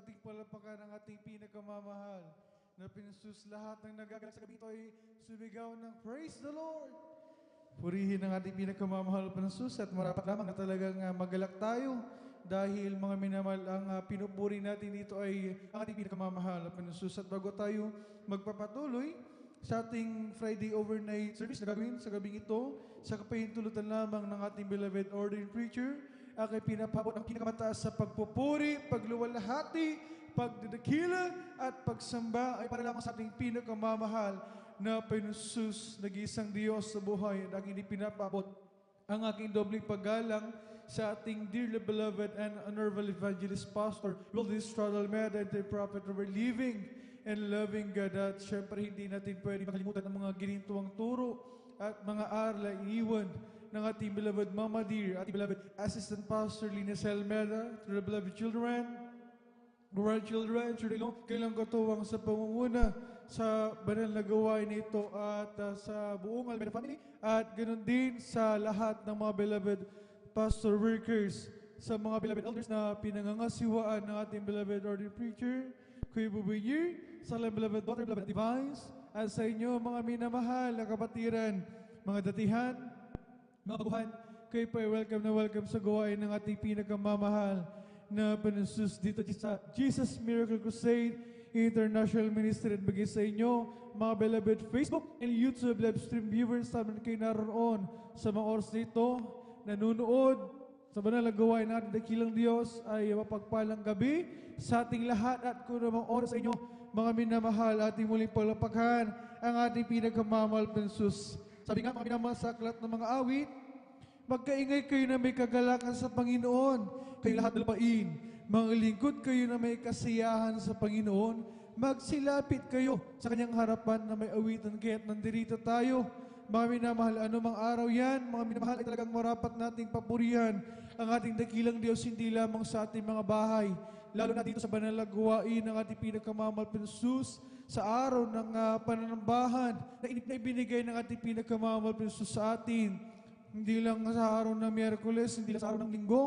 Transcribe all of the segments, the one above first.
ating palapakan ang ating pinakamamahal na pinsus lahat ng nagagalak sa gabi ito ay sumigaw ng Praise the Lord! Purihin ang ating pinakamamahal na pinsus at marapat lamang na talagang magalak tayo dahil mga minamahal ang pinupuri natin dito ay ang ating pinakamamahal na pinsus. At bago tayo magpapatuloy sa ating Friday overnight service na gagawin sa gabing ito, sa kapahintulutan lamang ng ating beloved ordained preacher, ako'y pinapabot ang pinakamataas sa pagpupuri, pagluwalhati, pagdidakila, at pagsamba ay para lamang sa ating pinakamamahal na Panginoon, nag-iisang Diyos sa buhay. At aking pinapabot ang aking dobling paggalang sa ating dearly beloved and honorable evangelist pastor, Willis Stradal Meda, and the prophet of our living and loving God. At syempre hindi natin pwede makalimutan ang mga ginintuang turo at mga aral na iniwan ng ating beloved Mama Dear, ating beloved Assistant Pastor Linus Helmeda, to the beloved children, grandchildren, kailang katuwang sa pangunguna sa banal na gawain nito at sa buong Almeda family, at ganoon din sa lahat ng mga beloved pastor workers, sa mga beloved elders na pinangangasiwaan ng ating beloved ordained preacher, Kuya Bubuyer, sa beloved daughter, beloved Divines, at sa inyo mga minamahal na kapatiran, mga datihan, mga baguhan, kayo po ay welcome sa gawain ng ating pinakamamahal na Panginoon dito sa Jesus Miracle Crusade International Ministry. At bagay sa inyo, mga beloved Facebook and YouTube live stream viewers, namin kayo naroon sa mga oras nito, nanunood sa banal na gawain natin dakilang Diyos, ay mapagpalang gabi sa ating lahat. At kung namang oras sa inyo, mga minamahal, ating muling palapakhan ang ating pinakamamahal Panginoon. Sabi nga mga minamahal sa aklat ng mga awit, magkaingay kayo na may kagalakan sa Panginoon, kayo lahat lupain. Mga lingkod kayo na may kasiyahan sa Panginoon, magsilapit kayo sa kanyang harapan na may awitan, kaya't nandirito tayo. Mga minamahal, anumang araw yan, mga minamahal, ay talagang marapat nating papurihan ang ating dakilang Diyos, hindi lamang sa ating mga bahay, lalo na dito sa banal na gawain ng ating pinakamamahal Panginoon, sa araw ng pananambahan na ibinigay ng ating pinakamamahal Panginoon sa atin. Hindi lang sa araw ng Miyerkules, hindi lang sa araw ng Linggo,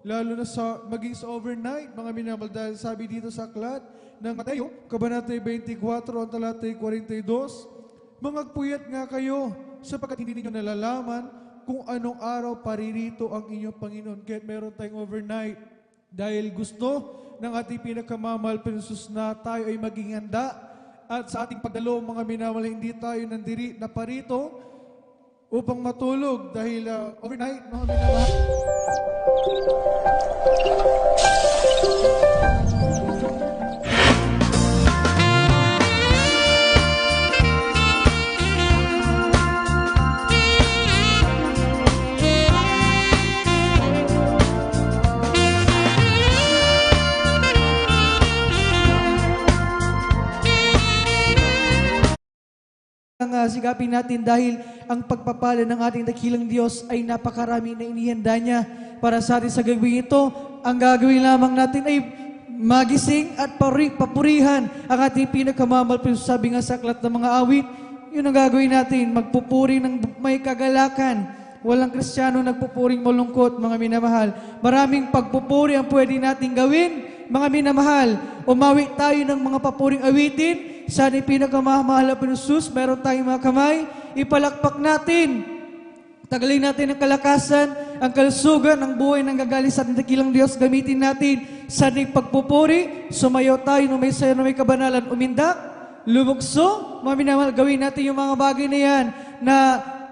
lalo na sa maging sa overnight, mga minamahal, dahil sabi dito sa aklat ng Mateo, Kabanata 24, ang talatay 42, mangagpuyat nga kayo sapagkat hindi ninyo nalalaman kung anong araw paririto ang inyong Panginoon. Kaya't meron tayong overnight dahil gusto ng ating pinakamamahal Panginoon na tayo ay maging handa, at sa ating pagdalo, mga minamahal, hindi tayo nandiri na parito upang matulog dahil overnight, mga minamahal. Sigapin natin dahil ang pagpapala ng ating dakilang Diyos ay napakarami na inihanda niya para sa atin sa gawin ito. Ang gagawin lamang natin ay magising at papurihan ang ating pinakamamahal. Sabi nga sa aklat ng mga awit, yun ang gagawin natin, magpupuri ng may kagalakan. Walang Kristiyano nagpupuring malungkot, mga minamahal. Maraming pagpupuri ang pwede natin gawin, mga minamahal. Umawi tayo ng mga papuring awitin. Sa ating pinakamamahal na Panginoon, meron tayong mga kamay, ipalakpak natin. Tagalin natin ang kalakasan, ang kalusugan, ang buhay ng gagaling sa ating dakilang Diyos. Gamitin natin sa ating pagpupuri. Sumayaw tayo ng may sayo, ng may kabanalan. Umindak, lumukso. Mga minamahal, gawin natin yung mga bagay na yan na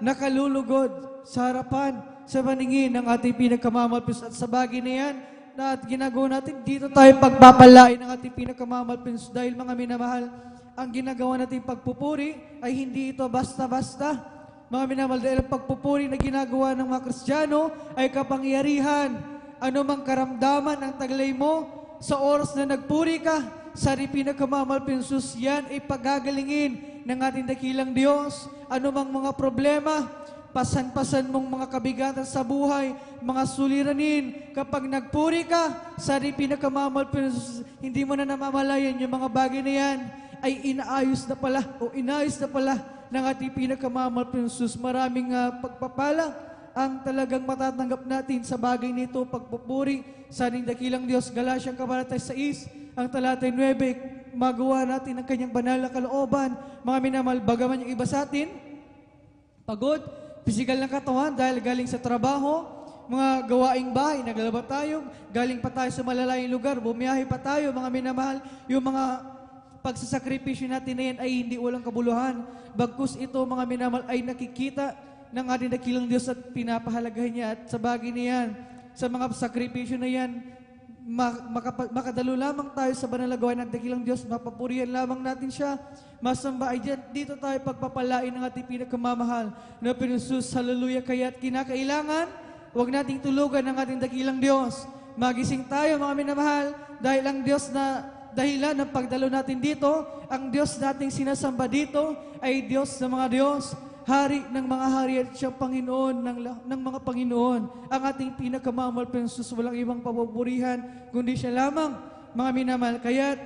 nakalulugod sa harapan, sa paningin ng ating pinakamamahal at sa bagay na yan na ginagawa natin, dito tayo pagpapalain ng ating pinakamamahal dahil mga minamahal, ang ginagawa natin pagpupuri ay hindi ito basta-basta. Mga minamahal, dahil ang pagpupuri na ginagawa ng mga Kristiyano ay kapangyarihan. Ano mang karamdaman ang taglay mo sa oras na nagpuri ka, sa ating pinakamamahal Panginoon, yan ay pagagalingin ng ating dakilang Diyos. Ano mang mga problema, pasan-pasan mong mga kabigatan sa buhay, mga suliranin, kapag nagpuri ka, sa ating pinakamamahal Panginoon, hindi mo na namamalayan yung mga bagay na yan ay inaayos na pala ng ating pinakamamahal Panginoon. Maraming pagpapala ang talagang matatanggap natin sa bagay nito, pagpupuri sa ating dakilang Diyos. Galasyang Kabanata 6, ang talatay 9, magawa natin ang kanyang banal na kalooban. Mga minamahal, bagaman yung iba sa atin, pagod, pisikal na katawan dahil galing sa trabaho, mga gawaing bahay, naglalaba tayo, galing pa tayo sa malalayong lugar, bumiyahe pa tayo, mga minamahal, yung mga pagsasakripisyo natin na yan ay hindi walang kabuluhan. Bagkus ito, mga minamahal, ay nakikita ng ating dakilang Diyos at pinapahalagahan niya. At sa bagay na yan, sa mga sakripisyo na yan, makadalo lamang tayo sa banal na gawain ng dakilang Diyos, mapapurihan lamang natin siya, masamba ay dito tayo pagpapalain ng ating pinakamamahal na pinusus. Hallelujah. Kaya't kinakailangan, huwag nating tulugan ng ating dakilang Diyos. Magising tayo, mga minamahal, dahil ang Diyos na dahilan ng pagdalo natin dito, ang Diyos nating sinasamba dito ay Diyos ng mga Diyos, Hari ng mga hari at siyang Panginoon ng mga Panginoon. Ang ating pinakamamahal pensus, walang ibang papupurihan, kundi siya lamang, mga minamahal. Kaya't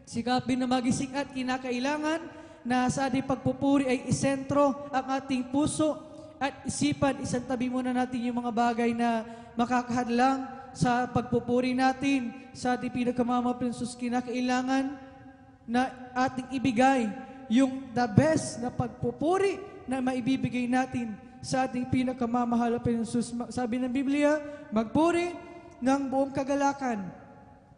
sikapin na magising at kinakailangan na sa ating pagpupuri ay isentro ang ating puso at isipan. Isantabi muna natin yung mga bagay na makakahadlang sa pagpupuri natin sa ating pinakamamahal pensus. Kinakailangan na ating ibigay yung the best na pagpupuri na maibibigay natin sa ating pinakamamahal na pensus. Sabi ng Biblia, magpuri ng buong kagalakan,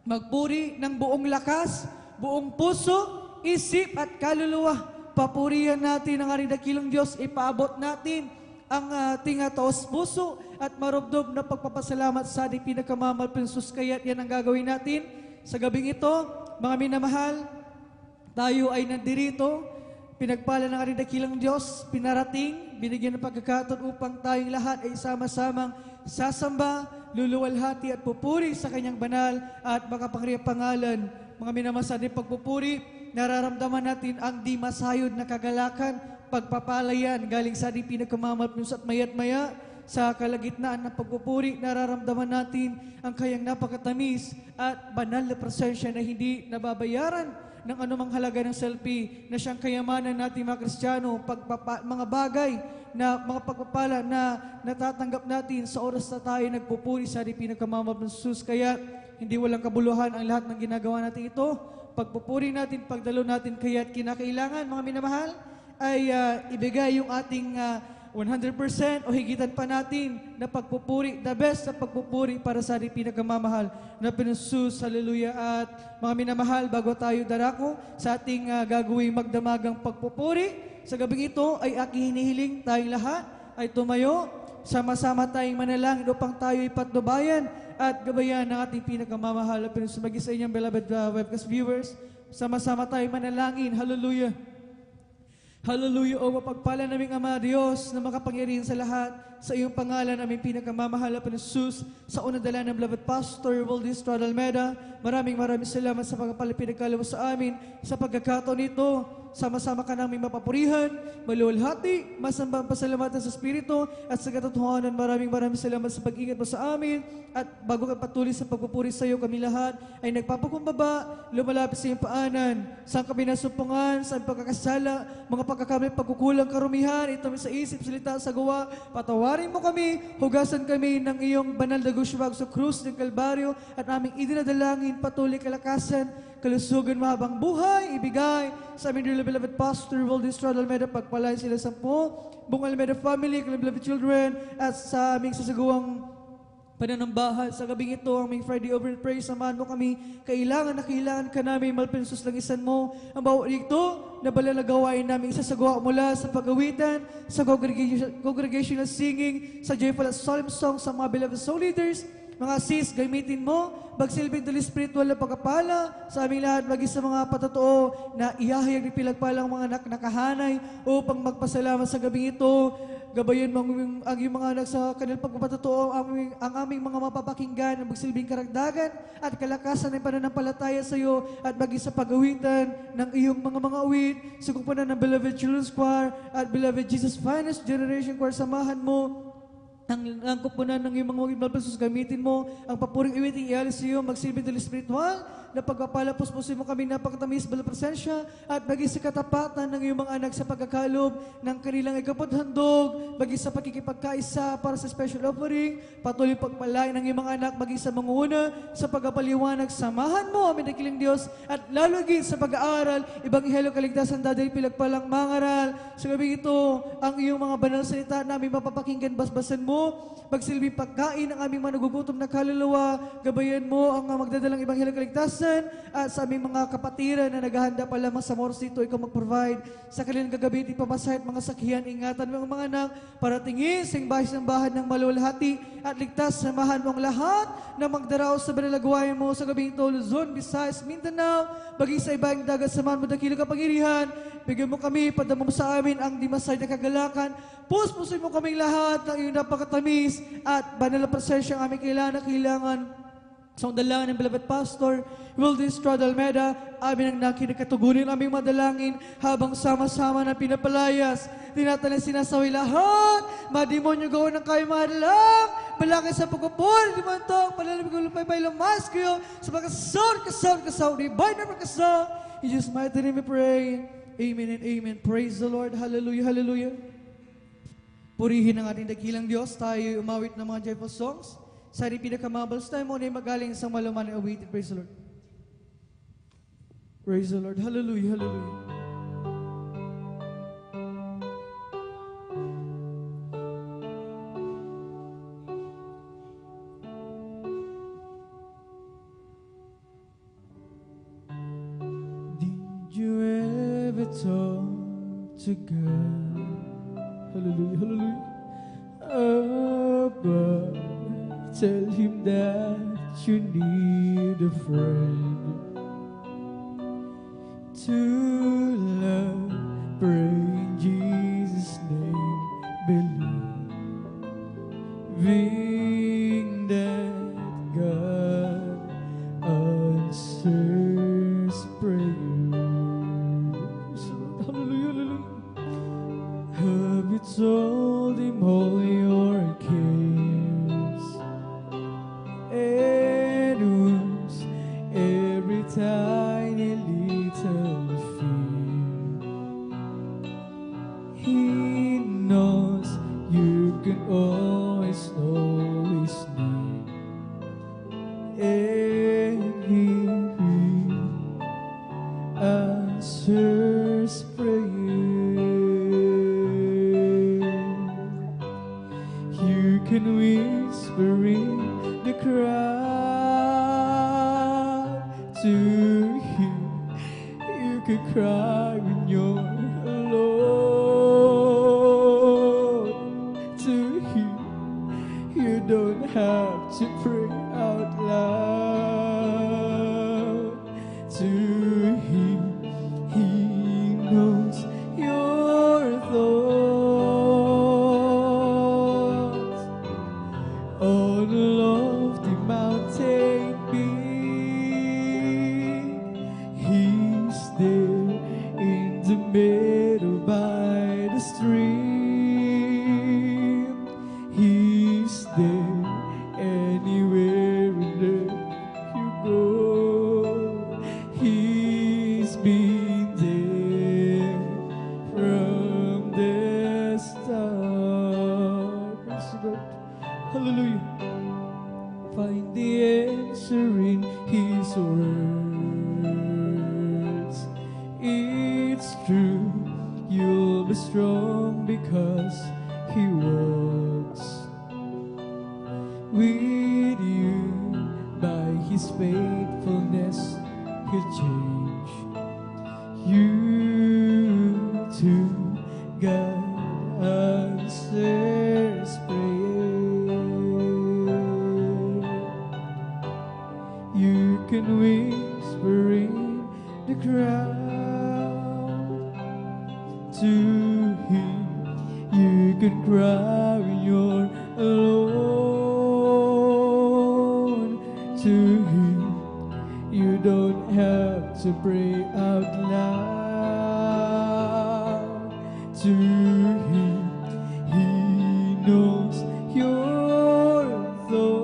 magpuri ng buong lakas, buong puso, isip at kaluluwa. Papurihan natin ang ating dakilang Diyos, ipaabot natin ang ating taos puso at marubdob na pagpapasalamat sa ating pinakamamahal pensus. Kaya yan ang gagawin natin sa gabing ito, mga minamahal. Tayo ay nandirito, pinagpala ng ating dakilang Diyos, pinarating, binigyan ng pagkakataon upang tayong lahat ay sama-samang sasamba, luluwalhati at pupuri sa kanyang banal at makapangyarihang pangalan. Mga minamahal, sa ating pagpupuri, nararamdaman natin ang di masayod na kagalakan, pagpapalayan galing sa ating pinakamamahal pensus. At maya't maya, sa kalagitnaan ng pagpupuri, nararamdaman natin ang kayang napakatamis at banal na presensya na hindi nababayaran ng anumang halaga ng selfie, na siyang kayamanan natin mga Kristiyano, mga bagay na mga pagpapala na natatanggap natin sa oras na tayo nagpupuri sa ating pinakamamahal ng Jesus. Kaya hindi walang kabuluhan ang lahat ng ginagawa natin ito. Pagpupuri natin, pagdalo natin, kaya't kinakailangan, mga minamahal, ay ibigay yung ating 100% o higitan pa natin na pagpupuri, the best na pagpupuri para sa ating pinakamamahal na pensus. Hallelujah. At mga minamahal, bago tayo darako sa ating gagawing magdamagang pagpupuri, sa gabing ito ay aking hinihiling tayong lahat ay tumayo, sama-sama tayong manalangin upang tayo ipatnubayan at gabayan ng ating pinakamamahal na pensus. Maging sa inyong beloved webcast viewers, sama-sama tayong manalangin. Hallelujah. Hallelujah. O mapagpala naming Ama Diyos na makapangyarihan sa lahat, sa iyong pangalan aming pinakamamahal na Jesus, sa unang dala ng beloved Pastor Waldis Almeida, maraming salamat sa pagpapalipinagkala mo sa amin. Sa pagkakataon nito, sama-sama ka namin mapapurihan, maluwalhati, masambang pasalamatan sa Espiritu, at sa katotohanan, maraming salamat sa pag-ingat mo sa amin. At bago ka patuloy sa pagpupuri sa iyo, kami lahat ay nagpapakumbaba, lumalapit sa iyong paanan. Saan kami nasumpungan, saan pagkakasala, mga pagkakamali, pagkukulang, karumihan, ito sa isip, salita, sa gawa, patawarin mo kami, hugasan kami ng iyong banal na gushwag sa krus ng Kalbaryo, at aming idinadalangin, patuloy kalakasan, kalusugan, mahabang buhay, ibigay sa aming dearly beloved Pastor Waldis Almeida, pagpalain sila 10, buong Almeida family, beloved children, at sa aming sasagawang pananambahan sa gabing ito, aming Friday over praise, samahan mo kami, kailangan ka namin, malpensus lang isan mo, ang bawat dito, na bala na gawain namin isasagawa mula sa pagawitan, sa congregational singing, sa joyful at solemn songs, sa mga beloved soul leaders, mga sis, gamitin mo, magsilbing tuloy spiritual na pagkapala sa aming lahat, maging sa mga patotoo na ihahayag ni pilagpalang mga anak nakahanay upang magpasalamat sa gabing ito. Gabayan mo ang iyong mga anak sa kanilang pagpapatotoo, ang aming mga mapapakinggan, ang magsilbing karagdagan at kalakasan ng pananampalataya sa iyo, at maging sa pagawitan ng iyong mga awit, sa kumpunan ng Beloved Children's Choir at Beloved Jesus Finest Generation Choir, samahan mo ang kupunan ng iyong mga malpensus, gamitin mo ang papuring iwiting ialis sa iyo, magsilbing tuloy spiritual na pagpapalapos-pusin mo kami napakatamis bala presensya at bagi sa katapatan ng iyong mga anak sa pagkakalob ng kanilang ikapathandog, bagi sa pakikipagkaisa para sa special offering, patuloy pagpalain ng iyong mga anak, bagi sa manguna, sa pagpapaliwanag, samahan mo, amin nakiling Diyos, at lalo sa pag-aaral, Ebanghelyo Kaligtasan, dadali pilagpalang mangaral. Sa gabi ito, ang iyong mga banal na salita namin mapapakinggan, basbasan mo, magsilbing pagkain ang aming manugugutom na kaluluwa, gabayan mo ang magdadalang Ebanghelyo Kaligtasan, at sa aming mga kapatiran na naghahanda pa lamang sa oras dito, ikaw mag-provide sa kanilang gagabi, ipamasahe at mga sakyan, ingatan mo ang mga anak, para tingin sa bahis ng bahan ng malulhati, at ligtas samahan mo ang lahat na magdaraos sa banalagwayan mo sa gabing ito, Luzon, Visayas, Mindanao, bagi sa ibang dagat, samahan mo dakilang kapangyarihan, bigyan mo kami, padama mo sa amin ang dimasay na kagalakan, puspusin mo kaming lahat ng iyong napakatamis at banal na presensya ang aming kailangan sa undalangan ng beloved pastor, Wildes Almeda, amin ang nakinagkatugunin aming madalangin habang sama-sama na pinapalayas. Tinatalan sinasawi lahat, mademonyo gawin ng kayo madalang, malaki sa pagkapon, dimantong, palalamig ulupay may lamas kayo, sa kasaw, di by never kasaw. In Jesus' mighty name we pray. Amen and amen. Praise the Lord. Hallelujah, hallelujah. Purihin ang ating dakilang Diyos. Tayo umawit ng mga joyful songs. Sa ating pinakamabals tayo muna ay magaling sa maluman na awitin. Praise the Lord. Praise the Lord. Hallelujah, hallelujah. Did you ever talk to God? Hallelujah, hallelujah. Abba, tell him that you need a friend to love. Pray in Jesus' name, believing that God answers prayers. Hallelujah, hallelujah. Have you told him all your cares and wounds, every tiny little fear? He knows you can always need, and he will answers prayer. You can whisper in the crowd to him. You can cry when you're alone to him. You don't have to pray out loud to him. He knows your thoughts on a lofty mountain peak. He's there in the meadow by the stream. He's there anywhere in earth you go. He's been there from the start. Praise the Lord. Hallelujah. Find the answer in his words. It's true, you'll be strong because he walks with you. By his faithfulness, he'll change you to God answers prayer. You can whisper in the crowd to him. You can cry when you're alone to him. You don't have to pray out loud to him. He knows your thoughts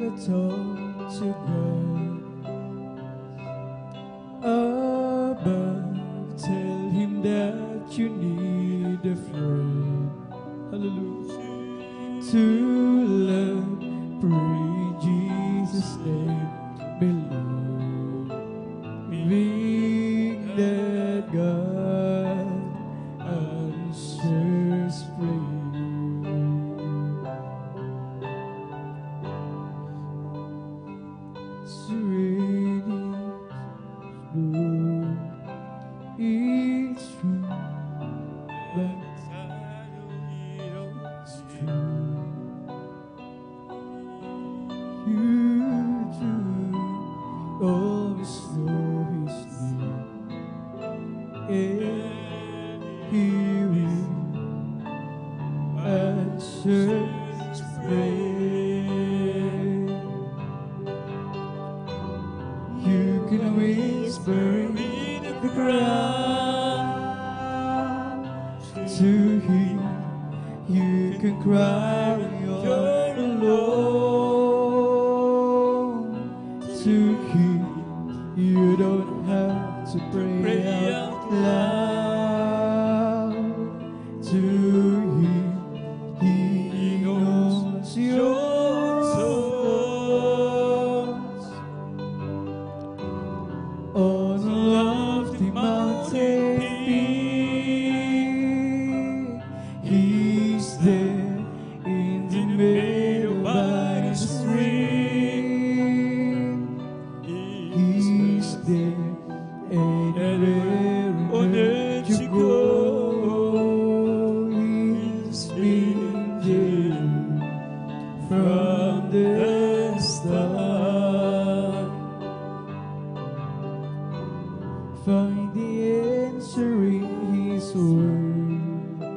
never talk to God above. Tell him that you need a friend. Hallelujah. To love, pray Jesus' name, believing that God answers prayer. Sweet it's true, but it's true. You do always know his name, and he will answer prayer. You can whisper in the ground to him. You can cry when you're alone. To him, you don't have to pray out loud. To him, he knows your thoughts. On a lofty mountain peak, he's there in the middle by the stream. He's there anywhere you go. He's been there from the start. Find the answer in his words.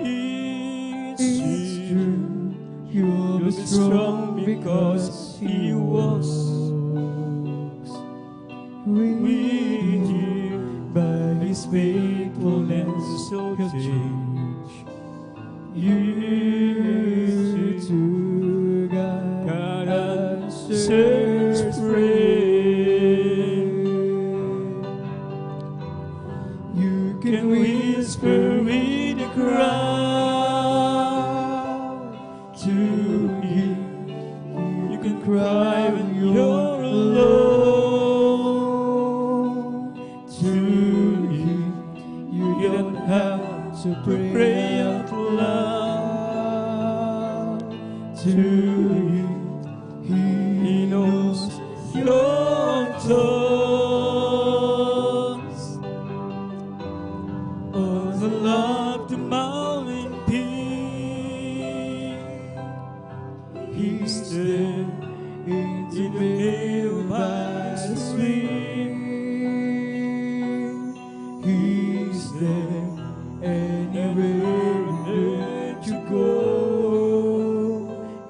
It's true, you'll be strong because he walks with you. By his faithfulness he'll change you to God answers prayer. You can whisper in the crowd to him. You can cry when you're alone. To him, you don't have to pray out loud. To him, he knows your thoughts. On the lofty mountain peak, he's there in the middle by the stream. He's there anywhere that you go.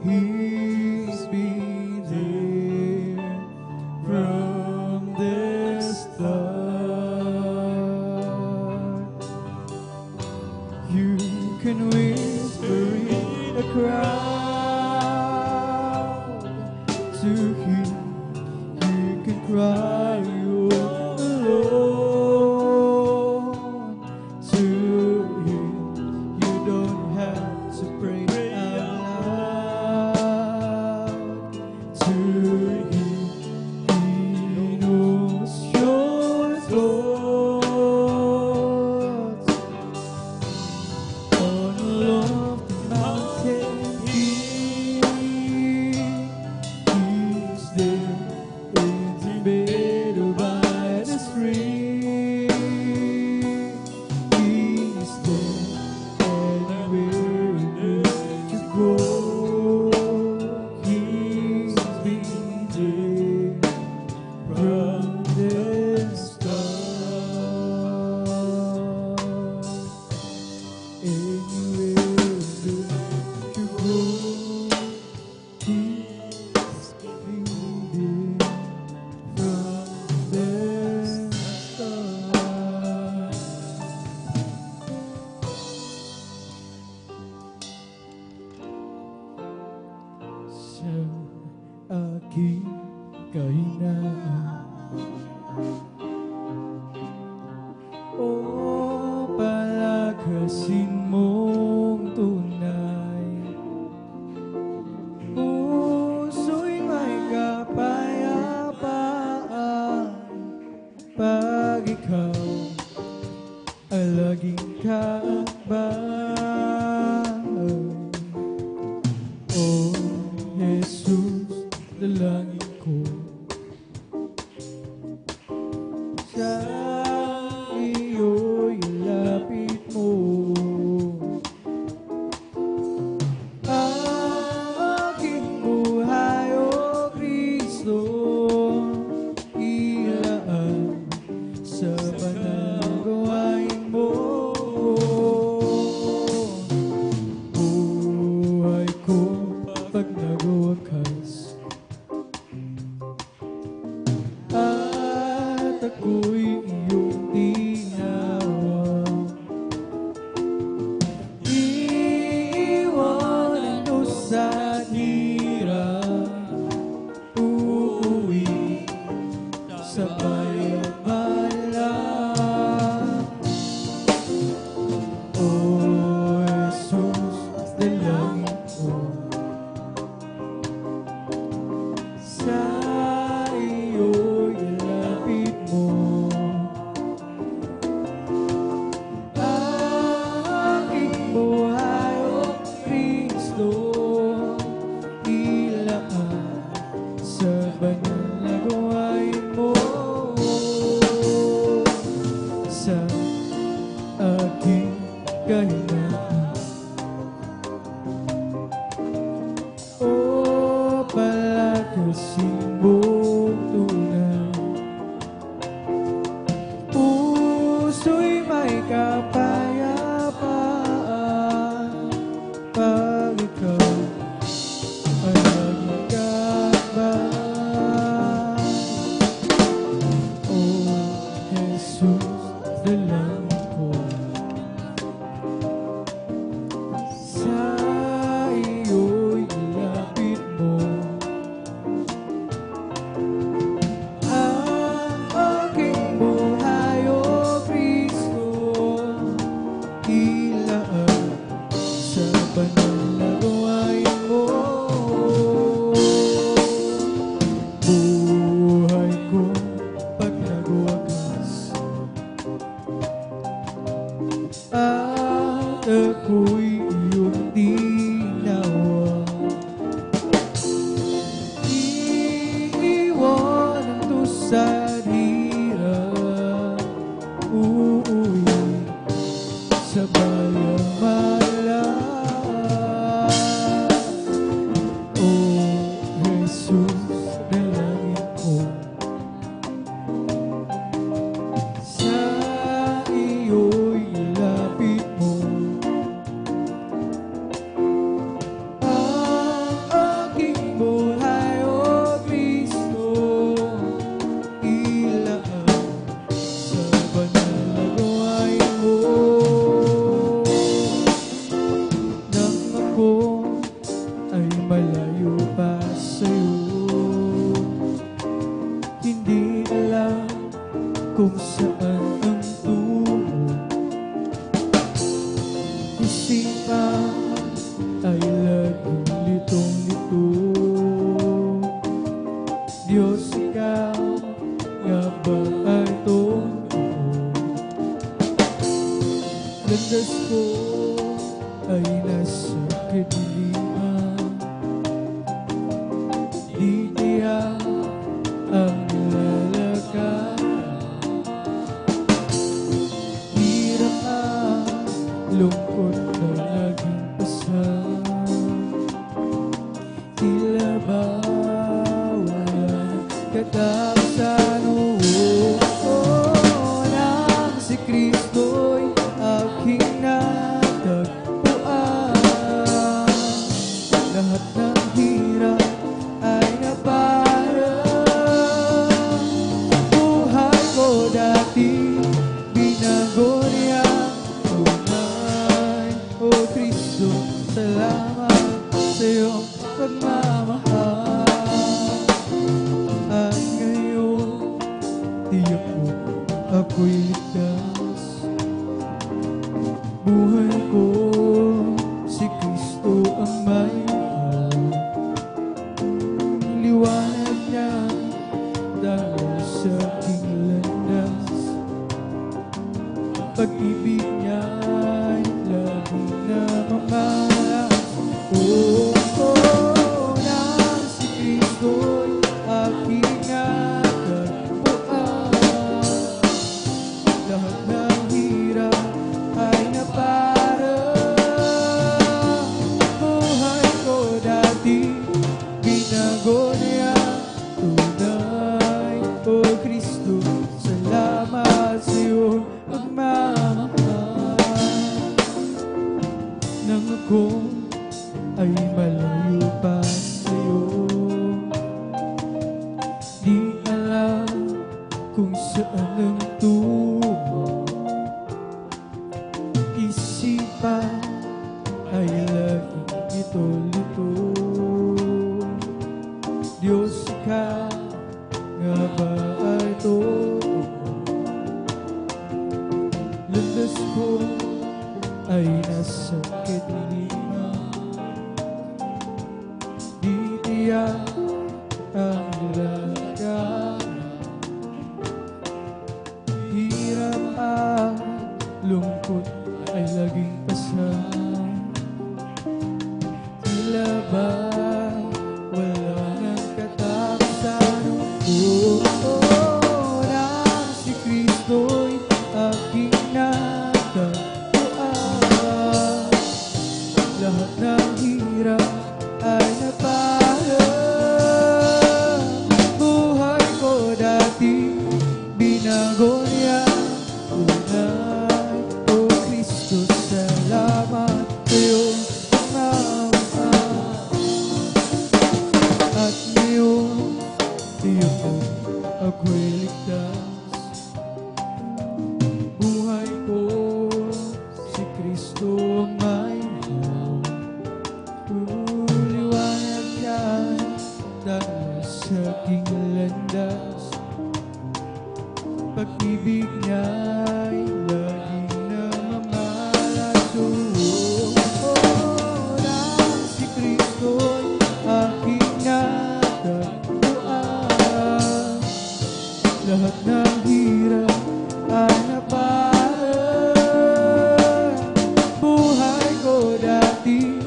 He's been there from the start. You can whisper in the crowd to him. You can cry you're alone. To him, you don't have to pray out loud. To him, he knows your thoughts. On a lofty mountain peak, he's there in the middle by the stream. He's there anywhere that you go. He's been there kahinaan. O palakasin mong tunay, puso'y may kapayapaan pag ikaw ay laging kaakbay. O Jesus, dalangin ko sa iyo'y lapit mo. Aking buhay, O Kristo, ilaan sa banal na gawain mo. Buhay ko pag nagwakas, at ako'y iyong tinawag. Iiwanan mo sa hirap, uuwi sa bayang malam. O Jesus, dalangin ko sa iyo'y lapit mo. Aking buhay, O Kristo, ilaan sa banal na gawain mo. Sa aking kahinaan, o palakasin mong tunay, puso'y may kapayapaan pag ikaw ay laging kaakbay. O Jesus, dalangin ko sa iyo'y lapit mo. Ang aking buhay, O Kristo, ilaan sa banal na gawain mo. Buhay ko pag nagwakas, at ako'y iyong tinawag. Iiwanan to sa hirap, uuwi sa bayang malam. O Jesus, dalangin ko sa iyo'y lapit mo. Ang aking buhay, O Kristo, ilaan sa banal na gawain mo. Nang ako ay malayo pa sa'yo, hindi alam kung saan ang tungo. Isipan ay laging litong-lito. Diyos, ikaw nga ba ay totoo? Landas ko ay nasa kadiliman, di tiyak ang lalakad. Hirap ang lungkot na naging pasan, tila ba walang katapusan. Nang si Kristo'y aking natagpuan, lahat ng hirap ay naparang. Buhay ko dati binago niya tunay. O Kristo, salamat sa iyong pagmamahal. pag-ibig niya'y laging namamalas. Oh, oh, nang si Kristo'y aking natagpuan, lahat ng hirap ay naparang. Buhay ko dati, binago niya tunay. O Kristo, salamat sa iyong pagmamahal. Nang ako ay malayo pa sa'yo, di alam kung saan ang tungo. Isipan ay laging ito-lito. Diyos ka nga ba ay totoo? Landas ko ay nasa kadiliman, di tiyak ang laganan. Hirap ang lungkot ay laging pasan. Tila ba wala nang katapusan? Oh, oh, nang si Kristo'y aking natagpuan, lahat ng hirap ay naparang. Buhay ko dati, binago niya tunay. O Kristo, salamat sa iyong pagmamahal. At ngayon, tiyak ko ako'y ligtas. Buhay ko, si Kristo ang may mahal. Liwanag yan, dahil sa aking landas. Pag-ibig niya'y laging namamalas. Oh, oh, nang si Kristo'y aking natagpuan, lahat ng hirap ay naparang. Buhay ko dati,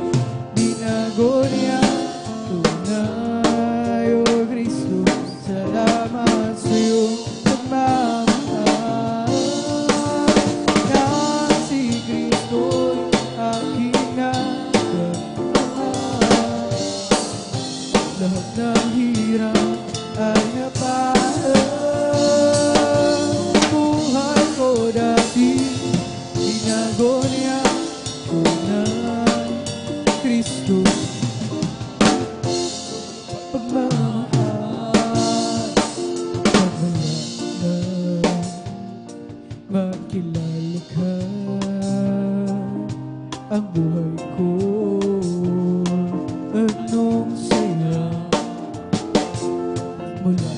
binago niya tunay. O Kristo, salamat sa iyong pagmamahal. Nang si Kristo'y aking natagpuan, lahat ng hirap ay naparang. Buhay ko dati, binago niya tunay. Kristo, pagmamahal. Mamaya na makilala ka, ang buhay ko anong saya. Mula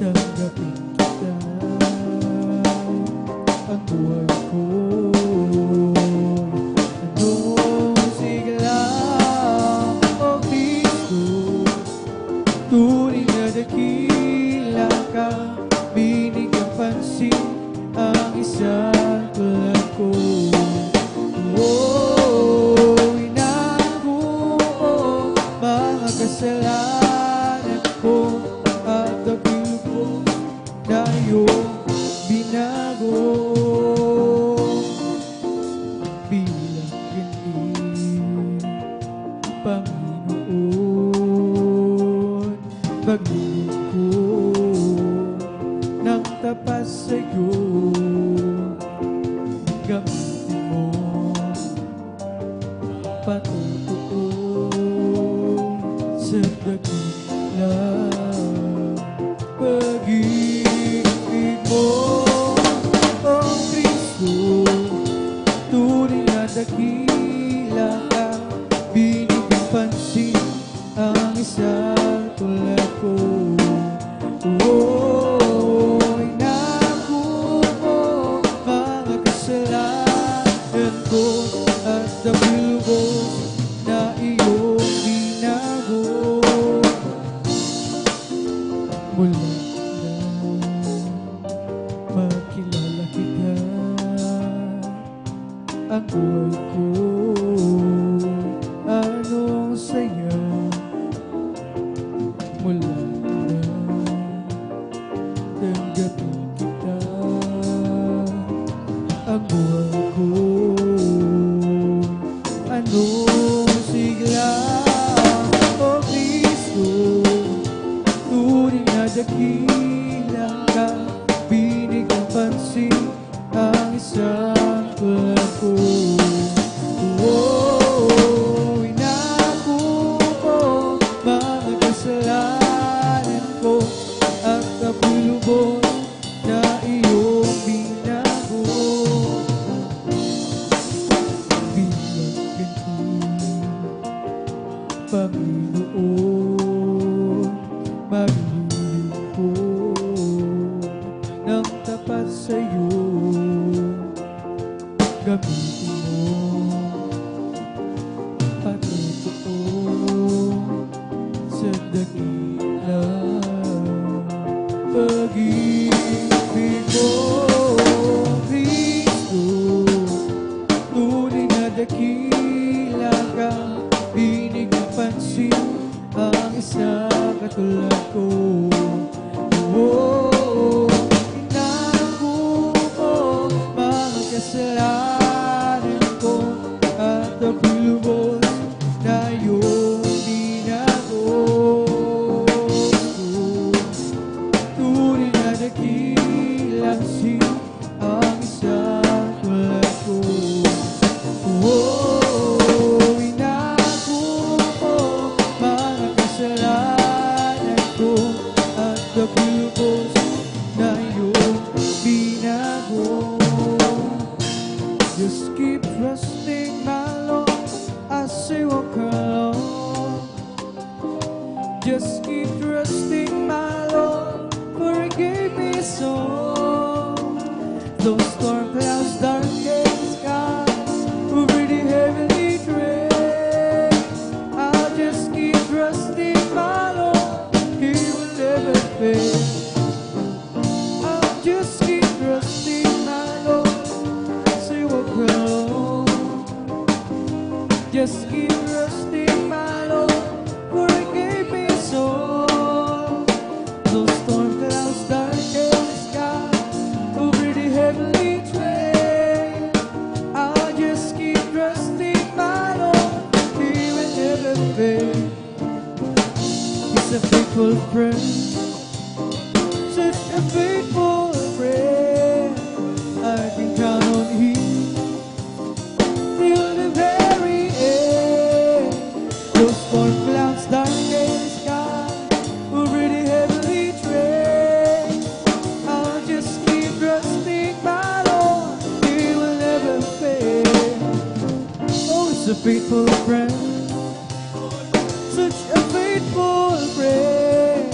na tanggapin kita, ang buhay ko anong sigla. O Kristo, tunay na dakila ka, binigyang pansin ang isang tulad ko. Oh, inago mga kasalanan ko at dakil ko na iyong binago. Bilang ganti, Panginoon, paglulong ko ng tapat sa'yo. Gamitin mo patotoo sa dakila pag-ibig mo. O Kristo, tunay na dakila ka, binigyang pansin ang isang tulad ko. Oh, inago mo mga kasalanan ko at dakil ko na iyong binago. Mula na makilala mula tanggapin kita ang buhay ko. Anong sigla, O Kristo, tunay na dakila ka, binigyan pansin ang isang tulad ko. Inako ko mga kasalanan ko at kapulubos na iyong binago. Binagyan ko, Panginoon, maglilingkod ng tapat sa'yo. Gamitin mo patotoo sa dakila pag-ibig mo, Kristo. Tunay na dakila ka, binigyan pansin ang isa katulad ko. Inako ko mga kasalanan ko at napulubos na iyong binago. Tunay na dakilang ang isang tulad ko. Inako ko mga kasalanan ko at napulubos na iyong binago. Just keep trusting my Lord as I walk along. Just keep trusting my Lord, for He gave me a song. Those storm clouds darken skies over the heavenly train. I'll just keep trusting my Lord, He will never fail. I'll just keep trusting my Lord as I walk along. Just keep trusting my Lord, for He gave me a song. Those storm clouds darken the sky over the heavenly train. I'll just keep trusting my Lord, He will never fail. He's a faithful friend, such a faithful friend. I can count on Him till the very end. Those storm clouds darken the sky over the heavenly train. I'll just keep trusting my Lord, He will never fail. Oh, it's a faithful friend, such a faithful friend.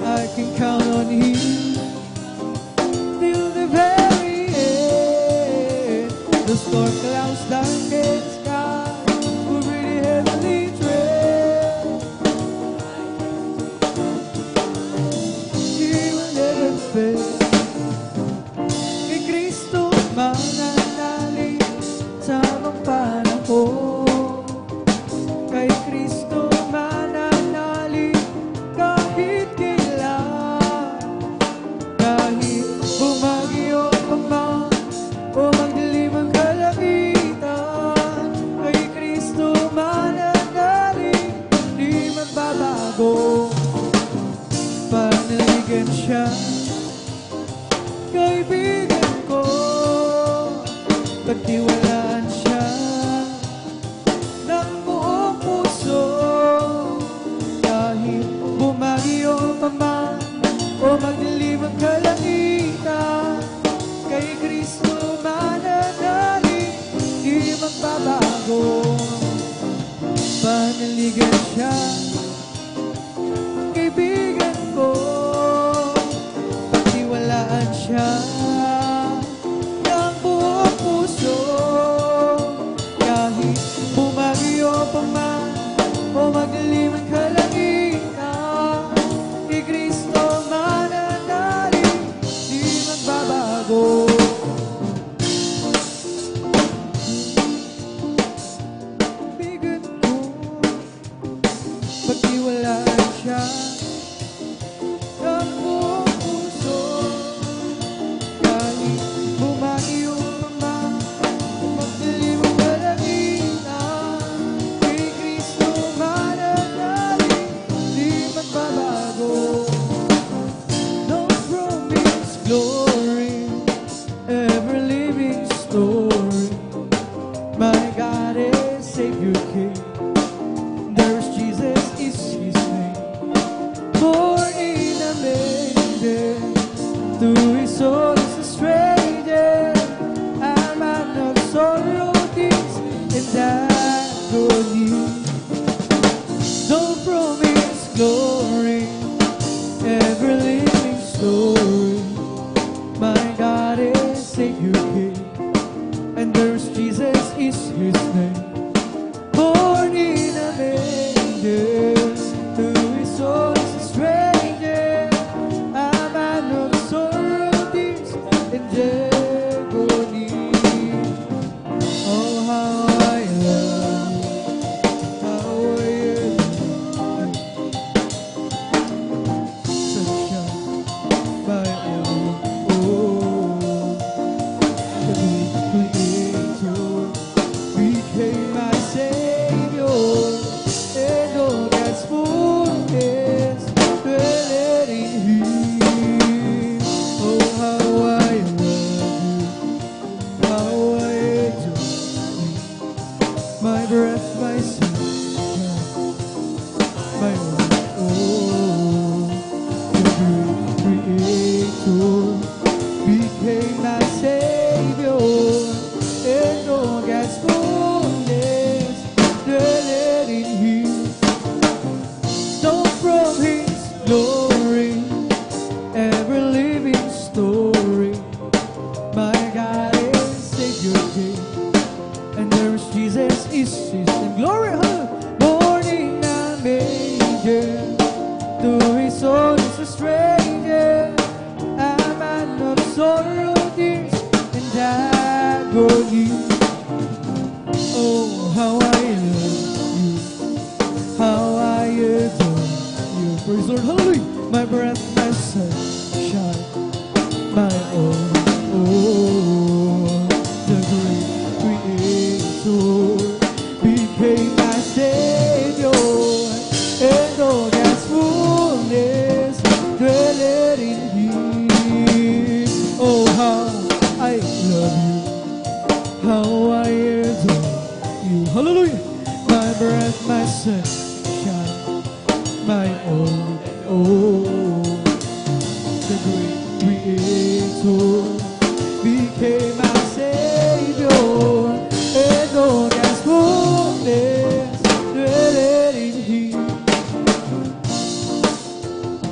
I can count on Him till the very end. The storm clouds darken the sky over the heavenly train. He will never fail. Kay Kristo mananalig sa tamang panahon. Kay Kristo mananalig kahit kailan. Kahit bumagyo pa man o magdilim ang kalangitan, kay Kristo mananalig, di magbabago. Panaligan siya, kaibigan ko, pagtiwalaan siya ng buong puso. Kahit bumagyo pa man o magdilim ang kalangitan, kay Kristo mananalig, di magbabago. Panaligan siya, kaibigan ko, pagtiwalaan siya ng buong puso. Kahit bumagyo pa man o magdilim ang kalangitan, kay Kristo mananalig, di magbabago. Kaibigan ko, glory, ever living story. My God is Savior King, and there's Jesus is His name. Born in a manger, who is so a stranger, a man of sorrows and agony. Oh, how I love you, how I adore you. Sunshine, my own, oh, the great Creator became my Savior, and all God's fullness dwelleth in Him. Oh, how I love you, how I adore you. My breath, my sunshine, my one, oh, the great Creator became my Savior, and all God's fullness dwelleth in Him. Stone from His glory, ever living story. My God is Savior King, and there is Jesus is His name. Glory, hallelujah. Born in a manger, to His own is a stranger, a man of sorrow, tears, and agony. Oh, how I love you, how I adore you. Praise the Lord, hallelujah. My breath, my sunshine, my all, oh, the great Creator became my Savior, and all God's fullness dwelleth in Him. Oh, how I love you, how I adore you. Hallelujah. My breath, my sunshine, my all, oh, the great Creator became my Savior, and all God's fullness dwelleth in Him.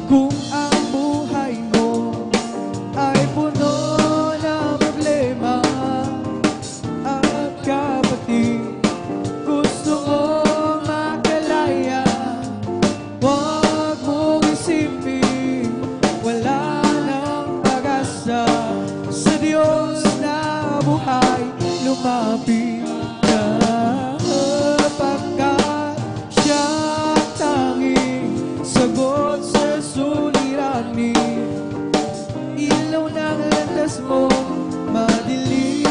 Kung ang buhay mo ay puno ng problema at kapatid, gusto mong makalaya, huwag mong isipin wala nang pag-asa. Sa Diyos na buhay, lumapit ka, sapagkat Siya ang tanging sagot sa suliranin. Ilaw ng landas mo madilim,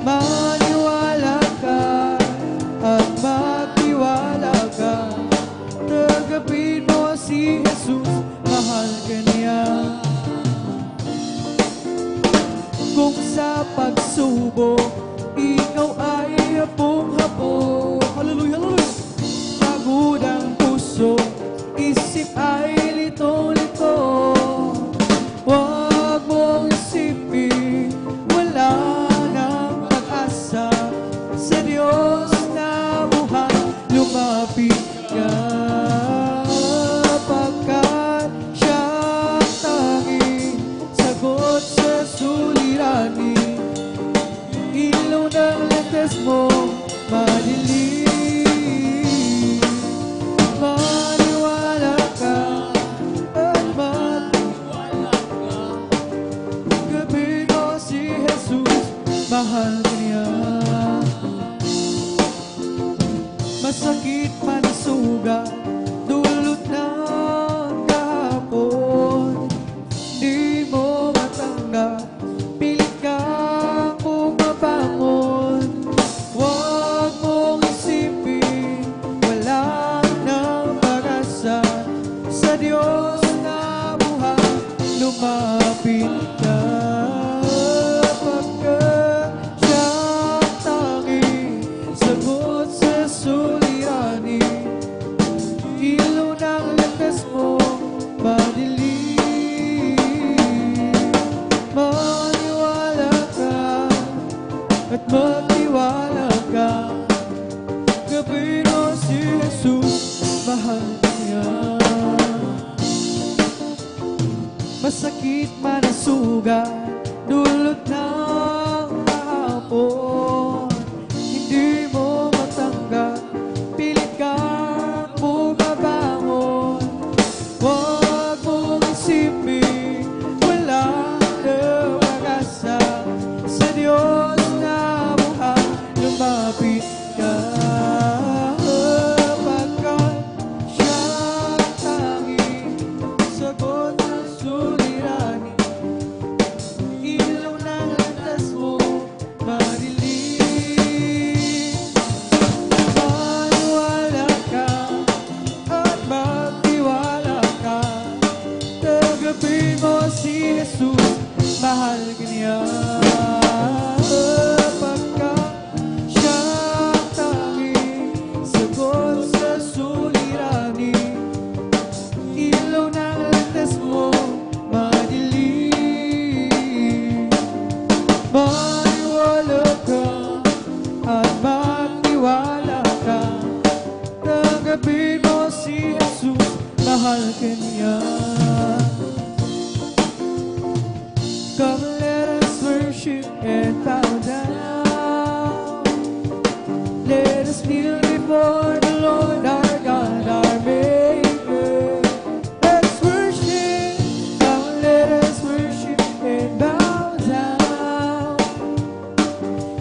maniwala ka at magtiwala ka. Tanggapin mo si Jesus, mahal ka niya. Kung sa pagsubok ikaw ay hapong-hapon, hallelujah, hallelujah. Pagod ang puso, isip ay litong-lito, huwag mong isipin wala nang pag-asa. Sa Diyos na buhay, lumapit ka, pagkat Siya ang tanging sagot sa suliranin. Ilaw ng landas mo madilim, maniwala ka at magtiwala ka. Tanggapin mo si Jesus, mahal ka niya. Masakit man ang sugat, dulot ng kahapon, di mo matanggap, pilit kang bumabangon. Huwag mong isipin wala nang pag-asa. Sa Diyos na buhay, lumapit ka, pagkat Siya ang tanging sagot sa suliranin. Ilaw ng landas mo madilim, maniwala ka at magtiwala ka. Tanggapin mo si Jesus, mahal niya. Masakit man ang sugat, dulot ng hapon, hindi mo matanggap, pilit kang bumabangon. Huwag mong isipin, wala na pag-asa, sa Diyos na buhay, lumapit ka. Pagkat siyang tanging sagot ng suliranin, ilaw ng landas mo madilim. Maniwala ka at magtiwala ka, tanggapin mo si Jesus, mahal ka niya. Pagkat siyang tanging sagot sa suliranin, ilaw ng landas mo madilim. Maniwala ka at magtiwala ka, tanggapin mo si Jesus, mahal ka niya. Come let us worship and bow down. Let us kneel before the Lord our God, our Maker. Let's worship, come let us worship and bow down.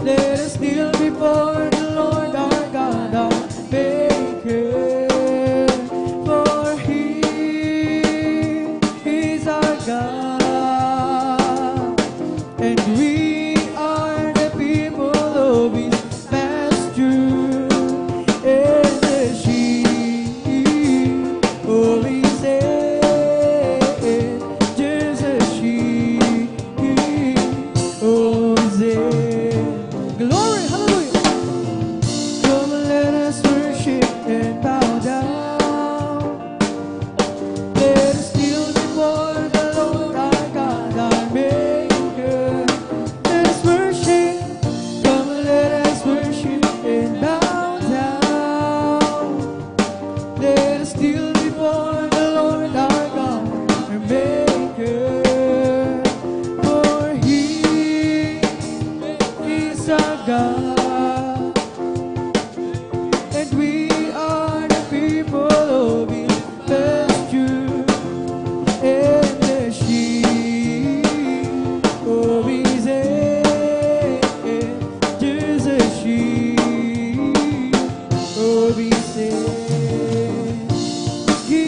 Let us kneel before the Lord our God, our Maker. For He is our God. And we are the people of His pasture, and the sheep of His hand, just a sheep of His hand. Glory, hallelujah. Come let us worship and bow down. Let us kneel before the Lord our God, our Maker. Let us worship, come let us worship and bow down. Let us kneel before the Lord our God, our Maker. For He is our God, and we are the people of His pasture, and the sheep of His hand, just a sheep of His hand. He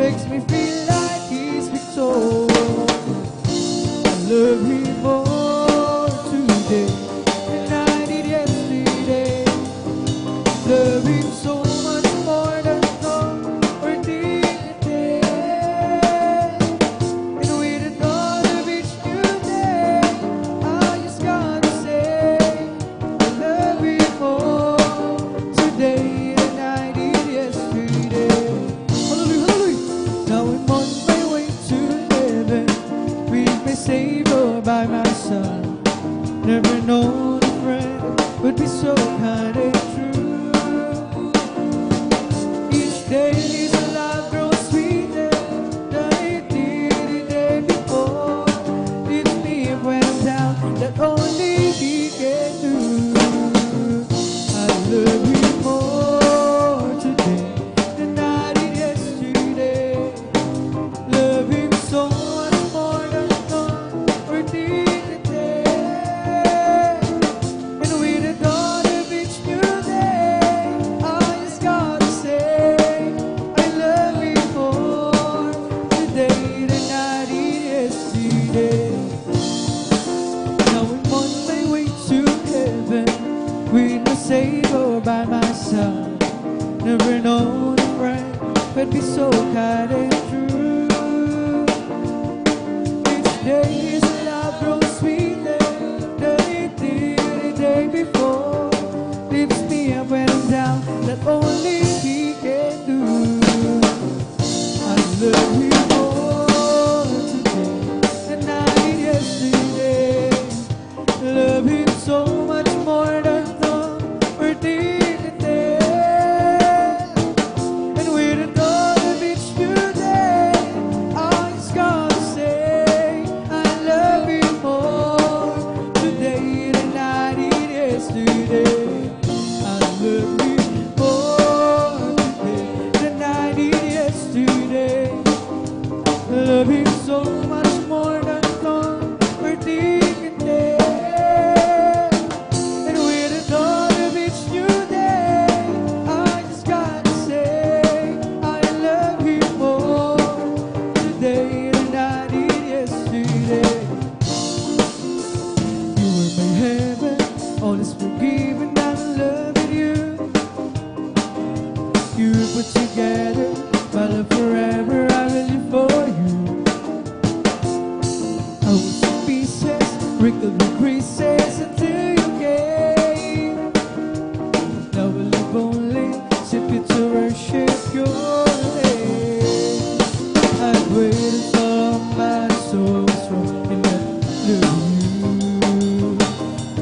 makes me feel like he's victorious. I love him more today than I did yesterday. Love him so much more than thought or dignity. And with another each new day, I just gotta say I love him more today than I did yesterday. Hallelujah, hallelujah. Now I'm on my way to heaven with my Savior by my side. Never known a friend would be so kind and true. Each day is a life grows sweeter than it did the day before. Lifts me up when I'm down, that only He can do. I love you more today than I did yesterday. Love Him so much more than thought or dignity. And with the dawn of each new day, I just gotta say I love you more today than I did yesterday. Now I'm on my way to heaven with my Savior by my side. Never known a friend would be so kind and true. Each day is a love grows sweeter than it did the day before. Lifts me up when I'm down, that only He can do. I love you more today than I did yesterday. Love Him so much more than thought or dignity. And with the dawn of each new day, I just gotta say I love you more today than I did yesterday. I love you more today than I did yesterday. Love Him so much more than thought or dignity. And with the dawn of each new day, I just gotta say I love you more today than I did yesterday. You were my heaven, all is forgiven, I'm in love with you. You put together my love forever, I will live for you. I was in pieces, wrinkled with creases until you came. Now I live only simply to worship your name. I've waited so long, my soul was wrong, and I love you.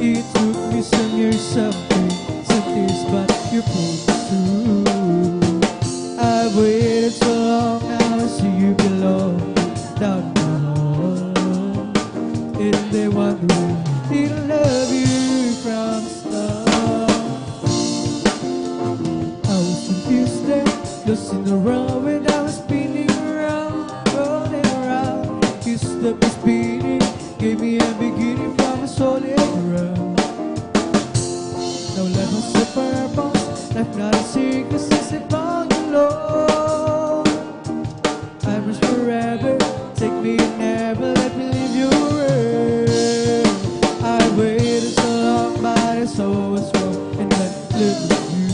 It took me some years, some tears, but you pulled me through. I've waited so long, now I see you belong down my heart. And they wonder, did I love you from the start? I was confused then, lost in the round when I was spinning around, rolling around. You stopped me spinning, gave me a beginning from a solid ground. Now life was a purpose, life not a secret since I found the Lord. I wish forever, take me and never let me leave your word. I waited so long, but I saw was wrong, and I lived with you.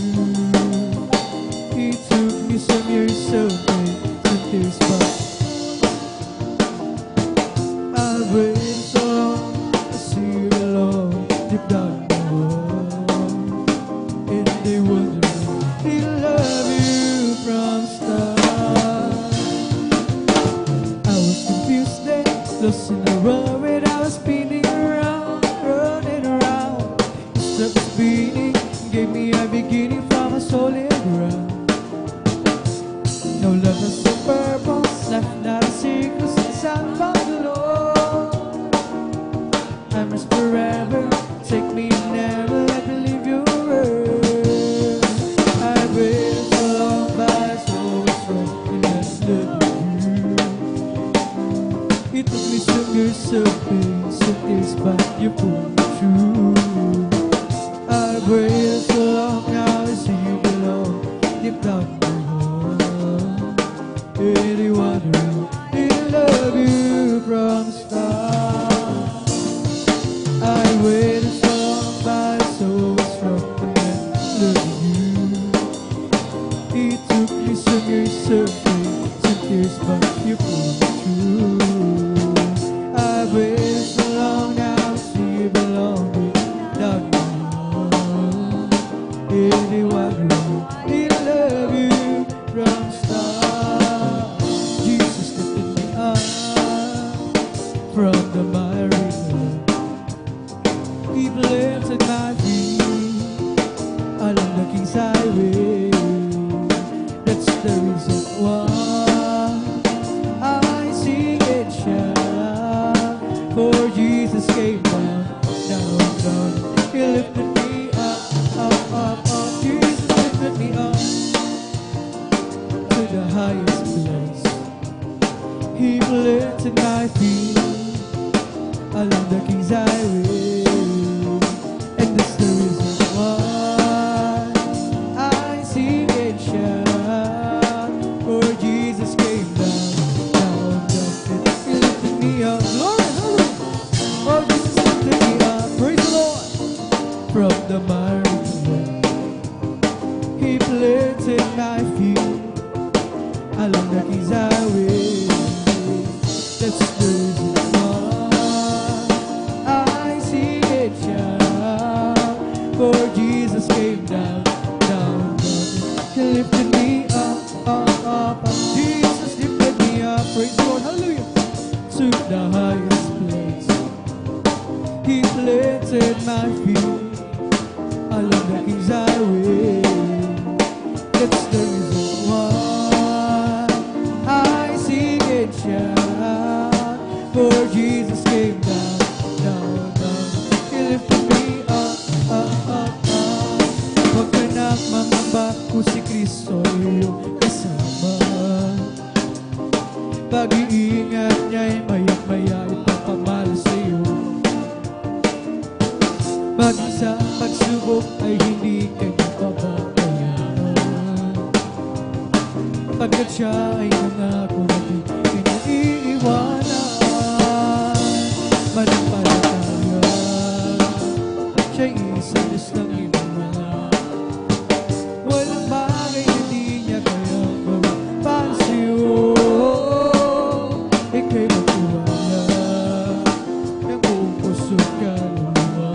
It took me some years, so pain, some tears, but I waited so long, I see you alone, deep down in the world. And they wonder, did I love you from the start? I was confused then, lost in the world when I was spinning around, running around. You stopped me spinning, gave me a beginning from a solid ground. No love has no purpose, life not a secret since I found the Lord. I'm yours forever, take me and never let me leave your word. I waited so long, but I saw what's wrong, and I love you. It took me some years, some pain, some tears, but you pulled me through. I waited so long, now I see you belong deep down in my heart. He took me some years away, some tears, but you pulled me through. I've waited so long now to belong without you. Anyone who love you from the start. Jesus lifted me up from the miry clay. He planted my feet along the King's Highway. That's the reason why I sing and shout. For Jesus came down, down, down. He lifted me up, up, up, up. Jesus lifted me up to the highest place. He planted my feet along the King's Highway. And that's the reason why I sing and shout. For Jesus came down, down, down. He lifted me up. Glory, hallelujah. Oh, Jesus lifted me up. Praise the Lord. From the miry clay. He planted my feet along the King's Highway. That's the reason why I sing and shout. For Jesus came down, down, down. He lifted me up, up, up, up. Jesus lifted me up. Praise the Lord, hallelujah. To the highest place. He planted my feet along the King's Highway. That's the reason why I sing and shout. For Jesus came down, down, down. He lifted me up, up, up, up. Huwag ka na mangamba kung si Kristo ay iyong kasama. Pag-iingat niya'y mayak-maya ipapamahal sa'yo. Maging sa pagsubok ay hindi kanya pababayaan. Pagkat siya ay nangako na di kanya iiwanan. Manampalataya, siya'y isang Diyos ng inuman. Walang bagay na di niya kayang gawa para sa'yo. Ika'y magtiwala ng buong puso't kaluluwa.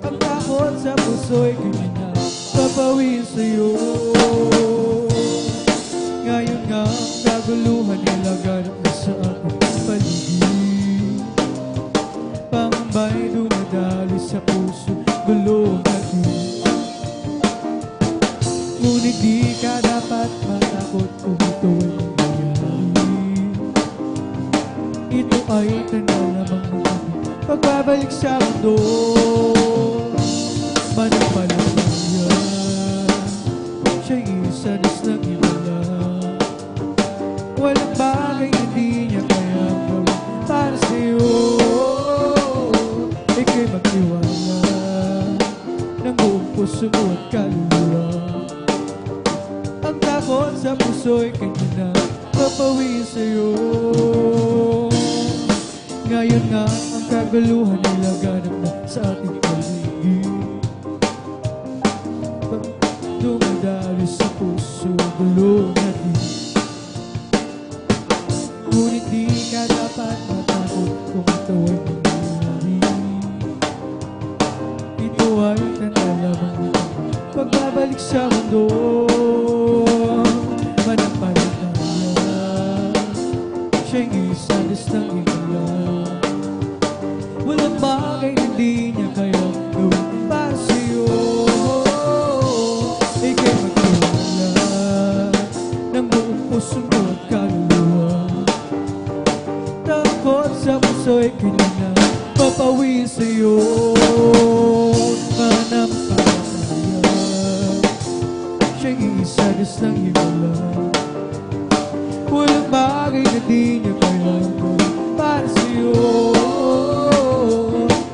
Ang takot sa puso'y kanya na papawin sa'yo. Ngayon nga ang kaguluhan nilaganap na sa aking paligid. Pangamba'y dumadali sa puso, gulo ang aking. Ngunit di ka dapat matakot kung ito ay nangyayari. Ito ay tanda lamang ng aking pagbabalik sa mundo. Manampalataya, siya'y isa Diyos ng himala. Walang bagay na di niya kaya gawin para sa'yo. Ika'y magtiwala ng buong puso mo at kaluluwa. Ang takot sa puso'y kanya na papawin sa'yo. Ngayon nga ang kaguluhan nilaganap na sa ating paligid. Dumadali sa puso, gulo na di. Ngunit di ka dapat matakot kung ito ay nangyayari. Ito ay tanda lamang ng pagbabalik sa mundo. Manampalataya, siya'y isa Diyos ng himala. Walang bagay na di niya kayang gawin para sa'yo. Ika'y magtiwala ng buong puso mo at kaluluwa. Takot sa puso'y kanya na papawin sa'yo. Manampalataya, siya'y isa Diyos ng himala. Walang bagay na di niya kayang gawin para sa'yo.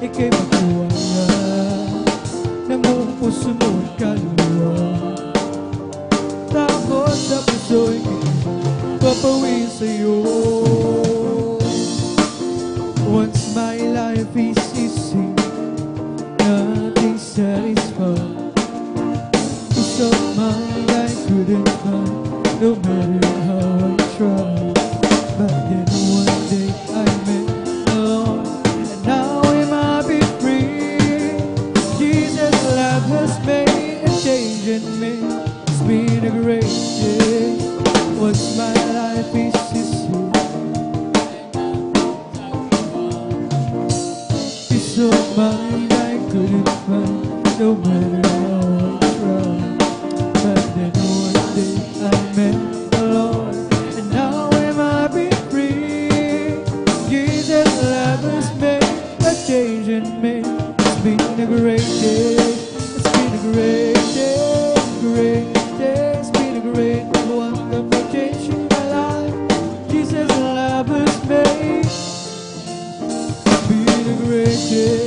Ika'y magtiwala ng buong puso mo at kaluluwa. Takot sa puso'y papawin sa'yo. Once my life is easy, nothing satisfied. Peace of mind a great day. What's my life is history. Peace of mind I couldn't find, no matter how I tried. But then one day I met the Lord, and now am I be free. Jesus' love has made a change in me. It's been a great day. It's been a great day, great day. It's been a great, wonderful change in my life. Jesus' love has made. It's been a great day.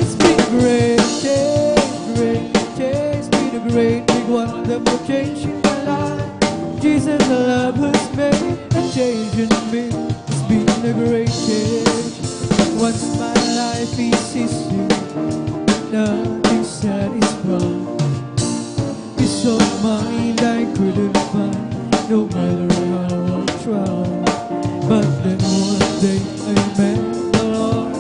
It's been a great day, great day. It's been a great, big, wonderful change in my life. Jesus' love has made a change in me. It's been a great change. Once my life is history, nothing satisfied. Peace of mind I couldn't find, no matter how I tried. But then one day I met the Lord,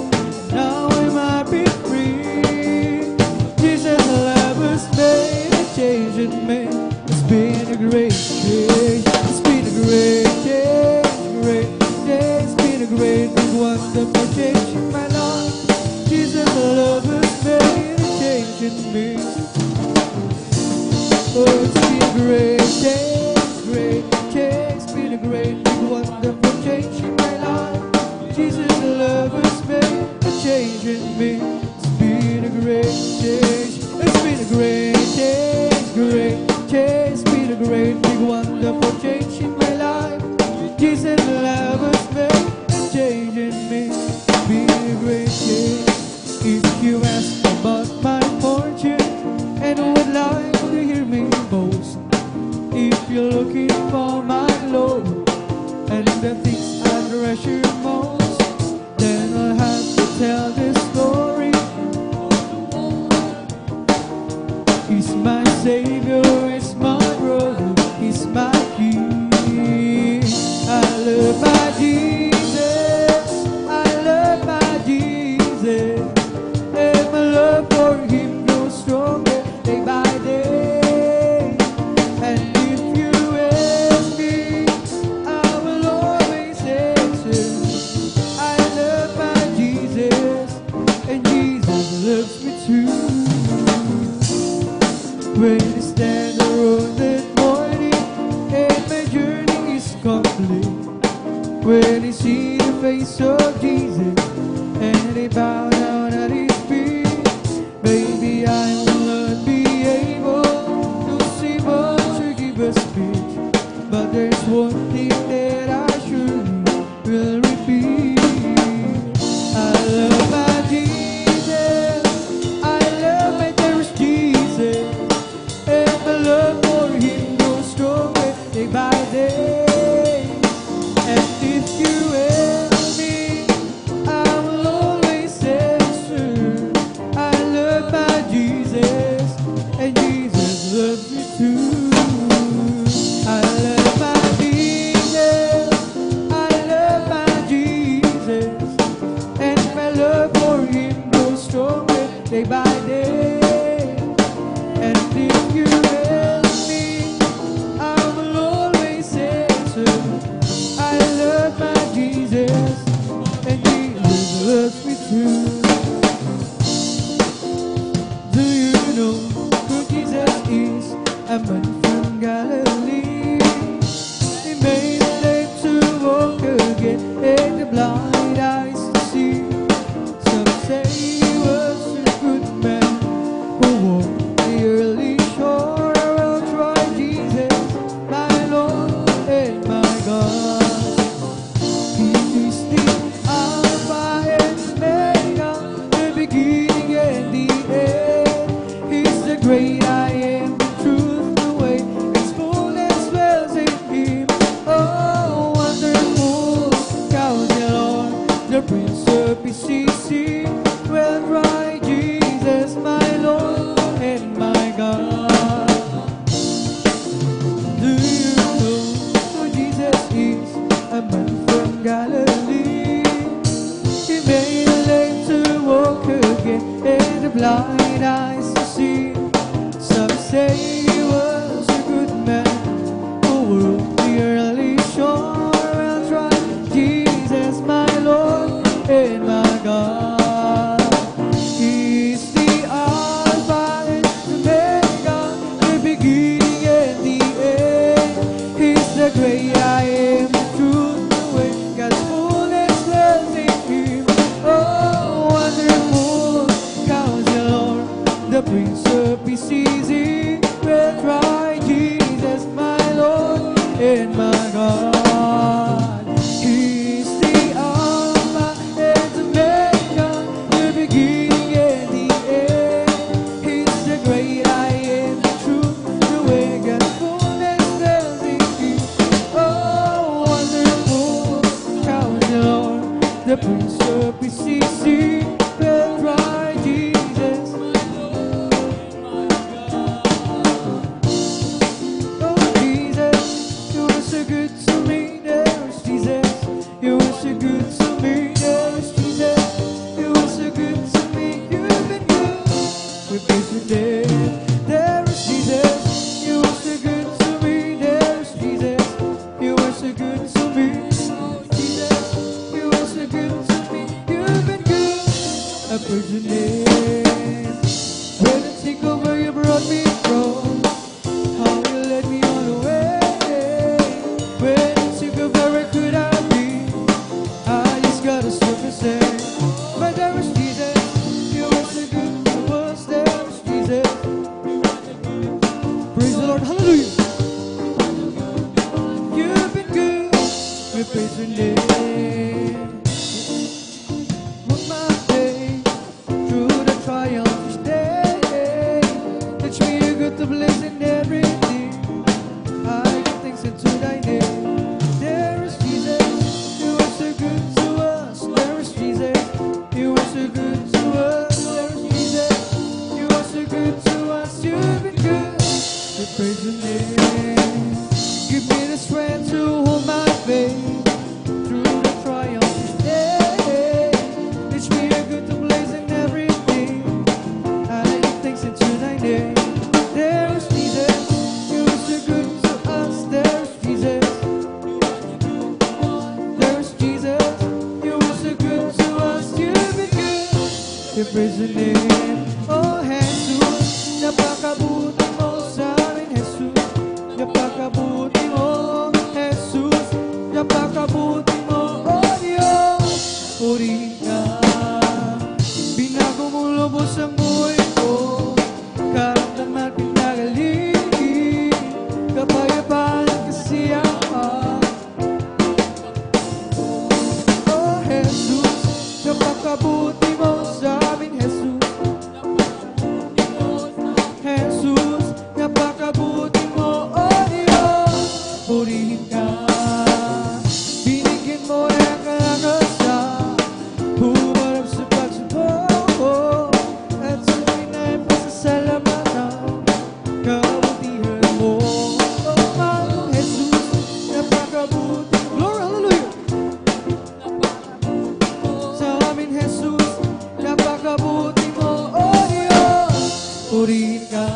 now am I be free. Jesus' love has made a change in me. It's been a great day. It's been a great day, great day. It's been a great, big, wonderful change in my life. Jesus' love has made a change in me. Oh, it's been a great day, great day. It's been a great, big, wonderful change in my life. Jesus' love has made a change in me. It's been a great change. It's been a great day, great day. It's been a great, big, wonderful change in my life. Jesus' love has made a change in me. It's been a great day. If you ask about my fortune and would like to hear me boast, if you're looking for my Lord and the things I treasure most, then I'll have to tell this story. He's my Savior, he's my brother, he's my King. I love my Jesus, I love my Jesus, and my love for him grows stronger day by day. And if you ask me, I will always answer, I love my Jesus, and Jesus loves me too. When I stand on the road that morning and my journey is complete, when I see the face of Jesus and I bow down at his feet, maybe I will not be able to say much or give a speech, but there's one thing that I surely will repeat. I love my Jesus, I love my dearest Jesus, and my love for him grows stronger day by day. And if you ask me, I will always answer, I love my Jesus, and Jesus loves me too. praise your name. On my day, through the triumph each day, teach me a good to bless in everything. I give thanks unto thy name. There is Jesus, you are so good to us. There is Jesus, you are so good to us. There is Jesus, you are so good to us. You've been good. We praise your name. Give me the strength to hold my faith through the triumph each day. Teach me a good to blaze in everything. I give thanks unto thy name. There is Jesus, you are so good to us. There is Jesus, there is Jesus, you are so good to us. You've been good. We praise your name. Oh Jesus, napakabuti mo sa amin, Jesus. Napakabuti mo, Jesus. Napakabuti mo, oh Diyos. Purihin ka. Binago mo lubos ang buhay ko. Karamdaman pinagaling. Kapayapaan at kasiyahan. Oh Jesus, napakabuti mo sa amin, Jesus. Jesus, napakabuti mo, oh Diyos. Purihin ka. Binigyan mo ng kalakasan, humarap sa pagsubok, at sabay na ipasasalamatan kabutihan mo. Oh Mangong Jesus, napakabuti. Glory, hallelujah. Sa amin, Jesus, napakabuti mo, oh Diyos. Purihin ka.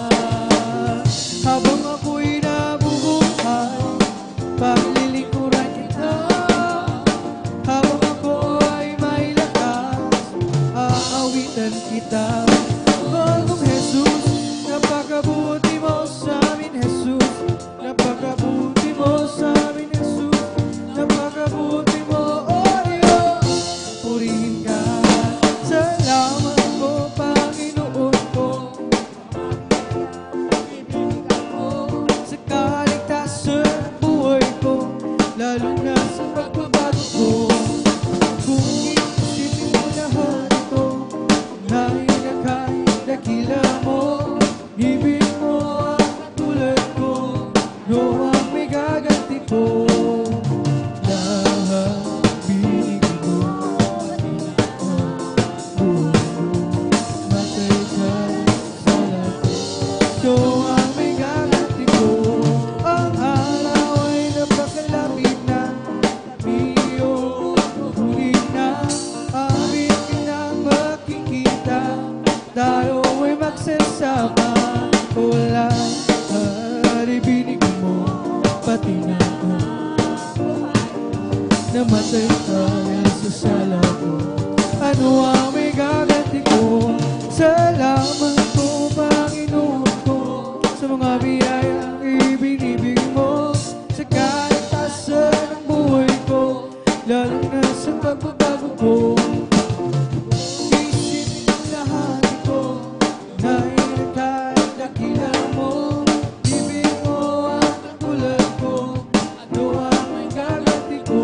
Habang ako'y nabubuhay, paglilingkuran kita. Habang ako ay may lakas, aawitan kita. Mangong Jesus, napakabuti mo sa amin, Jesus. Napakabuti mo sa amin, Jesus. Napakabuti mo, oh Diyos. Purihin ka. Salamat po, Panginoon ko, sa kaligtasan ng buhay ko, lalo na sa pagbabago ko. Kung iisipin mo lahat ito, nainakay, dakila mo, ibig mo ang tulad ko, no ang may gaganti ko. Lahat binigay mo, matay ka sa lahat. So ang may gaganti ko, ang araw ay napakalapit na. Iyo, huli na, amin ka nang makikita. Tayo ay magsasama, wala at ibinigay mo, pati na ako. Namatay ka sa sala ko. Ano ang may gaganti ko? Salamat po, Panginoon ko, sa mga biyayang ibinibigay mo, sa kaligtasan ng buhay ko, lalo na sa pagbabago ko. Isipin ang lahat ito, nainakay, dakila mo, ibig mo ang tulad ko, ano ang may gaganti ko?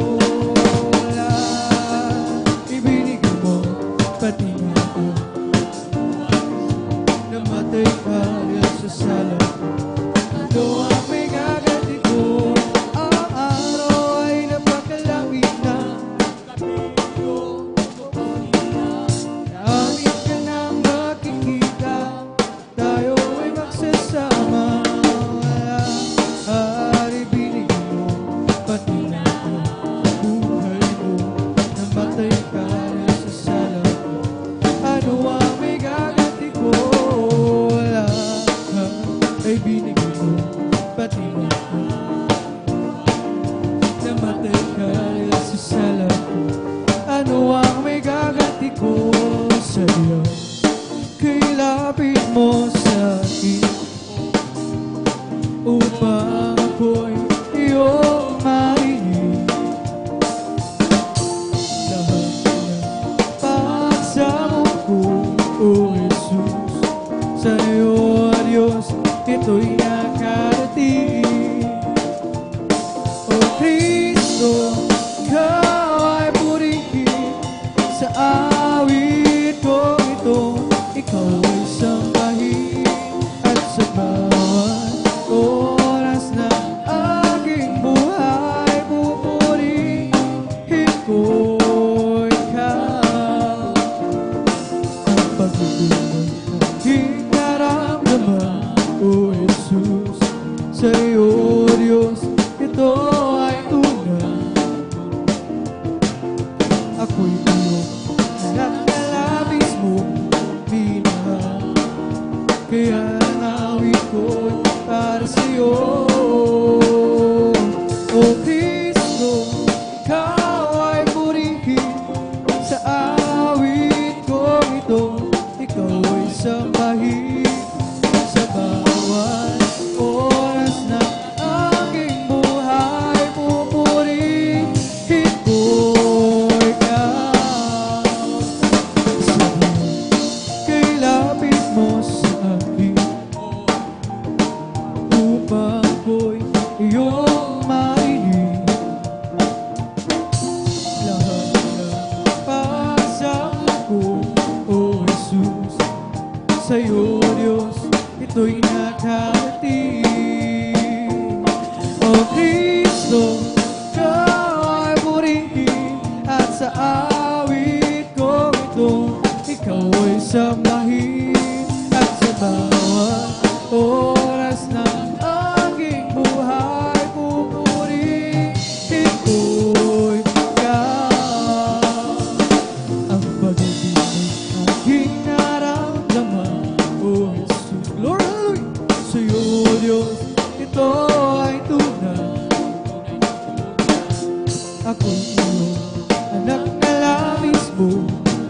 sa'yo, Diyos, ito ay tunay. Ako'y iyong anak na labis mong minahal, kaya ang awit ko'y para sa'yo. O Kristo, ikaw ay purihin sa awit kong ito. Ikaw ay sambahin sa bawat oras ng aking buhay. Pupurihin ko ikaw. Sabihin kay lapit mo sa akin upang ko'y iyong marinig. Lahat ng pasang ko, O Jesus, sa'yo, Diyos, ito'y nakarating. O Kristo, ikaw ay purihin at sa awit kong ito, ikaw ay sambahin at sa bawat oras ng aking buhay. Pupurihin ko'y ikaw. Ang pag-ibig ay aking naramdaman, O Jesus. Glory, hallelujah! Sa'yo, Diyos, ito ay tunay. Ako'y iyong anak na labis mo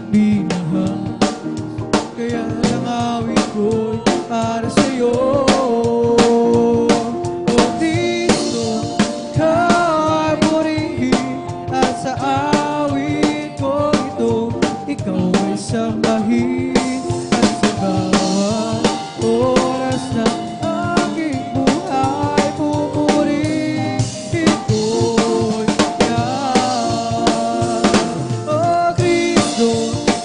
minahal, kaya ang awit ko'y para sa'yo. O Kristo, ikaw ay purihin at sa awit ko ito, ikaw ay sambahin at sa bawat oras ng aking buhay. Pupurihin ko'y ikaw. O Kristo,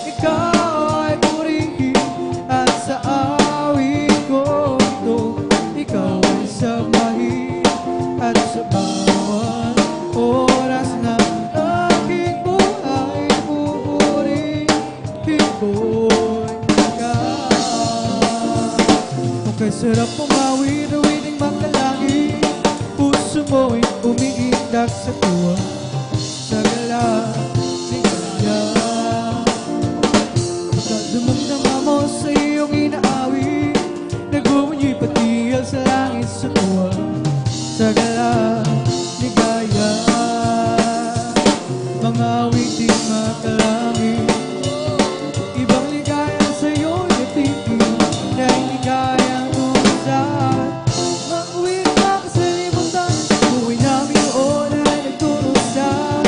ikaw ay purihin at sa awit ko ito, ikaw ay sambahin at sa bawat oras ng aking buhay. Pupurihin ko'y ikaw. Okay, sarap pumawi na wining makalangit. Puso mo'y umiitak sa tuwa, sa gala ni Kaya. Pagkadamang-dama mo sa iyong inaawit, nagbumunyo'y patiyal sa langit sa tuwa, sa gala ni Kaya. Mga awiting makalangit, ibang ligaya sa'yo'y natigil na hindi kayang tumasan. Mag-uwi ka sa libutan, buhay namin noon ay nagturusan.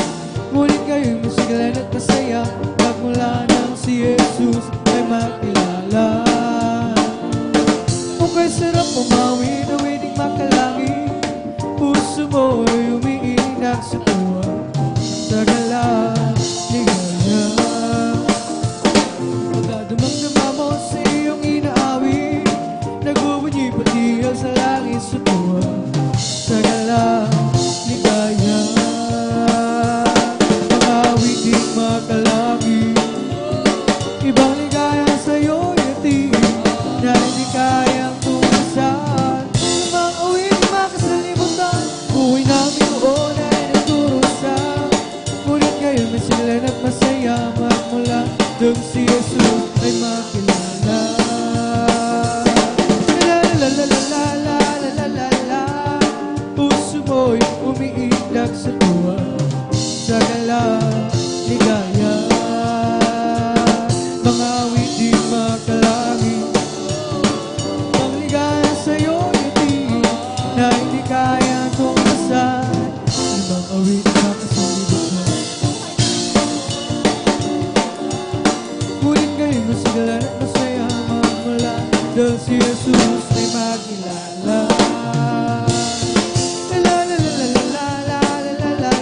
Ngunit kayo'y masiglan at masaya, nagmula nang si Jesus ay makilala. O kay sarap pumawi na wining makalangit, puso mo ay umiinak sa tuwa, sa gala ni Kaya. Pagkadamang-dama mo sa iyong inaawit, nagbubunyi patiyal sa langit sa tuwa, sa gala ni Kaya. Mga awiting makalangit, ibang ligaya sa'yo'y atiin na hindi kayang tumasan. Mga awiting makasalimutan, buhay namin noon ay nagturusan. Ngunit ngayon masiglan at masaya, magmula nang si Jesus ay makilala. La la la la la la la la la. Puso mo'y umiiyak sa tuwa, sa gala ni Kaya. Mga awiting makalangit, ang ligaya sa'yo'y atiin na hindi kaya tumasan. Ibang awiting makasalibot mo, ngunit ngayon masiglan at masaya, magmula dahil si Jesus ay makilala. La la la la la la la la la la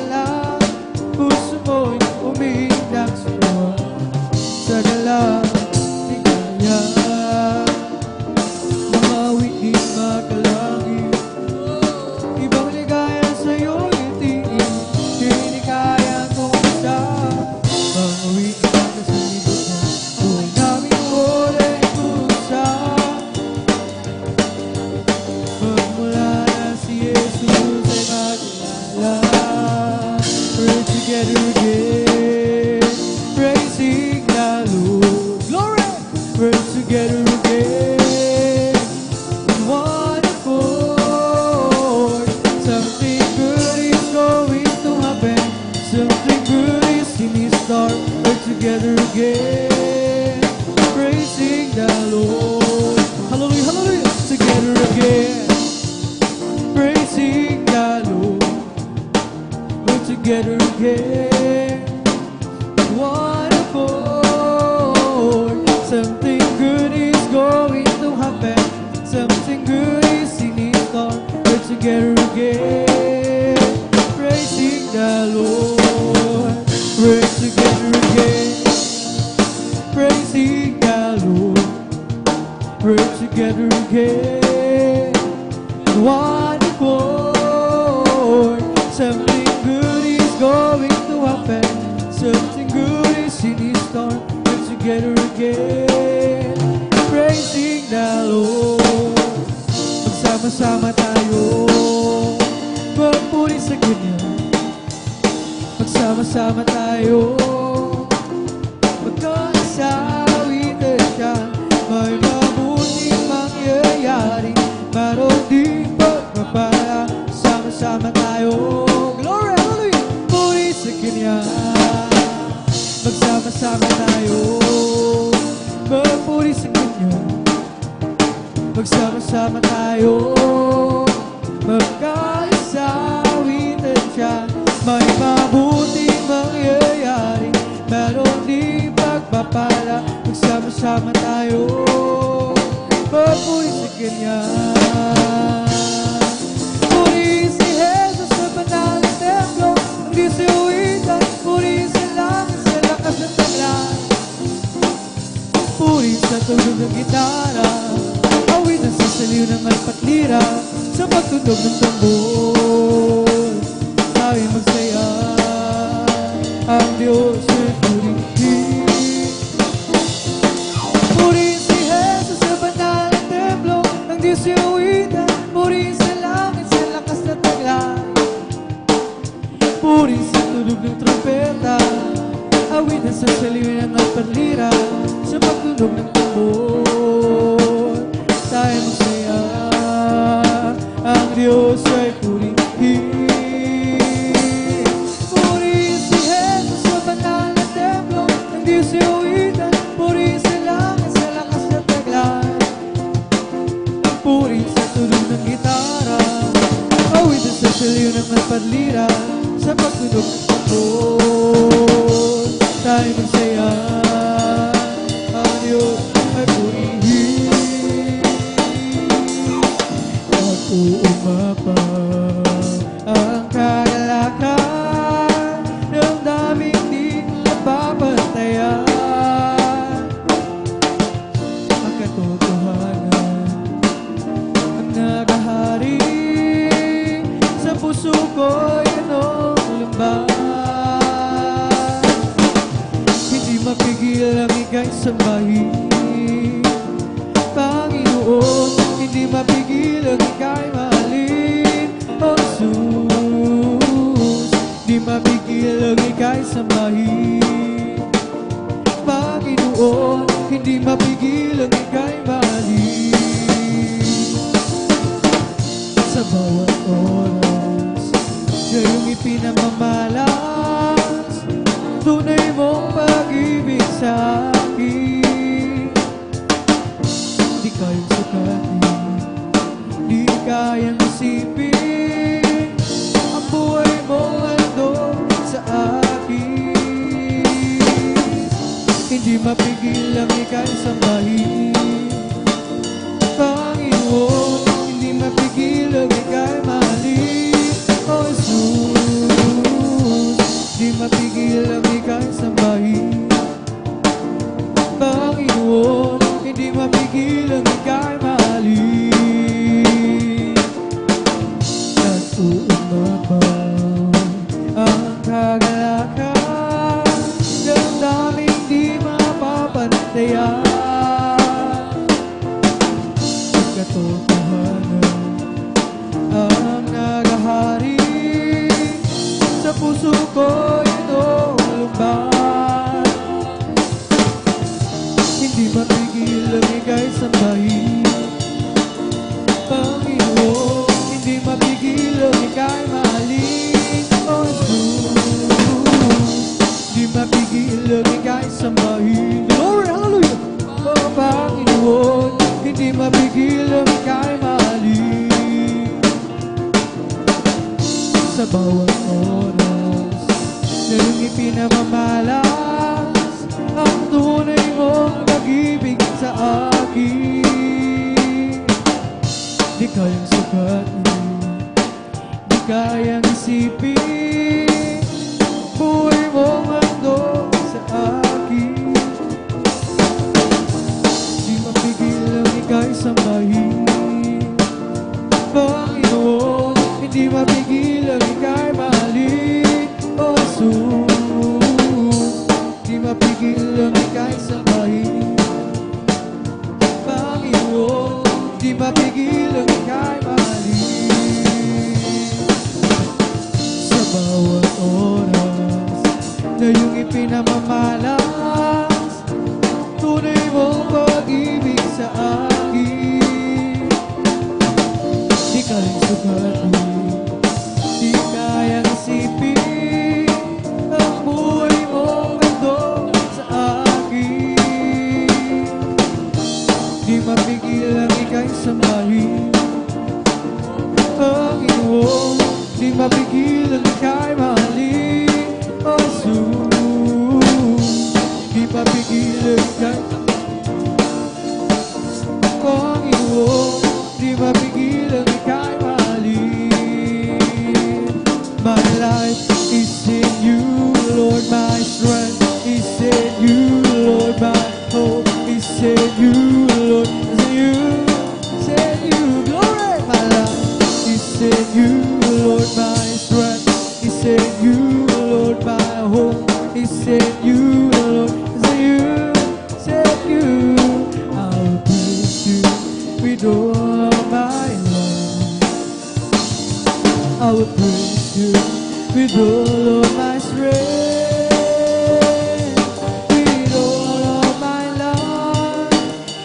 together again. One accord. Something good is going to happen. Something good is in store. We're together again, praising the Lord. We're together again, praising the Lord. We're together again, one accord. Something good is going to happen. Something good is in store. We're together again, praising the Lord. Magsama-sama tayo, magpuri sa Kanya. Magsama-sama tayo, magkakasawitan siya. May mabuting mangyayari, maroon din pagpapala. Sama-sama tayo, glory, hallelujah, puri sa Kanya. Magsama-sama tayo, magpuri sa Kanya. Magsama-sama tayo, magkakasawitan siya. May mabuting mangyayari, meron di pagpapala. Magsama-sama tayo, magpuri sa Kanya. Puri si Jesus sa banal na templo, ang di siwitan. Puri sa langit, sa lakas ng taglan. Puri sa tunog ng gitara, awitan sa saliw ng alpatlira, sa pagtunog ng tambor. Tayo magsaya, ang Diyos ay purihin. Puri si Jesus sa banal na templo, ang di siwitan. Puri sa langit, sa lakas na taglan. Puri sa tunog ng trompeta, awitan sa saliw ng alpatlira, sa pagtunog ng tambor. Tayo magsaya, ang Diyos ay purihin. Puri si Jesus sa banal na templo, ang di siwitan. Puri sa langit, sa lakas na taglan. Puri sa tunog ng gitara, awitan sa saliw ng alpatlira, sa pagtunog ng tambor. Tayo magsaya, ang Diyos ay purihin. At umapa ang kagalakan ng daming di napapantayan. Ang katotohanan ang nagahari sa puso ko, yun ang lumbay. Hindi mapigil ang ika'y sambahin, Panginoon. Hindi mapigil ang ika'y mahalin, O Jesus. Hindi mapigil ang ika'y sambahin, Panginoon. Hindi mapigil ang ika'y mahalin. Sa bawat oras, siya yung ipinamamalas, tunay mong pag-ibig sa akin. Di kayang sukatin, di kayang isipin, ang buhay mong handog sa akin. Hindi mapigil ang ika'y sambahin, Panginoon. Hindi mapigil ang ika'y mahalin, O Jesus. Di mapigil ang ika'y sambahin, Panginoon. Hindi mapigil ang ika'y mahalin. Nag-uumapaw ang kagalakan ng daming di mapapantayan. Ang katotohanan ang nagahari sa puso ko, ito lumbay. Hindi mapigil ang ika'y sambahin, Panginoon. Hindi mapigil ang ika'y mahalin, O Jesus. Hindi mapigil ang ika'y sambahin, glory, hallelujah, O Panginoon. Hindi mapigil ang ika'y mahalin. Sa bawat oras, na iyong ipinamamalas ang tunay mong pag-ibig sa akin. Di kayang sukatin, di kayang isipin, buhay mong handog sa akin. Di mapigil ang ika'y sambahin, Panginoon. Hindi mapigil ang ika'y mahalin, O Jesus. Di mapigil ang ika'y sambahin, Panginoon. Di mapigil ang ika'y mahalin. Sa bawat oras na iyong ipinamamalas, tunay mong pag-ibig sa akin. Di ka rin sukatin, di kayang isipin, ang buhay mong handog sa akin. Di mapigil ang ika'y sambahin, Panginoon. Di mapigil ang ika'y mahalin, O Jesus. Di mapigil ang ika'y Panginoon. Di mapigil ang ika'y mahalin. My life is in you, Lord. My strength is in you, Lord. My hope is in you, Lord. Is in you, is in you, glory. My life is in you, Lord. My strength is in you, Lord. My hope is in you, Lord. Is in you, is in you. I'll praise you with all of my life. I will praise you with all of my strength, with all of my life,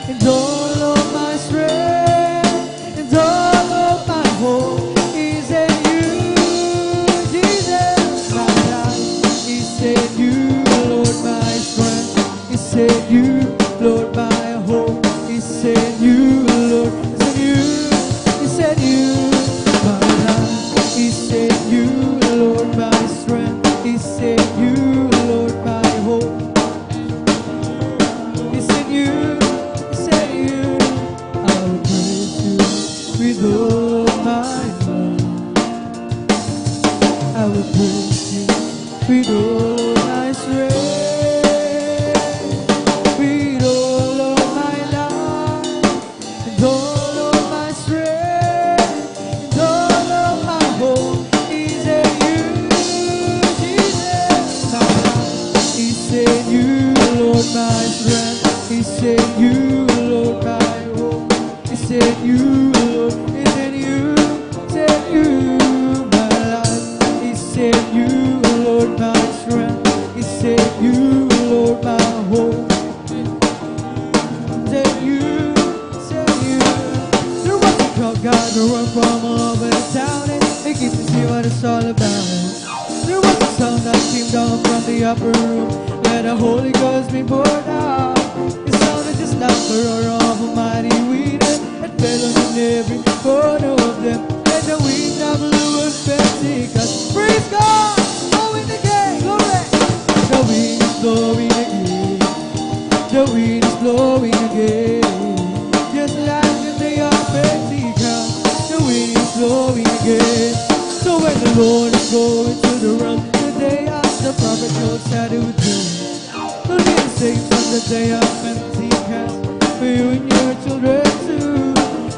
and all of my strength, and all of my hope is in you, Jesus. My life is in you, Lord. My strength is in you, Lord. My hope is in you, Lord. It's in you, it's in you. My life is in you, Lord. My strength is in you, Lord. My hope is in you, it's in you. I will praise you with all of my life. I will praise you with all of my strength, with all of my life, and all of my strength, and all of my hope is in you, Jesus. My life is in you, Lord. My strength is in you, Lord. My hope is in you, Lord. Is in you, is in you. My life is in you, Lord. My strength is in you, Lord. My hope is in you, is in you. There was a crowd God to run from all over the town, and they get to see what it's all about. There was a sound that came down from the upper room, let the Holy Ghost be poured out. It sounded just like the roar of a mighty wind, and it fell on every corner of them. And the wind of blew and Pentecost. Praise God! Blowing again, glory! The wind is blowing again. The wind is blowing again. Just like the day of Pentecost, the wind is blowing again. So when the Lord is going to the realm, the day of the prophet Joel said it would do. So he is saved from the day of Pentecost, for you and your children too.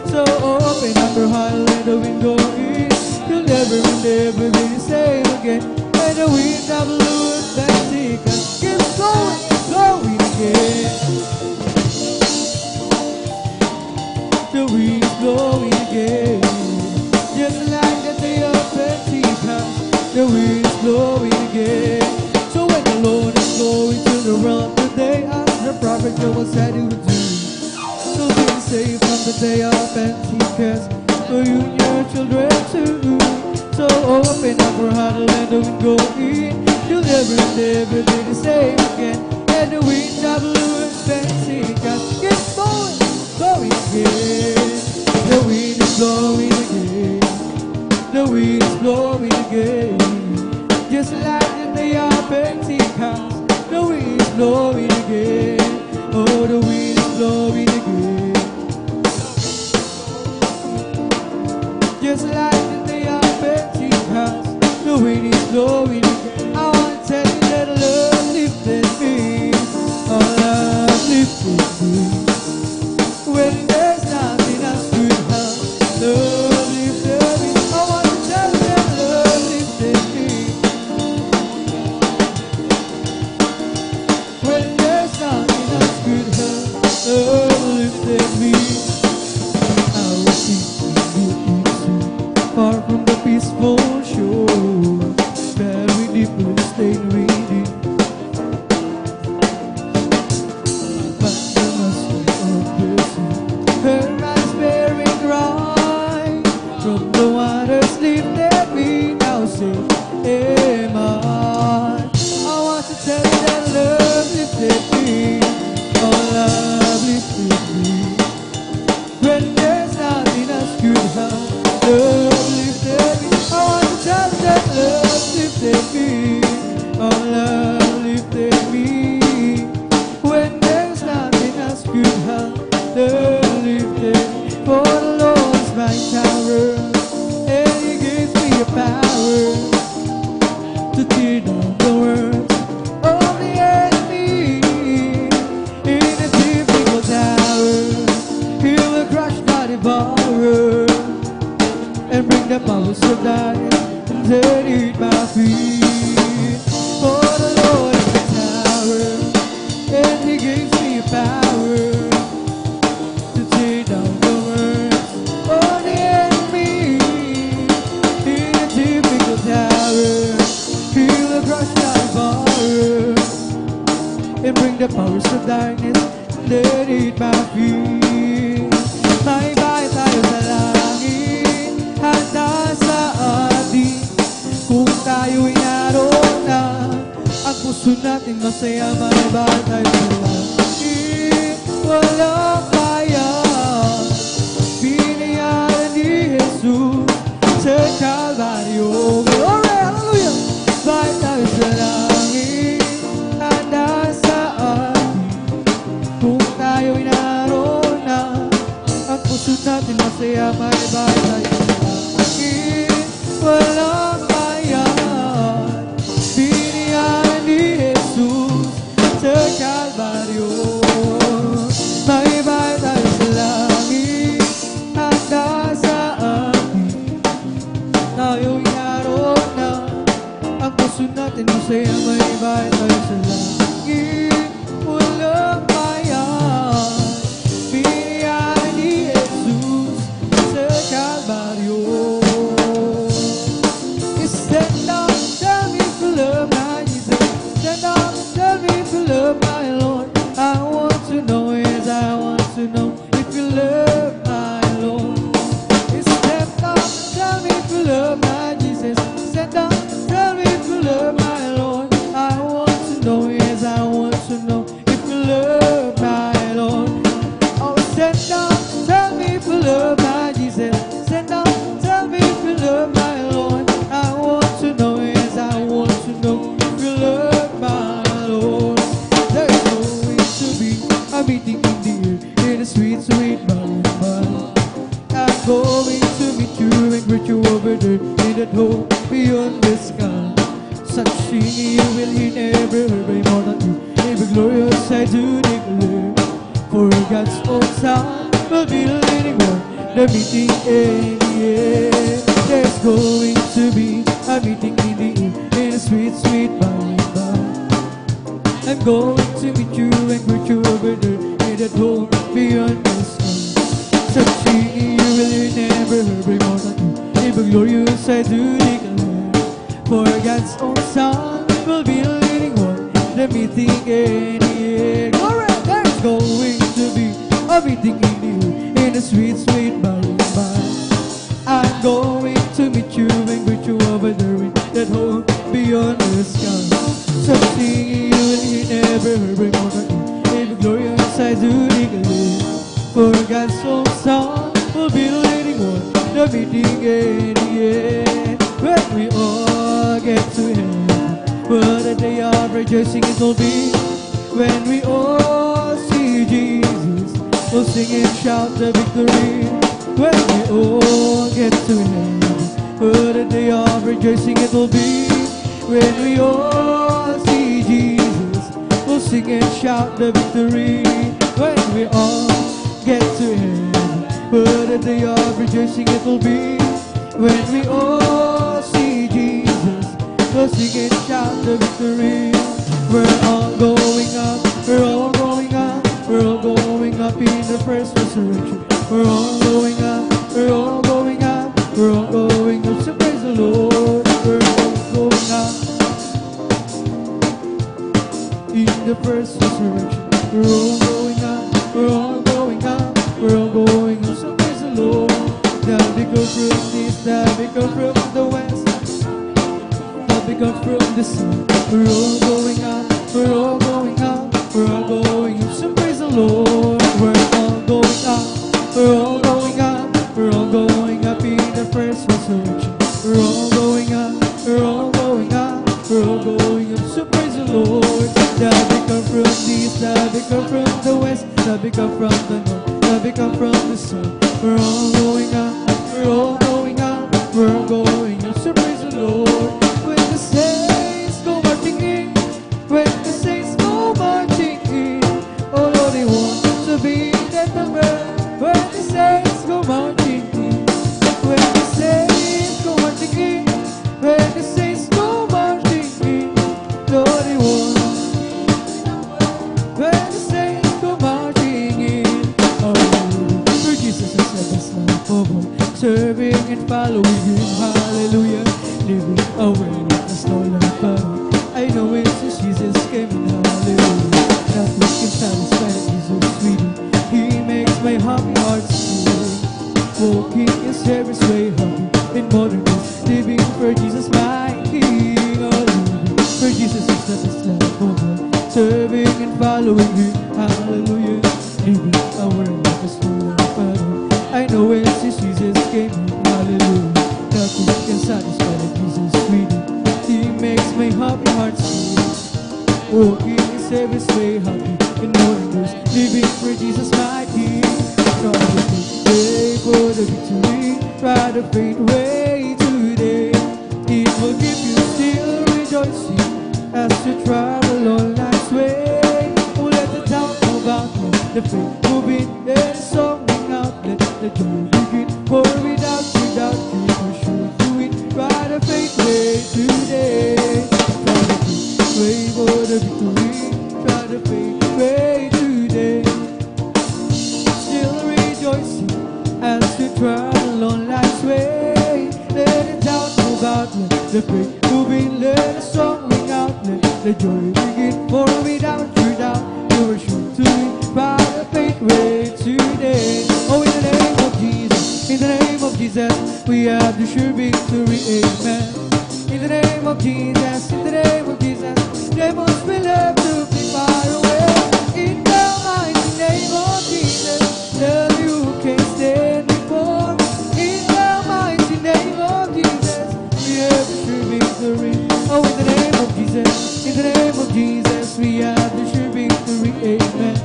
So open up your heart, let the wind go in. You'll never be the same again. And the wind of blue and Pentecost keeps blowing, blowing again. The wind is blowing again. Just like the day of Pentecost, the wind is blowing again. So when the Lord is going to the realm, the day of the prophet Joel said he would do. So be saved from the day of Pentecost, for you and your children too. So open up your heart and let the wind go in. You'll never be the same again. And the wind of blue and Pentecost keeps blowing, blowing again. The wind is blowing again. The wind is blowing again. Just like the day day of Pentecost, the wind is blowing again. Oh, the wind is blowing again. Just like the day of Pentecost, the wind is blowing again. I want to tell you that love lifted me. Oh, love lifted me. When there's nothing else to help, love lifted me. I want to tell you that love lifted me. When there's nothing else to help, love lifted me. I was thinking far from the peaceful shore, very deeply stayed within. But the master of the sea heard my spirit cry. From the waters lifted me, now safe am I. I want to tell you that love lifted me. Oh, love lifted me. When there's nothing else could help, love lifted me. I want to tell you that love lifted me. Oh, love lifted me. When there's nothing else could help, love lifted me. For the Lord is my tower, and He gives me a power to tear down the words of the enemy. In a difficult hour, He will crush the devourer and bring the powers of darkness and set it my feet. For the Lord is my tower, and He gives me a power to tear down the works of the enemy. In a difficult hour, He will crush the devourer and bring the powers of darkness and let it my feet. May bahay tayo sa langit, handa sa atin. Kung tayo'y naroon na, ang puso natin masaya. May bahay tayo sa langit, walang kaya. Binayaran ni Jesus sa Kalbaryo. Glory, hallelujah! Bahay tayo sa langit, handa sa atin. Kung tayo'y naroon na, ang puso natin masaya. May bahay tayo sa langit, walang kaya. Binayaran ni Jesus sa Kalbaryo. May bahay tayo sa langit, handa sa atin. Tayo'y naroon na, ang puso natin masaya. May bahay tayo sa langit, walang kaya. Binayaran ni Jesus sa Kalbaryo. Stand up, tell me if you love my Jesus. Stand up, tell me if you love my Lord. I want to know, yes, I want to know if you love my Lord. Stand up, tell me if you love my Jesus. Stand up, tell me if you love my Lord. I want to know, yes, I want to know if you love my Lord. Oh, stand up, tell me if you love my Jesus. Stand up, tell me if you love my Lord. I want to know, yes, I want to know if you love my Lord. There's going to be a meeting in the air, in a sweet, sweet by-and-by. I'm going to meet you and greet you over there in that home beyond the sky. Such singing you will hear never heard by more than you. Every glorious I do declare, for God's own son will be the leading one. The meeting in the air. There's going to be a meeting in the air, in a sweet, sweet by-and-by. I'm going to meet you and greet you over there in that home beyond the sky. Such singing you will hear never heard by more than you. Every glorious I do declare, for God's own son will be the leading one. The meeting in the air. Glory! There's going to be a meeting in the air, in a sweet, sweet by-and-by. I'm going to meet you and greet you over there in that home beyond the sky. Something you will hear never heard by more than you. Every glorious I do declare, for God's own son will be the leading one. The meeting in the air, when we all get to heaven. But rejoicing it will be when we all see Jesus. We'll sing and shout the victory when we all get to heaven. What a day of rejoicing it will be when we all see Jesus. We'll sing and shout the victory when we all get to heaven. What a day of rejoicing it will be when we all see Jesus. We'll sing and shout the victory. We're all going up, we're all going up, we're all going up in the first resurrection. We're all going up, we're all going up, we're all going up, so praise the Lord. We're all going up in the first resurrection. We're all going up, we're all going up, we're all going up, so praise the Lord. That we come from the east, that we come from the west, that we come from the south. We're all going up, we're all going up, we're all going up, so praise the Lord. We're all going up, we're all going up, we're all going up in the first resurrection. We're all going up, we're all going up, we're all going up, so praise the Lord. That we come from the east, that we come from the west, that we come from the north, that we come from the south. We're all going up, we're all going up, we're all going up, so praise the Lord. When the saints go marching in, when the saints go marching in, oh Lord, they want to be in that number. When the saints go marching in, when the saints go marching in, when the saints go marching in, Lord, they want. When the saints go marching in, oh, for Jesus has set us life over, serving and following Him, hallelujah, living a way that is no life but I know it's just Jesus came in, hallelujah. Nothing can satisfy that He's so sweet. He makes my happy heart sing. Walking is His way, happy in modern days, living for Jesus, my King, oh, living for Jesus has set us life over, serving and following Him, hallelujah, living a world that is no life but I know it's just Jesus came in, hallelujah. Nothing can satisfy that Jesus sweetie. He makes my happy heart sing. Walking is His way, happy in wonders, living for Jesus my King. Try the faith way for the victory, try the faith way today. It will give you still rejoicing as you travel on life's way. Oh, let the doubt know about you, the faith moving, let the song ring out, let the joy begin. For without you, for sure do it. Try the faith way today. Try the faith way for the victory. Try the faith way today. Still rejoicing as you travel on life's way. Let the doubt move out, let the faith moving, let the song ring out, let the joy begin. For without you, you are sure to win. Try the faith way today. Oh, in the name of Jesus, in the name of Jesus, we have the sure victory, amen. In the name of Jesus, in the name of Jesus, devils will have to be far away. In the mighty name of Jesus, love you can stand before. In the mighty name of Jesus, we have the sure victory. Oh, in the name of Jesus, in the name of Jesus, we have the sure victory, amen.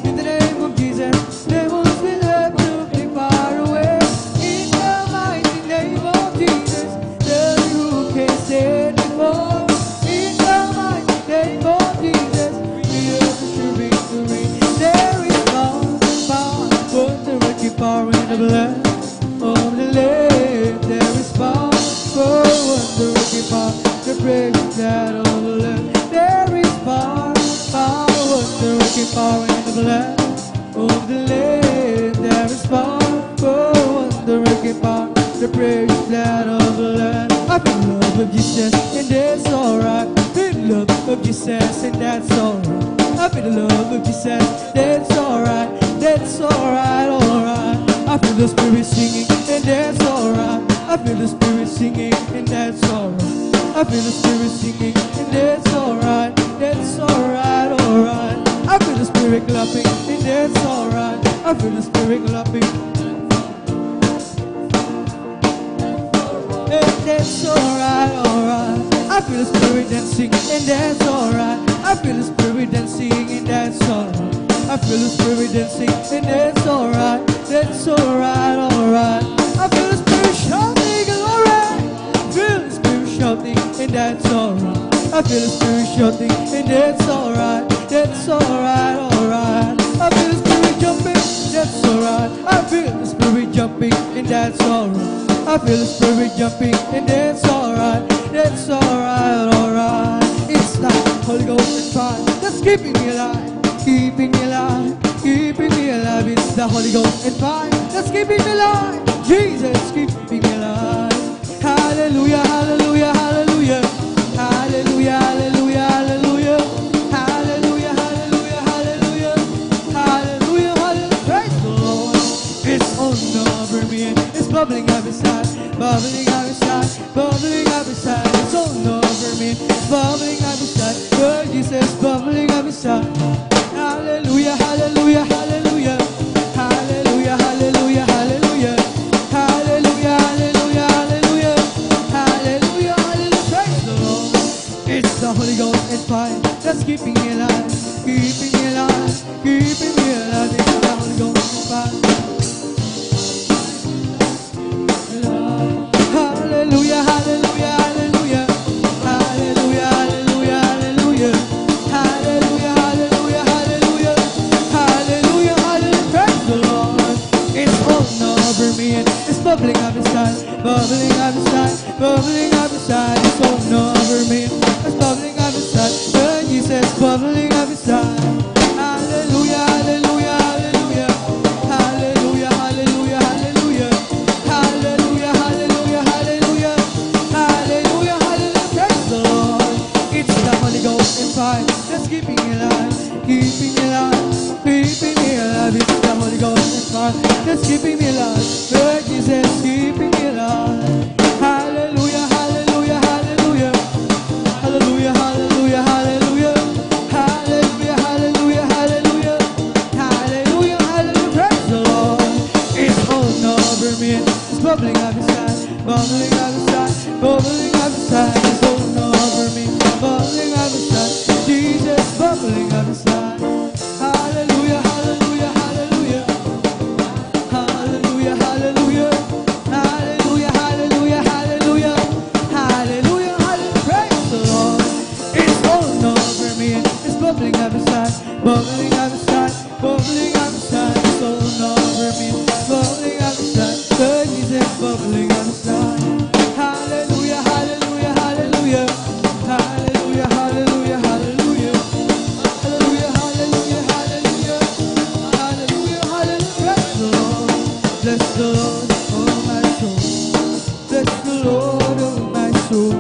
In the name of Jesus, devils will have to be far away. In the mighty name of Jesus, tell you who can stand before. In the mighty name of Jesus, we have the sure victory. There is power, wonder-working power in the blood of the Lamb. There is power, wonder-working power, the precious blood of the Lamb. There is power, wonder-working power in the blood of the Lamb. There is power, wonder-working power, the precious blood of the Lamb. I feel the love of Jesus, and that's alright. I feel the love of Jesus, and that's alright. I feel the love of Jesus, that's alright. That's alright, alright. I feel the Spirit singing, and that's alright. I feel the Spirit singing, and that's alright. I feel the Spirit singing, and that's alright. That's alright, alright. I feel the Spirit clapping, and that's alright. I feel the Spirit clapping, and that's alright, alright. I I feel the Spirit dancing, and that's alright. I feel the Spirit dancing, and that's alright. I feel the Spirit dancing, and that's alright. That's alright, alright. I feel the Spirit shouting, and alright. Feel the Spirit shouting, and that's alright. I feel the Spirit shouting, and that's alright. That's alright, alright. I feel the Spirit jumping, that's alright. I feel the Spirit jumping, and that's alright. I feel the Spirit jumping, and that's alright. That's alright, alright. It's the Holy Ghost and fire that's keeping me alive, keeping me alive, keeping me alive. It's the Holy Ghost and fire that's keeping me alive. Jesus keeping me alive. Hallelujah, hallelujah, hallelujah. Hallelujah, hallelujah, hallelujah. Hallelujah, hallelujah, hallelujah. Hallelujah, hallelujah. Praise the Lord. It's all over me. It's bubbling up inside, bubbling up inside, bubbling up inside. It's all over me. It's bubbling up inside. Oh, Jesus, bubbling up inside. Hallelujah, hallelujah, hallelujah. Hallelujah, hallelujah, hallelujah. Hallelujah, hallelujah, hallelujah. Hallelujah, hallelujah. Praise the Lord. It's the Holy Ghost and fire that's keeping me alive, keeping me alive, keeping me alive. It's the Holy Ghost and fire. Hallelujah, hallelujah, hallelujah. Hallelujah, hallelujah, hallelujah. Hallelujah, hallelujah, hallelujah. Hallelujah, hallelujah. Praise the Lord. It's all over me and it's bubbling up inside, bubbling up inside, bubbling up inside. It's all over me. It's bubbling up inside. When Jesus bubbling up inside. Hallelujah, hallelujah, hallelujah. Hallelujah, hallelujah, hallelujah. Hallelujah, hallelujah, hallelujah. Hallelujah, hallelujah. Praise the Lord. It's the Holy Ghost and fire that's keeping me alive, keeping me alive, keeping me alive. It's the Holy Ghost and fire that's keeping me alive. Lord Jesus keeping me alive. Hallelujah, hallelujah, hallelujah. Hallelujah, hallelujah, hallelujah. Hallelujah, hallelujah, hallelujah. Hallelujah, hallelujah. Praise the Lord. It's all over me. It's bubbling up inside, bubbling up inside, bubbling up inside. It's all over me, bubbling up inside. Jesus bubbling up inside. Hallelujah, hallelujah, hallelujah. Hallelujah, hallelujah. Hallelujah, hallelujah, hallelujah. Hallelujah, hallelujah. Praise the Lord. It's all over me. It's bubbling up inside, bubbling up inside, bubbling up inside. It's all over me, bubbling up inside. Lord Jesus bubbling up inside. Hallelujah, hallelujah, hallelujah. Hallelujah, hallelujah, hallelujah. Hallelujah, hallelujah, hallelujah. Hallelujah, hallelujah. Bless the Lord, oh my soul. Bless the Lord, oh my soul.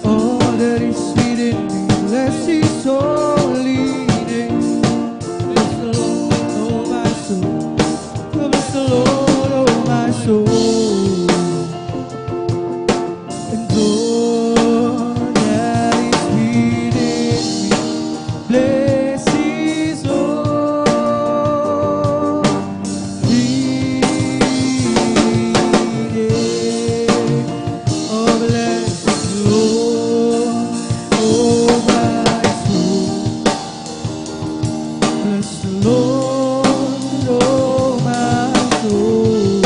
All that is within me, bless His holy name. Bless the Lord, oh my soul. Bless the Lord, oh my soul. And all that is within me, bless His holy name. Oh, bless the Lord, oh my soul. Bless the Lord, oh my soul.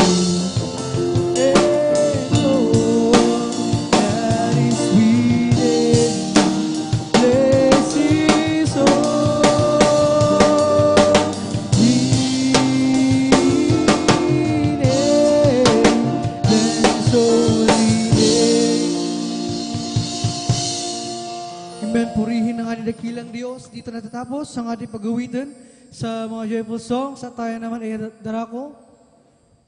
And all that is within me, bless His holy name. Bless His holy name. Amen. Purihin ang ating dakilang Diyos. Dito natatapos ang ating pag-awitan sa mga joyful songs. At tayo naman ay darako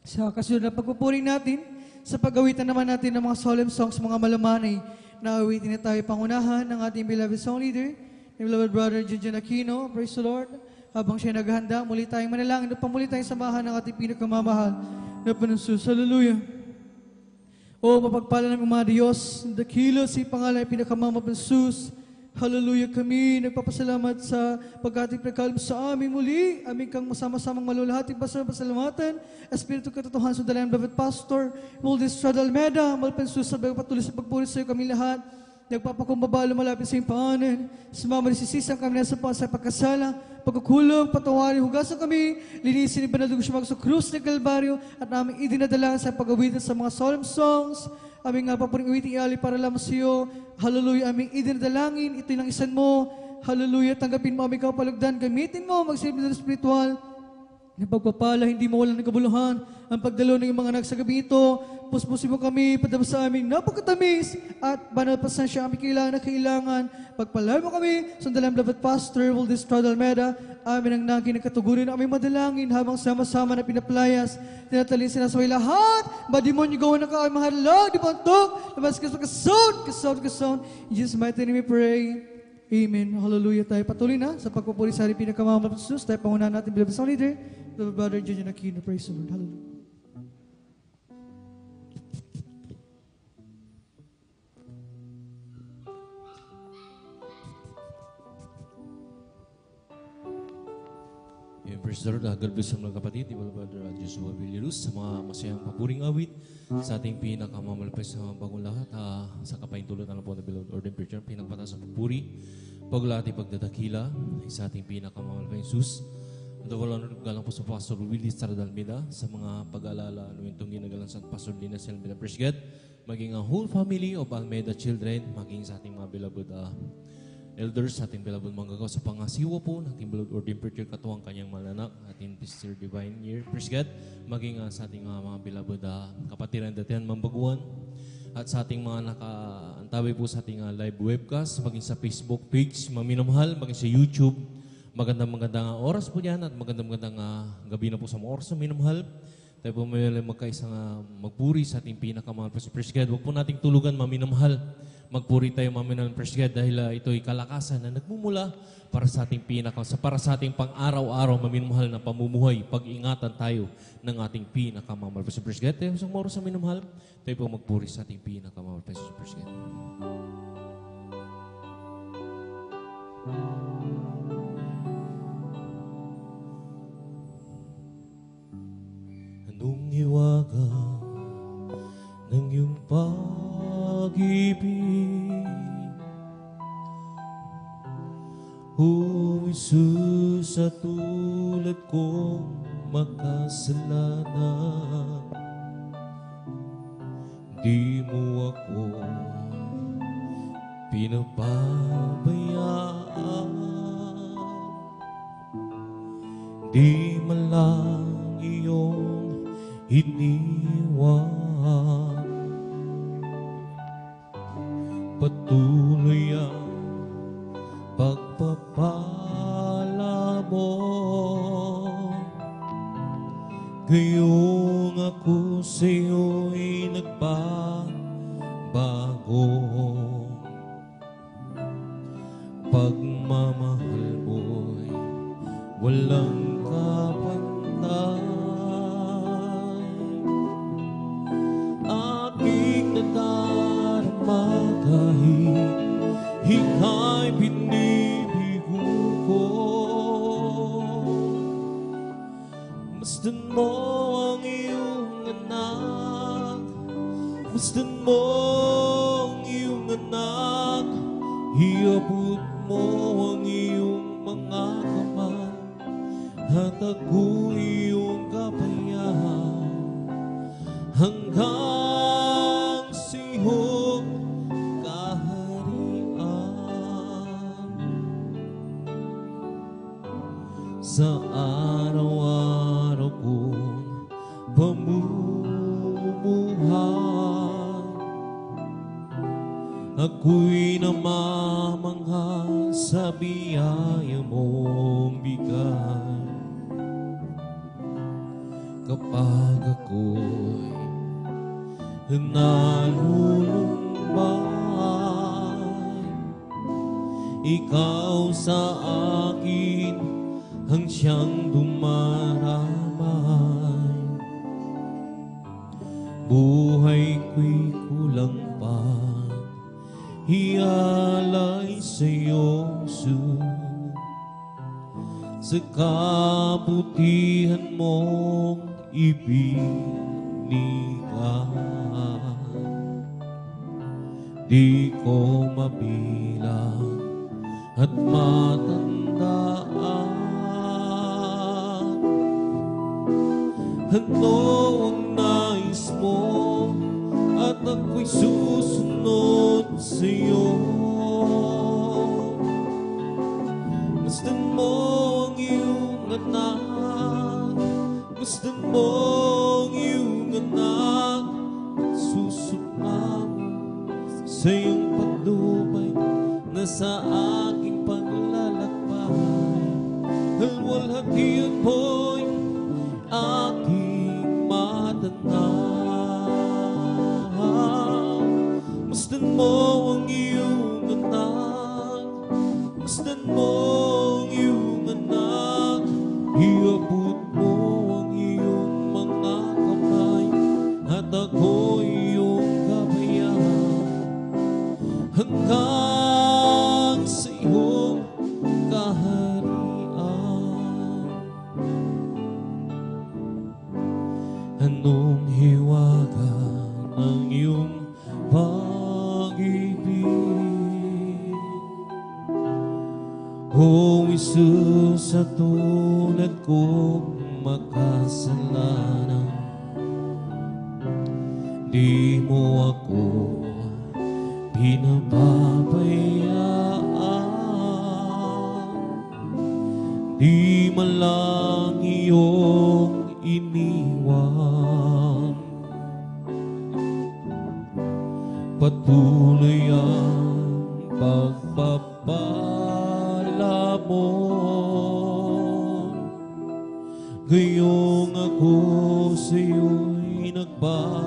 sa kasunod na pagpupuri natin. Sa pag-awitan naman natin ng mga solemn songs, mga malamanay na awitin na tayo pangunahan ng ating beloved song leader, ng beloved brother Junjun Aquino. Praise the Lord. Habang siya naghahanda, muli tayong manalangin at pamuli tayong samahan ng ating pinakamamahal na Panginoon. Hallelujah. O mapagpala ng mga Diyos, dakila si pangalan ay pinakamamapansus. Hallelujah, kami nagpapasalamat sa pagkating pinagkalim sa amin muli. Aming kang masama-samang malulahating pasalamatan. Espiritu katotohanan sa dalang David Pastor, Will this Almeda, Malpensus sa patuloy sa pagpuri sa iyo kami lahat. nagpapakumbaba lumalapit sa iyong pangalan. Sumama ni sisisang kami na sa pagkasala, pagkukulong, patawarin, hugasan kami, linisin ni banal dugo siya sa krus ng Kalbaryo, at aming idinadala sa pag-awitan sa mga solemn songs, aming nga papuring awiting iali para lamang sa iyo. Hallelujah, aming idinadalangin, ito'y lang isan mo. Hallelujah, tanggapin mo aming kapalugdan, gamitin mo, magsilbi ng spiritual, ng pagpapala, hindi mo walang nagkabuluhan, ang pagdalo ng iyong mga anak sa gabi ito, puspusin mo kami, padama sa aming napakatamis, at banal pasensya aming kailangan na kailangan, pagpalay mo kami, sundalang beloved pastor, will destroy Almeida, amin ang naging nagkatugurin ng aming madalangin, habang sama-sama na pinaplayas, tinatalin sinasaway lahat, badimonyo gawa ng kaaming mahalag, di pantok, labas kasod, in Jesus' mighty name we pray. Amen. Hallelujah. Tayo patuloy na sa pagpupuri sa ating pinakamamahal ng Jesus. Tayo pangunahan natin bilang isang leader, the brother John Aquino. Praise the Lord. Hallelujah. Praise the Lord. God bless sa mga kapatid, Ibal Brother Joshua Villarus, sa mga masayang papuring awit sa ating pinakamalapit sa bagong lahat, sa kapaintulot na po na Beloved Ordained Preacher, pinagpata sa papuri, paglati pagdadakila, sa ating pinakamalapit Jesus. At wala na galang po sa Pastor Willie Sardalmida, sa mga pag-alala, ano yung ginagalang sa Pastor Lina Selmida. Praise God, maging ang whole family of Almeida children, maging sa ating mga beloved elders, ating beloved mga gagaw sa pangasiwa po, ating beloved Ordained Preacher katuwang kanyang malanak, ating Sister Divine Year, praise God, maging sa ating mga beloved kapatiran datihan mambaguan, at sa ating mga nakaantabay po sa ating live webcast, maging sa Facebook page, maminamahal, maging sa YouTube, magandang oras po yan, at magandang gabi na po sa mga oras na minamahal. Tayo po may magkaisang magpuri sa ating pinakamahal po si praise God. Huwag po nating tulugan, maminamahal. Magpuri tayo, maminamahal, praise God, dahil ito'y kalakasan na nagmumula para sa ating para sa ating pang-araw-araw, maminamahal na pamumuhay. Pag-ingatan tayo ng ating pinakamahal po si praise God. Tayo sa mga oras na minamahal, tayo po magpuri sa ating pinakamahal po si praise God. Anong hiwaga ng iyong pag-ibig, O Jesus, sa tulad kong makasalanan, di mo ako pinapabayaan, di man lang iyong iniwan, patuloy ang pagpapala mo, gayong ako sa'yo'y nagbabago. Pagmamahal mo'y walang kapantay, aking nadarama kahit ika'y binibigo ko. Masdan mo ang iyong anak, masdan mo ang iyong anak, iabot mo ang iyong mga kamay, at ako iyong kapayahan hanggang sa iyong sa araw-araw kong pamumuhay, ako'y namamangha sa biyaya mong bigay. Kapag ako'y nalulumbay, ikaw sa akin ang siyang dumaramay. Buhay ko'y kulang pa, ialay sa iyong sa kabutihan mong ibinigay. di ko mabilang at matandaan. Ano ang nais mo at ako'y susunod sa'yo. Masdan mo ang iyong anak, masdan mo ang iyong anak, at susumamo sa iyong patnubay na sa aking paglalakbay. Halwalhatian mo'y aking matanaw. Masdan mo ang iyong anak, masdan mo ang iyong anak, iabot mo ang iyong mga kamay at ako iyong gabayan hanggang sa iyong kaharian. Anong hiwaga ng iyong pag-ibig, O Jesus, sa tulad kong makasalanan, di mo ako pinababayaan, di man lang iyong iniwan. Patuloy ang pagpapala mo, gayong ako sa'yo'y nagbabago.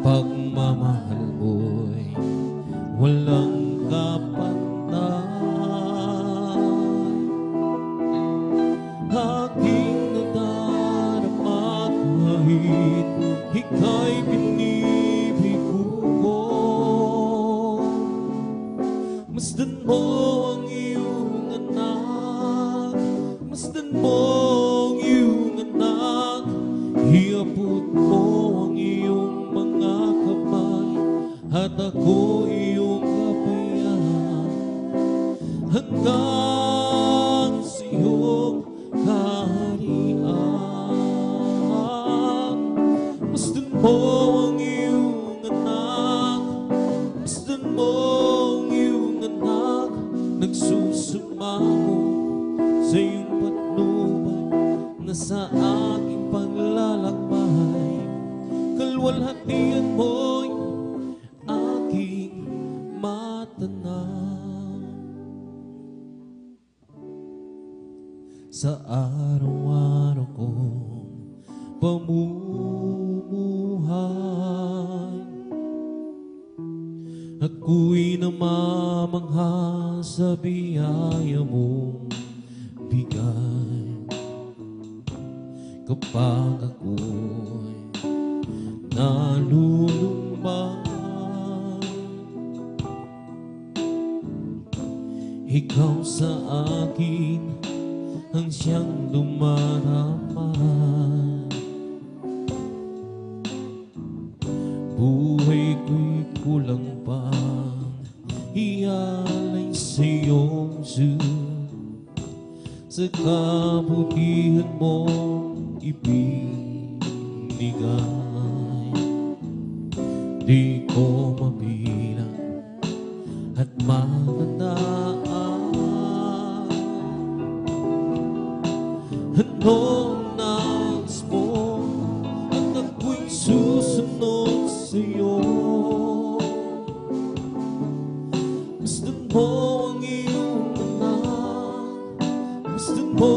Pagmamahal mo'y walang kapantay, aking nadarama kahit ika'y binibigo ko. Masdan mo ang iyong anak, masdan mo ang iyong anak, iabot mo ang iyong mga kamay at ako iyong kabayan hanggang sa iyong kaharian. Masdan mo ang iyong anak, masdan mo ang iyong anak, nagsusumamo sa iyong patnubay na sa aking paglalakbay. Kalwalhatian mo'y aking matanaw. Sa araw-araw kong pamumuhay, ako'y namamangha sa biyaya mong bigay. Kapag ako'y nalulumbay, ikaw sa akin ang siyang dumarama. Buhay ko'y kulang pa ialay sa iyong Diyos, sa kabutihan mong ibinigay. Di ko mabilang at matandaan anong nais mo at ako'y susunod sa'yo. Masdan mo ang iyong anak, masdan mo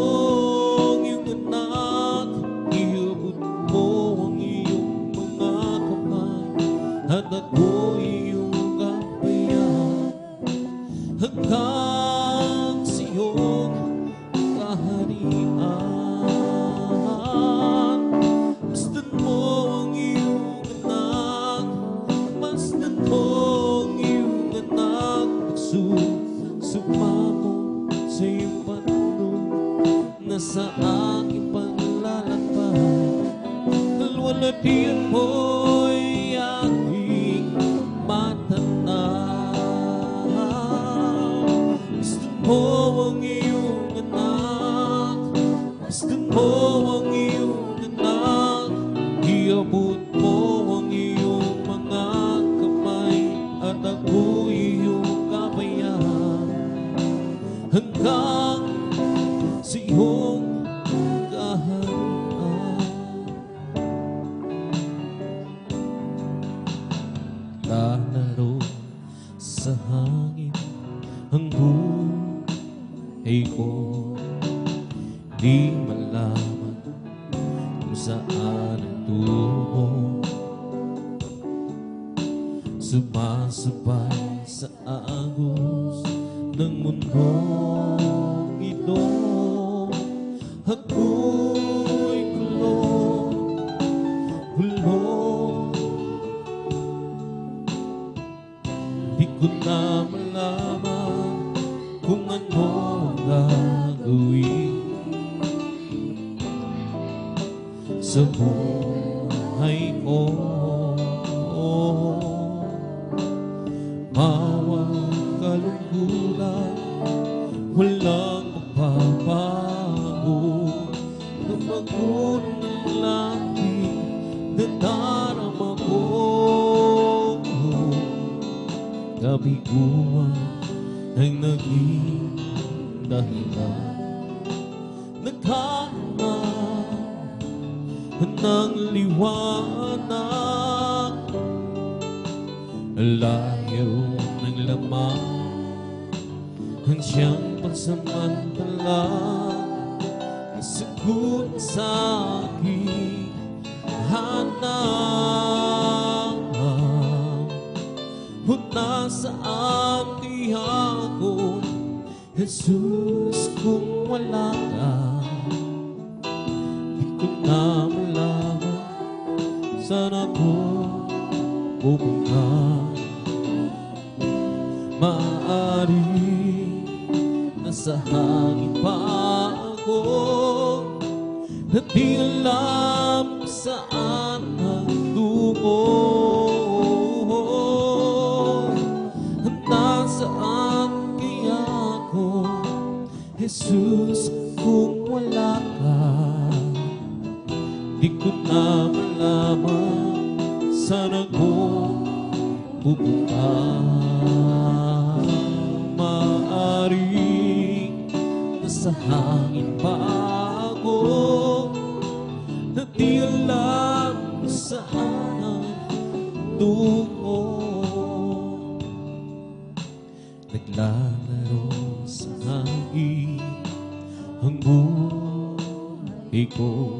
ang iyong anak, iabot mo ang iyong mga kamay at ako iyong gabayan hanggang sa iyong kaharian. Masdan mo ang iyong anak, Hatian mo'y aking matanaw. Gusto mo ang iyong anak, gusto mo ang iyong anak, iabot mo ang iyong mga kamay at ako iyong kabayan hanggang sa iyong kaharian. Lalaro sa hangin ang buhay ko, di malaman kung saan ang tungo. Sumasabay sa agos ng mundong ito, ako'y kulong. Di ko na malaman kung ano ang gagawin sa buhay ko. Bawat kalungkutan, walang magbabago. Nabago ng langit na darama ko. Kabiguan ay naging dahilan, naghanap ng liwanag. Layo ng lamang ang siyang pagsamantala, sagot sa aking hanap. Punta saan kaya ko, Jesus, kung wala ka? Di ko na malaman saan ako pupunta. Maaari nasa hangin pa ako, na di alam saan ang tungo. Nasaan kaya ako, Jesus, kung wala ka? Di ko na malaman saan ako pupunta. Maaaring nasa hangin pa ako, na di alam saan ang tungo. Naglalaro sa hangin ang buhay ko,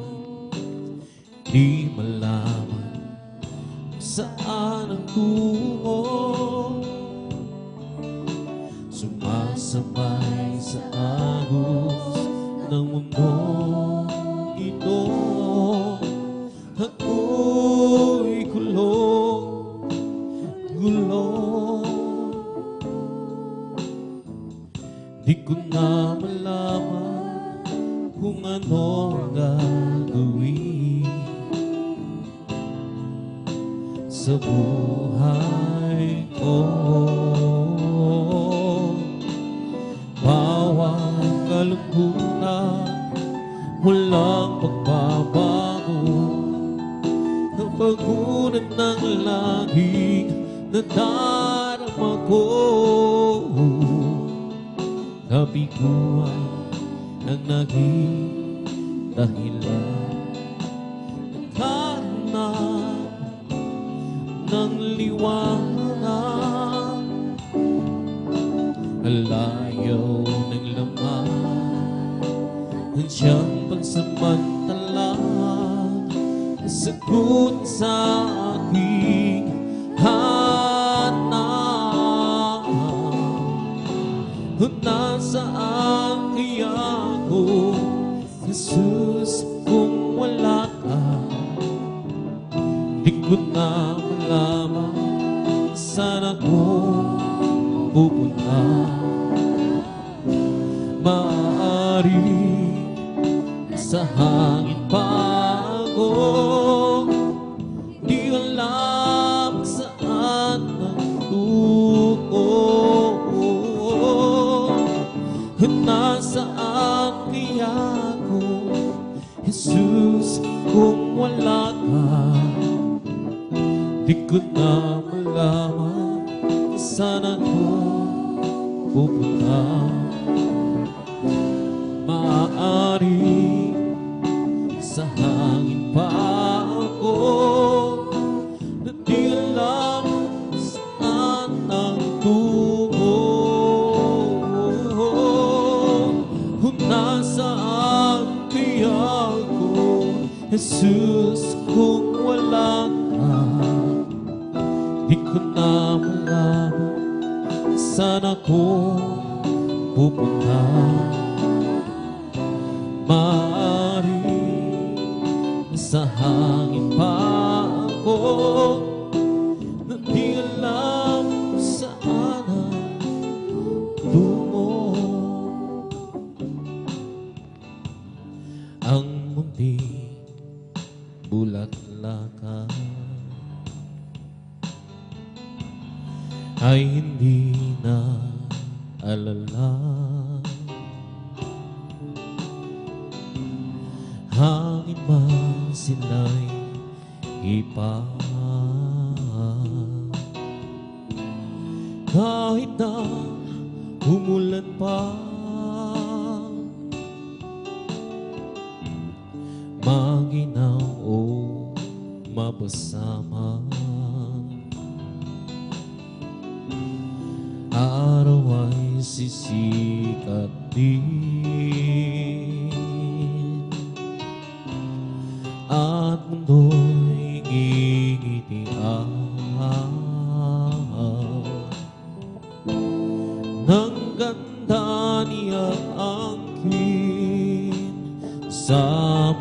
di malaman saan ang tungo. Sumasabay sa agos ng mundong ito, ako'y kulong. Di ko na malaman kung ano ang gagawin sa buhay ko. Bawat kalungkutan, walang pagbabago. Napagunan ng langit na darama ko. Kabiguan ang naging dahilan, naghanap ng liwanag. Alayaw ng laman ang siyang pagsamantala, sagot sa aking hanap. Nasaan kaya ako, Jesus, kung wala ka? Di ko na malaman saan ako pupunta. Maaari sa hangin pa ako, Di ko na malaman saan ako pupunta. Maaari sa hangin pa ako na di alam saan ang tungo. Kung nasaan kaya ako, Jesus, kung wala ka, di ko na malaman saan ako pupunta. Maaari sa hangin pa ako na di alam saan ang tungo. Ang mundi bulaklakan ay hindi na alala. Hangin man sila'y ipa, kahit na umulan pa, maginaw o mapasama, araw ay sisikat din at mundo'y ngingitian ng ganda niyang angkin sa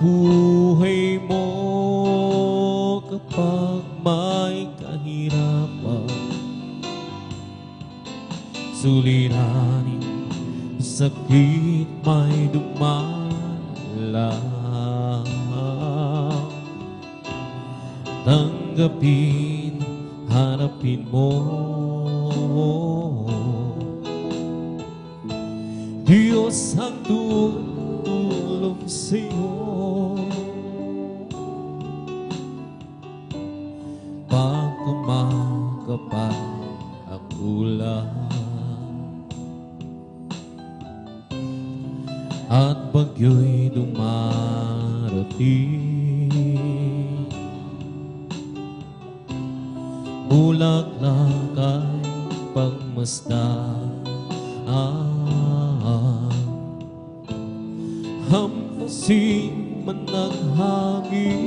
buhay mo. Kapag may kahirapan, suliranin, sakit may dumala, tanggapin, harapin mo. Diyos ang tutulong sa'yo pag kumakapal ang ulan at bagyo'y dumarating. Bulaklak ay pagmasdan, hampasin man ng hangin,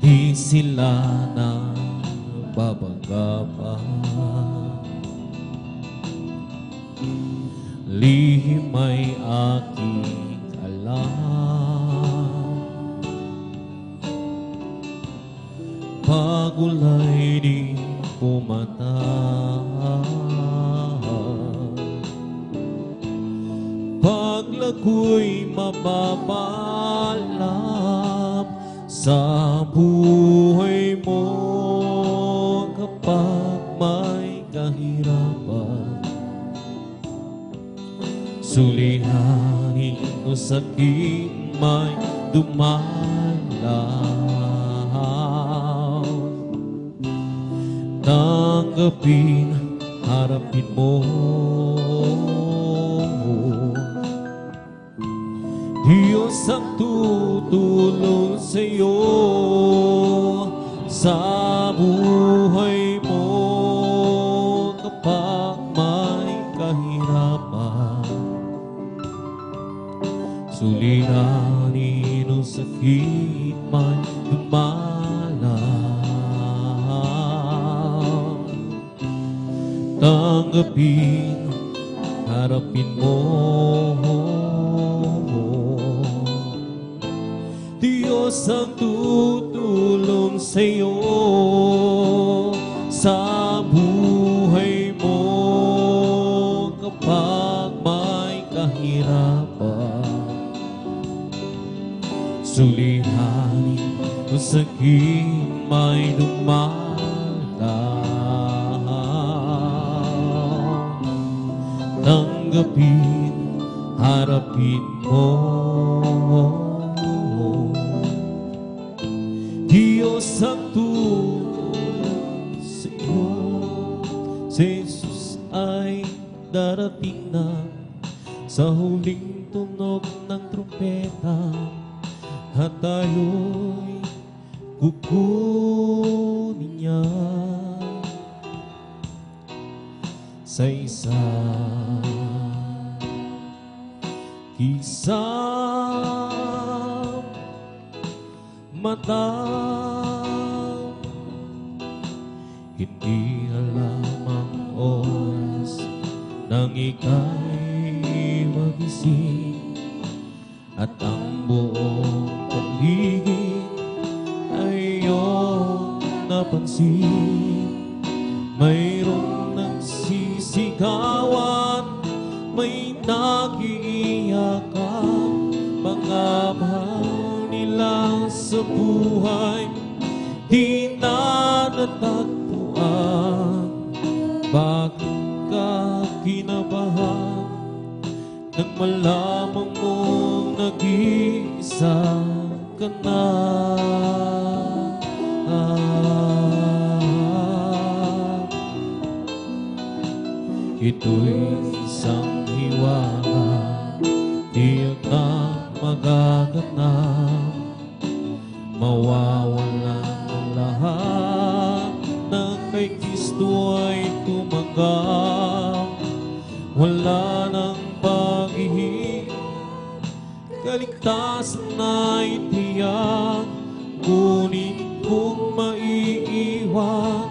di sila na babagapa. Lihim ay aking alam, pagulay di pumatay, paglago'y mababalap sa buhay mo. Kapag may kahirapan, suliranin o sakit may dumalaw, tanggapin, harapin mo. Diyos ang tutulong sa'yo sa buhay mo. Kapag may kahirapan, suliranin o sakit man dumalaw, tanggapin, harapin mo. Diyos ang tutulong sa'yo sa buhay mo. Kapag may kahirapan, suliranin o sakit may dumalaw, tanggapin, harapin mo. ng trumpeta at tayo'y kukunin niya sa isang mata. Hindi alam ang oras nang ika'y magising at ang buong paligid ay iyong napansin. Mayroong nagsisigawan, may nagiiyakan, mga mahal nila sa buhay di na natagpuan. Bakit ka kinabahan nang malaman mong nag-iisa ka na? Ito'y isang hiwaga, tiyak na magaganap. Mawawala ang lahat na kay Kristo ay tumanggap. Wala nang pag-ihig, kaligtasan ay tiyak. Ngunit kung maiiwan,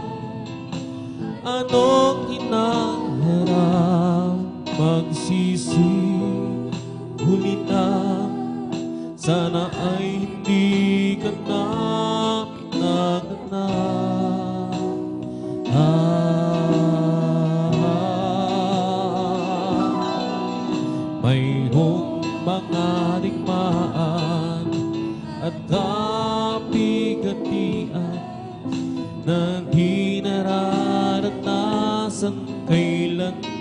anong hinaharap? Magsisi, huli na, sana ay hindi ka na pinaganap. Mayroong mga digmaan at kapigatian na di nararanasan kailanman.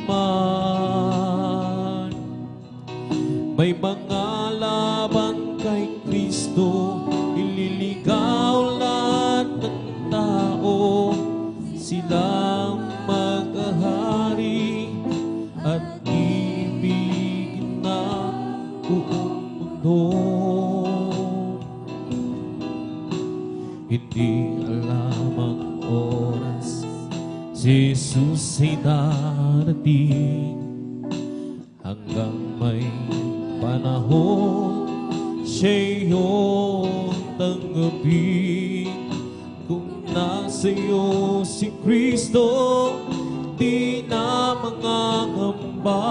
May mga laban kay Kristo, ililigaw lahat ng tao. Silang maghahari at ibigin ng buong mundo. Hindi alam ang oras, si Jesus ay darating. Hanggang may panahon, siya'y iyong tanggapin. Kung nasa iyo si Kristo, di na mangangamba.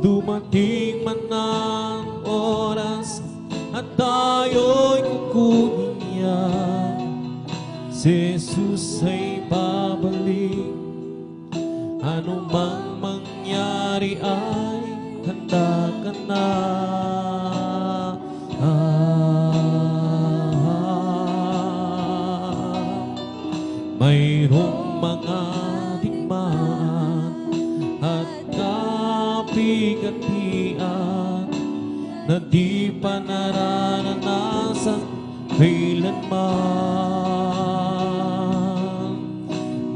Dumating man ang oras at tayo'y kukunin niya. Si Jesus ay babalik, ano mang mangyari ay handa ka na. Mayroong mga digmaan at kapigatian na di pa nararanasan kailanman.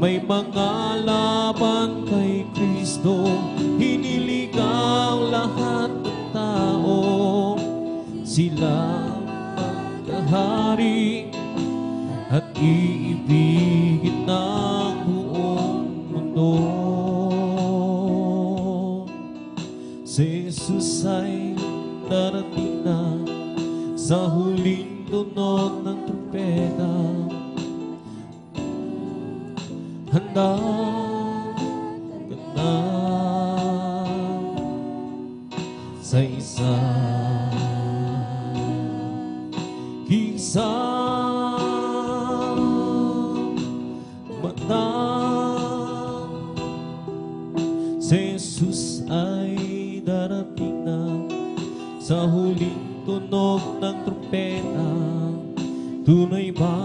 May mga laban kay Kristo, hiniligaw lahat ng tao. Sila magkahari at iibigin ng buong mundo. Si Jesus ay darating na sa huling tunog ng trumpeta. Handa ka na sa isang mata. Si Jesus ay darating na sa huling tunog ng trumpeta. Tunay ba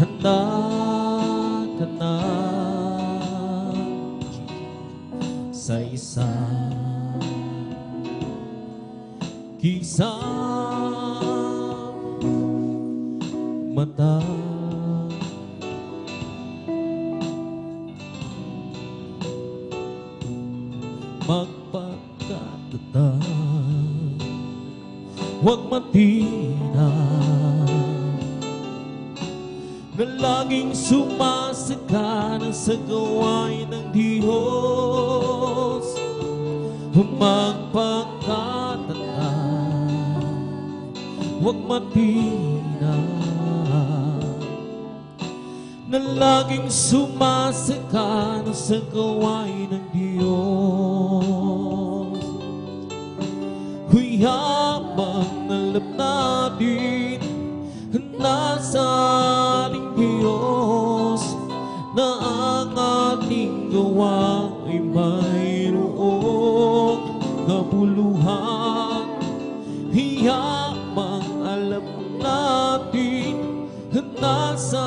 handa ka na sa isang mata? Magpakatatag huwag matina, na laging sumasagana sa gawain ng Diyos. Magpakatatag, huwag matina, na laging sumasagana sa gawain ng Diyos. Huyabang alam natin nasa ating Diyos, na ang ating gawa ay mayroong kabuluhan. Hiyamang alam natin nasa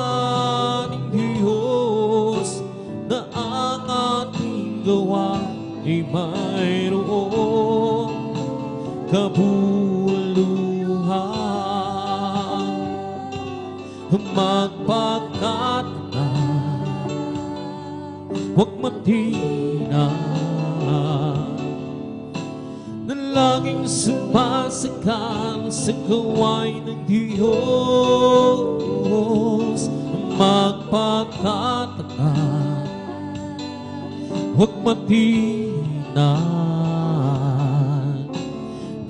ating Diyos, na ang ating gawa ay mayroong kabuluhan. Magpakatatag, huwag matina, na laging sumasakal sa gawain ng Diyos. Magpakatatag, huwag matina,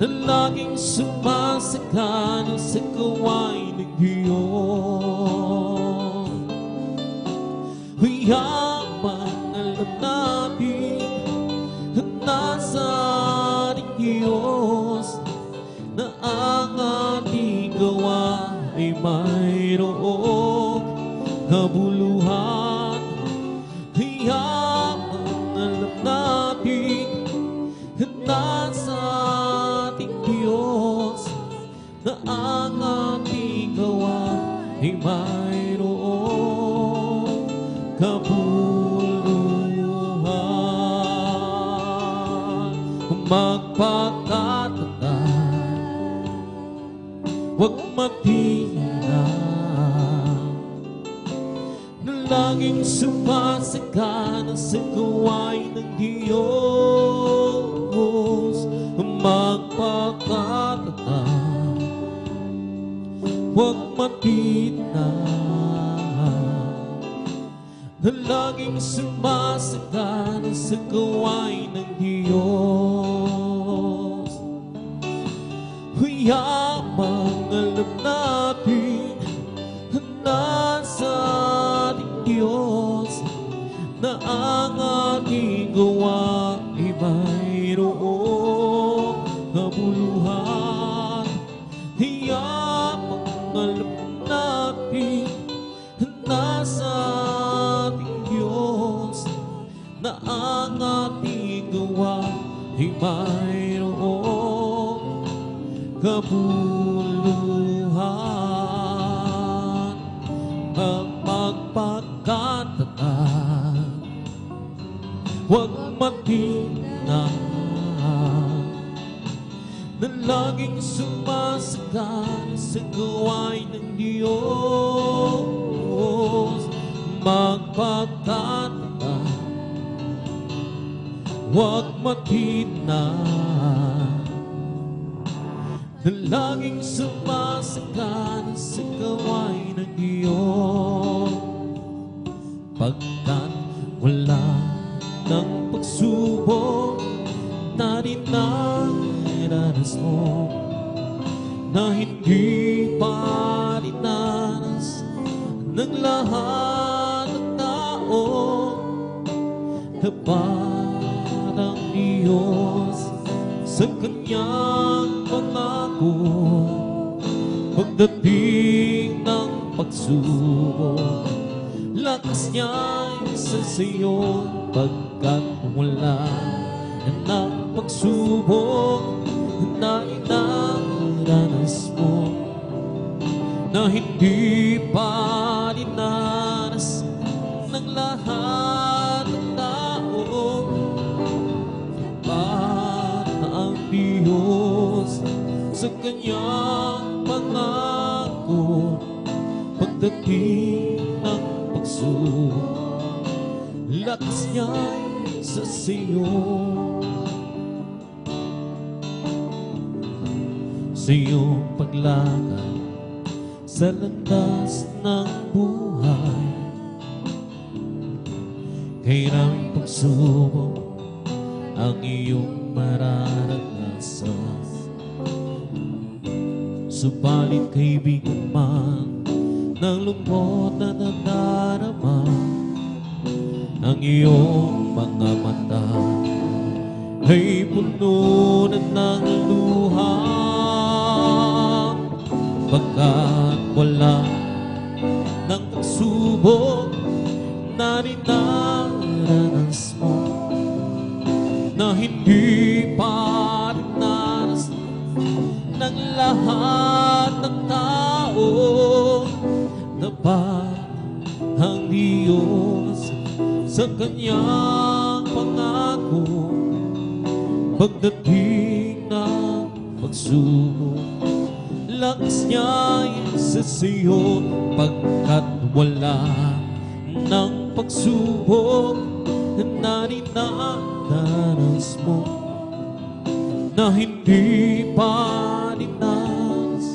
na laging sumasakal sa gawain ng Diyos. Huyabang alam natin nasa ating Diyos, na ang ating gawa ay mayroong kabuluhan. Huyabang alam natin nasa ating Diyos, na ang ating gawa ay mayroong kabuluhan. Magpakatatag, huwag matina, na laging sumasagana sa gawain ng Diyos. Magpakatatag, huwag matina, na laging sumasagana sa gawain ng Diyos. Huyabang alam natin nasa ating Diyos, na ang ating gawa ay mayroong kabuluhan. Huyabang alam natin nasa ating Diyos, na ang ating gawa ay mayroong kabuluhan. Ang magpakatatag, huwag matina, na laging sumasagana sa gawain ng Diyos. Magpakatatag, huwag matina, na laging sumasagana sa gawain ng Diyos. Pagkat wala ng pagsubok na dinaranas mo, na hindi pa dinanas ng lahat ng tao, tapat ang Diyos sa kanyang pangako. Pagdating ng pagsubok, lakas niya'y sa sayo. Pagkat wala ng pagsubok na inaranas mo, na hindi pa dinanas ng lahat ng tao, para ang Diyos sa kanyang pangako. Pagdating ng pagsubok, lakas niya'y sa siyo. sa iyong paglakad sa landas ng buhay. Kay maraming pagsubok ang iyong mararanasan, subalit kaibigan man ng lungkot na nadarama, ang iyong mga mata ay puno na ng luha, pagkat wala ng pagsubok na dinaranas mo, na hindi pa dinaras ng lahat ng tao. Dapat ang Diyos sa kanyang pangako, pagdating ng pagsubok, lakas niya sa siyo, pagkat wala ng pagsubok na dinadanas mo, na hindi pa dinanas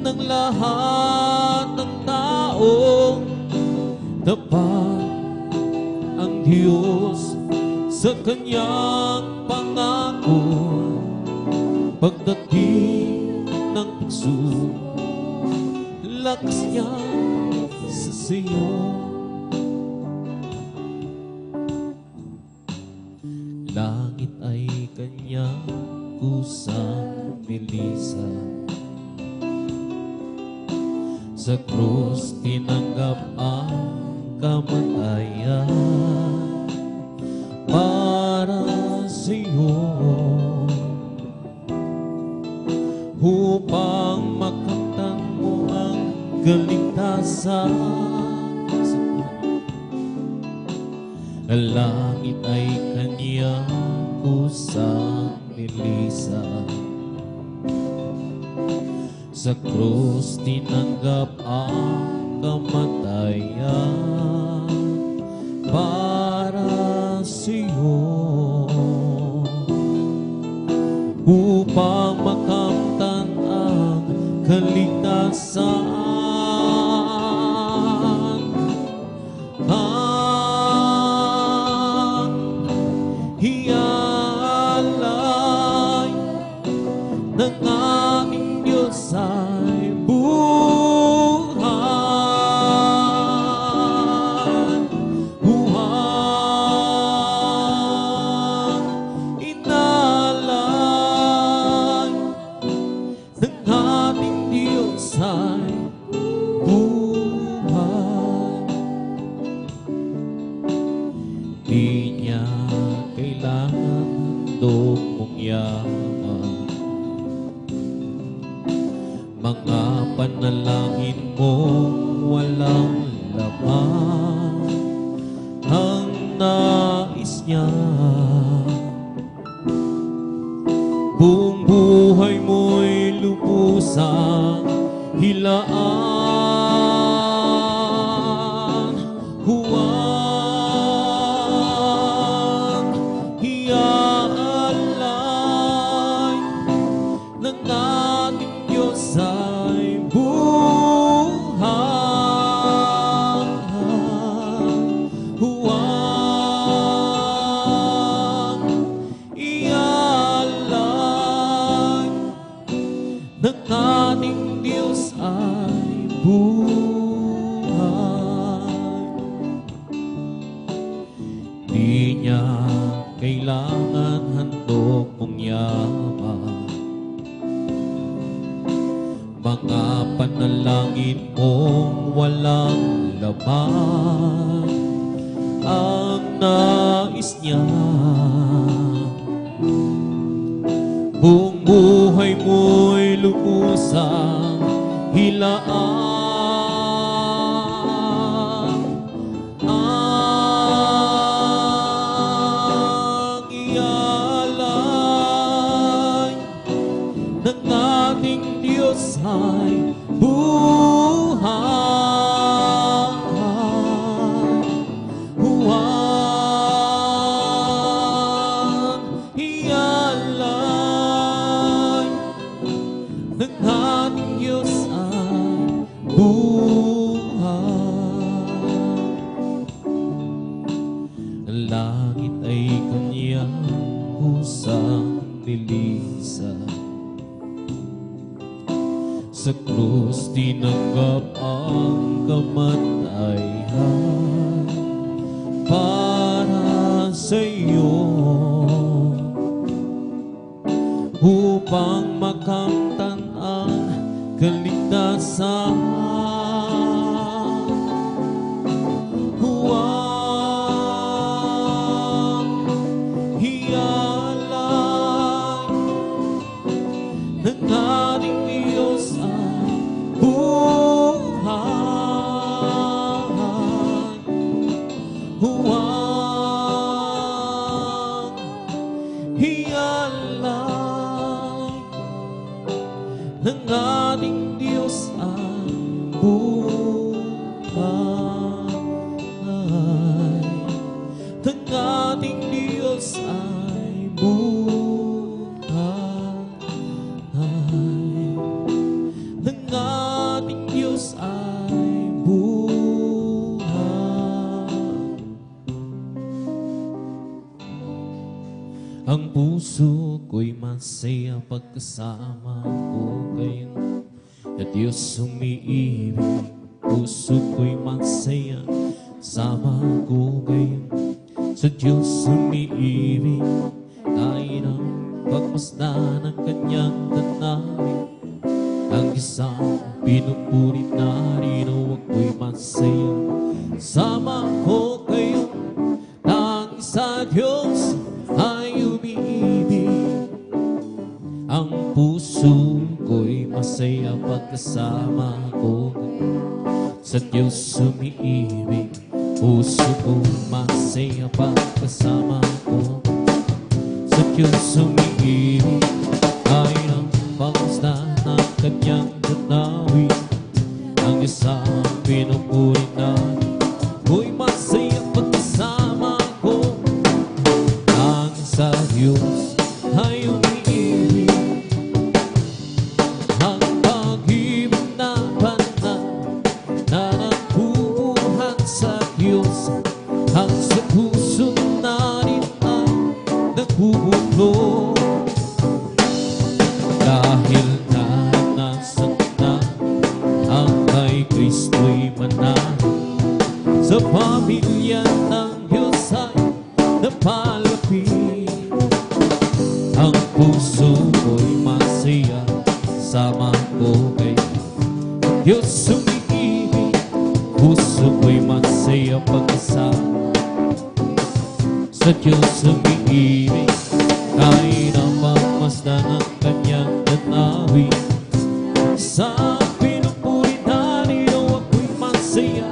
ng lahat ng tao. Dapat ang Diyos sa kanyang pangako, pagdating ng pagsubok, lakas niya sa siyo. Langit ay kanyang kusang nilisan, sa krus tinanggap ang kamatayan para sa iyo, upang makamtan mo ang kaligtasan. Langit ay kanyang kusang nilisan, sa krus tinanggap ang kamatayan para sa iyo, upang makamtan ang kaligtasan. Hiyalay ng ating Diyos ay buhay, buhay. Inalay ng ating Diyos ay buhay. Di niya kailangan handog mong yaman, mga panalangin mo walang laman, ang nais niya buong buhay mo'y lubusang hilaan. Huwag iaalay ng ating Diyos ay buhay. Huwag iaalay ng ating Diyos ay buhay. Di niya kailangan handog mong yaman, mga panalangin mong walang laman, ang nais niya buong buhay mo'y lubusang hilaan. Ang ialay ng ating Diyos ay buhay, huwag ialay ng ating Diyos ay buhay. Ang langit ay kanyang kusang nilisan, sa krus tinanggap ang kamatayan para sa iyo, upang makamtan ang kaligtasan. Huwag hiyalan ng ating Diyos ang buhay. Huwag hiyalan ng ating Diyos ang buhay. Ng ating Diyos ay buhay. Ng ating Diyos ay buhay. Ang puso ko'y masaya pagkasama ko kayo, at Diyos umiibig. Puso ko'y masaya, sama ko kayo, sa Diyos umiibig. Tayo ng pagmasdan ng kanyang tanawin, ang isang pinupurit na rino. Ako'y masaya, sama ko kayo, ang isa Diyos ay umiibig. Ang puso ko'y masaya pagkasama ko sa Diyos umiibig. Puso ko masaya pagkasama ko sa Diyos umiibig. Ay ng pagmasdan ng kanyang tanawin, ang isang pinupurit na ko'y masaya pagkasama ko. Ang sa Diyos ay umiibig. Ang pag-ibig na banal na nagbubuhat sa Diyos, ang sa puso natin ay nagbubuklod. Dahil nasaktan ang kay Kristo'y manalo, sa pamilya ng Diyos ay napalapit. Ang puso ko'y masaya, sama ko kay Diyos umiibig. Puso ko'y masaya pagkasama sa Diyos umiibig. Kahit ang pagmasdan ng kanyang tanawin, sa pinupurit na rino. Ako'y masaya,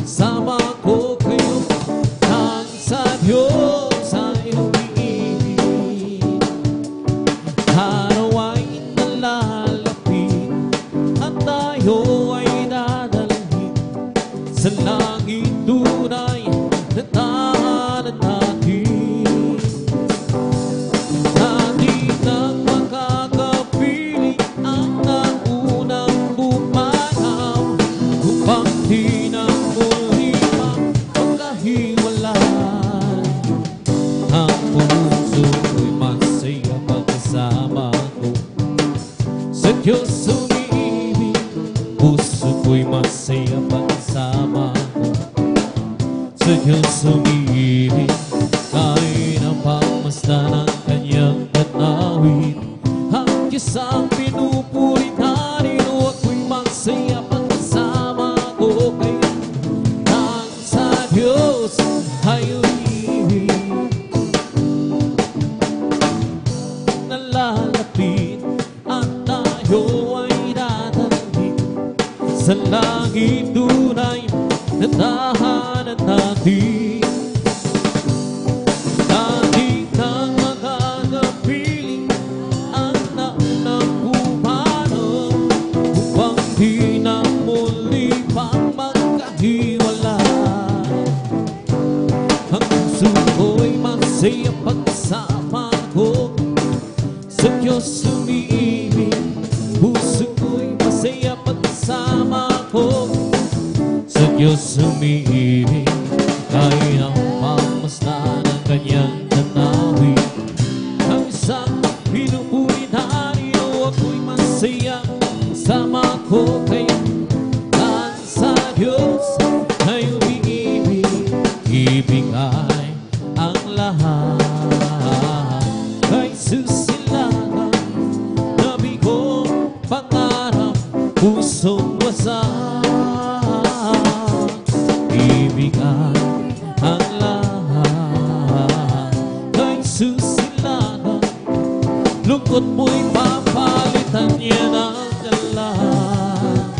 sama ko kayo, ang sa Diyos ay umiibig. Araw ay nalalapit at tayo ay dadalhin sa langit tunay na tahanan natin. Natin ang makakapiling ang naunang bumanaw, upang di na muli pa magkahiwalay. Ang puso ko'y masaya pagkasama ko sa Diyos umiibig. Puso ko'y masaya pagkasama ko sa Diyos umiibig. Kahit ang pagmasdan ng kanyang tanawin, ang Diyos ang pinupurit na rino. Ako'y masaya pagkasama ko kayo, ang sa Diyos ay umiibig. Nalalapit at tayo ay dadalhin sa langit tunay na tahanan natin. Dati nang makakapiling ang naunang bumano, upang di na muli pang magkahiwalay. Ang puso ko'y masaya pagkasama ko sa Diyos umiibig. puso ko'y masaya pagkasama ko sa Diyos umiibig. Kahit ang pamasdan ng kanyang tanawin, ang isang pinupuri tayo, ako'y masaya sama ko kayo. Dahil sa Diyos ay umiibig, ibigay ang lahat. Kay susilangan, nabigo, pangarap, pusong wasak. Ibigay ang lahat. Kay susilangan, lungkot mo'y papalitan niya ng lahat.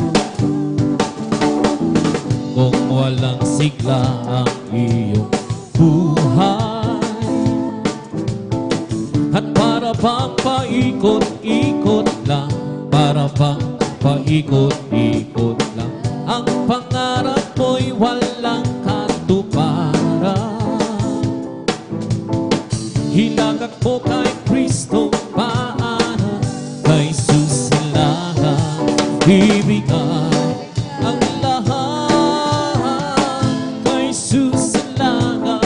Kung walang sigla ang iyong buhay, at para bang paikot-ikot lang, para bang paikot-ikot lang, ang pangarap mo'y walang katuparan. Hilagak mo kay Kristo, paanan kay susilangan, ibigay ang lahat. Kay susilangan,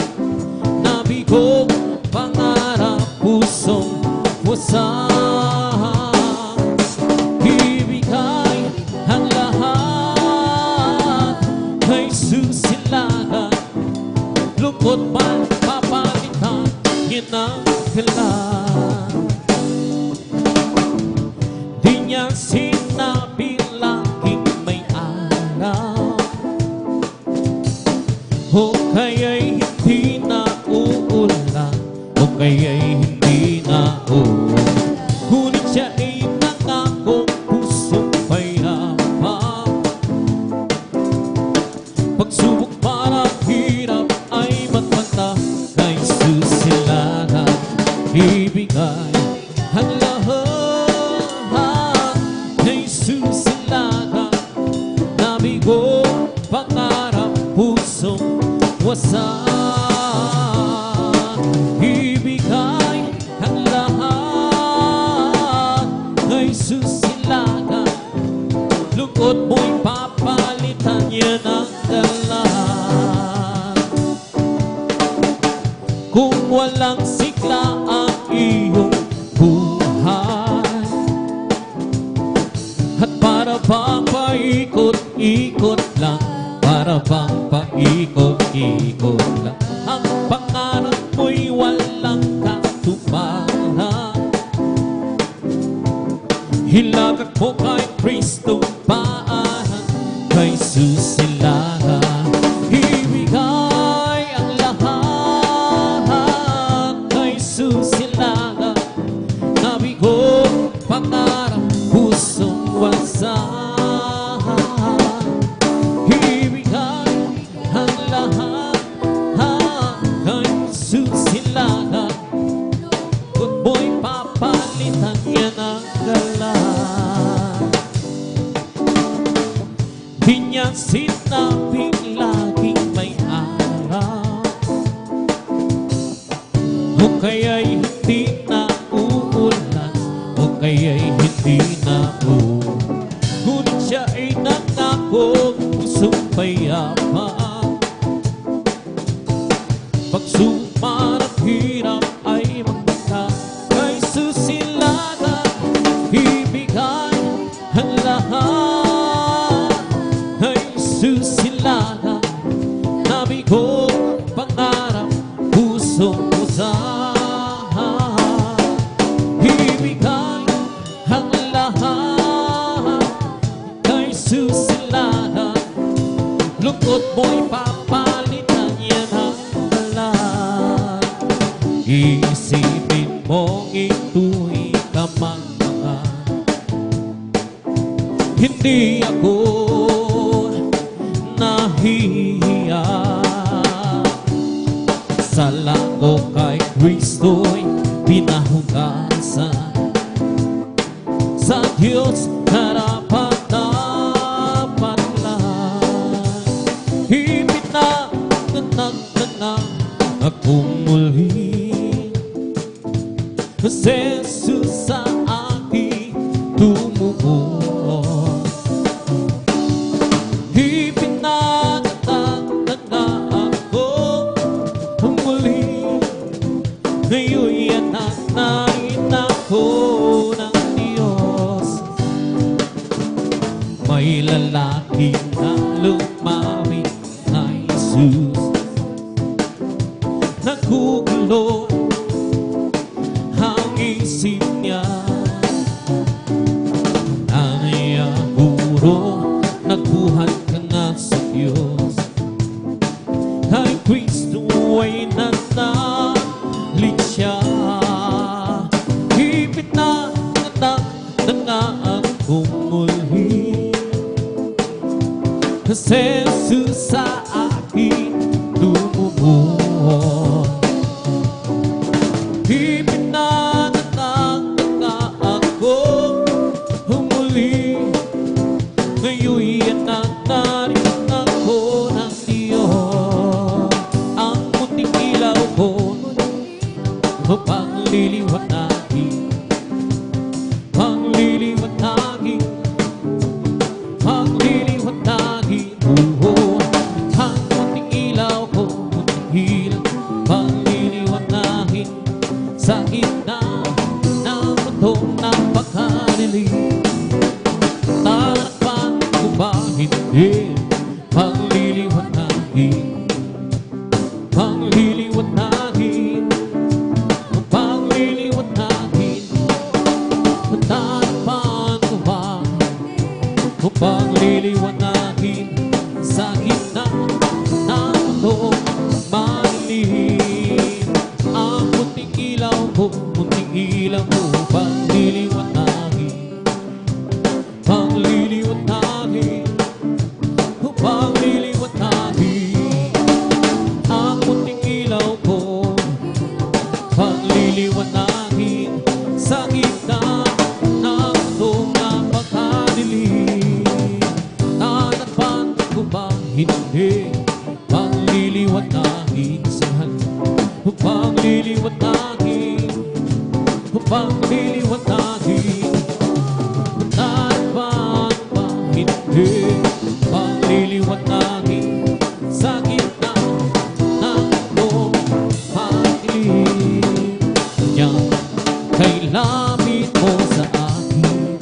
nabigo, pangarap, pusong wasak. Ibigay ang lahat. Kay susilangan, lungkot man papalitan niya ng kailan. Di niya sinabi laging may araw, o kaya'y hindi na uulan, o kaya'y hindi na uulan. Ngunit siya ay nangakong pusong payapa. Pagsubok parang hirap ay magmata, kay susilangan, ibigay ang lahat. Kay susilangan, nabigo, pangarap, pusong wasak. Ibigay ang lahat. Kay susilangan, lungkot mo'y papalitan niya ng lahat. Kung walang sigla ang iyong buhay, at para bang paikot-ikot lang, para bang paikot-ikot lang, ang pangarap mo'y walang katuparan. Hilagak mo kay Kristo, paanan kay susilangan, ibigay ang lahat. Kay susilangan, nabigo, pangarap, pusong wasak. Ibigay ang lahat. Kay susilangan, kung mo'y papalitan niya ng galang. Di niya sinabing laging may araw, o kaya'y hindi na uulan, o kaya'y hindi na uulan. Ngunit siya ay nangako, pusong payapa. Pagsuman at hirap ay magmata, kay susilangan, ibigay ang lahat. Kay susilangan, nabigo, pangarap, pusong wasak. Ibigay ang lahat. Kay susilangan, lungkot mo'y papalitan niya ng lahat. Isipin mong ito'y kamangmangan, hindi ako nahihiya. Sa lago kay Kristo'y pinahugasan, sa Diyos karapat-dapat lang. Himit na nagtanang akong muli, sa Jesus sa aking tumuon. Ipinangatag na ako muli, ngayon'y anak na rin ako ng Diyos. May lalaki na lumawig na Jesus, nagugulo ang isip niya. Nangyayaguro, nagbuhat ka nga sa Diyos. Kay Kristo ay nanalig siya. Ipinanganak na nga ako muli, kasi Jesus sa akin tumuon. Ipinanganak na ako muli, ngayon'y anak na rin ako ng Diyos. Ang munting ilaw ko pangliliwanagin, pangliliwanagin, pangliliwanagin. Ang munting ilaw ko, munting ilaw, pangliliwanagin sa gitna ng mundong napakadilim. Tarakpan ko ba hindi? Pangliliwanagin, pangliliwanagin, pangliliwanagin. Tarakpan ko ba? Pangliliwanagin sa gitna ng mundong madilim. Ang munting ilaw ko, munting ilaw ko, pangliliwanagin, pangliliwanagin, pangliliwanagin. Ang munting ilaw ko, pangliliwanagin sa gitna ng mundong napakadilim. Nanatpan ko ba hindi? Pangliliwanagin sa pangliliwanagin, pangliliwanagin. Nanatpan ba hindi? Pangliliwanagin sa gitna ng mundong madilim. Kanyang kailapit mo sa akin,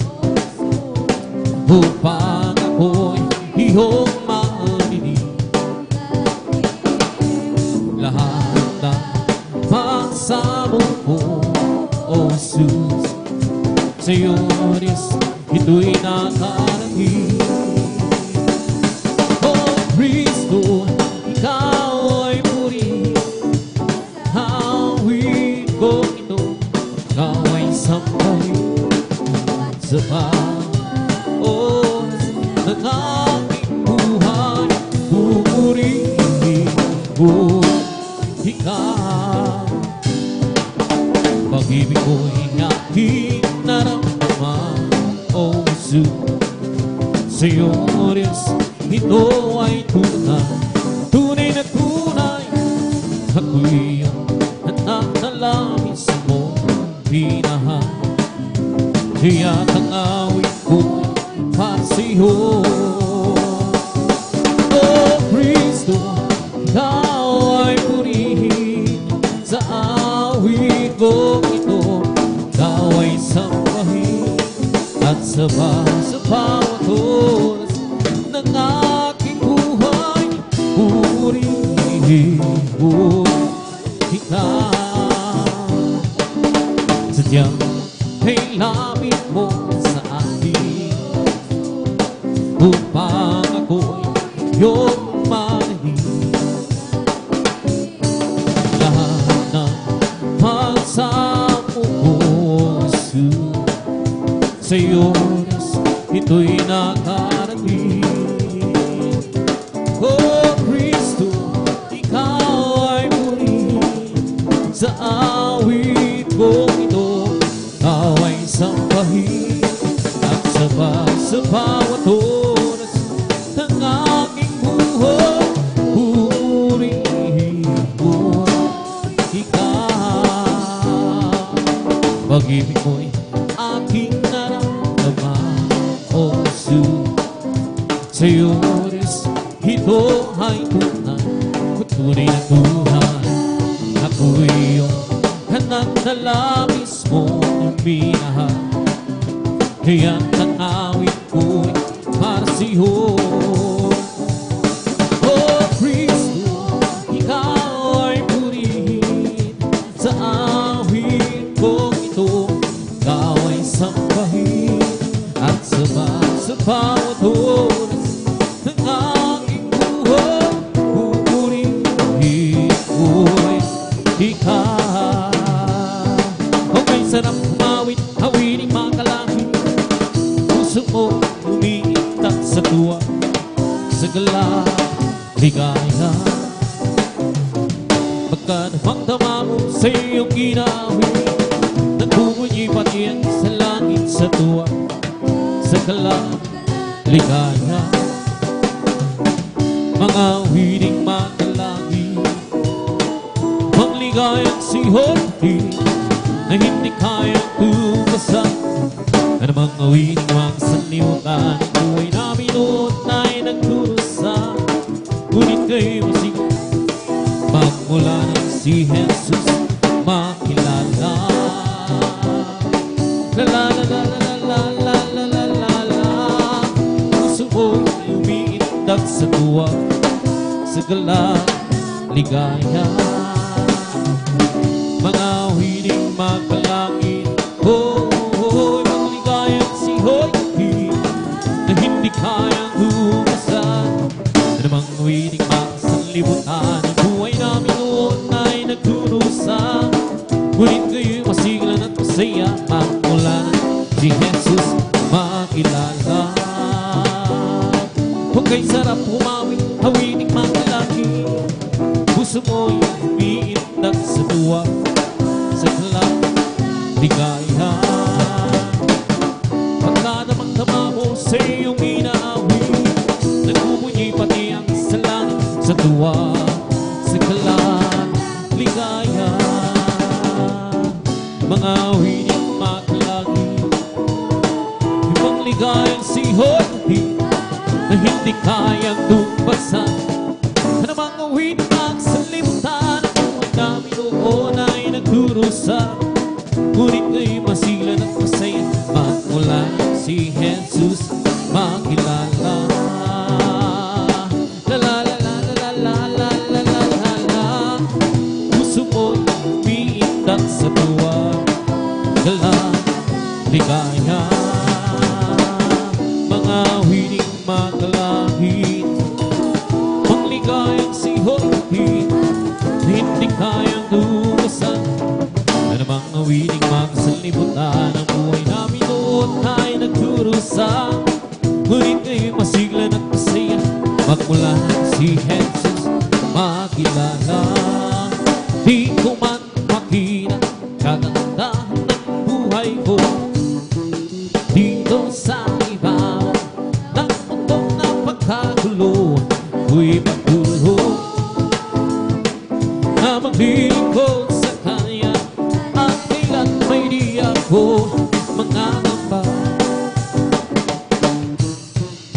upang ako'y iyong marinig. Lahat ng pagsabong ko, O Jesus, sa iyo Diyos, ito'y nakarating. O Kristo, ikaw ay puri, hawig ko ito, ikaw ay sampay sa paos ng aking buhay. Pupurihin ko ikaw, pag-ibig ko'y aking naramdaman. O Jesus, sa iyo Diyos, ito ay tunay, tunay na tunay. Ako'y ang anak na langis mo, pinahal. Kaya't ang awit ko para sa iyo. O Kristo, ikaw ay purihin sa awit ko ito. Ikaw ay sambahin at sabaw sa bawat oras ng aking buhay. Purihin mo ikaw, sadyang kailangan mo sa akin, upang ako'y iyong marinig. Lahat ng pagsamo ko, Jesus, sa iyo Diyos, ito'y nakarating. O Kristo, ikaw ay purihin sa awit ko ito. Ikaw ay sambahin at sabaw sa bawat oras ng aking buhay. Purihin mo ikaw, pag-ibig mo'y aking naramdaman. Sa'yo, Diyos, ito ay tunay, tunay na tunay. Ako'y iyong anak na labis mong minahal. Kaya't ang awit ko'y para sa'yo. Oh, Kristo, ikaw ay purihin sa awit kong ito. Ikaw ay sambahin at sa bawat oras ng aking buhay. Pupurihin ko'y ikaw. Okay, sarap umawit, hawining makalangit. Puso mo umiitak sa tuwa, sa gala, ligaya. Pagkadamang-dama mo sa iyong ginawin, nagbumunyi pati ang sa langit sa tuwa, sa gala, ligaya. Mga wiling makalangit, mangligayang sihon-hing na hindi kayang tumasan. Ano mga wiling mga sanlimutan, buhay namin noon ay nagdurusa. Ngunit kayo masigaw, magmula nang si Jesus makilala. La la la la la la la la la la la. Puso mo'y umiindag sa tuwa, sa gala, ligaya. Mga wiling makalangit, oh, oh, magligayang sihoy na hindi kayang humasan. Ano mga wiling makasanlibutan, ang buhay namin noon ay nagdurusa. Ngunit kayo'y masiglan at masaya, magmula na si Jesus makilala. Kung kay sarap humawin, hawining makalangit, puso mo'y umiindag sa tuwa, sa kalang ligaya. Pagkadamang-dama mo sa iyong inaawin, nagbubunyi pati ang sa langit sa tuwa, sa kalang ligaya. Mga wiling makalangit, ibang ligayang sihon-hing na hindi kayang tumpasan. Ano mga wiling magsalimutan, ang buhay namin noon ay nagdurusa. Ngunit nga'y masilan at masaya, magmula si Jesus makilala. La la la la la la la la la la la. Puso mo'y umiindak sa tuwa, gala, ligaya. Mga wiling makalangit, mangligayang sihon-hing na hindi kayang tumasan. Ano mga wiling makasanlibutan, ang buhay namin noon ay nagdurusa. Ngunit nga'y masiglan at masaya, magmula si Jesus makilala. Di ko man makita kagandahan ng buhay ko dito sa ibabaw ng mundong napakagulo. Ako'y patuloy na maglilingkod sa Kanya, at kailan may di ako mangangamba.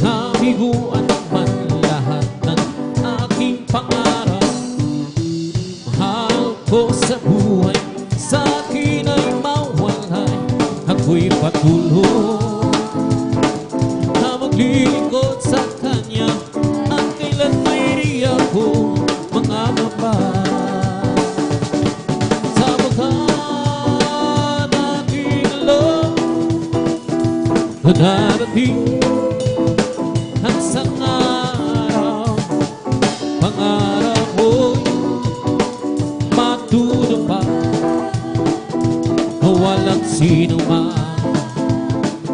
Nabiguan man lahat ng aking pangarap, mahal ko sa buhay, sa akin ay mawalay. Ako'y patuloy na maglilingkod sa Kanya, at kailan may di ako mangangamba. Sa bagkat aking alam na darating ang isang araw, pangarap ko'y matutupad, na walang sino man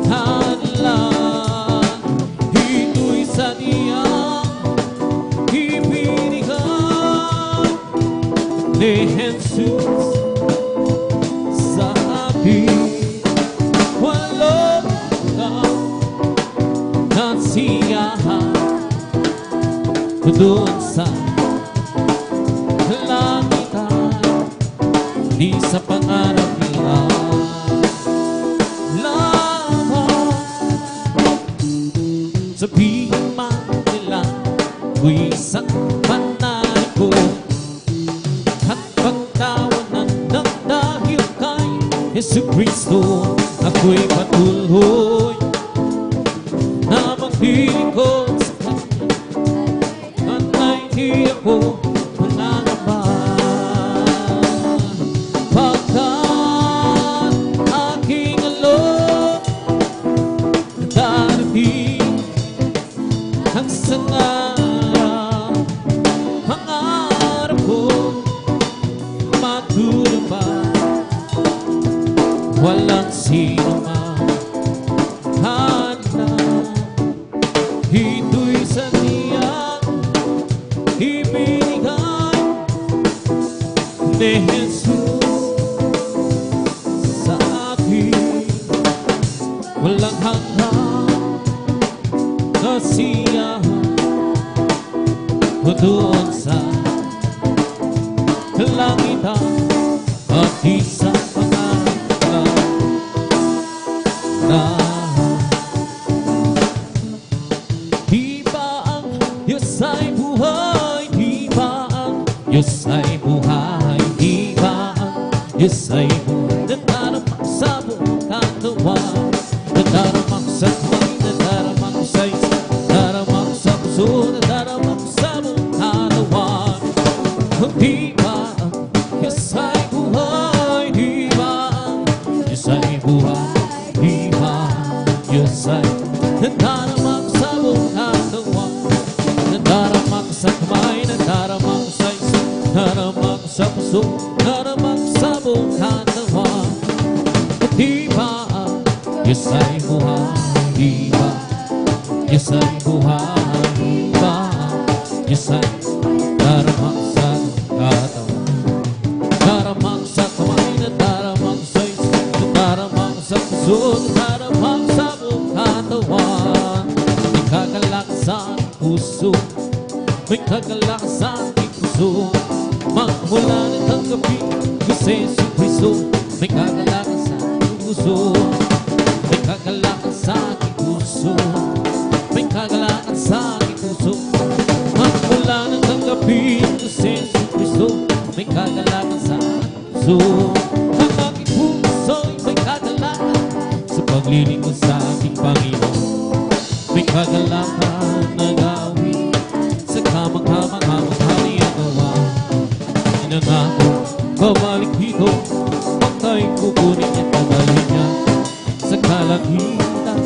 hadlan. Ito'y sadyang ibinigay ni Jesus sa akin. Walang nasiyahan ko doon sa langitan, di sa pangarap lang. Lahat sabihin man Kristo, ako'y patuloy na maglingkod sa Kanya at hindi ako nangangamba. Pagkat aking alok na darating ang sangarap, pangarap ko matutupad. Walang sino man handa, ito'y saniyang ibinigay ni Jesus sa akin. Walang hanggang kasiyahan ko doon sa kalangitan at isang di ba ang Diyos ay buhay? Di ba ang Diyos ay buhay? Di ba ang Diyos ay buhay? Nadaramak sa buong katawan, nadaramak sa kamay, nadaramak sa isa, nadaramak sa puso, nadaramak sa buong katawan. Di ba ang Diyos ay buhay? Di ba ang Diyos ay buhay? Di ba Diyos ay nadaramak sa buong katawan, nadaramak sa kamay, nadaramak sa isa, nadaramak sa puso, nadaramak sa buong katawan. Di ba Diyos ay buhay? Di ba Diyos ay buhay? Di ba Diyos ay nadaramak sa katawan, nadaramak sa kamay, nadaramak sa isa, nadaramak sa puso, nadaramak sa buong katawan. May kagalak sa aking puso, may kagalak sa aking puso, magmula na tanggapin ko si Yesu Cristo. May kagalak sa aking puso, may kagalak sa aking puso, may kagalak sa aking puso, magmula na tanggapin ko si Yesu Cristo. May kagalak sa aking puso, ang aking puso'y may kagalakan sa paglilingkod sa aking Panginoon. May kagalakan na gawin sa kamangha-mangha niyang gawa. Inangako, babalik dito, pagka'y kukunin niya, tagalin niya sa kalangitan.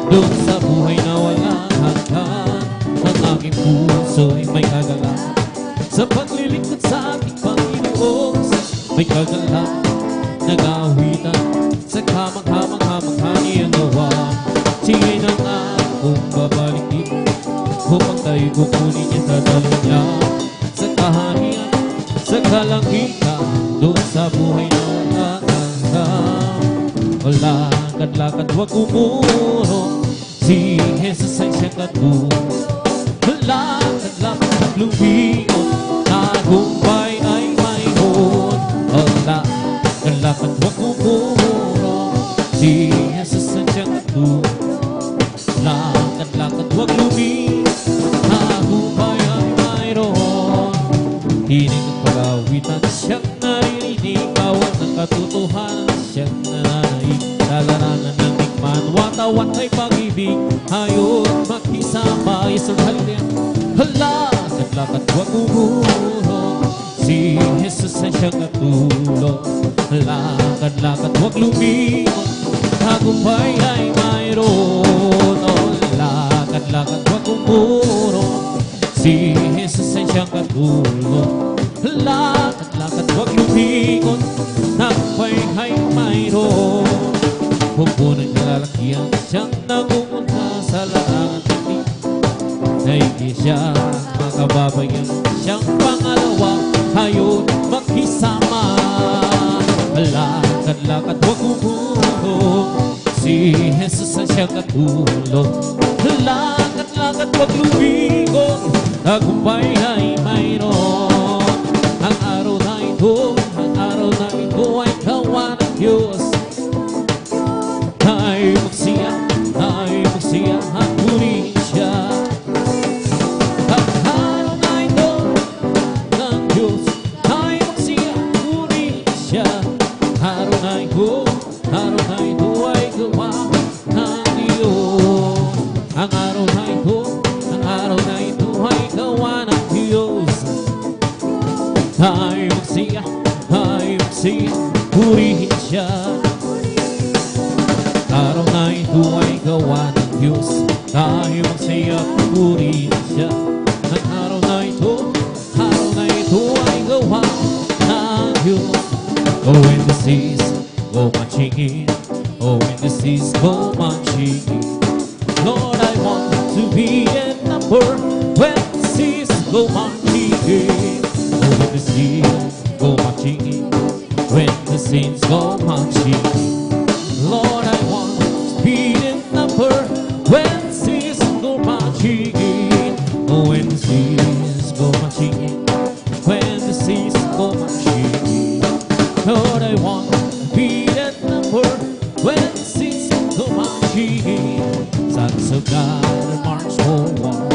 Doon sa buhay na walang hanggan, ang aking puso'y may kagalakan sa paglilingkod sa aking Panginoon. May kagalakan na gawitan sa kamangha-mangha niyang gawa. Sige na nga kung babalik dito, upang tayo kukunin niya, dadalhin niya sa kaharian, sa kalangitan, doon sa buhay na walang hanggan. Lakad-lakad, huwag umurong, si Jesus ay siyang katulong. Lakad-lakad, huwag lumingon, tagumpay ay mayroon. Lakad-lakad, huwag umurong, si Jesus ay siyang katulong. Lakad-lakad, huwag lumingon, tagumpay ay mayroon. Tinig at pag-awitan, siyang naririnig, bawat ng katotohanan, siyang nananaig, lalarangan ng tikman, watawan ay pag-ibig, ayon makisama, Yesus halitin. Lakad-lakad, huwag umurong, si Jesus ay siyang katulong. Lakad-lakad, huwag lumingon, tagumpay ay mayroon. Lakad-lakad, huwag umurong, si Jesus ay siyang katulong. Lakad-lakad, huwag lumingon, tagumpay ay mayroon. Pupunan kalalakihan, siyang nagumunta sa larangan ng daigdig siya, makababayan siyang pangalawa, ayon makisama. Lakad-lakad, huwag umurong, si Jesus ay siyang katulong. Lakad-lakad, huwag lumingon, tagumpay ay mayroon. Ang araw na ito ay gawa ng Diyos. Tayo magsiya at purihin siya. Ang araw na ito ng Diyos, tayo magsiya at purihin siya. Araw na gawa ng Diyos. Tayo magsaya, purihin siya. Ang araw na ito ay gawa ng Diyos. Oh, when the seas go marching in, oh, when the seas go marching in, Lord, I want to be a number when the seas go marching in. Oh, when the seas go marching in, when the saints go marching in, Lord, I want to be a number when the seas go marching in. Oh, when the seas go marching in, when the seas go marching in, Lord, I want to be that number when the seas go marching in. Sons of God march forward,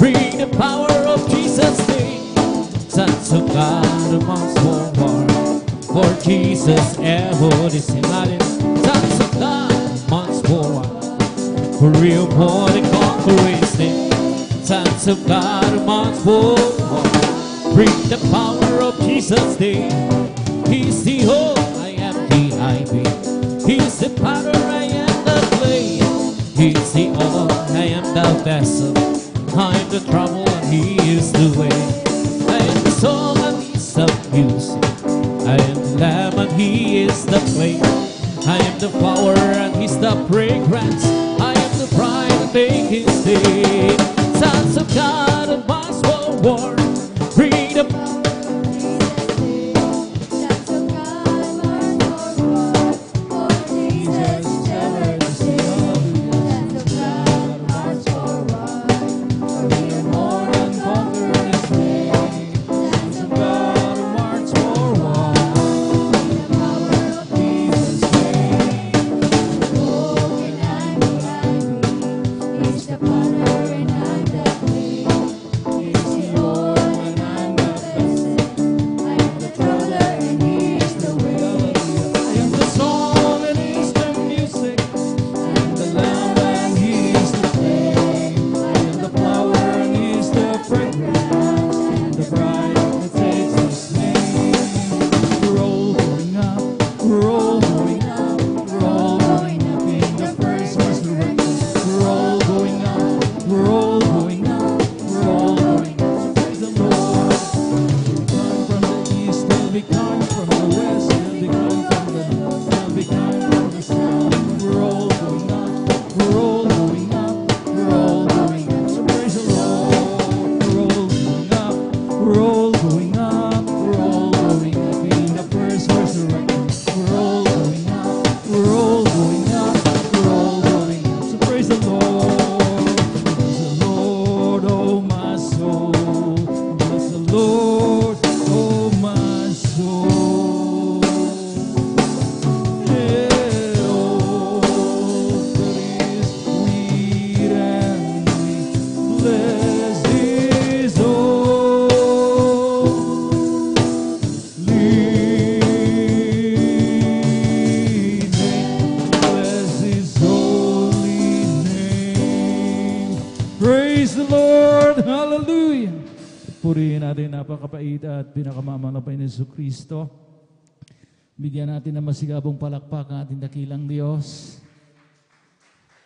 bring the power of Jesus' name. Sons of God march forward, for Jesus ever is in Latin. Sons of God march forward, for real more than conquering sin. Sons of God march forward, bring the power of Jesus' name. He's the hope, I am the ivy. He's the potter, I am the clay. He's the oil, I am the vessel. I'm the trouble, and He is the way. I am the song, and He's the music. I am the lamb, and He is the flame. I am the flower, and He's the fragrance. I am the bride, and make His day. Sons of God and mass forward, bring the Purihin natin napakapait at pinakamamahal na Jesucristo. Bigyan natin ng masigabong palakpak ang ating dakilang Diyos.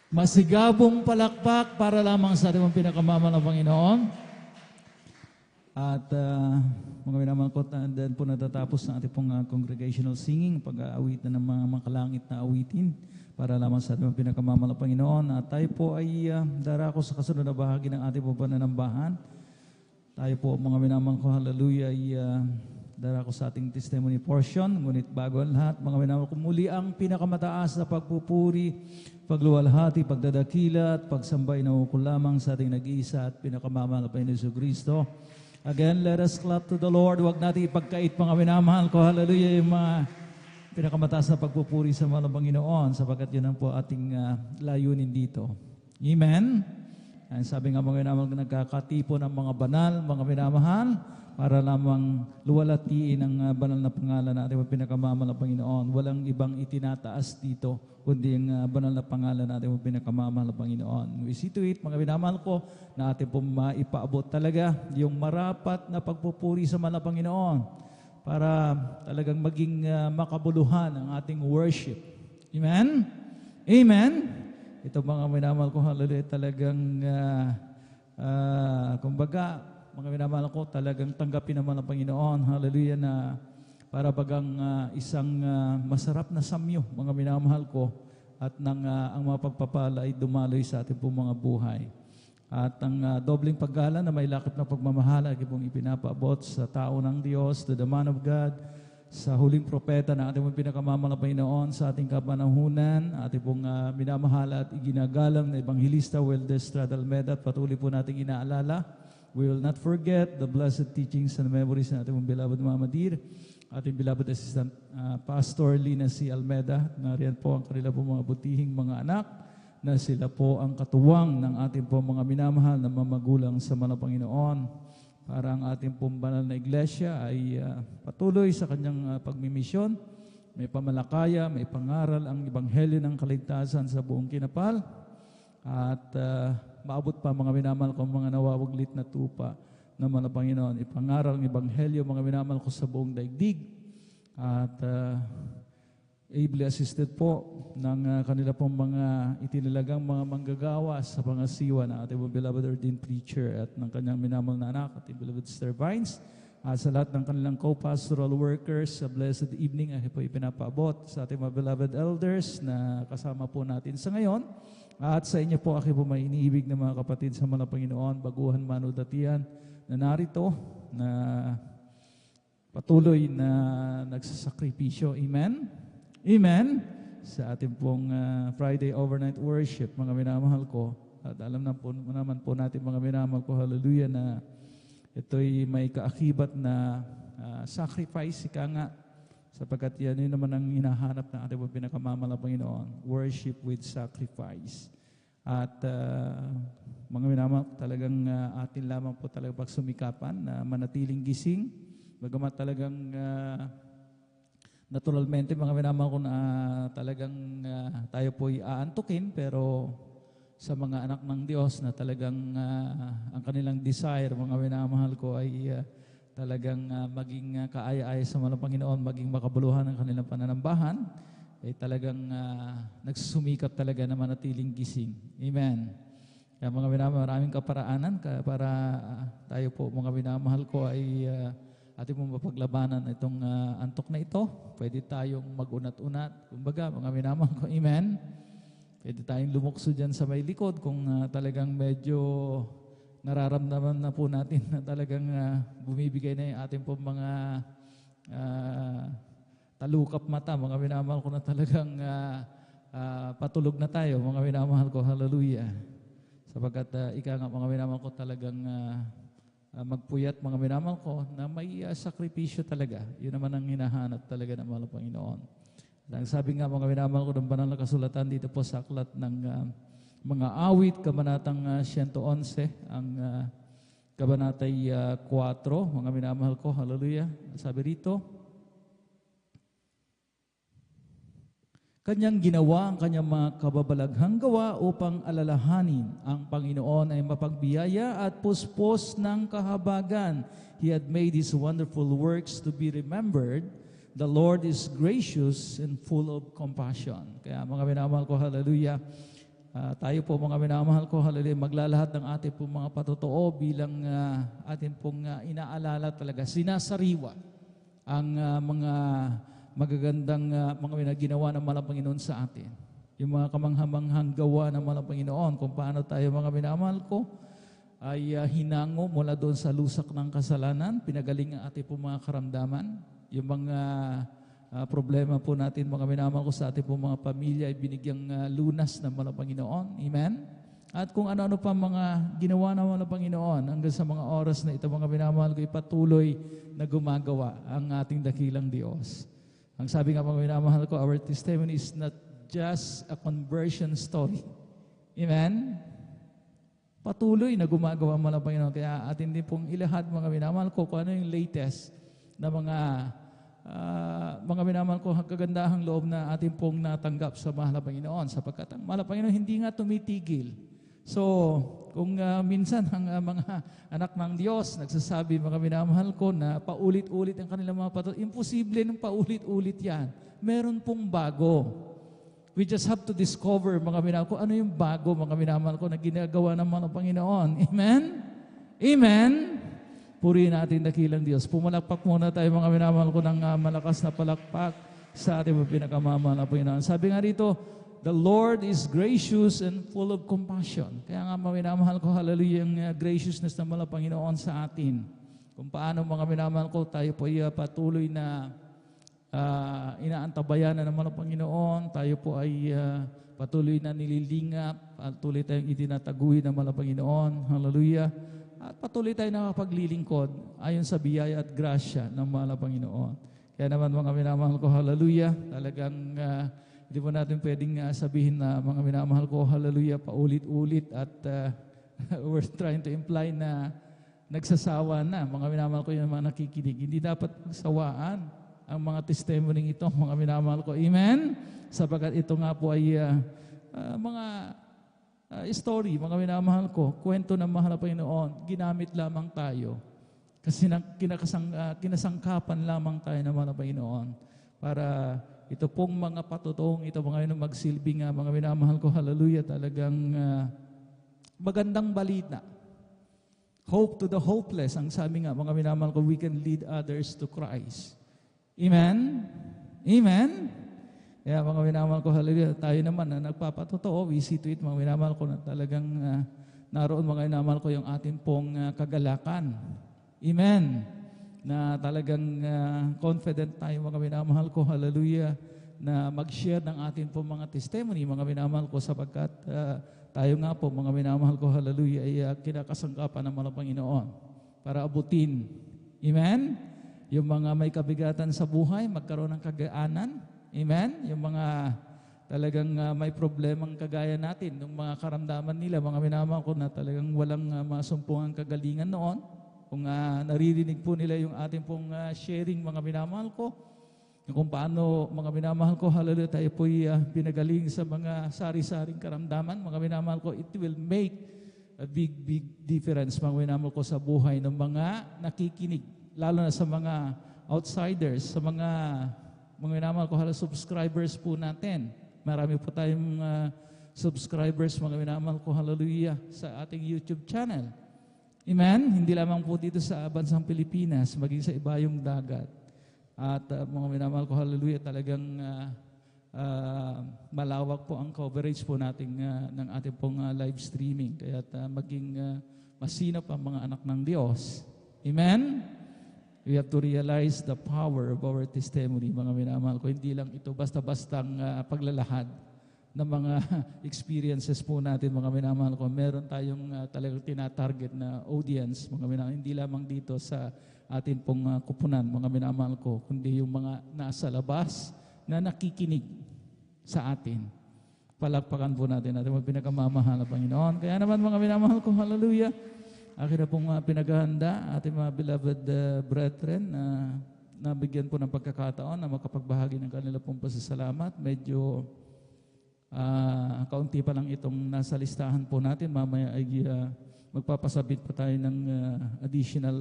Masigabong palakpak para lamang sa ating pinakamamahal na Panginoon. At mga minamahal ko, dan po natatapos ng ating pong congregational singing, pag-aawit na ng mga makalangit na awitin para lamang sa ating pinakamamahal na Panginoon. At tayo po ay darako sa kasunod na bahagi ng ating pong pananambahan. Tayo po mga minamahal ko, hallelujah, ay darako sa ating testimony portion. Ngunit bago ang lahat, mga minamahal ko, muli ang pinakamataas na pagpupuri, pagluwalhati, pagdadakila at pagsambay na ukol lamang sa ating nag-iisa at pinakamamahal na Panginoon Jesucristo. Again, let us clap to the Lord. Huwag natin ipagkait, mga minamahal ko, hallelujah, yung mga pinakamataas na pagpupuri sa mga Panginoon, sapagkat yun ang po ating layunin dito. Amen? And sabi nga mga minamahal, nagkakatipo ng mga banal, mga minamahal, para lamang luwalatiin ang banal na pangalan natin, pinakamamahal na Panginoon. Walang ibang itinataas dito, kundi ang banal na pangalan natin, pinakamamahal na Panginoon. We see to it, mga minamahal ko, na atin po maipaabot talaga yung marapat na pagpupuri sa banal na Panginoon para talagang maging makabuluhan ang ating worship. Amen? Amen? Ito mga minamahal ko, hallelujah, talagang, kumbaga, mga minamahal ko, talagang tanggapin naman ng Panginoon, hallelujah, na para bagang isang masarap na samyo, mga minamahal ko, at ang mga pagpapala ay dumaloy sa ating pong mga buhay. At ang dobling paggala na may lakip na pagmamahal ay pong ipinapaabot sa tao ng Diyos, to the man of God, sa huling propeta na ating pong pinakamamahal na Panginoon sa ating kapanahunan, ating pong minamahal at iginagalang na Evangelista Weldes Stradalmeda, at patuloy po nating inaalala. We will not forget the blessed teachings and memories ng ating pong beloved Mama Dir, ating beloved Assistant Pastor Lina C. Almeda. Nariyan po ang kanila po mga butihing mga anak, na sila po ang katuwang ng ating po mga minamahal na mamagulang sa mga Panginoon, para ang ating pong banal na iglesia ay patuloy sa kanyang pagmimisyon, may pamalakaya, may pangaral ang ebanghelyo ng kaligtasan sa buong kinapal, at maabot pa mga minamahal ko mga nawawaglit na tupa ng mga Panginoon, ipangaral ang ebanghelyo mga minamahal ko sa buong daigdig, at ably assisted po ng kanila pong mga itinilagang mga manggagawa sa pangasiwa na ating beloved ordained preacher at ng kanyang minamahal na anak, ating beloved Sister Vines, sa lahat ng kanilang co-pastoral workers. Sa blessed evening ay po ipinapaabot sa ating mga beloved elders na kasama po natin sa ngayon, at sa inyo po aking po may iniibig na mga kapatid sa mga Panginoon, baguhan man o datihan, na narito na patuloy na nagsasakripisyo. Amen? Amen? Sa ating pong Friday overnight worship, mga minamahal ko, at alam naman po natin mga minamahal ko, hallelujah, na ito'y may kaakibat na sacrifice, ika nga, sapagkat yan yun naman ang hinahanap ng ating pinakamamahal na Panginoon, worship with sacrifice. At mga minamahal, talagang atin lamang po talagang pagsumikapan na manatiling gising, bagamat talagang naturalmente, mga minamahal ko, na talagang tayo po'y aantukin, pero sa mga anak ng Diyos na talagang ang kanilang desire, mga minamahal ko, ay talagang maging kaaya-aya sa mga Panginoon, maging makabuluhan ng kanilang pananambahan, ay talagang nagsusumikap talaga na manatiling gising. Amen. Kaya mga minamahal, maraming kaparaanan para tayo po, mga minamahal ko, ay ating mong mapaglabanan itong antok na ito. Pwede tayong mag-unat-unat. Kumbaga, mga minamahal ko, amen. Pwede tayong lumukso dyan sa may likod kung talagang medyo nararamdaman na po natin na talagang bumibigay na yung ating pong mga talukap mata. Mga minamahal ko, na talagang patulog na tayo. Mga minamahal ko, hallelujah. Sapagkat ika nga, mga minamahal ko, talagang magpuyat, mga minamahal ko, na may sakripisyo talaga. Yun naman ang hinahanap talaga ng mga Panginoon. Ang sabi nga, mga minamahal ko, ng banal na kasulatan dito po sa aklat ng mga awit, kabanatang 111, ang kabanatay 4, mga minamahal ko, hallelujah. Sabi rito, Kanyang ginawa ang kanyang mga kababalaghang gawa upang alalahanin ang Panginoon ay mapagbiyaya at puspos ng kahabagan. He had made His wonderful works to be remembered. The Lord is gracious and full of compassion. Kaya mga minamahal ko, hallelujah. Tayo po mga minamahal ko, hallelujah, maglalahat ng ating pong mga patotoo bilang atin pong inaalala talaga, sinasariwa ang mga magagandang mga ginawa ng malang Panginoon sa atin. Yung mga kamanghamanghang gawa ng malang Panginoon, kung paano tayo mga minamahal ko, ay hinango mula doon sa lusak ng kasalanan, pinagaling ang ating pong mga karamdaman, yung mga problema po natin mga minamahal ko sa ating pong mga pamilya ay binigyang lunas ng malang Panginoon. Amen? At kung ano-ano pa mga ginawa ng malang Panginoon hanggang sa mga oras na ito mga minamahal ko, ipatuloy na gumagawa ang ating dakilang Diyos. Ang sabi nga mga minamahal ko, our testimony is not just a conversion story. Amen? Patuloy na gumagawa mo lang Panginoon. Kaya atin din pong ilahad mga minamahal ko kung ano yung latest na mga minamahal ko, kagandahang loob na atin pong natanggap sa mahal na Panginoon. Sapagkat ang mahal na Panginoon hindi nga tumitigil. So, kung minsan ang mga anak ng Diyos nagsasabi, mga minamahal ko, na paulit-ulit ang kanilang mga imposible ng paulit-ulit yan. Meron pong bago. We just have to discover, mga minamahal ko, ano yung bago, mga minamahal ko, na ginagawa ng mga Panginoon. Amen? Amen? Purihin natin dakilang Diyos. Pumalakpak muna tayo, mga minamahal ko, ng malakas na palakpak sa ating pinakamamahal na Panginoon. Sabi nga rito, the Lord is gracious and full of compassion. Kaya nga, mga minamahal ko, hallelujah, yung graciousness ng mga Panginoon sa atin. Kung paano, mga minamahal ko, tayo po ay patuloy na inaantabayan na ng mga Panginoon, tayo po ay patuloy na nililingap, patuloy tayong itinataguhin ng mga Panginoon, hallelujah, at patuloy tayong nakapaglilingkod ayon sa biyaya at grasya ng mga Panginoon. Kaya naman mga minamahal ko, hallelujah, talagang hindi po natin pwedeng sabihin na mga minamahal ko, hallelujah, paulit-ulit at we're trying to imply na nagsasawa na. Mga minamahal ko yung mga nakikinig. Hindi dapat magsawaan ang mga testimony ito, mga minamahal ko. Amen? Sapagkat ito nga po ay mga story, mga minamahal ko, kwento ng mahal na Panginoon, ginamit lamang tayo. Kasi kinasangkapan lamang tayo ng mahal na Panginoon para ito pong mga patutuong ito, mga magsilbing mga minamahal ko, hallelujah, talagang magandang balita. Hope to the hopeless. Ang sabi nga, mga minamahal ko, we can lead others to Christ. Amen? Amen? Kaya mga minamahal ko, hallelujah, tayo naman na nagpapatotoo, we see to it, mga minamahal ko, na talagang naroon, mga minamahal ko, yung ating pong kagalakan. Amen? Na talagang confident tayo, mga minamahal ko, hallelujah, na mag-share ng ating pong mga testimony, mga minamahal ko, sapagkat tayo nga po, mga minamahal ko, hallelujah, ay kinakasangkapan ng mga Panginoon para abutin. Amen? Yung mga may kabigatan sa buhay, magkaroon ng kagaanan. Amen? Yung mga talagang may problemang kagaya natin, yung mga karamdaman nila, mga minamahal ko, na talagang walang masumpungang kagalingan noon. Kung naririnig po nila yung ating pong sharing, mga minamahal ko, kung paano, mga minamahal ko, hallelujah, tayo po'y pinagaling sa mga sari-saring karamdaman, mga minamahal ko, it will make a big difference, mga minamahal ko, sa buhay ng mga nakikinig. Lalo na sa mga outsiders, sa mga minamahal ko, subscribers po natin. Marami po tayong subscribers, mga minamahal ko, hallelujah, sa ating YouTube channel. Amen? Hindi lamang po dito sa bansang Pilipinas, maging sa ibayong dagat. At mga minamahal ko, hallelujah, talagang malawak po ang coverage po natin ng ating pong live streaming. Kaya maging masinop ang mga anak ng Diyos. Amen? We have to realize the power of our testimony, mga minamahal ko. Hindi lang ito basta-bastang paglalahad ng mga experiences po natin, mga minamahal ko. Meron tayong talagang tinatarget na audience, mga minamahal. Hindi lamang dito sa atin pong kupunan, mga minamahal ko, kundi yung mga nasa labas na nakikinig sa atin. Palakpakan po natin mga pinakamamahal na Panginoon. Kaya naman, mga minamahal ko, hallelujah, akin na pong pinaghahanda, ating mga beloved brethren, na nabigyan po ng pagkakataon na makapagbahagi ng kanila pong pasasalamat. Medyo kaunti pa lang itong nasa listahan po natin. Mamaya ay magpapasabit pa tayo ng additional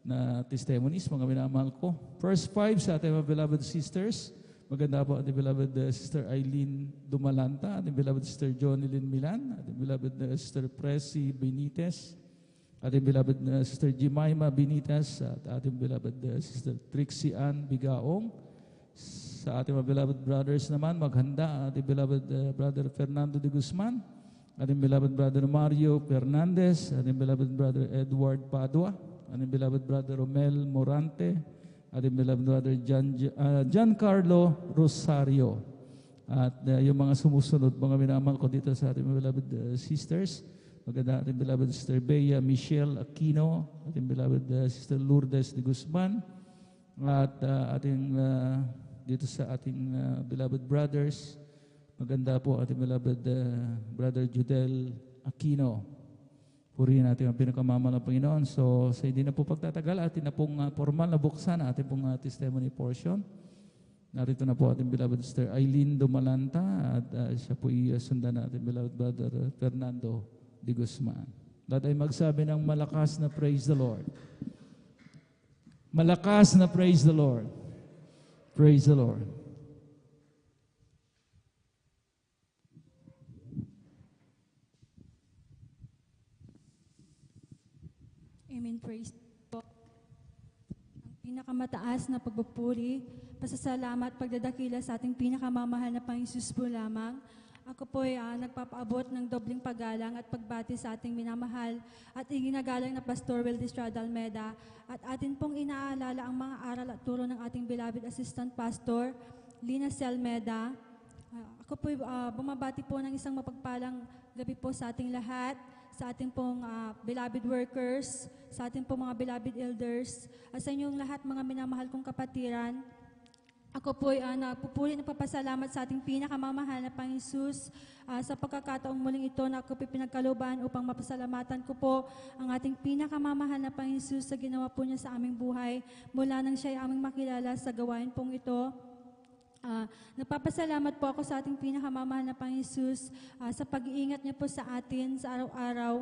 na testimonies, mga minamahal ko. First 5 sa ating mga beloved sisters. Maganda po ating beloved Sister Eileen Dumalanta, ating beloved Sister Jonilyn Milan, ating beloved Sister Presi Benitez, ating beloved Sister Jemima Benitez, at ating beloved Sister Trixie Ann Bigaong. Sa ating mga beloved brothers naman, maghanda ating beloved Brother Fernando de Guzman, ating beloved Brother Mario Fernandez, ating beloved Brother Edward Padua, ating beloved Brother Romel Morante, ating beloved Brother Giancarlo Rosario. At yung mga sumusunod, mga minamahal ko dito sa ating beloved sisters, maganda ating beloved Sister Bea Michelle Aquino, ating beloved Sister Lourdes de Guzman, at ating dito sa ating beloved brothers, maganda po ating beloved Brother Judel Aquino. Purihin natin ang pinakamamahal ng Panginoon. So, sa hindi na po pagtatagal, atin na pong formal na buksan ating pong testimony portion. Narito na po ating beloved Sister Eileen Dumalanta, at siya po sundan na ating beloved Brother Fernando de Guzman. Lahat ay magsabi ng malakas na praise the Lord. Malakas na praise the Lord. Praise the Lord. Amen. Praise po. Ang pinakamataas na pagpupuri, pasasalamat, pagdadakila sa ating pinakamamahal na Panginoon Jesus po lamang. Ako po ay nagpapaabot ng dobling paggalang at pagbati sa ating minamahal at iginagalang na Pastor Wildy Estrada Almeda at atin pong inaalala ang mga aral at turo ng ating beloved Assistant Pastor, Lina C. Almeda. Ako po ay bumabati po ng isang mapagpalang gabi po sa ating lahat, sa ating pong beloved workers, sa ating pong mga beloved elders, at sa inyong lahat mga minamahal kong kapatiran. Ako po ay nagpupuri ng papasalamat sa ating pinakamamahal na Panginoon Jesus sa pagkakataong muling ito na ako po pinagkalooban upang mapasalamatan ko po ang ating pinakamamahal na Panginoon Jesus sa ginawa po niya sa aming buhay mula nang siya ay aming makilala sa gawain pong ito. Nagpapasalamat po ako sa ating pinakamamahal na Panginoon Jesus sa pag-iingat niya po sa atin sa araw-araw.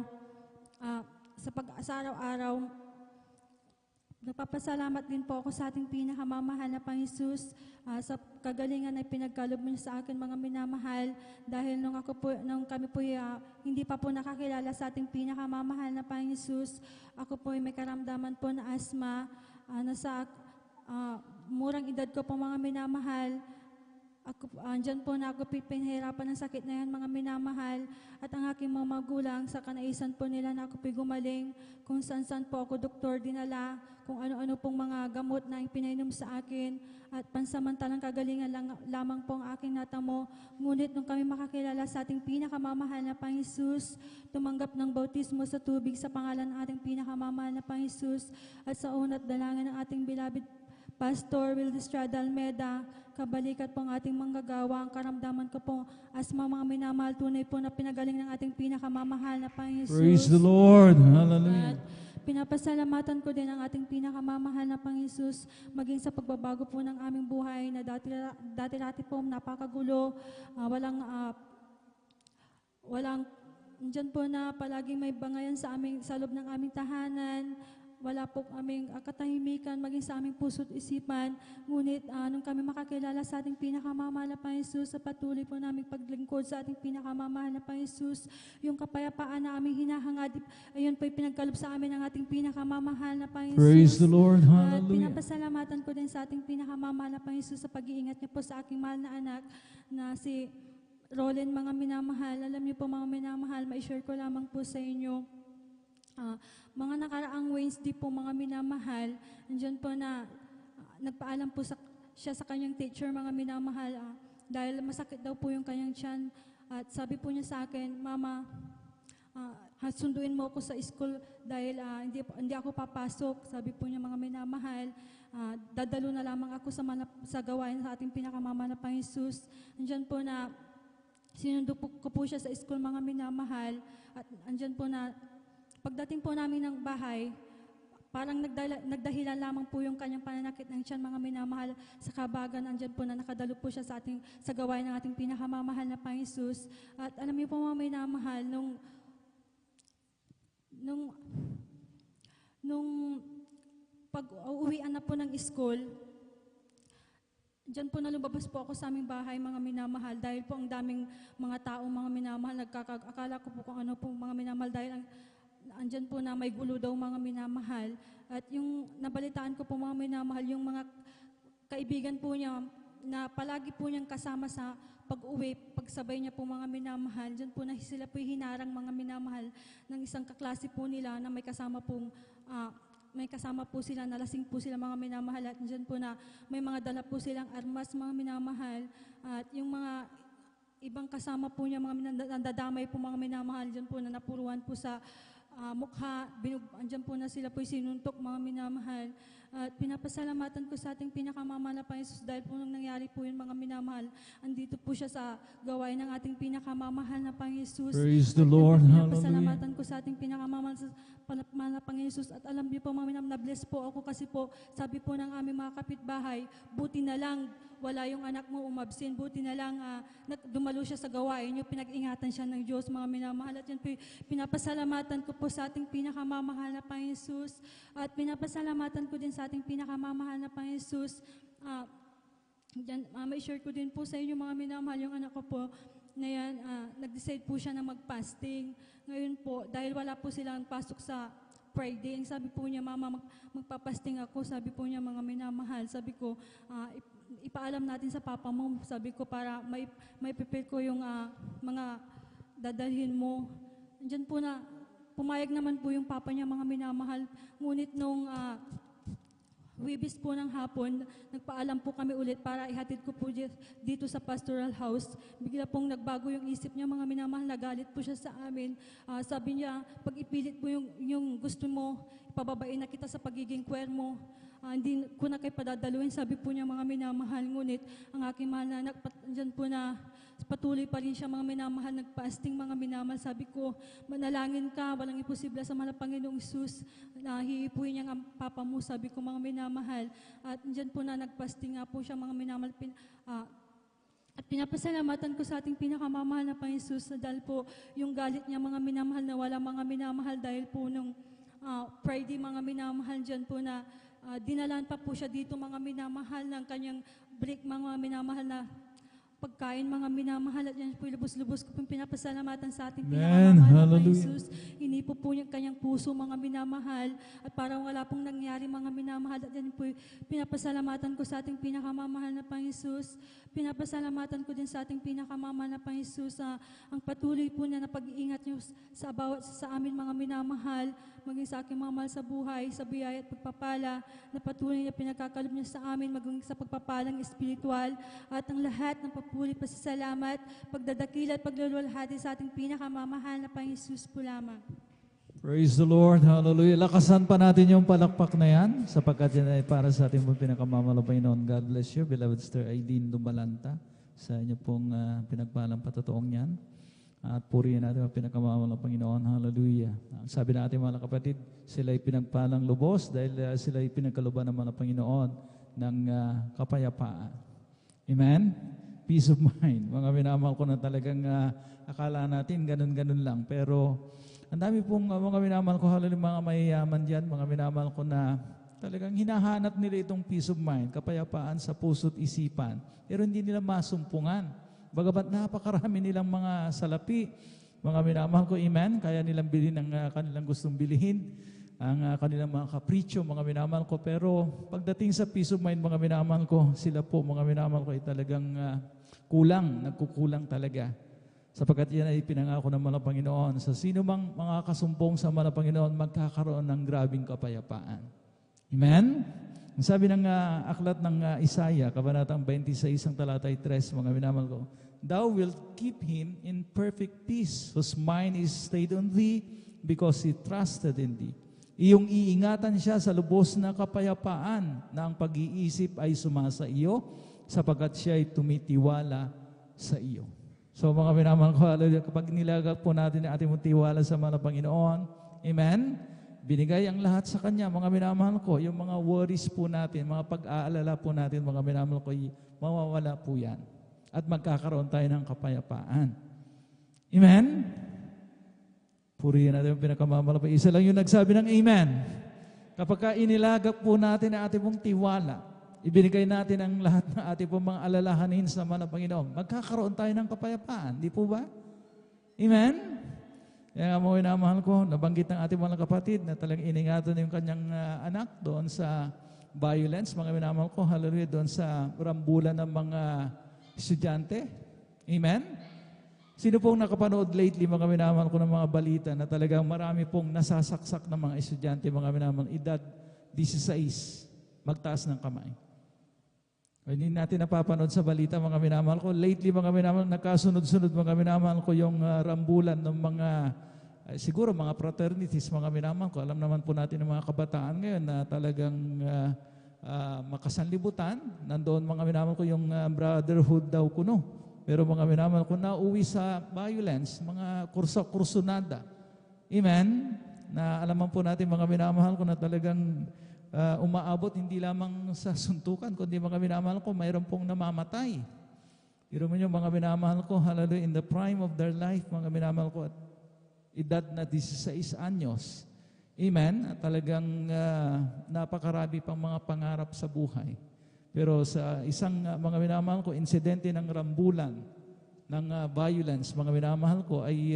Sa araw-araw, nagpapasalamat din po ako sa ating pinakamamahal na Panginoon Jesus sa kagalingan na pinagkaloob mo sa akin mga minamahal dahil nung kami po hindi pa po nakakilala sa ating pinakamamahal na Panginoon Jesus, ako po ay may karamdaman po na asthma nasa murang edad ko po mga minamahal. Andyan po na ako pinahirapan ng sakit na yan mga minamahal at ang aking mga magulang sa kanaisan po nila na ako gumaling kung saan-saan po ako doktor dinala, kung ano-ano pong mga gamot na pinainom sa akin at pansamantalang kagalingan lamang po ang aking natamo. Ngunit nung kami makakilala sa ating pinakamamahal na Panginoon Jesus, tumanggap ng bautismo sa tubig sa pangalan ng ating pinakamamahal na Panginoon Jesus at sa unat dalangin ng ating beloved Pastor Wildy Estrada Almeda, kabalikat po ang ating manggagawa, ang karamdaman ko po as mga minamahal, tunay po na pinagaling ng ating pinakamamahal na Panginoon Jesus. Praise the Lord. Hallelujah. At pinapasalamatan ko din ang ating pinakamamahal na Panginoon Jesus, maging sa pagbabago po ng aming buhay na dati po napakagulo, walang dyan po na palaging may bangayan sa loob ng aming tahanan. Wala po aming katahimikan maging sa aming puso't isipan. Ngunit nung kami makakilala sa ating pinakamamahal na Panginoon Jesus, sa patuloy po naming paglingkod sa ating pinakamamahal na Panginoon Jesus, yung kapayapaan na aming hinahangad, ayun po pinagkaloob sa amin ng ating pinakamamahal na Panginoon Jesus. Praise the Lord. At Hallelujah. pinapasalamatan ko din sa ating pinakamamahal na Panginoon Jesus sa pag-iingat niyo po sa aking mahal na anak na si Roland mga minamahal. Alam niyo po mga minamahal, ma-share ko lamang po sa inyo. Mga nakaraang Wednesday po mga minamahal, andyan po na nagpaalam po siya sa kanyang teacher mga minamahal dahil masakit daw po yung kanyang tiyan at sabi po niya sa akin, Mama, sunduin mo ako sa school dahil hindi ako papasok. Sabi po niya mga minamahal, dadalo na lamang ako sa gawain sa ating pinakamama na Panginoon Jesus. Andyan po na sinundo ko po siya sa school mga minamahal at andyan po na pagdating po namin ng bahay, parang nagdahilan lamang po yung kanyang pananakit ng tiyan mga minamahal sa kabagan. Andyan po na nakadalo po siya sa gawain ng ating pinakamamahal na Panginoon Jesus. At alam niyo po mga minamahal, nung pag-uwian na po ng school, diyan po na lumabas po ako sa aming bahay mga minamahal dahil po ang daming mga tao mga minamahal. Akala ko po kung ano po mga minamahal dahil andyan po na may gulo daw mga minamahal. At yung nabalitaan ko po mga minamahal, yung mga kaibigan po niya na palagi po niyang kasama sa pag-uwi, pagsabay niya po mga minamahal, dyan po na sila po hinarang mga minamahal ng isang kaklase po nila na may kasama po sila, nalasing po sila mga minamahal at dyan po na may mga dala po silang armas mga minamahal at yung mga ibang kasama po niya mga nandadamay po mga minamahal dyan po na napuruan po sa mukha, andyan po na sila po'y sinuntok mga minamahal. At pinapasalamatan ko sa ating pinakamamahal na Panginoon Jesus dahil po nung nangyari po yun mga minamahal, andito po siya sa gawain ng ating pinakamamahal na Panginoon Jesus. Praise the At Lord. pinapasalamatan ko sa ating pinakamamahal na Panginoon Jesus. At alam niyo po mga minamahal, na-bless po ako kasi po, sabi po ng aming mga kapitbahay, buti na lang wala yung anak mo umabsin, buti na lang dumalo siya sa gawain niyo, pinag-ingatan siya ng Diyos mga minamahal. At yan po, pinapasalamatan ko po sa ating pinakamamahal na Panginoon Jesus. At pinapasalamatan ko din sa ating pinakamamahal na Panginoon Jesus. May share ko din po sa inyo mga minamahal, yung anak ko po na yan, nag-decide po siya na mag-fasting. Ngayon po, dahil wala po silang pasok sa Friday. Ang sabi po niya, Mama, magpapasting ako. Sabi po niya, mga minamahal. Sabi ko, ipaalam natin sa papa mo. Sabi ko, para may prepare ko yung mga dadalhin mo. Andyan po na, pumayag naman po yung papa niya, mga minamahal. Ngunit nung Wibis po ng hapon, nagpaalam po kami ulit para ihatid ko po dito sa pastoral house. Bigla pong nagbago yung isip niya, mga minamahal, nagalit po siya sa amin. Sabi niya, pag ipilit mo yung gusto mo, pababain na kita sa pagiging queer mo. Hindi ko na kayo padadaluin, sabi po niya, mga minamahal. Ngunit ang aking mahal na anak, dyan po na patuloy pa rin siya, mga minamahal, nagpasting, mga minamahal. Sabi ko, manalangin ka, walang imposible sa mahal na Panginoong Isus. Hihipuin niya ang papa mo, sabi ko, mga minamahal. At dyan po na nagpasting nga po siya, mga minamahal. At pinapasalamatan ko sa ating pinakamamahal na Panginoon Isus, dahil po yung galit niya, mga minamahal, na wala, mga minamahal, dahil po nung Friday, mga minamahal, dyan po na dinalan pa po siya dito, mga minamahal, ng kanyang break, mga minamahal, na pagkain, mga minamahal. At yan po lubos-lubos ko pong pinapasalamatan sa ating pinakamamahal na Jesus. Inipo po niya kanyang puso, mga minamahal, at parang wala pong nangyari, mga minamahal. At yan po pinapasalamatan ko sa ating pinakamamahal na Panginoon Jesus. Pinapasalamatan ko din sa ating pinakamamahal na Panginoon Jesus, ang patuloy po niya na pag-iingat niyo sa bawat sa amin, mga minamahal, maging sa aking mga mahal sa buhay, sa biyaya at pagpapala, na patuloy niya pinagkakalob niya sa amin, maging sa pagpapalang espiritual, at ang lahat ng papuri, pasasalamat, pagdadakila at pagluluwalhati sa ating pinakamamahal na Panginoon Jesus po lamang. Praise the Lord. Hallelujah. Lakasan pa natin yung palakpak na yan sapagkat yan ay para sa ating pinakamamahal na Panginoon. God bless you, beloved Sister Aideen Dumalanta, sa inyo pong pinagpalang patotoong yan. At purihin natin ang pinakamamahal na Panginoon. Hallelujah. Sabi na ating mga kapatid, sila ay pinagpalang lubos dahil sila ay pinagkaluban naman ng Panginoon ng kapayapaan. Amen? Peace of mind. Mga minamahal ko na talagang akala natin ganun-ganun lang. Pero ang dami pong mga minamahal ko, halalim mga mayayaman dyan, mga minamahal ko na talagang hinahanap nila itong peace of mind, kapayapaan sa puso't isipan. Pero hindi nila masumpungan. Bagamat napakarami nilang mga salapi, mga minamahal ko, amen, kaya nilang bilhin ang kanilang gustong bilhin, ang kanilang mga kapritsyo, mga minamahal ko. Pero pagdating sa peace of mind, mga minamahal ko, sila po, mga minamahal ko, ay talagang nagkukulang talaga. Sapagkat yan ay pinangako ng mga Panginoon. Sa sino mang mga kasumpong sa mga Panginoon, magkakaroon ng grabing kapayapaan. Amen? Ang sabi ng aklat ng Isaiah, kabanatang 26, talatay 3, mga minamahal ko, Thou wilt keep him in perfect peace, whose mind is stayed on thee, because he trusted in thee. Iyong iingatan siya sa lubos na kapayapaan, na ang pag-iisip ay sumasa iyo, sapagkat siya ay tumitiwala sa iyo. So mga minamahal ko, kapag nilagak po natin ang ating tiwala sa mga Panginoon, amen? Binigay ang lahat sa Kanya, mga minamahal ko, yung mga worries po natin, mga pag-aalala po natin, mga minamahal ko, mawawala po yan. At magkakaroon tayo ng kapayapaan. Amen? Purihin natin yung pinakamamahal pa. Isa lang yung nagsabi ng amen. Kapag inilagak po natin ang ating pong tiwala, ibinigay natin ang lahat ng ating pong mga alalahanin sa mga Panginoon, magkakaroon tayo ng kapayapaan. Di po ba? Amen? Kaya nga mga minamahal ko, nabanggit ng ating mga kapatid na talagang iningatan yung kanyang anak doon sa violence, mga minamahal ko, hallelujah, doon sa rambulan ng mga estudyante. Amen? Sino pong nakapanood lately, mga minamahal ko, ng mga balita na talagang marami pong nasasaksak ng mga estudyante, mga minamahal, edad 16, magtaas ng kamay. Hindi natin napapanood sa balita, mga minamahal ko. Lately, mga minamahal, nagkasunod-sunod, mga minamahal ko, yung rambulan ng mga, siguro mga fraternities, mga minamahal ko. Alam naman po natin ng mga kabataan ngayon na talagang makasanlibutan. Nandoon, mga minamahal ko, yung brotherhood daw kuno. Pero mga minamahal ko, nauwi sa violence, mga kursunada. Amen? Na alaman po natin, mga minamahal ko, na talagang umaabot hindi lamang sa suntukan, kundi mga minamahal ko, mayroon pong namamatay. Pero mo nyo, mga minamahal ko, hallelujah, in the prime of their life, mga minamahal ko, at edad na 16 anyos. Amen? At talagang napakarami pang mga pangarap sa buhay. Pero sa isang, mga minamahal ko, insidente ng rambulan, ng violence, mga minamahal ko, ay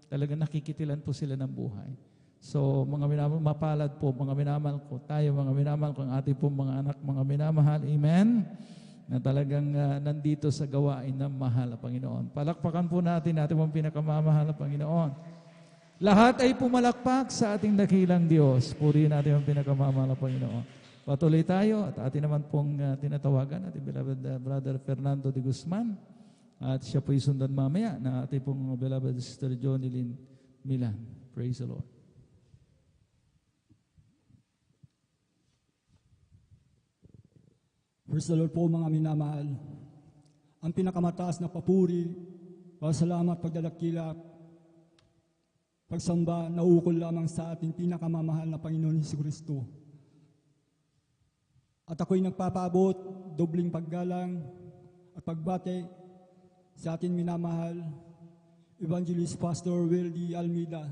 talagang nakikitilan po sila ng buhay. So mga minamahal, mapalad po mga minamahal ko, tayo mga minamahal ko, ang ating pong mga anak, mga minamahal, amen, na talagang nandito sa gawain ng mahal na Panginoon. Palakpakan po natin pong pinakamamahal na Panginoon. Lahat ay pumalakpak sa ating dakilang Diyos. Purihin natin ang pinakamamahal na Panginoon. Patuloy tayo at atin naman pong tinatawagan ating beloved Brother Fernando de Guzman. At siya po isundan mamaya na ating pong beloved Sister Jonilyn Milan. Praise the Lord. Praise the Lord po mga minamahal. Ang pinakamataas na papuri, pasalamat, pagdalakila, pagsamba, nauukol lamang sa ating pinakamamahal na Panginoon Jesucristo. At ako'y nagpapaabot, dobling paggalang at pagbate sa ating minamahal, Evangelist Pastor Will D. Almeida,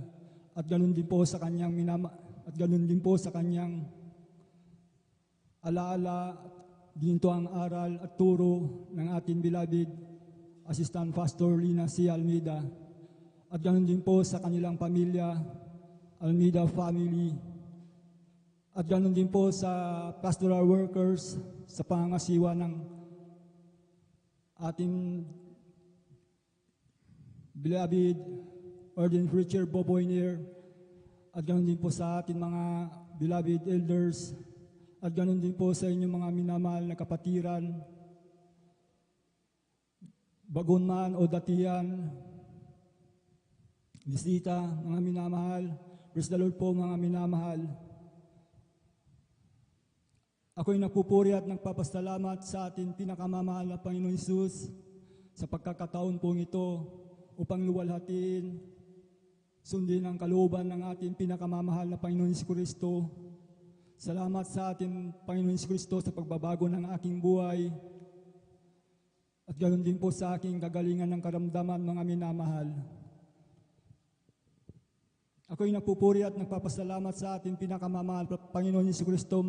at ganun din po sa kanyang alaala, ginto ang aral at turo ng ating beloved Assistant Pastor Lina C. Almeida, at ganoon din po sa kanilang pamilya, Almeida family, at ganoon din po sa pastoral workers sa pangangasiwa ng ating beloved Ordained Preacher Boboy Nair, at ganoon din po sa ating mga beloved elders, at ganoon din po sa inyong mga minamahal na kapatiran, bagon man o datihan, bisita, mga minamahal. Praise the Lord po mga minamahal. Ako'y nagpupuri at nagpapasalamat sa ating pinakamamahal na Panginoon Hesus sa pagkakataon pong ito upang luwalhatiin, sundin ang kalooban ng ating pinakamamahal na Panginoon Jesucristo. Salamat sa ating Panginoon Jesucristo sa pagbabago ng aking buhay at ganoon din po sa aking kagalingan ng karamdaman, mga minamahal. Ako'y nagpupuri at nagpapasalamat sa ating pinakamamahal Panginoon Jesucristo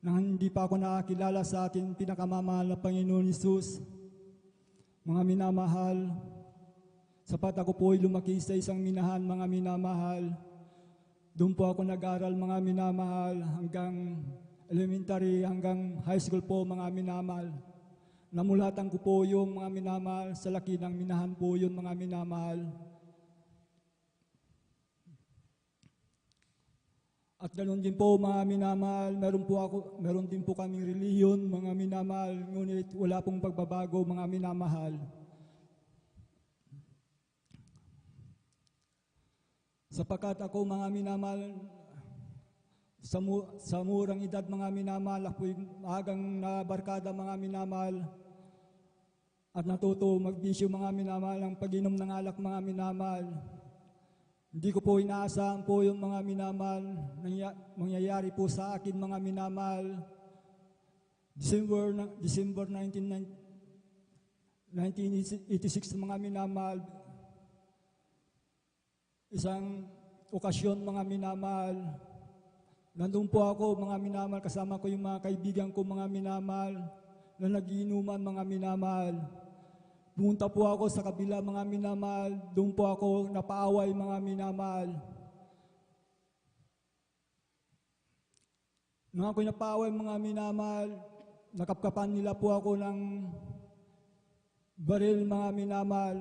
nang hindi pa ako nakakilala sa ating pinakamamahal na Panginoon Jesus. Mga minamahal, sapat ako po'y lumaki sa isang minahan, mga minamahal. Doon po ako nag-aral, mga minamahal, hanggang elementary, hanggang high school po, mga minamahal. Namulatan ko po yung mga minamahal, sa laki ng minahan po yun, mga minamahal. At ganoon din po, mga minamahal, meron din po kaming reliyon, mga minamahal, ngunit wala pong pagbabago, mga minamahal. Sapagkat ako, mga minamahal, sa murang edad, mga minamahal, ako'y maagang nabarkada, mga minamahal, at natuto magbisyo, mga minamahal, ang pag-inom ng alak, mga minamahal. Hindi ko po inaasahan po yung mga minamahal, mangyayari po sa akin, mga minamahal. December 1986, mga minamahal, isang okasyon, mga minamahal, nandun po ako, mga minamahal, kasama ko yung mga kaibigan ko, mga minamahal, na nagiinuman, mga minamahal. Pumunta po ako sa kabila, mga minamahal, doon po ako napaaway, mga minamahal. Nung ako'y napaaway, mga minamahal, nakapkapan nila po ako ng baril, mga minamahal.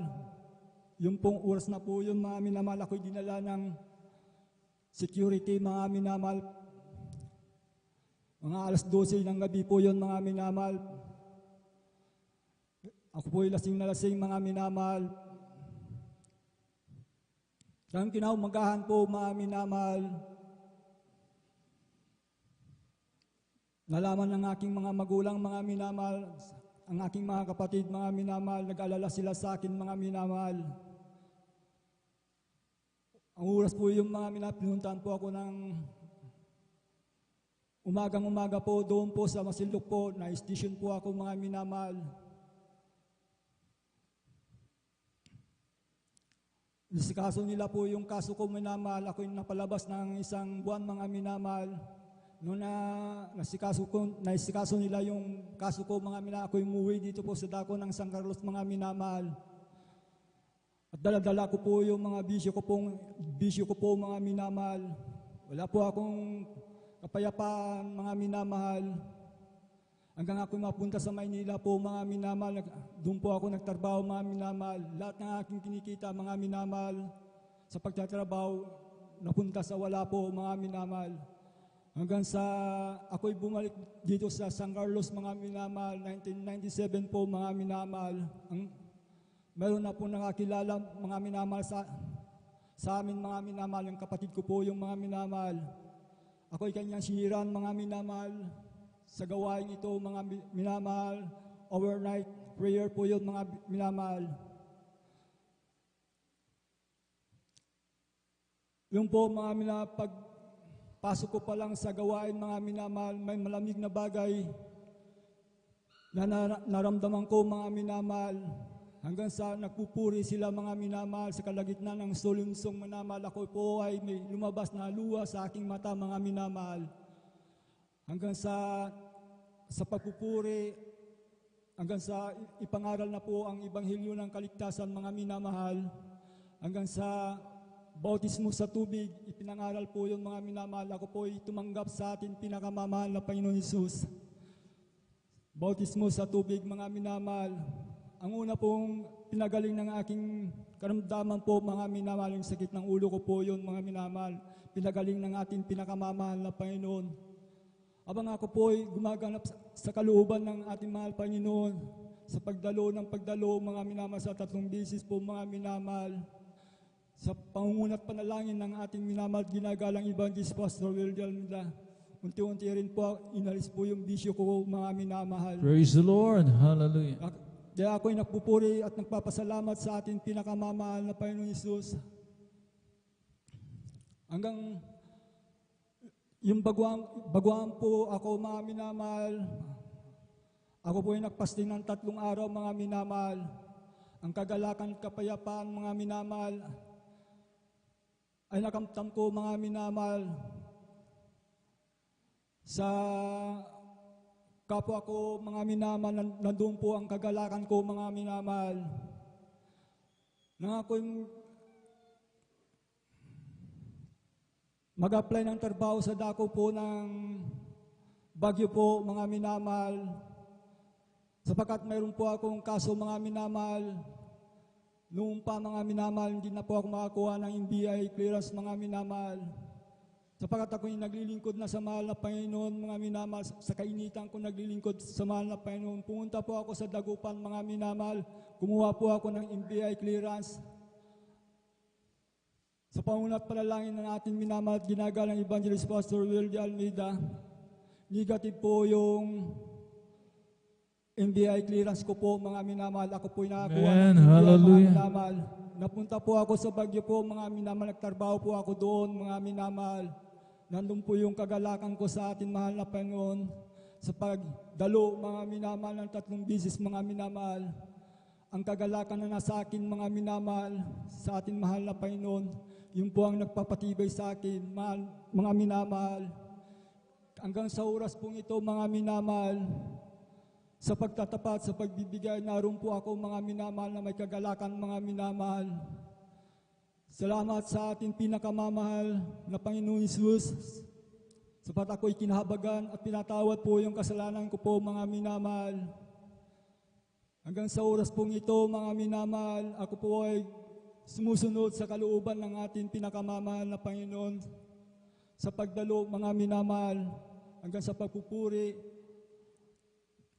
Yung pong oras na po yun, mga minamahal, ako'y dinala ng security, mga minamahal. Mga alas 12 ng gabi po yun, mga minamahal. Ako po'y lasing na lasing, mga minamahal. Kaya kinaumagahan po, mga minamahal, nalaman ng aking mga magulang, mga minamahal, ang aking mga kapatid, mga minamahal, nag-alala sila sa akin, mga minamahal. Ang oras po yung mga minamahal, pinuntahan po ako ng umagang-umaga po, doon po sa Masinloc po, na-station po ako, mga minamahal. Nisikaso nila po yung kaso ko, minamahal. Ako yung napalabas ng isang buwan, mga minamahal. Noong naisikaso nila yung kaso ko, mga minamahal, ako yung umuwi dito po sa dako ng San Carlos, mga minamahal. At dala-dala ko po yung mga bisyo ko po mga minamahal. Wala po akong kapayapaan mga minamahal. Hanggang ako mapunta sa Maynila po mga minamahal, doon po ako nagtrabaho mga minamahal. Lahat ng aking kinikita mga minamahal sa pagtatrabaho, napunta sa wala po mga minamahal. Hanggang sa ako'y bumalik dito sa San Carlos mga minamahal, 1997 po mga minamahal. Meron na po nakakilala mga minamahal sa amin mga minamahal, ang kapatid ko po yung mga minamahal. Ako'y kanyang siniran mga minamahal. Sa gawain ito mga minamahal, overnight prayer po yun mga minamahal. Yung po mga minamahal, pagpasok ko pa lang sa gawain mga minamahal, may malamig na bagay na naramdaman ko mga minamahal. Hanggang sa nagpupuri sila mga minamahal sa kalagitnaan ng solunsong minamahal, ako po ay may lumabas na luha sa aking mata mga minamahal. Hanggang sa pagpupuri, hanggang sa ipangaral na po ang Ebanghelyo ng Kaligtasan mga minamahal, hanggang sa bautismo sa tubig, ipinangaral po yung mga minamahal. Ako po ay tumanggap sa ating pinakamamahal na Panginoon Hesus. Bautismo sa tubig mga minamahal. Ang una pong pinagaling ng aking karamdaman po mga minamahal, yung sakit ng ulo ko po yun mga minamahal. Pinagaling ng ating pinakamamahal na Panginoon. Abang ako po ay gumaganap sa kalooban ng ating mahal Panginoon sa pagdalo mga minamahal sa 3 beses po mga minamahal. Sa pangungunat panalangin ng ating minamahal ginagalang Evangelist Pastor Wilder Almeida, unti-unti rin po inalis po yung bisyo ko mga minamahal. Praise the Lord. Hallelujah. Kaya ako'y nagpupuri at nagpapasalamat sa ating pinakamamahal na Panginoon Hesus. Hanggang yung baguhan po ako mga minamahal, ako po ay nagpasting ng 3 araw mga minamahal. Ang kagalakan at kapayapaan mga minamahal ay nakamtam ko mga minamahal sa kapwa ko mga minamahal. Nandun po ang kagalakan ko mga minamahal. Nang ako'y mag-apply ng trabaho sa dako po ng Baguio po mga minamahal, sapagkat mayroon po akong kaso mga minamahal. Noong pa mga minamahal, hindi na po ako makakuha ng NBI clearance mga minamahal. Sapagkat ako'y naglilingkod na sa mahal na Panginoon mga minamahal, sa kainitan ko naglilingkod sa mahal na Panginoon. Pumunta po ako sa Dagupan mga minamahal, kumuha po ako ng NBI clearance. Sa pangunat panalangin ng ating minamahal at ginagalang Evangelist Pastor Wilder Almeida, negative po yung NBI clearance ko po mga minamahal. Ako po'y nakakuha ng NBI mga minamahal. Napunta po ako sa Baguio po mga minamahal, nagtrabaho po ako doon mga minamahal. Nandun po yung kagalakan ko sa ating mahal na Panginoon sa pagdalo mga minamahal ng 3 beses mga minamahal. Ang kagalakan na nasa akin mga minamahal sa ating mahal na Panginoon, yun po ang nagpapatibay sa akin mga minamahal. Hanggang sa oras pong ito mga minamahal, sa pagtatapat, sa pagbibigay, naroon po ako mga minamahal na may kagalakan mga minamahal. Salamat sa ating pinakamamahal na Panginoon Hesus. Sapat ako'y kinahabagan at pinatawad po yung kasalanan ko po mga minamahal. Hanggang sa oras pong ito mga minamahal, ako po ay sumusunod sa kalooban ng ating pinakamamahal na Panginoon sa pagdalo mga minamahal, hanggang sa pagpupuri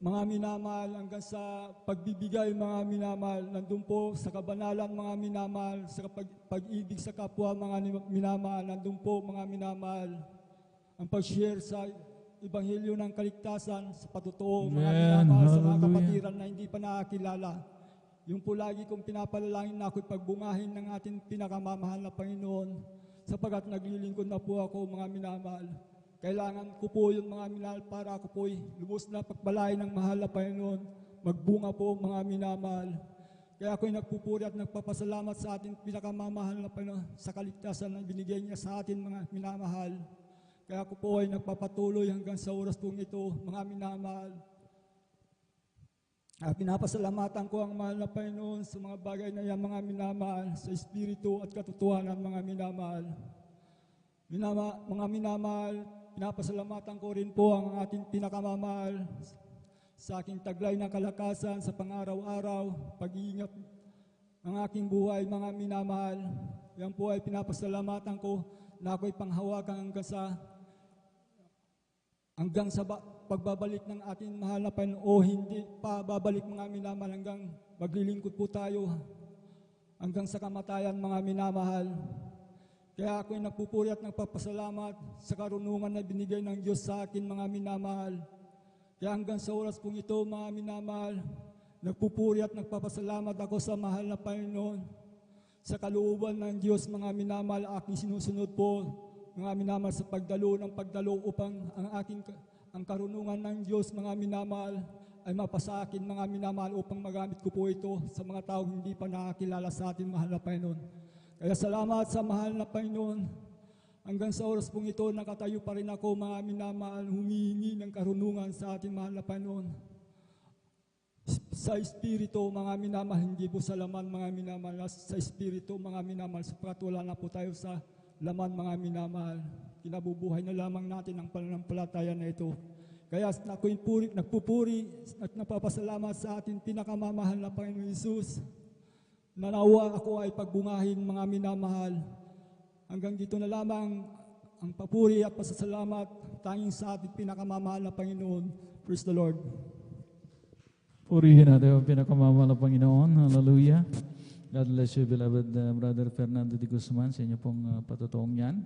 mga minamahal, hanggang sa pagbibigay mga minamahal. Nandun po sa kabanalan mga minamahal, sa pag-ibig sa kapwa mga minamahal. Nandun po mga minamahal ang pag-share sa Ebanghelyo ng Kaligtasan sa patutuo mga minamahal sa mga kapatiran na hindi pa nakakilala. Yung po lagi kong pinapalalangin na ako'y pagbungahin ng ating pinakamamahal na Panginoon, sapagat naglilingkod na po ako mga minamahal. Kailangan ko po yung mga minamahal para ako po'y lubos na pagbalay ng mahal na Panginoon, magbunga po mga minamahal. Kaya ako'y nagpupuri at nagpapasalamat sa ating pinakamamahal na Panginoon sa kaligtasan na binigay niya sa atin mga minamahal. Kaya ako po ay nagpapatuloy hanggang sa oras pong ito mga minamahal. Pinapasalamatan ko ang mahal na Panginoon sa mga bagay na yan, mga minamahal, sa espiritu at katotohanan, mga minamahal. Mga minamahal, pinapasalamatan ko rin po ang ating pinakamamahal sa aking taglay ng kalakasan sa pang-araw-araw, pag-iingat ng aking buhay, mga minamahal. Yan po ay pinapasalamatan ko na ako'y panghawakan hanggang sa pagbabalik ng ating mahal na Panginoon, o hindi pa babalik, mga minamahal, hanggang maglilingkod po tayo hanggang sa kamatayan, mga minamahal. Kaya ako'y nagpupuri at nagpapasalamat sa karunungan na binigay ng Diyos sa akin, mga minamahal. Kaya hanggang sa oras pong ito, mga minamahal, nagpupuri at nagpapasalamat ako sa mahal na Panginoon. Sa kalooban ng Diyos, mga minamahal, aking sinusunod po, mga minamahal, sa pagdalo upang ang karunungan ng Diyos, mga minamahal, ay mapasa akin, mga minamahal, upang magamit ko po ito sa mga taong hindi pa nakakilala sa atin, mahal na Panginoon. Kaya salamat sa mahal na Panginoon. Hanggang sa oras pong ito, nakatayo pa rin ako, mga minamahal, humihingi ng karunungan sa ating mahal na Panginoon. Sa espiritu, mga minamahal, hindi po sa laman, mga minamahal, sa espiritu, mga minamahal, sapagat wala na po tayo sa laman, mga minamahal. Kinabubuhay na lamang natin ang pananampalataya na ito. Kaya ako'y nagpupuri at napapasalamat sa ating pinakamamahal na Panginoon Hesus. Nanawa ako ay pagbungahin, mga minamahal. Hanggang dito na lamang ang papuri at pasasalamat tanging sa ating pinakamamahal na Panginoon. Praise the Lord. Purihin natin ang pinakamamahal na Panginoon. Hallelujah. God bless you, beloved Brother Fernando de Guzman, sa inyo pong patutuong yan.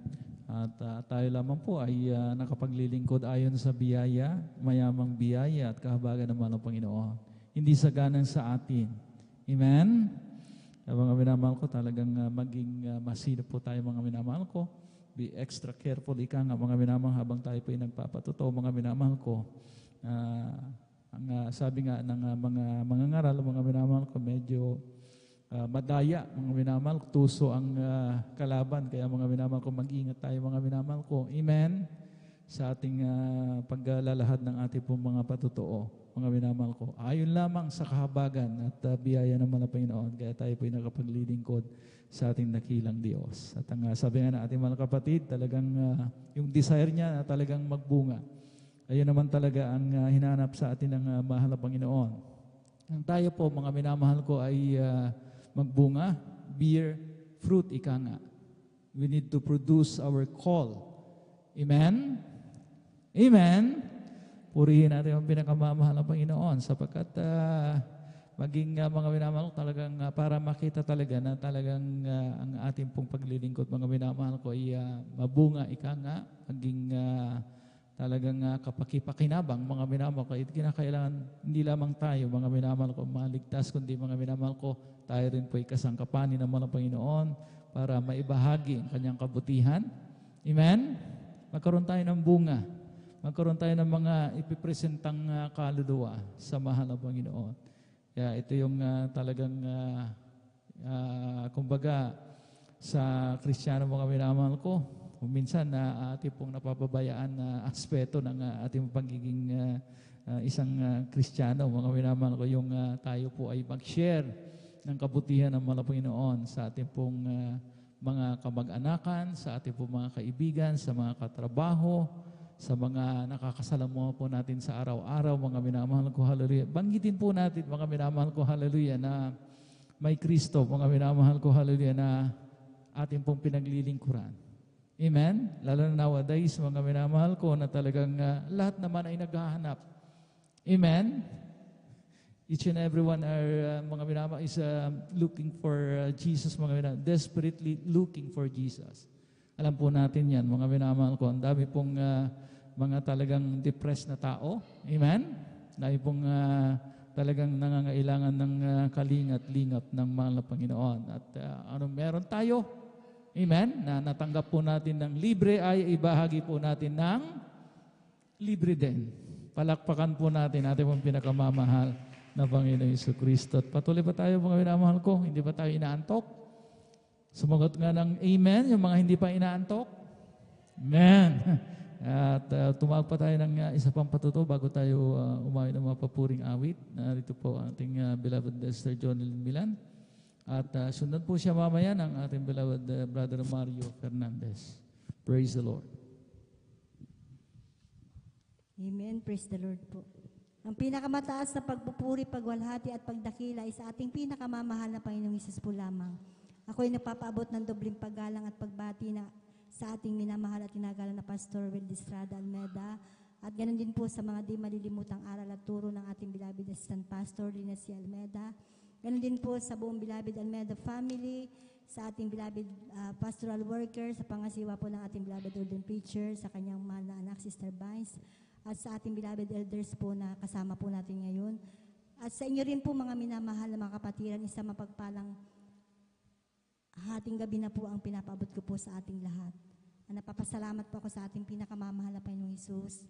At tayo lamang po ay nakapaglilingkod ayon sa biyaya, mayamang biyaya at kahabagan ng mahal ng Panginoon. Hindi saganan sa atin. Amen? Mga minamahal ko, talagang maging masinop po tayo, mga minamahal ko. Be extra careful, ika nga, mga minamahal, habang tayo po ay nagpapatuto, mga minamahal ko. Ang sabi nga ng mga ngaral, mga minamahal ko, medyo madaya, mga minamahal ko, tuso ang kalaban. Kaya mga minamahal ko, mag-ingat tayo, mga minamahal ko. Amen? Sa ating paglalahad ng ating pong mga patutuo, mga minamahal ko. Ayon lamang sa kahabagan at biyaya ng mga Panginoon, kaya tayo po'y nakapaglilingkod sa ating dakilang Diyos. At ang sabi nga na ating mga kapatid, talagang yung desire niya na talagang magbunga. Ayun naman talaga ang hinanap sa atin ng mahal na Panginoon. Ang tayo po, mga minamahal ko, ay magbunga, bear fruit, ika nga. We need to produce our call. Amen? Amen? Purihin natin ang pinakamamahal ng Panginoon sapagkat maging mga minamahal ko, talagang para makita talaga na talagang ang ating pong paglilingkod, mga minamahal ko, ay mabunga, ika nga, maging talagang kapakipakinabang, mga minamahal ko. Kinakailangan hindi lamang tayo, mga minamahal ko, maligtas, kundi mga minamahal ko, tayo rin po ay kasangkapanin ng mga Panginoon para maibahagi ang kanyang kabutihan. Amen? Magkaroon tayo ng bunga. Magkaroon tayo ng mga ipipresentang kaluluwa sa mahal na Panginoon. Kaya ito yung talagang, kumbaga, sa Kristiyano, mga minamahal ko, minsan na ating pong napapabayaan na aspeto ng ating pagiging isang Kristiyano, mga minamahal ko, yung tayo po ay mag-share ng kabutihan ng mahal na Panginoon sa ating pong mga kamag-anakan, sa ating pong mga kaibigan, sa mga katrabaho, sa mga nakakasalamuha po natin sa araw-araw, mga minamahal ko, hallelujah. Banggitin po natin, mga minamahal ko, hallelujah, na may Kristo, mga minamahal ko, hallelujah, na ating pong pinaglilingkuran. Amen? Lalo na nowadays, mga minamahal ko, na talagang lahat naman ay naghahanap. Amen? Each and everyone are, mga minamahal, is looking for Jesus, mga minamahal, desperately looking for Jesus. Alam po natin yan, mga minamahal ko, ang dami pong mga talagang depressed na tao. Amen? Dami pong talagang nangangailangan ng kalingat-lingap ng mahal na Panginoon. At meron tayo? Amen? Na natanggap po natin ng libre ay ibahagi po natin ng libre din. Palakpakan po natin ating pong pinakamamahal na Panginoon Jesucristo. At patuloy pa tayo, mga minamahal ko, hindi pa tayo inaantok? Sumagot nga ng amen, yung mga hindi pa inaantok. Amen. At tumawag pa tayo ng isa pang patuto bago tayo umawit ng mga papuring awit. Narito po ang ating beloved Sister Jonelyn Milan. At sundan po siya mamaya ng ating beloved Brother Mario Fernandez. Praise the Lord. Amen. Praise the Lord po. Ang pinakamataas na pagpupuri, pagwalhati at pagdakila ay sa ating pinakamamahal na Panginoong Hesus po lamang. Ako ay nagpapaabot ng dobling paggalang at pagbati na sa ating minamahal at tinagalan na Pastor Will Estrada Almeda, at ganoon din po sa mga di malilimutang aral at turo ng ating beloved Assistant Pastor Lina C. Almeda. Ganoon din po sa buong beloved Almeda family, sa ating beloved pastoral worker, sa pangasiwa po ng ating beloved ordained preacher, sa kanyang mahal na anak, Sister Vines, at sa ating beloved elders po na kasama po natin ngayon. At sa inyo rin po mga minamahal na mga kapatiran, isa mapagpalang hating gabi na po ang pinapaabot ko po sa ating lahat. Napapasalamat po ako sa ating pinakamamahal na Panginoong Hesus,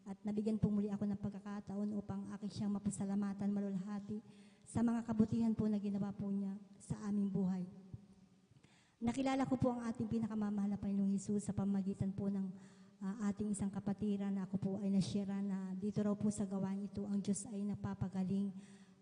at nabigyan po muli ako ng pagkakataon upang aking siyang mapasalamatan malulhati sa mga kabutihan po na ginawa po niya sa aming buhay. Nakilala ko po ang ating pinakamamahal na Panginoong Hesus sa pamamagitan po ng ating isang kapatiran na ako po ay nasyera na dito raw po sa gawain ito ang Diyos ay napapagaling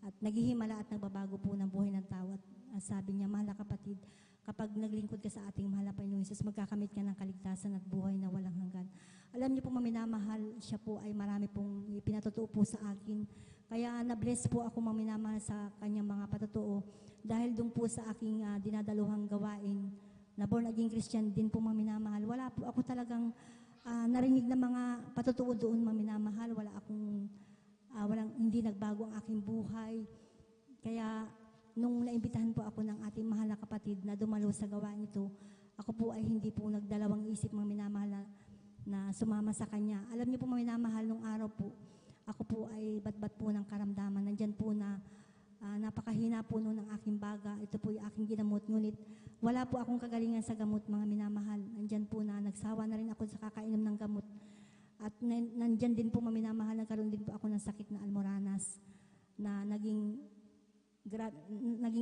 at naghihimala at nagbabago po ng buhay ng tao. At sabi niya, mahal na kapatid, kapag naglingkod ka sa ating mahal na Panginoong Hesus, magkakamit ka ng kaligtasan at buhay na walang hanggan. Alam niyo po, maminamahal, siya po ay marami pong pinatotoo po sa akin. Kaya na-bless po ako maminamahal sa kanyang mga patotoo dahil doon po sa aking dinadaluhang gawain na born again Christian din po maminamahal. Wala po ako talagang narinig na mga patotoo doon maminamahal. Walang hindi nagbago ang aking buhay. Kaya nung naimbitahan po ako ng ating mahal na kapatid na dumalo sa gawain ito, ako po ay hindi po nagdalawang isip mga minamahal na sumama sa kanya. Alam niyo po mga minamahal, nung araw po, ako po ay batbat po ng karamdaman. Nandyan po na napakahina po noon ng aking baga. Ito po yung aking ginamot. Ngunit wala po akong kagalingan sa gamot mga minamahal. Nandyan po na nagsawa na rin ako sa kakainom ng gamot. At nandyan din po mga minamahal, nagkaroon din po ako ng sakit na almoranas na naging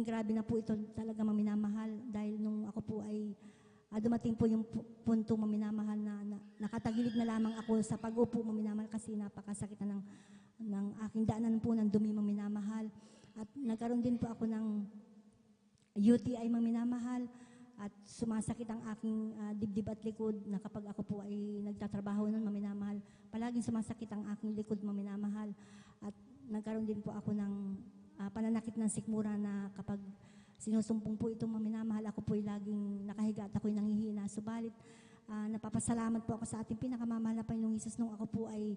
grabe na po ito talaga maminamahal dahil nung ako po ay dumating po yung punto maminamahal na nakatagilid na lamang ako sa pag-upo maminamahal kasi napakasakit na ng aking daanan po ng dumi maminamahal, at nagkaroon din po ako ng UTI maminamahal at sumasakit ang aking dibdib at likod na kapag ako po ay nagtatrabaho nun maminamahal, palaging sumasakit ang aking likod maminamahal, at nagkaroon din po ako ng pananakit ng sikmura na kapag sinusumpong po itong maminamahal, ako po ay laging nakahiga at ako'y nanghihina. Subalit, napapasalamat po ako sa ating pinakamamahal na Panginoong Hesus nung ako po ay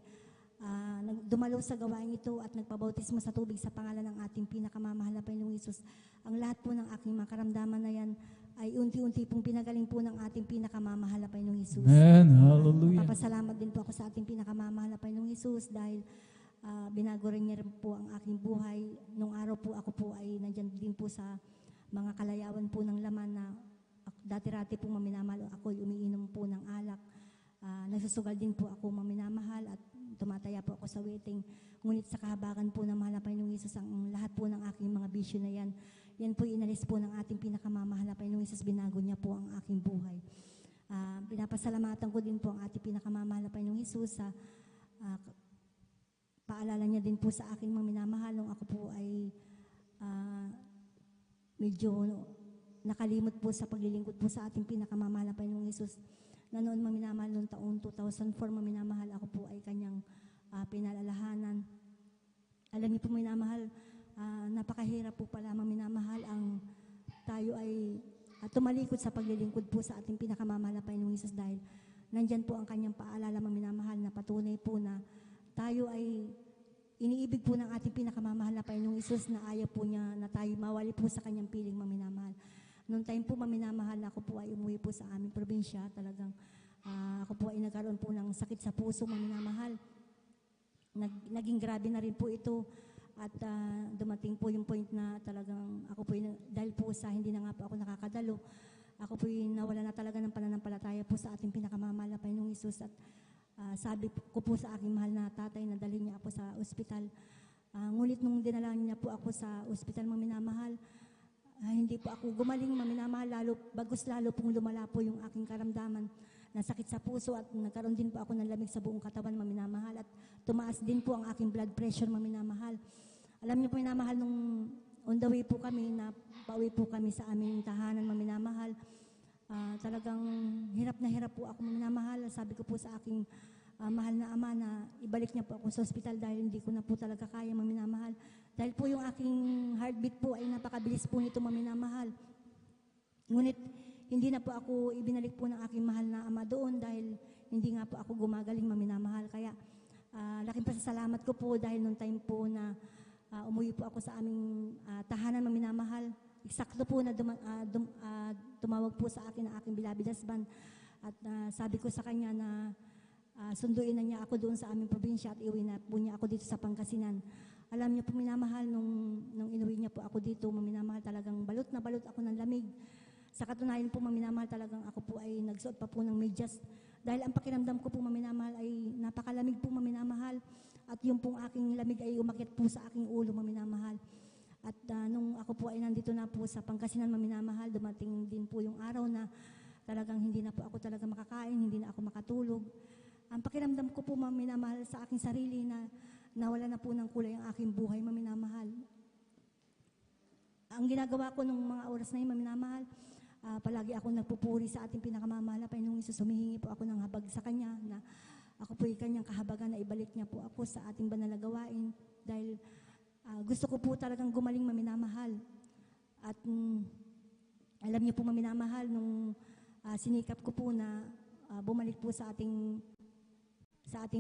dumalo sa gawain ito at nagpabautismo sa tubig sa pangalan ng ating pinakamamahal na Panginoong Hesus. Ang lahat po ng aking mga karamdaman na yan ay unti-unti pong pinagaling po ng ating pinakamamahal na Panginoong Hesus. Amen. Hallelujah. Napapasalamat din po ako sa ating pinakamamahal na Panginoong Hesus dahil binago rin niya rin po ang aking buhay. Nung araw po ako po ay nandyan din po sa mga kalayawan po ng laman na dati-rati po maminamahal ako ay umiinom po ng alak. Nagsusugal din po ako maminamahal at tumataya po ako sa waiting. Ngunit sa kahabagan po ng mahal na Panginoong Hesus, ang lahat po ng aking mga bisyo na yan po inalis po ng ating pinakamamahal na Panginoong Hesus. Binago niya po ang aking buhay. Pinapasalamatan ko din po ang ating pinakamamahal na Panginoong Hesus sa paalala niya din po sa akin mga minamahal nung ako po ay medyo nakalimot po sa paglilingkod po sa ating pinakamamahal na Panginoong Hesus. Na noon maminamahal noong taong 2004 maminamahal ako po ay kanyang pinalalahanan. Alam niyo po minamahal, napakahirap po pala maminamahal ang tayo ay tumalikod sa paglilingkod po sa ating pinakamamahal na Panginoong Hesus dahil nandyan po ang kanyang paalala maminamahal na patunay po na tayo ay iniibig po ng ating pinakamamahal na Panginoong Hesus na ayaw po niya na tayo mawali po sa kanyang piling maminamahal. Noong time po maminamahal, ako po ay umuwi po sa aming probinsya. Talagang ako po ay nagkaroon po ng sakit sa puso maminamahal. Naging grabe na rin po ito at dumating po yung point na talagang ako po dahil po sa hindi na nga po ako nakakadalo, ako po nawala na talaga ng pananampalataya po sa ating pinakamamahal na Panginoong Hesus. At sabi ko po sa aking mahal na tatay na dalhin niya ako sa ospital. Ngunit nung dinala niya po ako sa ospital maminamahal, hindi po ako gumaling maminamahal, bagos lalo pong lumala po yung aking karamdaman. nasakit sa puso at nagkaroon din po ako ng lamig sa buong katawan, maminamahal, at tumaas din po ang aking blood pressure, maminamahal. Alam niyo po, minamahal, nung on the way po kami, na pauwi po kami sa aming tahanan, maminamahal, talagang hirap na hirap po ako, maminamahal. Sabi ko po sa aking mahal na ama na ibalik niya po ako sa ospital dahil hindi ko na po talaga kaya, maminamahal. Dahil po yung aking heartbeat po ay napakabilis po nito, maminamahal. Ngunit hindi na po ako ibinalik po ng aking mahal na ama doon dahil hindi nga po ako gumagaling, maminamahal. Kaya laking pasasalamat ko po dahil nung time po na umuwi po ako sa aming tahanan, maminamahal. Eksakto po na tumawag po sa akin ang aking beloved husband at sabi ko sa kanya na sunduin na niya ako doon sa aming probinsya at iuwi na po niya ako dito sa Pangasinan. Alam niyo po, minamahal, nung inuwi niya po ako dito, maminamahal, talagang balot na balot ako ng lamig. Sa katunayan po, maminamahal, talagang ako po ay nagsuot pa po ng medyas. Dahil ang pakiramdam ko po, maminamahal, ay napakalamig po, maminamahal. At yung pong aking lamig ay umakyat po sa aking ulo, maminamahal. At nung ako po ay nandito na po sa Pangasinan, maminamahal, dumating din po yung araw na talagang hindi na po ako talaga makakain, hindi na ako makatulog. Ang pakiramdam ko po, maminamahal, sa aking sarili na nawala na po ng kulay ang aking buhay, maminamahal. Ang ginagawa ko nung mga oras na yun, maminamahal, palagi ako nagpupuri sa ating pinakamamahal na Panginoong Hesus. Humihingi po ako ng habag sa Kanya na ako po ay Kanyang kahabagan na ibalik niya po ako sa ating banal na gawain dahil gusto ko po talagang gumaling, maminamahal. At alam niyo po, maminamahal, nung sinikap ko po na bumalik po sa ating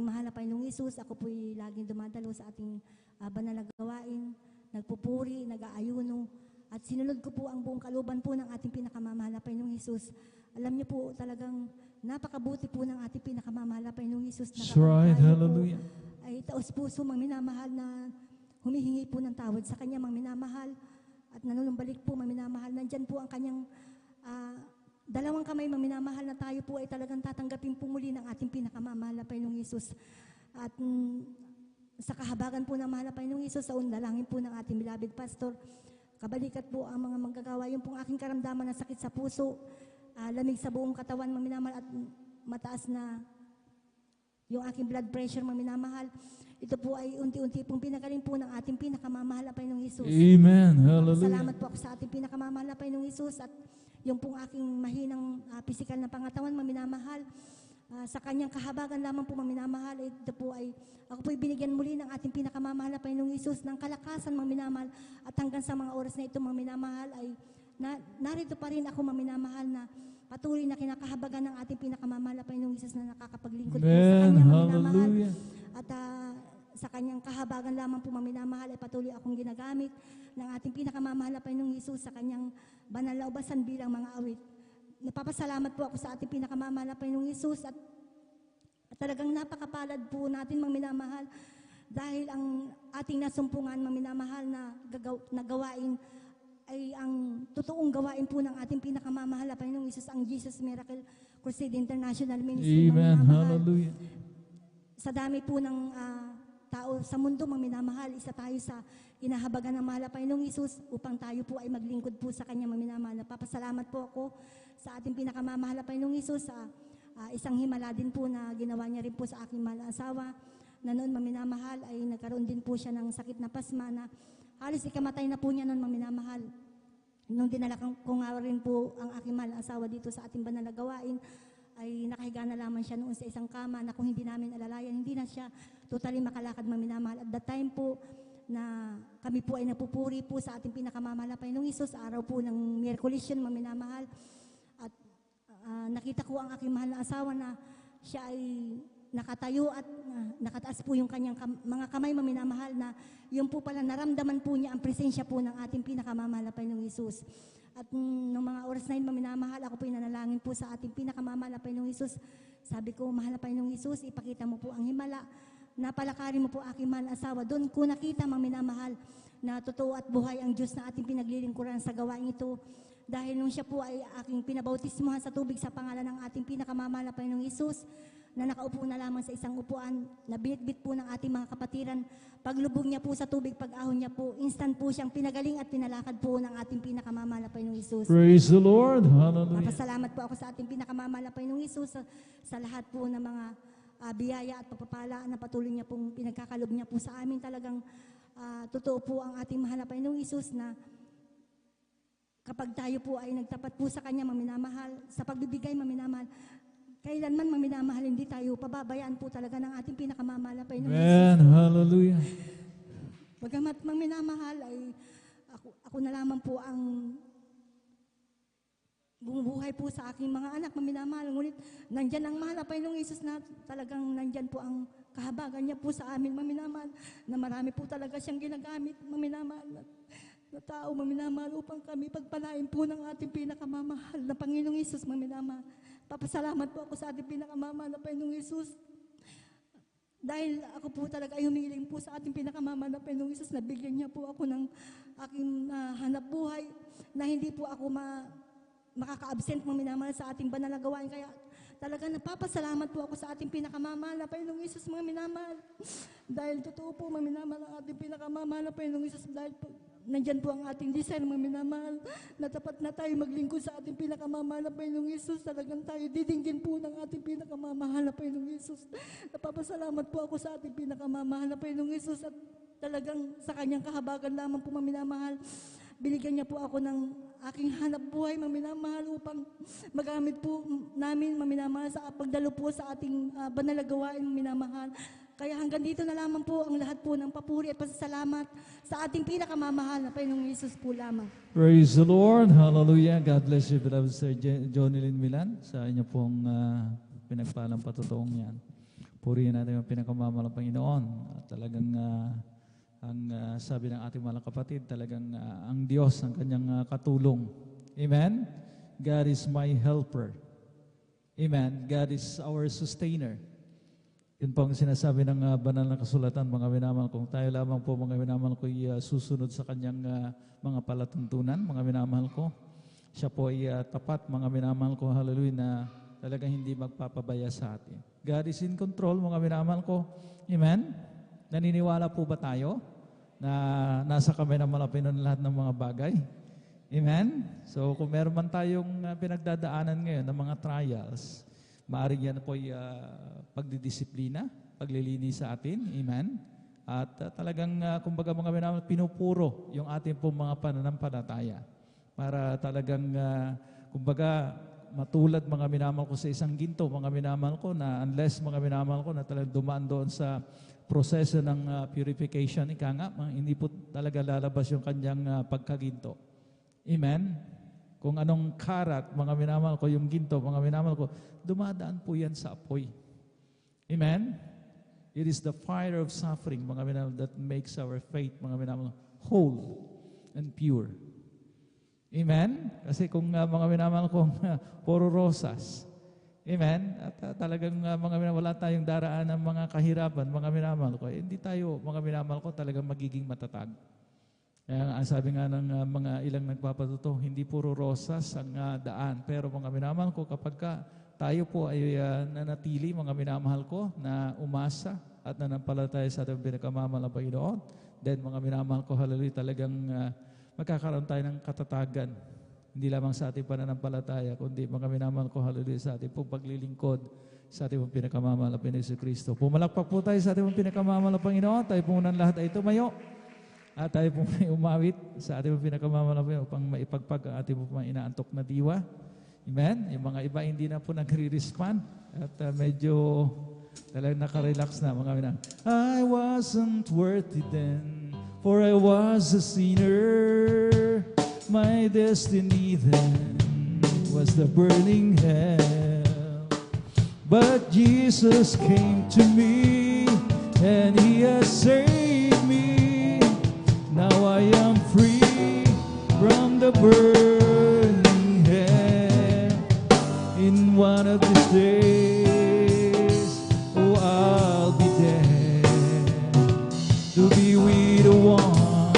mahal na Panginoong Hesus, ako po'y laging dumadalo sa ating banal na gawain, nagpupuri, nag-aayuno, at sinunod ko po ang buong kalooban po ng ating pinakamamahal na Panginoong Hesus. Alam niyo po, talagang napakabuti po ng ating pinakamamahal na Panginoong Hesus. That's right, hallelujah. Ay taos puso, maminamahal, na humihingi po ng tawad sa Kanya, maminamahal, at nanunumbalik po, maminamahal. Nandyan po ang Kanyang dalawang kamay, maminamahal, na tayo po ay talagang tatanggapin po muli ng ating pinakamamahal na Panginoong Hesus. At sa kahabagan po ng mahal na Panginoong Hesus, sa undalangin po ng ating beloved pastor, kabalikat po ang mga manggagawa, yung pong aking karamdaman na sakit sa puso, lamig sa buong katawan, maminamahal, at mataas na yung aking blood pressure, maminamahal. Ito po ay unti-unti pong pinagaling po ng ating pinakamamahal na Panginoong Hesus. Amen. Hallelujah. Salamat po ako sa ating pinakamamahal na Panginoong Hesus, at yung pong aking mahinang pisikal na pangatawan, maminamahal, sa Kanyang kahabagan lamang po, maminamahal. Ito po ay, ako po'y binigyan muli ng ating pinakamamahal na Panginoong Hesus ng kalakasan, maminamahal, at hanggang sa mga oras na ito, maminamahal, ay narito pa rin ako, maminamahal, na patuloy na kinakahabagan ng ating pinakamamahal na Panginoong Hesus na nakakapaglingkod po sa Kanya, maminamahal. At sa Kanyang kahabagan lamang po, maminamahal, ay patuloy akong ginagamit ng ating pinakamamahal na Panginoong Hesus sa Kanyang banal na ubasan bilang mga awit. Napapasalamat po ako sa ating pinakamamahal na Panginoong Hesus, at talagang napakapalad po natin, maminamahal, dahil ang ating nasumpungan, maminamahal, na gawain ay ang totoong gawain po ng ating pinakamamahal na Panginoong Hesus, ang Jesus Miracle Crusade International Ministry. Amen. Maminamahal. Hallelujah. Sa dami po ng tao sa mundo, maminamahal, isa tayo sa inahabagan ng mahal na Panginoong Hesus upang tayo po ay maglingkod po sa Kanya, maminamahal. Napapasalamat po ako sa ating pinakamamahal na Panginoong Hesus sa isang himala din po na ginawa niya rin po sa aking mahal na asawa, na noon, maminamahal, ay nagkaroon din po siya ng sakit na pasma na halos ikamatay na po niya noon, maminamahal. Nung dinala ko nga rin po ang aking mahal na asawa dito sa ating banal na gawain, ay nakahiga na lamang siya noon sa isang kama na kung hindi namin alalayan, hindi na siya totally makalakad, maminamahal. At that time po na kami po ay napupuri po sa ating pinakamamahal na Panginoong Hesus, araw po ng Miyerkules yun, maminamahal. At nakita ko ang aking mahal na asawa na siya ay nakatayo at nakataas po yung kanyang mga kamay, maminamahal, na yung po pala naramdaman po niya ang presensya po ng ating pinakamamahal na Panginoong Hesus. At nung mga oras na yun, maminamahal, ako po nanalangin po sa ating pinakamamahal na Panginoong Hesus. Sabi ko, mahal na Panginoong Hesus, ipakita mo po ang himala, napalakarin mo po aking mahal na asawa. Doon ko nakita, maminamahal, na totoo at buhay ang Diyos na ating pinaglilingkuran sa gawain ito. Dahil nung siya po ay aking pinabautismuhan sa tubig sa pangalan ng ating pinakamamahal na Panginoong Hesus, na nakaupo na lamang sa isang upuan, na binitbit po ng ating mga kapatiran. Paglubog niya po sa tubig, pag-ahon niya po, instant po siyang pinagaling at pinalakad po ng ating pinakamamahal na Panginoong Hesus. Praise the Lord. Hallelujah. Papasalamat po ako sa ating pinakamamahal na Panginoong Hesus sa lahat po ng mga biyaya at pagpapala na patuloy niya pong pinagkakalob niya po sa amin. Talagang totoo po ang ating mahal na Panginoong Hesus na kapag tayo po ay nagtapat po sa Kanya, maminamahal, sa pagbibigay, maminamahal, kailanman maminamahal, hindi tayo pababayaan po talaga ng ating pinakamamahal na Panginoong Hesus. Amen. Hallelujah. Bagamat maminamahal ay ako na lamang po ang bumubuhay po sa aking mga anak, maminamahal. Ngunit nandyan ang mahal na Panginoong Hesus na talagang nandyan po ang kahabagan niya po sa amin, maminamahal, na marami po talaga siyang ginagamit, maminamahal, na tao, maminamahal, upang kami pagpalain po ng ating pinakamamahal na Panginoong Hesus, maminamahal. Papasalamat po ako sa ating pinakamamahal na Panginoong Hesus. Dahil ako po talaga ay humiling po sa ating pinakamamahal na Panginoong Hesus, na bigyan niya po ako ng aking hanap buhay, na hindi po ako makaka-absent, maminamahal, sa ating banal na gawain. Kaya talaga napapasalamat po ako sa ating pinakamamahal na Panginoong Hesus, mga minamahal. Dahil totoo po, maminamahal, ang ating pinakamamahal na Panginoong Hesus. Dahil po, nandyan po ang ating design, mga minamahal, na tapat na tayo maglingkod sa ating pinakamamahal na Panginoong Hesus. Talagang tayo didinggin po ng ating pinakamamahal na Panginoong Hesus. Napapasalamat po ako sa ating pinakamamahal na Panginoong Hesus, at talagang sa kanyang kahabagan lamang po, maminamahal, binigyan niya po ako ng aking hanap buhay, maminamahal, upang magamit po namin, maminamahal, sa pagdalo po sa ating banal na gawain, maminamahal. Kaya hanggang dito na lamang po ang lahat po ng papuri at pasasalamat sa ating pinakamamahal na Panginoong Hesus po lamang. Praise the Lord. Hallelujah. God bless you, beloved Sir Jonilyn Milan, sa inyo pong pinagpalang patutuong yan. Purihin natin ang pinakamamahal ng Panginoon. At talagang ang sabi ng ating mga kapatid, talagang ang Diyos ang kanyang katulong. Amen? God is my helper. Amen? God is our sustainer. Yun po ang sinasabi ng banal na kasulatan, mga minamahal, kung tayo lamang po, mga minamahal ko, susunod sa kanyang mga palatuntunan, mga minamahal ko, siya po ay tapat, mga minamahal ko, hallelujah, na talagang hindi magpapabaya sa atin. God is in control, mga minamahal ko. Amen? Naniniwala po ba tayo na nasa kamay ng malapit ng lahat ng mga bagay? Amen? So kung meron man tayong pinagdadaanan ngayon ng mga trials, maaaring yan po ay pagdidisiplina, paglilinis sa atin. Amen? At talagang, kumbaga mga minamahal, pinupuro yung ating pong mga pananampalataya para talagang, kumbaga, matulad mga minamahal ko sa isang ginto, mga minamahal ko, na unless mga minamahal ko na talagang dumaan doon sa proseso ng purification, ika nga, hindi po talaga lalabas yung kanyang pagkaginto. Amen? Kung anong karat, mga minamahal ko, yung ginto, mga minamahal ko, dumadaan po yan sa apoy. Amen? It is the fire of suffering, mga minamahal, that makes our faith, mga minamahal, whole and pure. Amen? Kasi kung mga minamahal ko, puro rosas, amen? At talagang mga minamahal, wala tayong daraan ng mga kahirapan, mga minamahal ko, hindi tayo, mga minamahal ko, talagang magiging matatag. Kaya ang sabi nga ng mga ilang nagpapatuto, hindi puro rosas ang daan. Pero mga minamahal ko, kapag tayo po ay nanatili, mga minamahal ko, na umasa at nanampalataya sa ating pinakamamahal na Panginoon, then mga minamahal ko, hallelujah, talagang magkakaroon tayo ng katatagan. Hindi lamang sa ating pananampalataya, kundi mga minamahal ko, hallelujah, sa ating pong paglilingkod sa ating pong pinakamamahal na Panginoon Kristo. Pumalakpak po tayo sa ating pong pinakamamahal na Panginoon. Tayo po unang lahat ay tumayo. At tayo po may umawit sa ating pinakamamahal upang maipagpag ang ating po inaantok na diwa. Amen? Yung mga iba hindi na po nagre-respond at medyo talagang nakarelax na mga minamahal. I wasn't worthy then, for I was a sinner. My destiny then was the burning hell. But Jesus came to me and He has saved me. Now I am free from the burning hell. In one of these days, oh, I'll be there to be with the one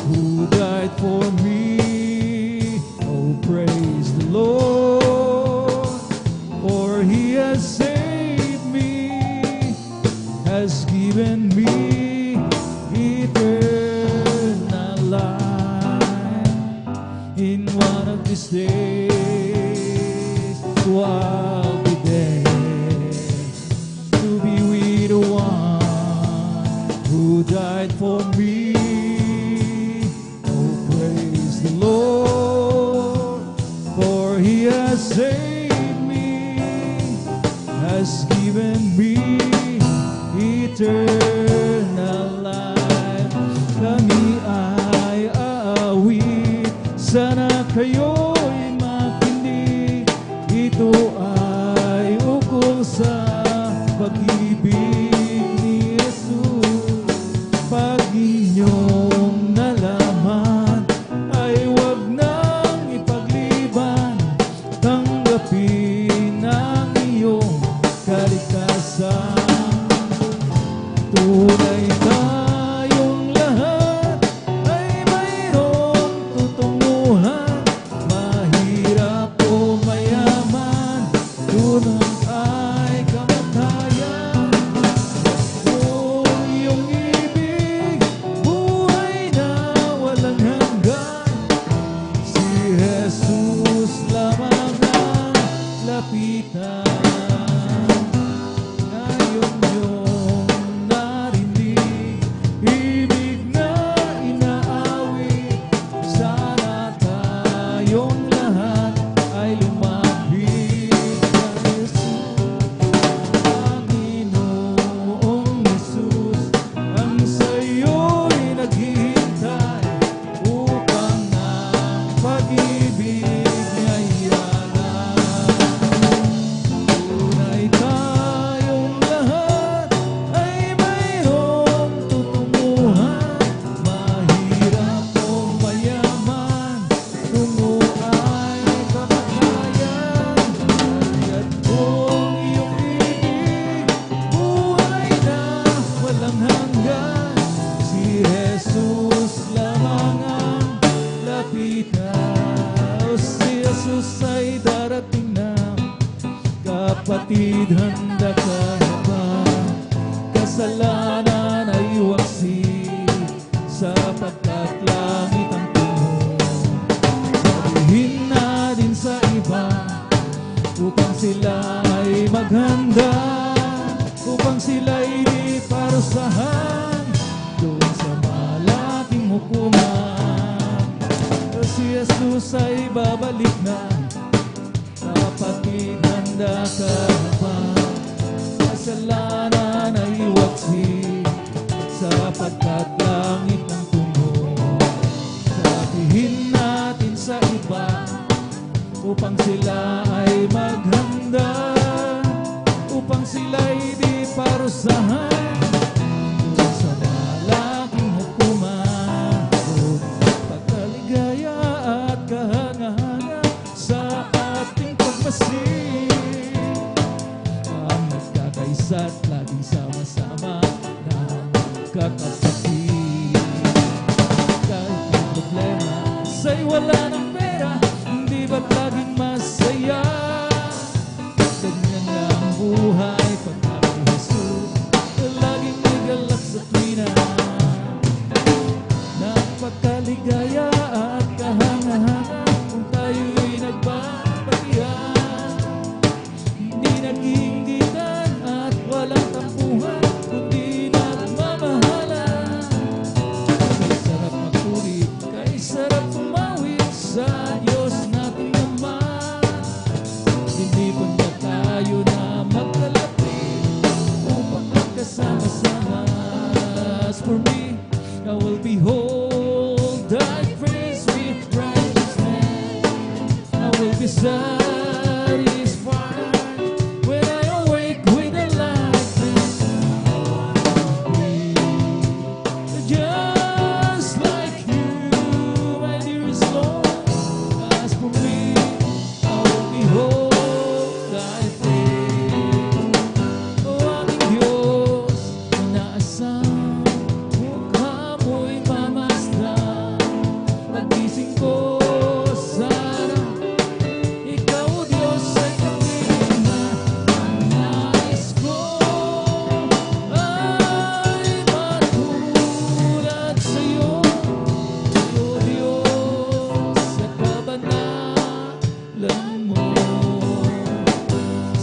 who died for me. Oh, praise the Lord, for He has saved given me eternal life. In one of these days, I'll be there to be with the one who died for me. Oh, praise the Lord, for He has saved me, has given me eternal life. Kami ay aawit, sana kayo'y makinig. Ito ay ukol sa pag-ibig ni Jesus. Pag inyong nalaman, ay huwag nang ipagliban. Tanggapin ang iyong kaligtasan. Tunay tayong lahat ay mayroong tutunguhan. Mahirap o mayaman, tunay ay kamatayan. Kung iyong ibig, buhay na walang hanggan. Si Jesus lamang ang lapitan. Ngayon yung narinig, ibig na inaawit. Sana tayong lahat ay lumapit kay Jesus. Panginoong Jesus, ang sa'yo'y naghihintay upang ang pag-ibig niya'y yaman. Tunay tayong lahat ay mayroong tutunguhan. Mahirap o mayaman, tungo ay kamatayan. Kaya't kung iyong ibig, buhay na walang hanggan. Si Jesus lamang ang lapitan. O si Jesus ay darating na. Kapatid, handa ka na ba? Kasalanan ay waksi, sapagkat langit ang tungo. Sabihin natin sa iba, upang sila ay maghanda, upang sila'y di parusahan doon sa malaking hukuman. Si Jesus ay babalik na. Kapatid, handa ka na ba? Kasalanan ay waksi, sapagkat langit ang tungo. Sabihin natin sa iba, upang sila ay maghanda, upang sila'y di parusahan doon sa malaking hukuman. Pagkaligaya at kahanga-hanga sa ating pagmasid, ang magkakaisa't laging sama-sama na magkakapatid. Kahit may problema, sa'y wala ng pera, hindi ba't laging masaya? Ganyan nga ang buhay pagka kay Jesus, laging may galak sa tuwina. Napakaligaya at kahanga-hanga kung tayo'y nagbabatian. Hindi nag-iingitan at walang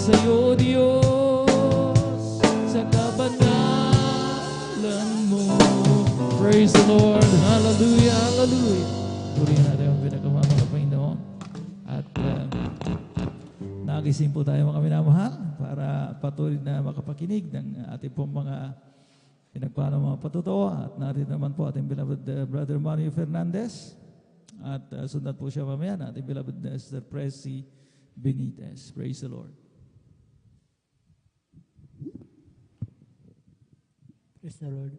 sa iyo, Diyos, sa kabangalan mo. Praise the Lord. Hallelujah, hallelujah. Purihin natin ang pinakamamahal na Panginoon. At nagising po tayo mga minamahal para patuloy na makapakinig ng ating pong mga pinagpaano mga patutuo. At narito naman po ating beloved Brother Mario Fernandez. At sundan po siya mamaya na ating beloved Sister Presi Benitez. Praise the Lord. Praise the Lord.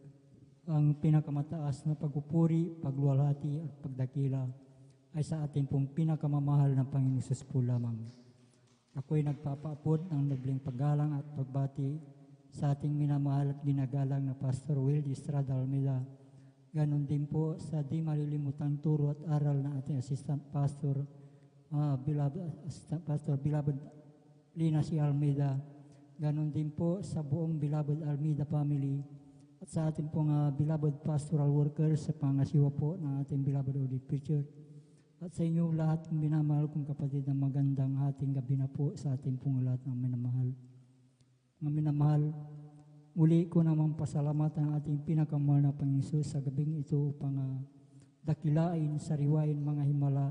Ang pinakamataas na pagpupuri, pagluwalhati at pagdakila ay sa ating pong pinakamamahal na Panginoon Jesus po lamang. Ako'y nagpapaapod ng nobling paggalang at pagbati sa ating minamahal at ginagalang na Pastor Will Estrada Almeida. Ganon din po sa di malilimutang turo at aral na ating Assistant Pastor, beloved Lina C. Almeida. Ganon din po sa buong beloved Almeida family at sa ating pong beloved pastoral workers sa pangasiwa po ng ating beloved Holy Preacher. At sa inyo lahat ng minamahal kong kapatid na magandang hating gabi na po sa ating pong lahat ng minamahal. Mga minamahal, muli ko namang pasalamatan ang ating pinakamahal na Panginoon Hesus sa gabing ito upang dakilain, sariwain mga himala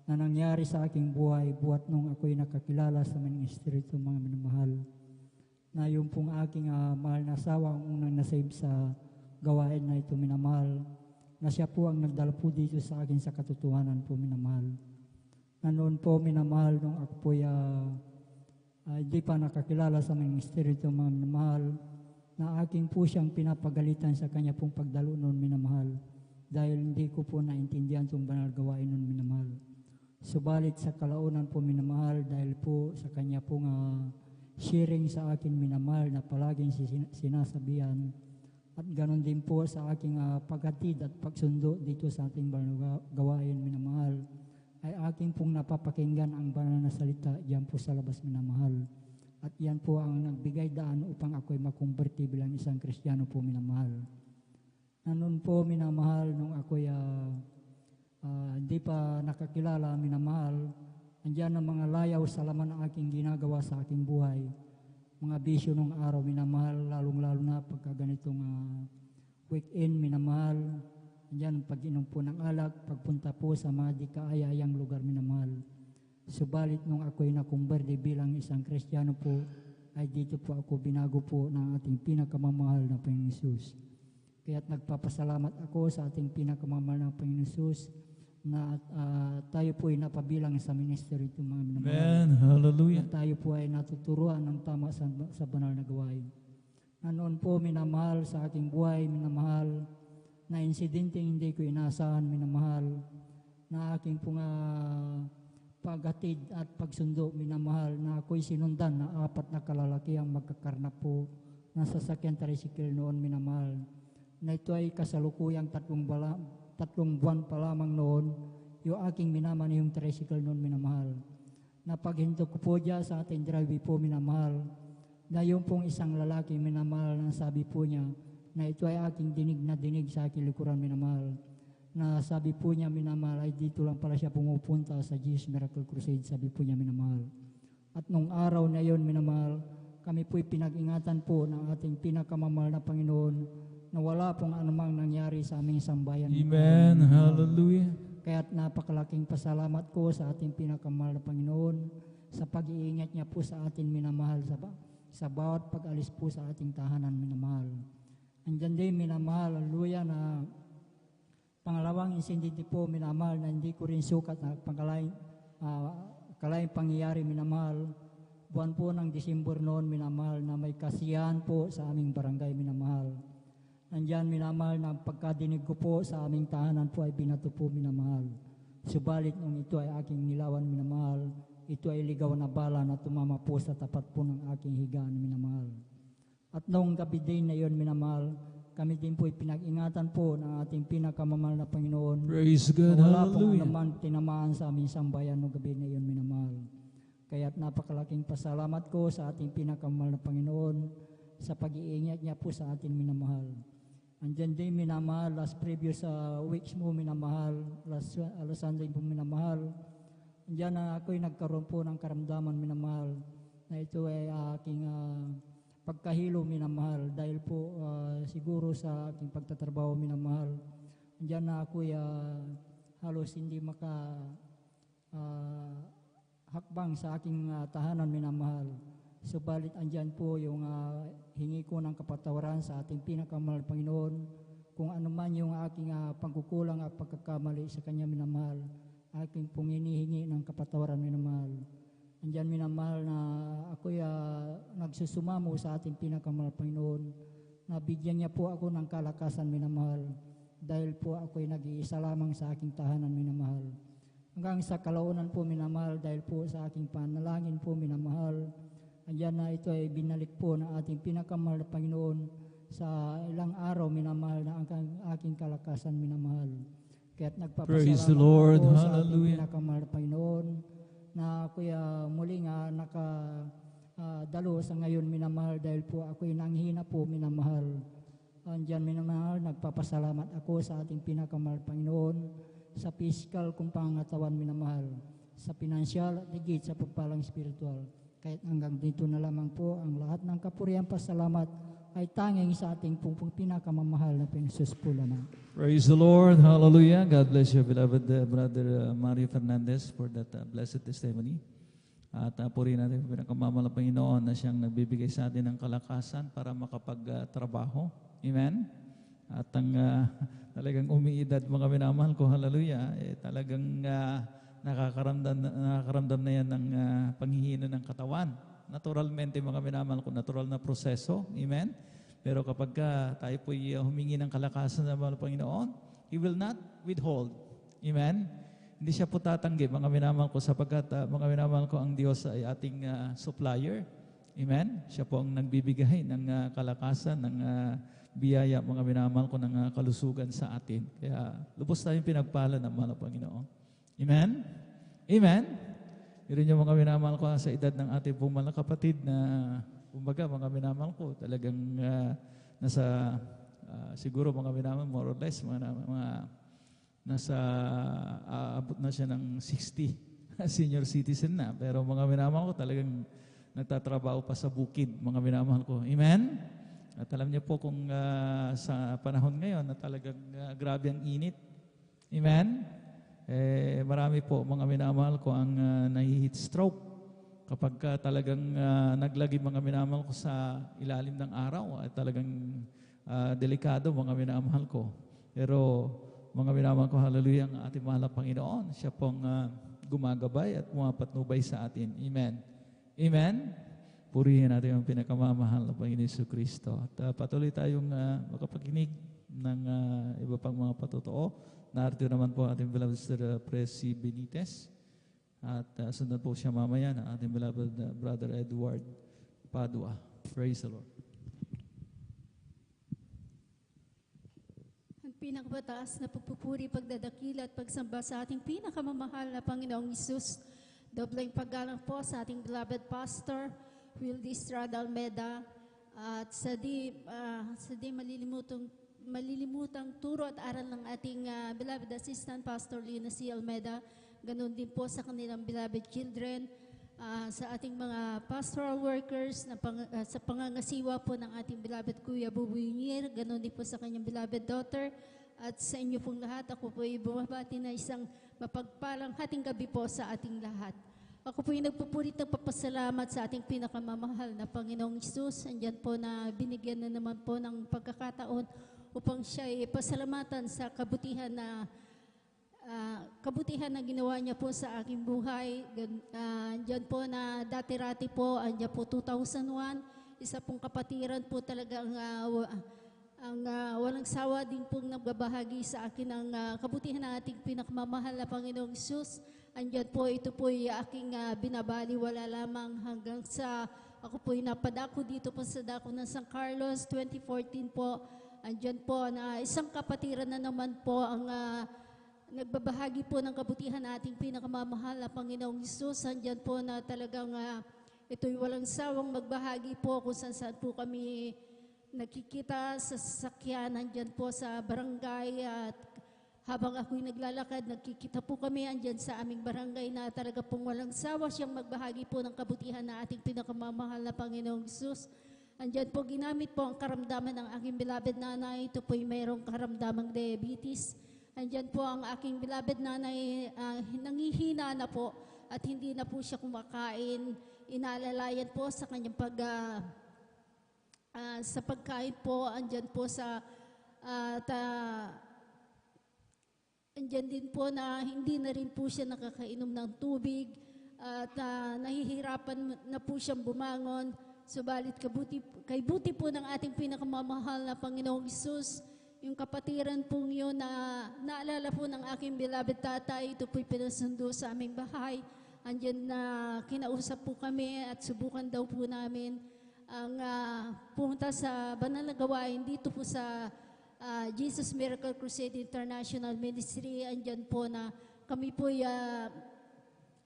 na nangyari sa aking buhay buhat nung ako'y nakakilala sa ministry ito mga minamahal. Na yung pong aking mahal na asawa ang unang nasave sa gawain na ito minamahal, na siya po ang nagdala po dito sa akin sa katotohanan po minamahal. Na noon po minamahal nung ako po hindi pa nakakilala sa ministry ito mga minamahal, na aking po siyang pinapagalitan sa kanya pong pagdalo noon minamahal dahil hindi ko po naintindihan itong banal gawain noon minamahal. Subalit sa kalaunan po minamahal dahil po sa kanya pong sharing sa akin minamahal na palaging sinasabihan at ganon din po sa aking paghatid at pagsundo dito sa ating banal gawain minamahal ay aking pong napapakinggan ang banal na salita diyan po sa labas minamahal. At yan po ang nagbigay daan upang ako'y makumberti bilang isang Kristiyano po minamahal. Noon po minamahal nung ako'y hindi pa nakakilala minamahal, andyan ang mga layaw sa laman ng aking ginagawa sa aking buhay. Mga bisyo nung araw minamahal, lalong-lalo na pagka ganitong weekend minamahal. Andyan ang pag-inom po ng alak, pagpunta po sa mga di kaaya-ayang lugar minamahal. Subalit nung ako'y nakumberde bilang isang Kristiyano po, ay dito po ako binago po ng ating pinakamamahal na Panginoon Hesus. Kaya't nagpapasalamat ako sa ating pinakamamahal na Panginoon Hesus na tayo po ay napabilang sa ministry ito mga minamahal. Amen. Hallelujah. Na tayo po ay natuturuan ng tama sa banal na gawain. Na noon po minamahal sa aking buhay, minamahal, na insidente hindi ko inasahan, minamahal, na aking pong paghatid at pagsundo, minamahal, na ako'y sinundan na 4 na kalalaki ang magkakarnap po na sasakyan tricycle noon, minamahal. Na ito ay kasalukuyang 3 buwan pa lamang noon, yung aking minaman yung tricycle noon, minamahal. Na paghinto ko po dyan sa ating drive po, minamahal, na yung pong isang lalaki, minamahal, na sabi po niya, na ito ay aking dinig na dinig sa aking likuran, minamahal. Na sabi po niya, minamahal, ay dito lang pala siya pumupunta sa Jesus Miracle Crusade, sabi po niya, minamahal. At nung araw na yon, minamahal, kami po'y pinag-ingatan po ng ating pinakamamahal na Panginoon na wala pong anumang nangyari sa aming sambayan. Amen. Hallelujah. Kaya't napakalaking pasalamat ko sa ating pinakamahal na Panginoon sa pag-iingat niya po sa atin, minamahal, sa bawat pag-alis po sa ating tahanan, minamahal. Andyan din, minamahal, hallelujah, na pangalawang insidente po, minamahal, na hindi ko rin sukat na kalaing pangyayari, minamahal. Buwan po ng Disyembre noon, minamahal, na may kasiyahan po sa aming barangay, minamahal. Andyan, minamahal, na pagkadinig ko po sa aming tahanan po ay binato po, minamahal. Subalit nung ito ay aking nilawan, minamahal, ito ay ligaw na bala na tumama po sa tapat po ng aking higaan, minamahal. At noong gabi din na yon, minamahal, kami din po pinag-ingatan po ng ating pinakamamahal na Panginoon. Praise God. Wala pong Hallelujah. naman tinamaan sa aming sambayan noong gabi na yon, minamahal. Kaya't napakalaking pasalamat ko sa ating pinakamamahal na Panginoon sa pag-iingat niya po sa ating minamahal. Andyan din, minamahal, last previous weeks mo, minamahal, last Sunday po, minamahal. Andyan na ako'y nagkaroon po ng karamdaman, minamahal, na ito ay aking pagkahilo minamahal dahil po siguro sa aking pagtatrabaho minamahal. Diyan na ako halos hindi hakbang sa aking tahanan minamahal. Subalit andyan po yung hingi ko ng kapatawaran sa ating pinakamahal Panginoon kung ano man yung aking pagkukulang at pagkakamali sa Kanya minamahal. Aking pong hinihingi ng kapatawaran minamahal. Andyan minamahal na ako'y nagsusumamo sa ating pinakamahal Panginoon. Nabigyan niya po ako ng kalakasan minamahal dahil po ako'y nag-iisa lamang sa aking tahanan minamahal. Hanggang sa kalaunan po minamahal dahil po sa aking panalangin po minamahal. Andyan na ito ay binalik po ng ating pinakamahal na Panginoon sa ilang araw minamahal na ang aking kalakasan minamahal. Kaya't Praise the nagpapasalamat Lord. ako sa ating Hallelujah. pinakamahal na Panginoon na ako'y muling nakadalo sa ngayon minamahal dahil po ako'y nanghina po minamahal. Andyan minamahal, nagpapasalamat ako sa ating pinakamahal Panginoon sa physical kong pangatawan minamahal, sa pinansyal at higit sa pagpalang spiritual. Kahit hanggang dito na lamang po ang lahat ng kapurihan pasalamat ay tanging sa ating pong pinakamamahal na Panginoon po lamang. Praise the Lord. Hallelujah. God bless you, beloved Brother Mario Fernandez, for that blessed testimony. At purihin natin ang pinakamamahal na Panginoon na siyang nagbibigay sa atin ng kalakasan para makapagtrabaho. Amen? At ang talagang umiidad mga minamahal ko, hallelujah, talagang nakakaramdam na yan ng panghihina ng katawan. Naturalmente mga minamahal ko, natural na proseso. Amen? Pero kapag tayo po'y humingi ng kalakasan ng mga Panginoon, He will not withhold. Amen? Hindi siya po tatanggi mga minamahal ko sapagkat mga minamahal ko, ang Diyos ay ating supplier. Amen? Siya po ang nagbibigay ng kalakasan, ng biyaya mga minamahal ko, ng kalusugan sa atin. Kaya lubos tayong pinagpala ng mga Panginoon. Amen? Amen? Yun yung mga minamahal ko sa edad ng ating pong mga kapatid na, kumbaga mga minamahal ko, talagang nasa, siguro mga minamahal, more or less, mga nasa, abot na siya ng 60, senior citizen na. Pero mga minamahal ko, talagang nagtatrabaho pa sa bukid, mga minamahal ko. Amen? At alam niyo po kung sa panahon ngayon na talagang grabe ang init. Amen? Marami po mga minamahal ko ang nahi-heat stroke kapag talagang naglagi mga minamahal ko sa ilalim ng araw ay talagang delikado mga minamahal ko. Pero mga minamahal ko, hallelujah, ang ating mahal na Panginoon, siya pong gumagabay at pumapatnubay sa atin. Amen. Amen. Purihin natin ang pinakamamahal na Panginoon Jesucristo. At patuloy tayong makapakinig ng iba pang mga patotoo. Narito naman po ating beloved Sister Presi Benitez. At sundan po siya mamaya ng ating beloved Brother Edward Padua. Praise the Lord. Ang pinakamataas na pagpupuri, pagdadakila at pagsamba sa ating pinakamamahal na Panginoong Isus. Dobleng paggalang po sa ating beloved Pastor Wildy Estrada Almeda at sa di malilimutang turo at aral ng ating beloved assistant Pastor Lina C. Almeda, ganun din po sa kanilang beloved children, sa ating mga pastoral workers sa pangangasiwa po ng ating beloved Kuya Bubuyinir, ganun din po sa kanyang beloved daughter, at sa inyo pong lahat, ako po ay bumabati na isang mapagpalang hating gabi po sa ating lahat. Ako po yung nagpupulit ng papasalamat sa ating pinakamamahal na Panginoong Isus. Andyan po na binigyan na naman po ng pagkakataon upang siya ay pasalamatan sa kabutihan na ginawa niya po sa aking buhay. Andyan po na dati-rati po, andyan po 2001, isa pong kapatiran po talaga ang walang sawa din pong nagbabahagi sa akin ng kabutihan ng ating pinakamamahal na Panginoong Isus. Andyan po, ito po ay aking binabaliwala lamang hanggang sa ako po ay napadako dito po sa dako ng San Carlos 2014 po. Andyan po na isang kapatiran na naman po ang nagbabahagi po ng kabutihan na ating pinakamamahal na Panginoong Isus. Andyan po na talagang ito'y walang sawang magbahagi po kung saan po kami nakikita sa sasakyan. Andyan po sa barangay at habang ako'y naglalakad, nagkikita po kami andyan sa aming barangay na talaga pong walang sawa siyang magbahagi po ng kabutihan na ating pinakamamahal na Panginoong Hesus. Andyan po ginamit po ang karamdaman ng aking beloved nanay. Ito po'y mayroong karamdamang diabetes. Andyan po ang aking beloved nanay, nangihina na po at hindi na po siya kumakain. Inaalalayan po sa kanyang sa pagkain po, andyan po sa andyan din po na hindi na rin po siya nakakainom ng tubig at nahihirapan na po siyang bumangon. Subalit kay buti po ng ating pinakamamahal na Panginoong Hesus, yung kapatiran pong yun na naalala po ng aking beloved tatay, ito po'y pinasundo sa aming bahay. Andyan na kinausap po kami at subukan daw po namin ang pumunta sa banal na gawain dito po sa Jesus Miracle Crusade International Ministry. Andyan po na kami po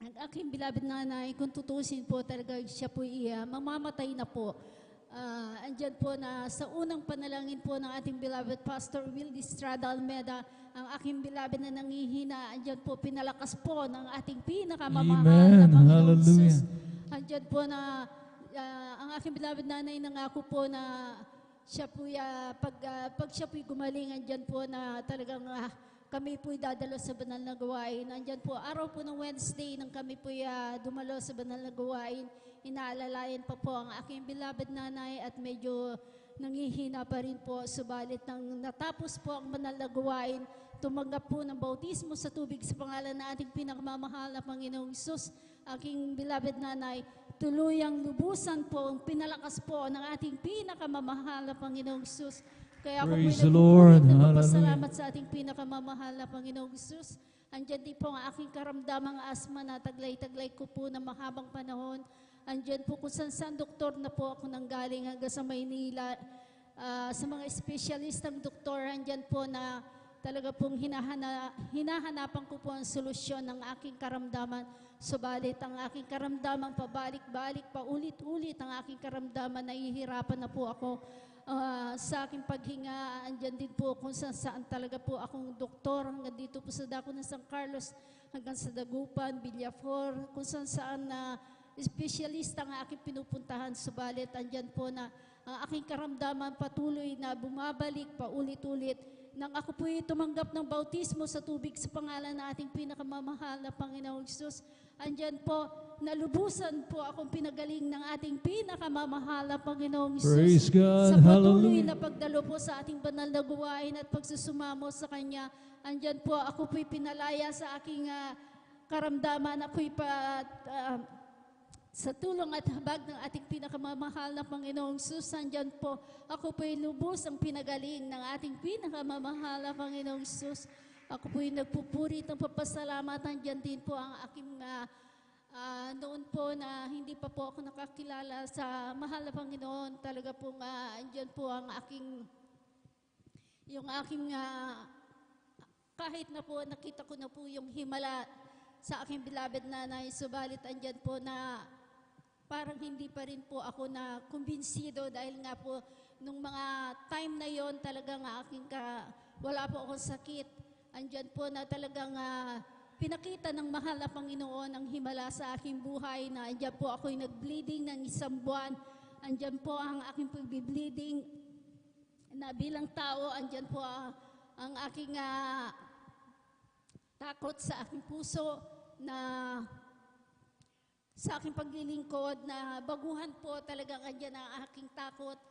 ang aking beloved nanay, kung tutusin po talaga siya po mamamatay na po. Andyan po na sa unang panalangin po ng ating beloved Pastor Will Estrada Almeda, ang aking beloved na nangihina, andyan po pinalakas po ng ating pinakamamahal na Panginoong Hesus. Andyan po na ang aking beloved nanay nangako po na siya po pag siya po gumaling, andyan po na talagang kami po'y dadalo sa banal na gawain. Andyan po, araw po ng Wednesday nang kami po'y dumalo sa banal na gawain, inaalalayan pa po ang aking beloved nanay at medyo nangihina pa rin po. Subalit nang natapos po ang banal na gawain, tumanggap po ng bautismo sa tubig sa pangalan na ating pinakamamahal na Panginoong Hesus. Aking beloved nanay, tuluyang lubusan po ang pinalakas po ng ating pinakamamahal na Panginoong Hesus. Kaya ako Praise po'y the Lord. nagpapasalamat sa ating pinakamamahal na Panginoong Hesus. Andyan din po ang aking karamdamang asma na taglay-taglay ko po na mahabang panahon. Andyan po kung saan doktor na po ako nanggaling hanggang sa Maynila. Sa mga espesyalistang doktor, andyan po na talaga pong hinahanapan ko po ang solusyon ng aking karamdaman. Subalit ang aking karamdaman pabalik-balik, paulit-ulit ang aking karamdaman, nahihirapan na po ako. Sa aking paghinga, andyan din po kung saan talaga po akong doktor, hanggang dito po sa dako ng San Carlos, hanggang sa Dagupan, Villafor, kung saan na espesyalista ang aking pinupuntahan. Subalit andyan po na ang aking karamdaman patuloy na bumabalik paulit-ulit. Nang ako po'y tumanggap ng bautismo sa tubig sa pangalan ng ating pinakamamahal na Panginoong Hesus, andyan po, nalubusan po akong pinagaling ng ating pinakamamahal na Panginoong Hesus. Praise God. Sa patuloy Hallelujah. na pagdalo po sa ating banal na gawain at pagsusumamo sa Kanya, andyan po, ako po'y pinalaya sa aking karamdaman. Ako'y sa tulong at habag ng ating pinakamamahal na Panginoong Hesus, andyan po, ako po'y lubos ang pinagaling ng ating pinakamamahal na Panginoong Hesus. Ako po'y nagpupuri ng papasalamat. Andyan din po ang aking noon po na hindi pa po ako nakakilala sa mahal na Panginoon. Talaga po andyan po ang kahit na po nakita ko na po yung himala sa aking beloved nanay, subalit andyan po na parang hindi pa rin po ako na kumbinsido dahil nga po nung mga time na yon talagang wala po akong sakit. Andyan po na talagang pinakita ng mahal na Panginoon ang himala sa aking buhay na andyan po ako'y nag-bleeding ng 1 buwan. Andyan po ang aking pag-bleeding na bilang tao. Andyan po ang aking takot sa aking puso na sa aking paglilingkod na baguhan po talagang andyan ang aking takot.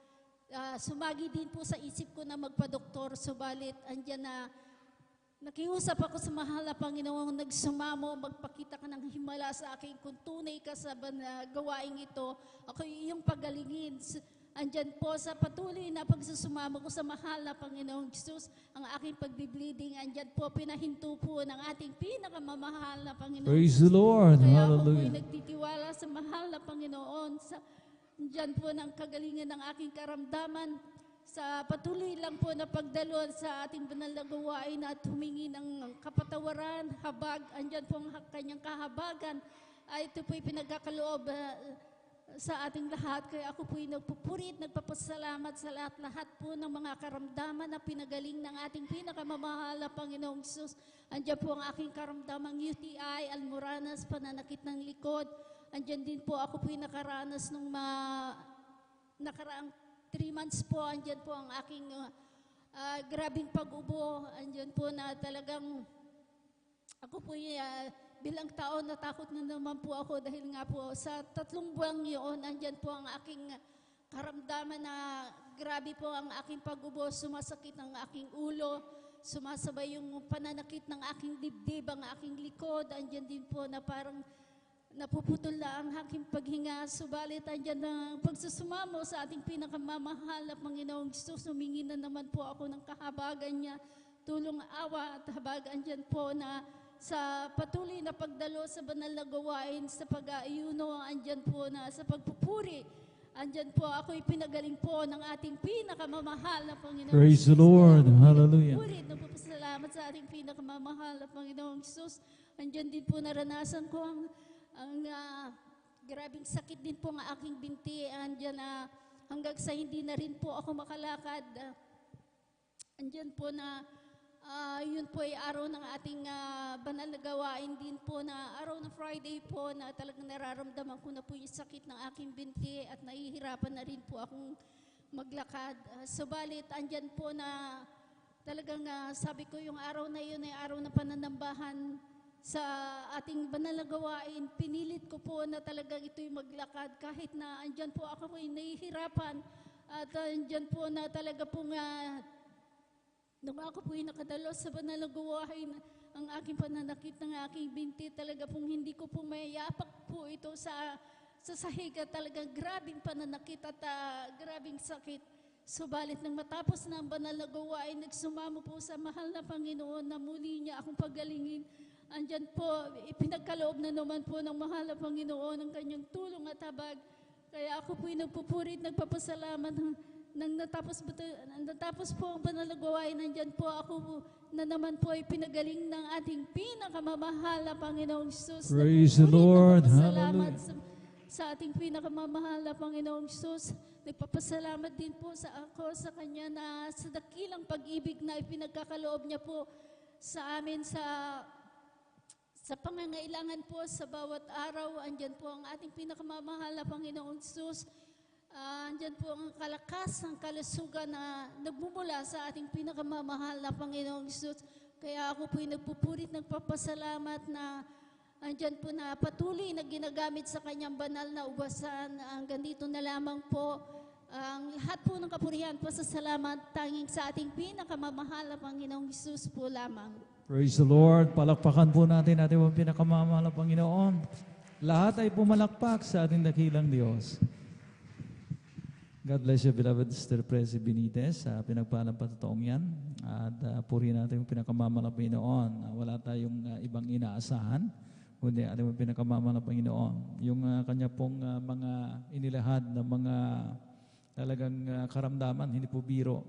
Sumagi din po sa isip ko na magpa-doktor, subalit andyan na nakiusap ako sa mahal na Panginoon, nagsumamo, magpakita ka ng himala sa akin kung tunay ka sa gawaing ito. Ako iyong pagalingin. Andyan po sa patuloy na pagsusumamo ko sa mahal na Panginoong Hesus, ang aking pagbibleeding, andyan po pinahinto po ng ating pinakamamahal na Panginoon. Praise the Lord. Kaya ako po'y Hallelujah. nagtitiwala sa mahal na Panginoon. Andyan po ng kagalingan ng aking karamdaman. Sa patuloy lang po na pagdalo sa ating banal na gawain at humingi ng kapatawaran, habag, andyan po ang kanyang kahabagan. Ito po'y pinagkakaloob sa ating lahat. Kaya ako po'y nagpupuri at nagpapasalamat sa lahat-lahat po ng mga karamdaman na pinagaling ng ating pinakamamahal na Panginoong Hesus. Andiyan po ang aking karamdamang UTI, almoranas, pananakit ng likod. Andiyan din po ako po'y nakaranas nung nakaraang 3 months po. Andiyan po ang aking grabing pag-ubo. Andiyan po na talagang ako po'y bilang tao, natakot na naman po ako dahil nga po sa 3 buwang yun, andyan po ang aking karamdaman na grabe po ang aking pag-ubo, sumasakit ang aking ulo, sumasabay yung pananakit ng aking dibdib, ang aking likod, andyan din po na parang napuputol na ang aking paghinga, subalit andyan ang pagsusumamo sa ating pinakamamahal na Panginoong Hesus, humingi na naman po ako ng kahabagan niya, tulong awa at habag, andyan po na sa patuloy na pagdalo sa banal na gawain, sa pag-aayuno, andyan po na sa pagpupuri, andyan po ako'y pinagaling po ng ating pinakamamahal na Panginoong Praise the Jesus. Lord. Kaya Hallelujah. Puri, nagpapasalamat sa ating pinakamamahal na Panginoong Jesus. Andyan din po naranasan ko ang grabing sakit din po ng aking binti. Andyan na hanggang sa hindi na rin po ako makalakad. Andyan po na yun po ay araw ng ating banal na gawain din po na araw na Friday po na talagang nararamdaman ko na po yung sakit ng aking binti at nahihirapan na rin po akong maglakad. Subalit andyan po na talagang sabi ko yung araw na yun ay araw na pananambahan sa ating banal na gawain. Pinilit ko po na talagang ito'y maglakad kahit na andyan po ako ay nahihirapan at andyan po na talaga po nung ako po'y nakadalo sa banal na gawain, ang aking pananakit ng aking binti, talaga pong hindi ko po mayapak po ito sa sahig at talagang grabing pananakit at grabing sakit. Subalit nang matapos na ang banal na gawain, nagsumamo po sa mahal na Panginoon na muli niya akong pagalingin. Andyan po, ipinagkaloob na naman po ng mahal na Panginoon ang kanyang tulong at habag. Kaya ako po'y nagpupuri at nagpapasalamat nang natapos po ang banal na gawain, nandyan po ako na naman po ay pinagaling ng ating pinakamamahal na Panginoong Hesus. Praise the Lord. Salamat Hallelujah. sa ating pinakamamahal na Panginoong Hesus. Nagpapasalamat din po ako sa Kanya na sa dakilang pag-ibig na ipinagkakaloob niya po sa amin sa pangangailangan po sa bawat araw. Andyan po ang ating pinakamamahal na Panginoong Hesus. Andyan po ang kalakas, ang kalusugan na nagmumula sa ating pinakamamahal na Panginoong Hesus. Kaya ako po'y nagpupurit, nagpapasalamat na andyan po na patuloy na ginagamit sa kanyang banal na ugasan. Hanggang dito na lamang po. Ang lahat po ng kapurihan po sa salamat tanging sa ating pinakamamahal na Panginoong Hesus po lamang. Praise the Lord. Palakpakan po natin ating pinakamamahal na Panginoon. Lahat ay pumalakpak sa ating dakilang Diyos. God bless you, beloved Sister Presi Benitez, sa pinagpalang patutong yan. At purihin natin yung pinakamamahal na Panginoon. Wala tayong ibang inaasahan, kundi ating yung pinakamamahal na Panginoon. Yung kanya pong mga inilahad na mga talagang karamdaman, hindi po biro.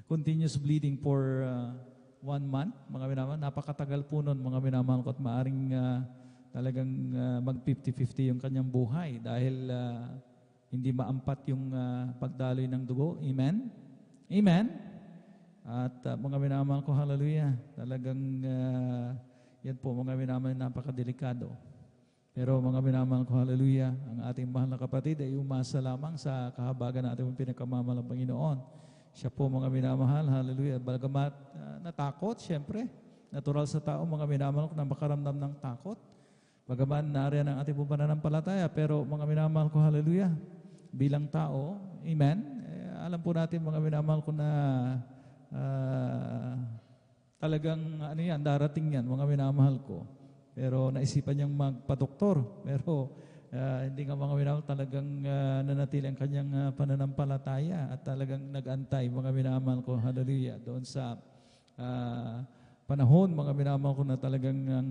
Continuous bleeding for 1 month, mga minamahal. Napakatagal po nun, mga minamahal ko, at maaring talagang mag 50-50 yung kanyang buhay dahil hindi maampat yung pagdaloy ng dugo. Amen? Amen? At mga minamahal ko, hallelujah, talagang yan po, mga minamahal, napakadelikado. Pero mga minamahal ko, hallelujah, ang ating mahal na kapatid ay umasa lamang sa kahabagan natin ng pinakamamahal ng Panginoon. Siya po, mga minamahal, hallelujah, bagamat natakot, syempre, natural sa tao, mga minamahal ko, na makaramdam ng takot. Bagaman nariyan ang ating pananampalataya, pero mga minamahal ko, hallelujah, bilang tao, amen, alam po natin, mga minamahal ko, na talagang ano yan, darating yan, mga minamahal ko. Pero naisipan niyang magpa-doktor, pero hindi nga, mga minamahal, talagang nanatili ang kanyang pananampalataya at talagang nag-antay, mga minamahal ko, hallelujah, doon sa panahon, mga minamahal ko, na talagang ang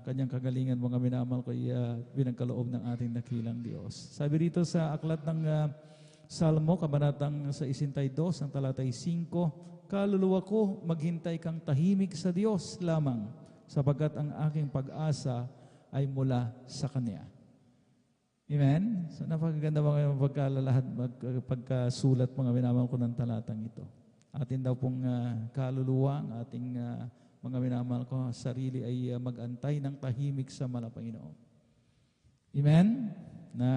kanyang kagalingan, mga minamahal ko, ay binagkaloob ng ating dakilang Diyos. Sabi rito sa aklat ng Salmo, kabanatang 62, ang talatay 5, kaluluwa ko, maghintay kang tahimik sa Diyos lamang, sapagkat ang aking pag-asa ay mula sa Kanya. Amen? So napakaganda mga pagkasulat mga minamahal ko ng talatang ito. Atin daw pong kaluluwa, ang ating mga minamahal ko, sarili ay mag-antay ng tahimik sa Panginoon. Amen? Na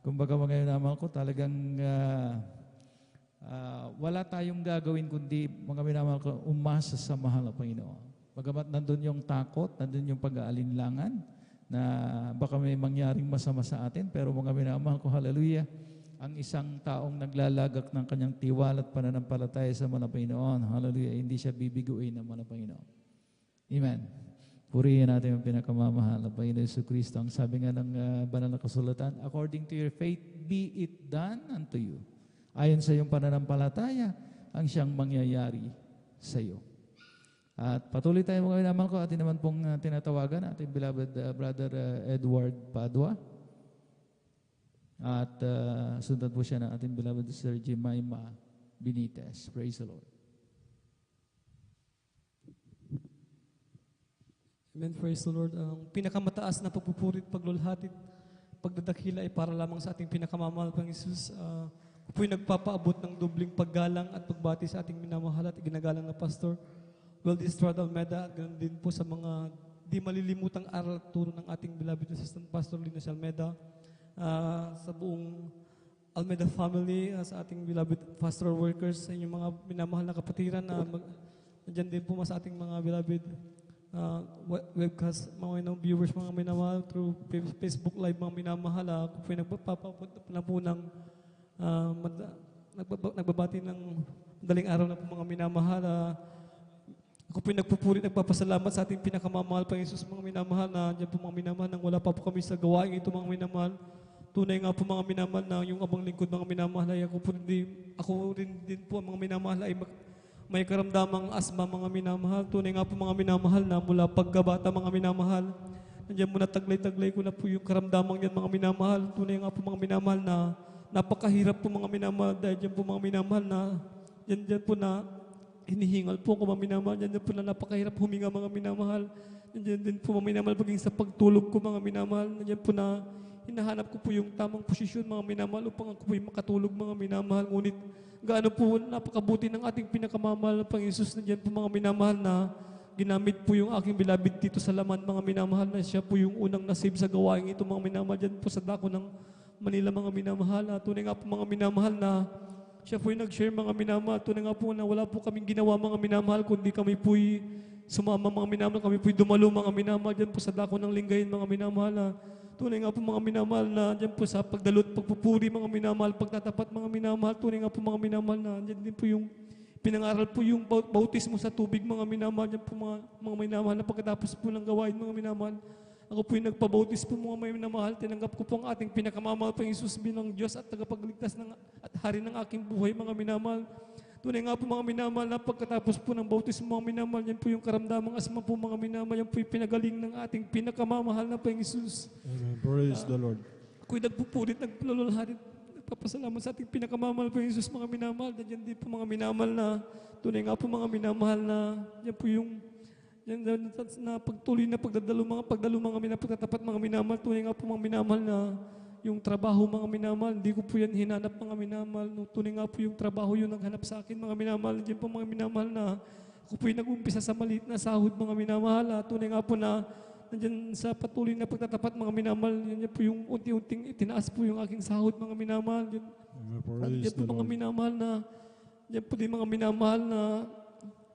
kumbaga mga minamahal ko, talagang wala tayong gagawin kundi mga minamahal ko, umasa sa mahal na Panginoon. Bagamat nandun yung takot, nandun yung pag-aalinlangan, na baka may mangyaring masama sa atin, pero mga minamahal ko, hallelujah, ang isang taong naglalagak ng kanyang tiwala at pananampalataya sa mga Panginoon, hallelujah, hindi siya bibiguin ng mga Panginoon. Amen. Purihin natin ang pinakamamahal na Panginoon Jesucristo. Ang sabi nga ng banal na kasulatan, according to your faith, be it done unto you. Ayon sa iyong pananampalataya, ang siyang mangyayari sa iyo. At patuloy tayo mga minamahal ko, atin naman pong tinatawagan ating beloved brother Edward Padua. At sundan po siya ng ating beloved Sir Jemima Benitez. Praise the Lord. Amen, praise the Lord. Ang pinakamataas na pagpupuri at paglulhati, pagdadakila ay para lamang sa ating pinakamamahal pang Jesus. Ako po'y nagpapaabot ng dubling paggalang at pagbati sa ating minamahal at ginagalang na pastor Well-Distrad Almeda, ganun din po sa mga di malilimutang aral at turo ng ating beloved Assistant Pastor Linus Almeda, sa buong Almeda family, sa ating beloved pastoral workers, sa inyong mga minamahal na kapatiran, nandiyan din po sa ating mga beloved webcast, mga viewers, mga minamahal, through Facebook Live, mga minamahal. Ako po nagpapapunta na po ng nagbabati ng madaling araw na po mga minamahal. Ako po nagpupuri, nagpapasalamat sa ating pinakamamahal Panginoon Jesus, mga minamahal, na dyan po mga minamahal, nang wala pa po kami sa gawain ito mga minamahal. Tunay nga po mga minamahal na yung abang lingkod mga minamahal ay ako rin din po mga minamahal ay may karamdamang asma mga minamahal. Tunay nga po mga minamahal na mula pagkabata mga minamahal, nandiyan muna taglay-taglay ko na po yung karamdamang yan mga minamahal. Tunay nga po mga minamahal na napakahirap po mga minamahal dahil dyan po mga minamahal na dyan po na hinihingal po ko mga minamahal. Dyan po na napakahirap huminga mga minamahal. Dyan din po mga minamahal paging sa pagtulog ko mga minamahal. Dyan po na hinahanap ko po yung tamang posisyon mga minamahal upang ako po yung makatulog mga minamahal. Ngunit gaano po napakabuti ng ating pinakamamahal na Panginoon Jesus. Dyan po mga minamahal na ginamit po yung aking beloved Tito Salaman mga minamahal, na siya po yung unang nasave sa gawain ito mga minamahal. Dyan po sa dako ng Manila mga minamahal. Tunay nga po mga minamahal na siya po'y nag-share mga minamahal. Tunay nga po na wala po kaming ginawa mga minamahal, kundi kami po'y sumama mga minamahal, kami po'y dumalo mga minamahal dyan po sa dako ng Lingayen mga minamahal. Tunay nga po mga minamahal na dyan po sa pagdalot, pagpupuri mga minamahal, pagtatapat mga minamahal. Tunay nga po mga minamahal na dyan din po yung pinangaral po yung bautismo sa tubig mga minamahal. Dyan po mga minamahal na pagkatapos po ng gawain mga minamahal. Ako po'y nagpabautis po mga minamahal. Tinanggap ko po ang ating pinakamamahal pang Jesus bilang Diyos at tagapagligtas at hari ng aking buhay mga minamahal. Tunay nga po mga minamahal na pagkatapos po ng bautismo mga minamahal, yan po yung karamdamang asma po mga minamahal. Yan po yung pinagaling ng ating pinakamamahal na pang Jesus. Praise the Lord. Ako'y nagpupulit, nagpalulharit, nagpapasalamat sa ating pinakamamahal pang Jesus mga minamahal. Yan din po mga minamahal na tunay nga po mga minamahal na yan po yung yan na pagtuloy na pagdalo mga minapagtatapat mga minamahal. Tunay nga po mga minamahal na yung trabaho mga minamahal, hindi ko po yan hinanap mga minamahal. Tunay nga po yung trabaho yun naghanap sa akin mga minamahal. Diyan po mga minamahal na ako po yung nag-umpisa sa maliit na sahod mga minamahal. Tunay nga po na nandyan sa patuloy na pagtatapat mga minamahal, yan po yung unti-unting itinaas po yung aking sahod mga minamahal. Diyan po mga minamahal na diyan po din mga minamahal na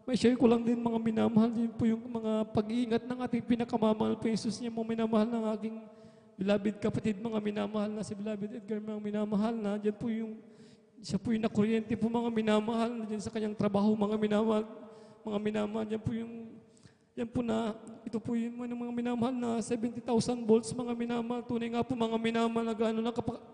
may share ko lang din mga minamahal. Yun po yung mga pag-iingat ng ating pinakamamahal po Jesus niya, mga minamahal ng aking beloved kapatid, mga minamahal na si beloved Edgar, mga minamahal na dyan po yung siya po yung nakuryente po mga minamahal dyan sa kanyang trabaho mga minamahal dyan po yung yan po na ito po yung mga minamahal na 70,000 volts mga minamahal. Tunay nga po mga minamahal na gaano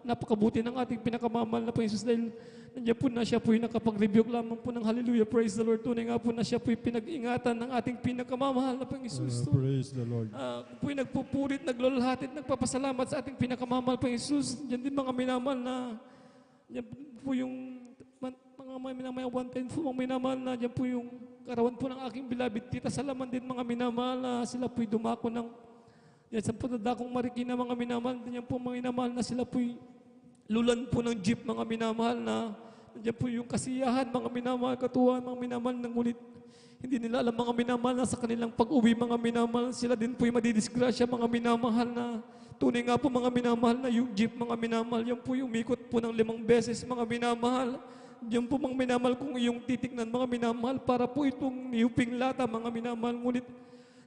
napakabuti ng ating pinakamamahal na po Jesus, dahil nandiyan po na siya po yung nakapag-rebuke lamang po ng hallelujah, praise the Lord. Tunay nga po na siya po yung pinag-ingatan ng ating pinakamamahal na po Jesus. Praise the Lord. Po yung nagpupurit, naglulhatit, nagpapasalamat sa ating pinakamamahal po Jesus. Diyan din mga minamahal na yan po yung mga minamahal, one time po mga minamahal na diyan po yung karawan po ng aking beloved Tita Salaman din mga minamahal na sila po'y dumako ng Yan sa po nadakong Marikina mga minamahal, yan po mga minamahal na sila po'y lulan po ng jeep mga minamahal na nandiyan po yung kasiyahan mga minamahal, katuwaan mga minamahal ng ngunit hindi nila alam mga minamahal na sa kanilang pag-uwi mga minamahal, sila din po'y madidisgrasya mga minamahal na tunay nga po mga minamahal na yung jeep mga minamahal, yan po yung umikot po ng 5 beses mga minamahal. Yan po mga minamahal kung iyong titignan mga minamahal para po itong niyuping lata mga minamahal, ngunit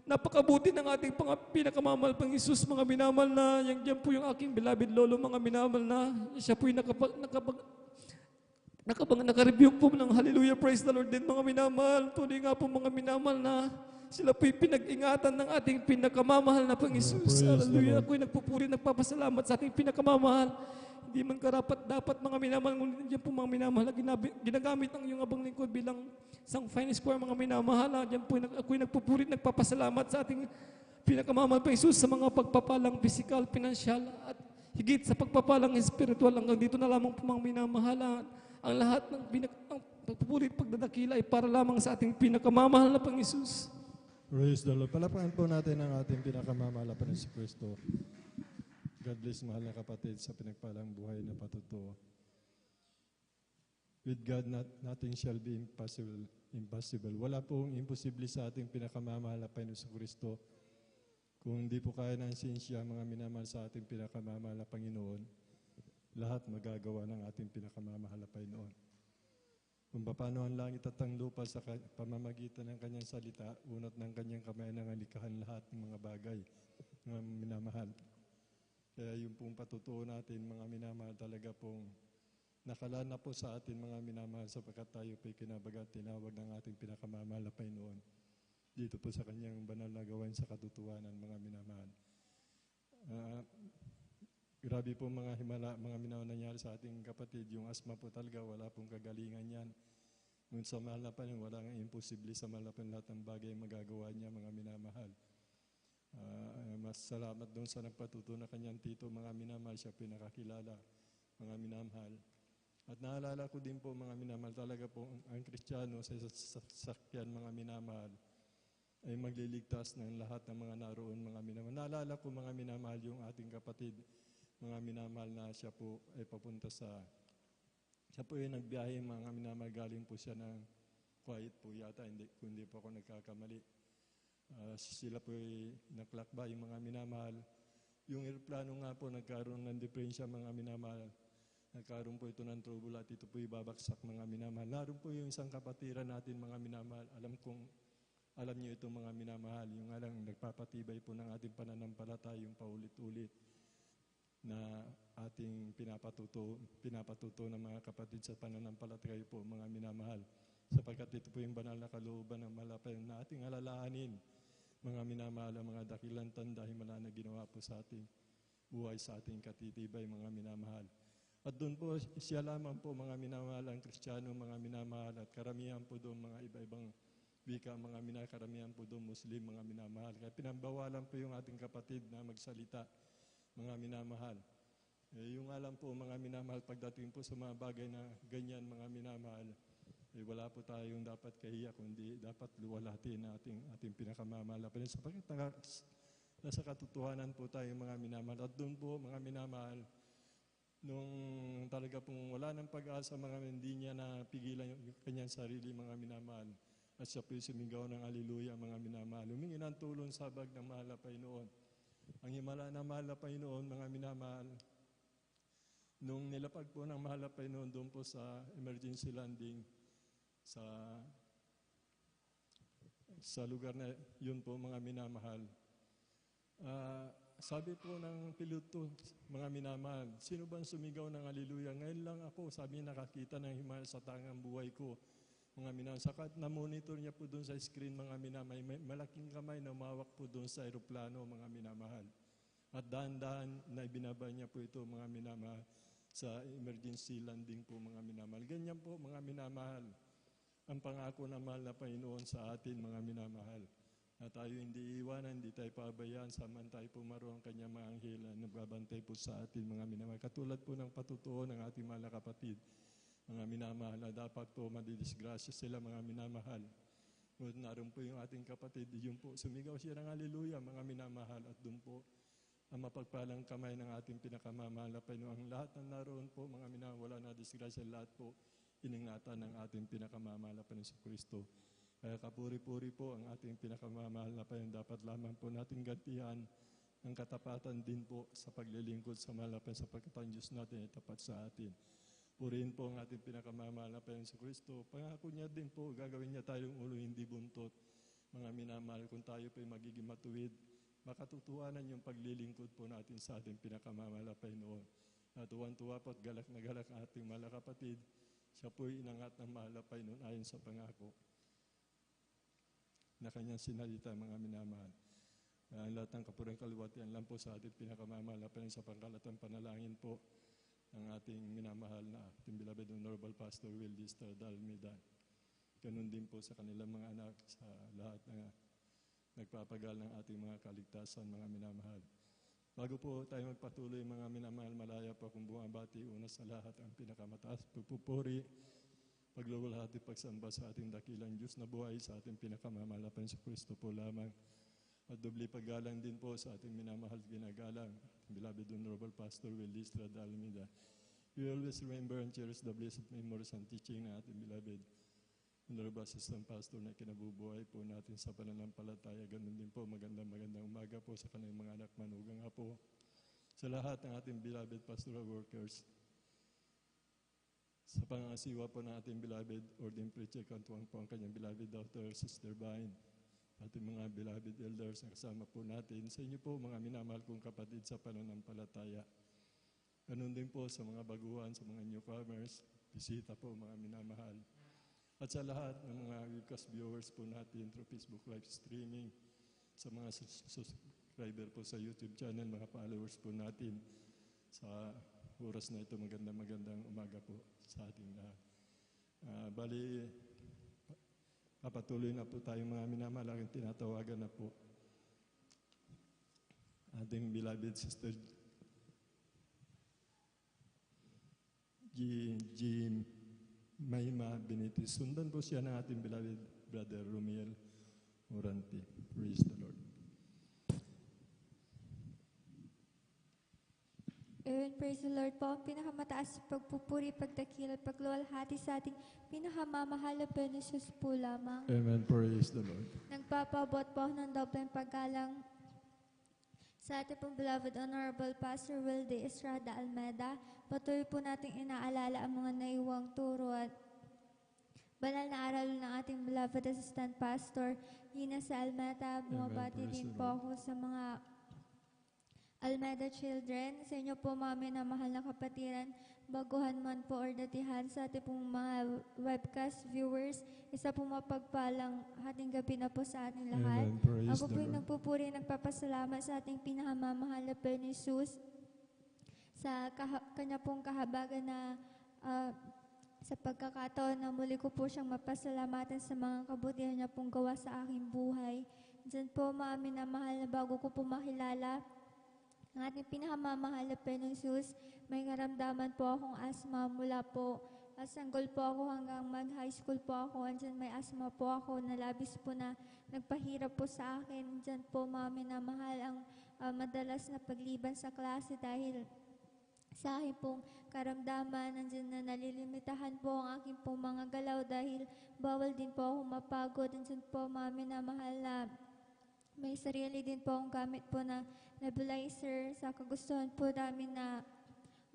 napakabuti ng ating pinakamamahal pang Isus mga minamahal na yan po yung aking beloved lolo mga minamahal na siya po'y naka-review po ng hallelujah, praise the Lord din mga minamahal. Tunay nga po mga minamahal na sila po'y pinag-ingatan ng ating pinakamamahal na pang Isus. Hallelujah. Ako'y nagpupuri, nagpapasalamat sa ating pinakamamahal. Hindi man karapat-dapat mga minamahal, ngunit yan po mga minamahal na ginagamit ang iyong abang lingkod bilang isang fine square mga minamahal. Yan po ako'y nagpupuri, nagpapasalamat sa ating pinakamamahal pang Isus sa mga pagpapalang pisikal, pinansyal at higit sa pagpapalang espiritual. Hanggang dito na lamang po mga minamahal. Ang lahat ng pagpupuri at pagdadakila ay para lamang sa ating pinakamamahal na pang Isus. Praise the Lord. Palapakan po natin ang ating pinakamamahal na Panginoon si Kristo. God bless, mahal na kapatid, sa pinagpalang buhay na patutuo. With God, nothing shall be impossible. Wala pong imposible sa ating pinakamamahal na Panginoon si Kristo. Kung hindi po kaya ng sinsya, mga minamahal sa ating pinakamamahal na Panginoon, lahat magagawa ng ating pinakamamahal na Panginoon. Kung paano ang langit at ang lupa sa pamamagitan ng kanyang salita, unat ng kanyang kamay nang alikahan lahat ng mga bagay, mga minamahal. Kaya yung pong patutuo natin, mga minamahal, talaga pong nakalaan na po sa atin, mga minamahal, sapagkat tayo po'y kinabagat, tinawag ng ating pinakamamahal na Panginoon. Dito po sa kanyang banal na gawain sa katutuhanan, mga minamahal. Grabe po mga himala, mga minamahal nangyari sa ating kapatid. Yung asma po talaga, wala pong kagalingan yan. Ngunit sa mahal na Panginoon, wala nga imposible sa mahal na Panginoon, lahat ng bagay magagawa niya, mga minamahal. Mas salamat doon sa nagpatuto na kanyang tito, mga minamahal, siya pinakakilala, mga minamahal. At naalala ko din po, mga minamahal, talaga po ang Kristiyano sa sasakyan, mga minamahal, ay magliligtas ng lahat ng mga naroon, mga minamahal. Naalala ko, mga minamahal, yung ating kapatid, mga minamahal, na siya po ay papunta siya po ay nagbiyahe, mga minamahal, galing po siya ng Kuwait po yata, kundi po ako nagkakamali. Sila po ay naklakbay, mga minamahal. Yung aeroplano nga po, nagkaroon ng diferensya, mga minamahal. Nagkaroon po ito ng trouble at ito po ibabagsak, mga minamahal. Naroon po yung isang kapatiran natin, mga minamahal. Alam niyo ito, mga minamahal. Yung alang nagpapatibay po ng ating pananampalataya, yung paulit-ulit na ating pinapatuto ng mga kapatid sa pananampalataya po, mga minamahal. Sapagkat ito po yung banal na kalooban ng malapay na ating alalahanin, mga minamahal, ang mga dakilang tanda, himala na ginawa po sa ating buhay, sa ating katitibay, mga minamahal. At doon po, siya lamang po, mga minamahal, ang Kristiyano, mga minamahal, at karamihan po doon, mga iba-ibang wika, mga minamahal, karamihan po doon, Muslim, mga minamahal. Kaya pinambawalan po yung ating kapatid na magsalita, mga minamahal. Yung alam po, mga minamahal, pagdating po sa mga bagay na ganyan, mga minamahal, wala po tayong dapat kahiya, kundi dapat luwalhatin na ating pinakamamahal. Sapagkat nasa katotohanan po tayo, mga minamahal. At doon po, mga minamahal, nung talaga pong wala ng pag-asa, mga hindi niya napigilan yung kanyang sarili, mga minamahal. At siya po sumigaw ng haleluya, mga minamahal. Humingi ng tulong sa bag ng mahal na Panginoon. Ang himala ng mahal na Panginoon, mga minamahal, nung nilapag po ng mahal na Panginoon doon po sa emergency landing, sa lugar na yun po, mga minamahal. Sabi po ng piloto, mga minamahal, sino bang sumigaw ng haleluya? Ngayon lang ako, sabi, nakakita ng himala sa tangang buhay ko, mga minamahal. Sakat na-monitor niya po doon sa screen, mga minamahal. May malaking kamay na umawak po doon sa aeroplano, mga minamahal. At dahan-dahan na ibinaba niya po ito, mga minamahal, sa emergency landing po, mga minamahal. Ganyan po, mga minamahal, ang pangako ng mahal na Panginoon sa atin, mga minamahal. Na tayo hindi iwanan, hindi tayo pabayaan, saman tayo pumaro ang kanyang mga anghel na nagbabantay po sa atin, mga minamahal. Katulad po ng patutuo ng ating mahal na kapatid, mga minamahal, na dapat po madidisgrasya sila, mga minamahal. Ngunit naroon po yung ating kapatid, yun po, sumigaw siya ng haleluya, mga minamahal, at doon po, ang mapagpalang kamay ng ating pinakamamahal na Panginoon. Ang lahat ng naroon po, mga minamahal, wala na disgrasya, lahat po, iningatan ng ating pinakamamahal na Panginoon Kristo. Kaya kapuri-puri po ang ating pinakamamahal na Panginoon. Dapat lamang po natin gantihan ang katapatan din po sa paglilingkod sa mahal na Panginoon, sapagkat ang Diyos natin ay tapat sa atin. Purihin po ang ating pinakamamahal na Panginoon Kristo. Pangako niya din po, gagawin niya tayong ulo hindi buntot. Mga minamahal, kung tayo po ay magiging matuwid, makatutuanan yung paglilingkod po natin sa ating pinakamamahal na Panginoon. At tuwan-tuwa po at galak na galak ang ating mahal na kapatid. Siya po ay inangat ng mahal na Panginoon ayon sa pangako na kanyang sinalita, mga minamahal. Ang lahat ng kapurang kaluwatian lang po sa ating pinakamamahal na Panginoon, sa pangkalatang panalangin po ng ating minamahal na ating beloved Honorable Pastor Will Estrada Almeida. Ganun din po sa kanilang mga anak, sa lahat na nagpapagal ng ating mga kaligtasan, mga minamahal. Bago po tayo magpatuloy, mga minamahal, malaya po akong bumabati una sa lahat ang pinakamataas pagpupuri, paglulahati, pagsamba sa ating dakilang Diyos na buhay, sa ating pinakamamahal na Panginoon Kristo po lamang. At doble paggalang din po sa ating minamahal ginagalang, beloved Honorable Pastor Will Estrada Almeida. We always remember and cherish the blessed memories and teaching na ating beloved Honorable Assistant Pastor na kinabubuhay po natin sa pananampalataya. Ganun din po, magandang umaga po sa kanilang mga anak, manugang nga po. Sa lahat ng ating beloved pastoral workers, sa pangasiwa po ng ating beloved ordained preacher, kantuang po ang kanyang beloved daughter, Sister Vine, ating mga beloved elders na kasama po natin. Sa inyo po, mga minamahal kong kapatid sa pananampalataya. Ganun din po sa mga baguhan, sa mga newcomers, bisita po, mga minamahal. At sa lahat ng mga webcast viewers po natin through Facebook live streaming, sa mga subscriber po sa YouTube channel, mga followers po natin, sa oras na ito, magandang umaga po sa ating lahat. Bali, papatuloy na po tayong mga minamahal, tinatawagan na po ating beloved Sister G. Mayma Benitez. Sundan po siya ng ating beloved Brother Romiel Moranti. Praise the Lord. Amen, praise the Lord po. Ang pinakamataas pagpupuri, pagdakil at pagluwalhati sa ating pinakamamahal na Panginoon po lamang. Amen, praise the Lord. Nagpapabot po ng dobleng paggalang sa ating pong beloved Honorable Pastor Will de Estrada Almeida. Patuloy po nating inaalala ang mga naiwang turo at banal na aral ng ating beloved Assistant Pastor Ina sa Almeida. Bumabati din po ako sa mga Almeida children, sa inyo po mami na mahal na kapatiran, baguhan man po or datihan sa ating pong mga webcast viewers, isa pong mapagpalang hating gabi na po sa ating lahat. Ako po yung nagpupuri, nagpapasalamat sa ating pinakamamahal na Panginoon Jesus sa kanya pong kahabagan na sa pagkakataon na muli ko po siyang mapasalamatan sa mga kabutihan niya pong gawa sa aking buhay. Diyan po mami na mahal na bago ko po makilala ang ating pinakamamahal na Panginoong Jesus, may karamdaman po akong asma mula po. Sanggol po ako hanggang mag-high school po ako. Andyan may asma po ako na labis po na nagpahirap po sa akin. Andyan po mami na mahal ang madalas na pagliban sa klase dahil sa akin pong karamdaman. Andyan na nalilimitahan po ang aking pong mga galaw dahil bawal din po ako mapagod. Andyan po mami na mahal na may sarili din po akong gamit po na nebulizer sa kagustuhan po namin na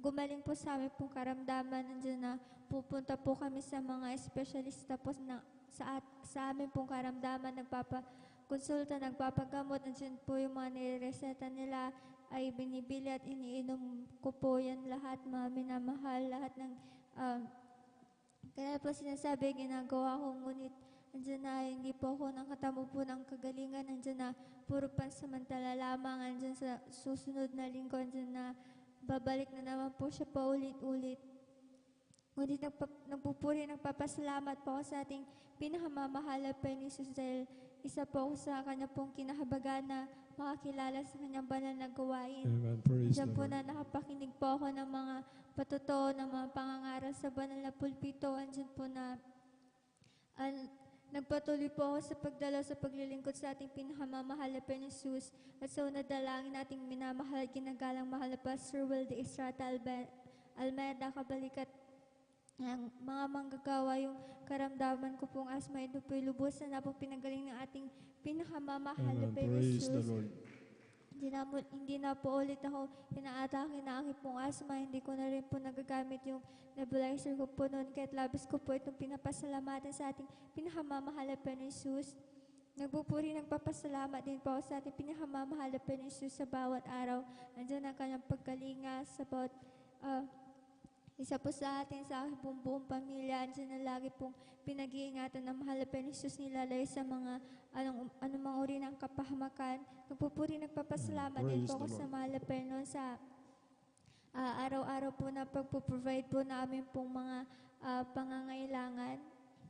gumaling po sa amin pong karamdaman. Nandiyan na pupunta po kami sa mga espesyalista po na sa amin pong karamdaman, nagpapakonsulta, nagpapagamot. Nandiyan po yung mga nireseta nila ay binibili at iniinom ko po yan lahat, mga minamahal, lahat ng kaya po sinasabi, ginagawa ko, ngunit andyan na hindi po ako nakatamo po ng kagalingan, andyan na puro pansamantala lamang, andyan sa susunod na linggo, andyan na babalik na naman po siya paulit-ulit. Ngunit nagpupuri, nagpapasalamat po ako sa ating pinakamamahal na Panginoon Jesus dahil isa po ako sa kanya pong kinahabagan na makakilala sa kanyang banal na gawain. Diyan po na nakapakinig po ako ng mga patotoo, ng mga pangangaral sa banal na pulpito. Andyan po na Nagpatuloy po ako sa pagdalaw sa paglilingkod sa ating pinakamamahal na Panginoon Jesus at sa unang dalangin nating minamahal at ginagalang mahal na Pastor Will de Estrada Almeida, kabalikat ng mga manggagawa yung karamdaman ko pong asma, ito po'y lubusan na pong pinagaling ng ating pinakamamahal na Amen. Panginoon Praise the Jesus. Lord. Hindi na po ulit ako inaatake na aking pong asma. Hindi ko na rin po nagagamit yung nebulizer ko po noon. Kahit labis ko po itong pinapasalamatan sa ating pinakamamahal na Panginoon Jesus. Nagpupuri ng papasalamat din po ako sa ating pinakamamahal na Panginoon Jesus sa bawat araw. Nandiyan ang kanyang pagkalinga sa bawat isa po sa atin, sa aking pong buong pamilya. Andiyan na lagi pong pinag-iingatan ng mahal na Panginoon Jesus, nilalay sa mga anumang uri ng kapahamakan. Nagpupuri, nagpapasalamat din Praise po ako the sa Lord. mahal na Panginoon sa araw-araw po na pagpo-provide po namin pong mga pangangailangan.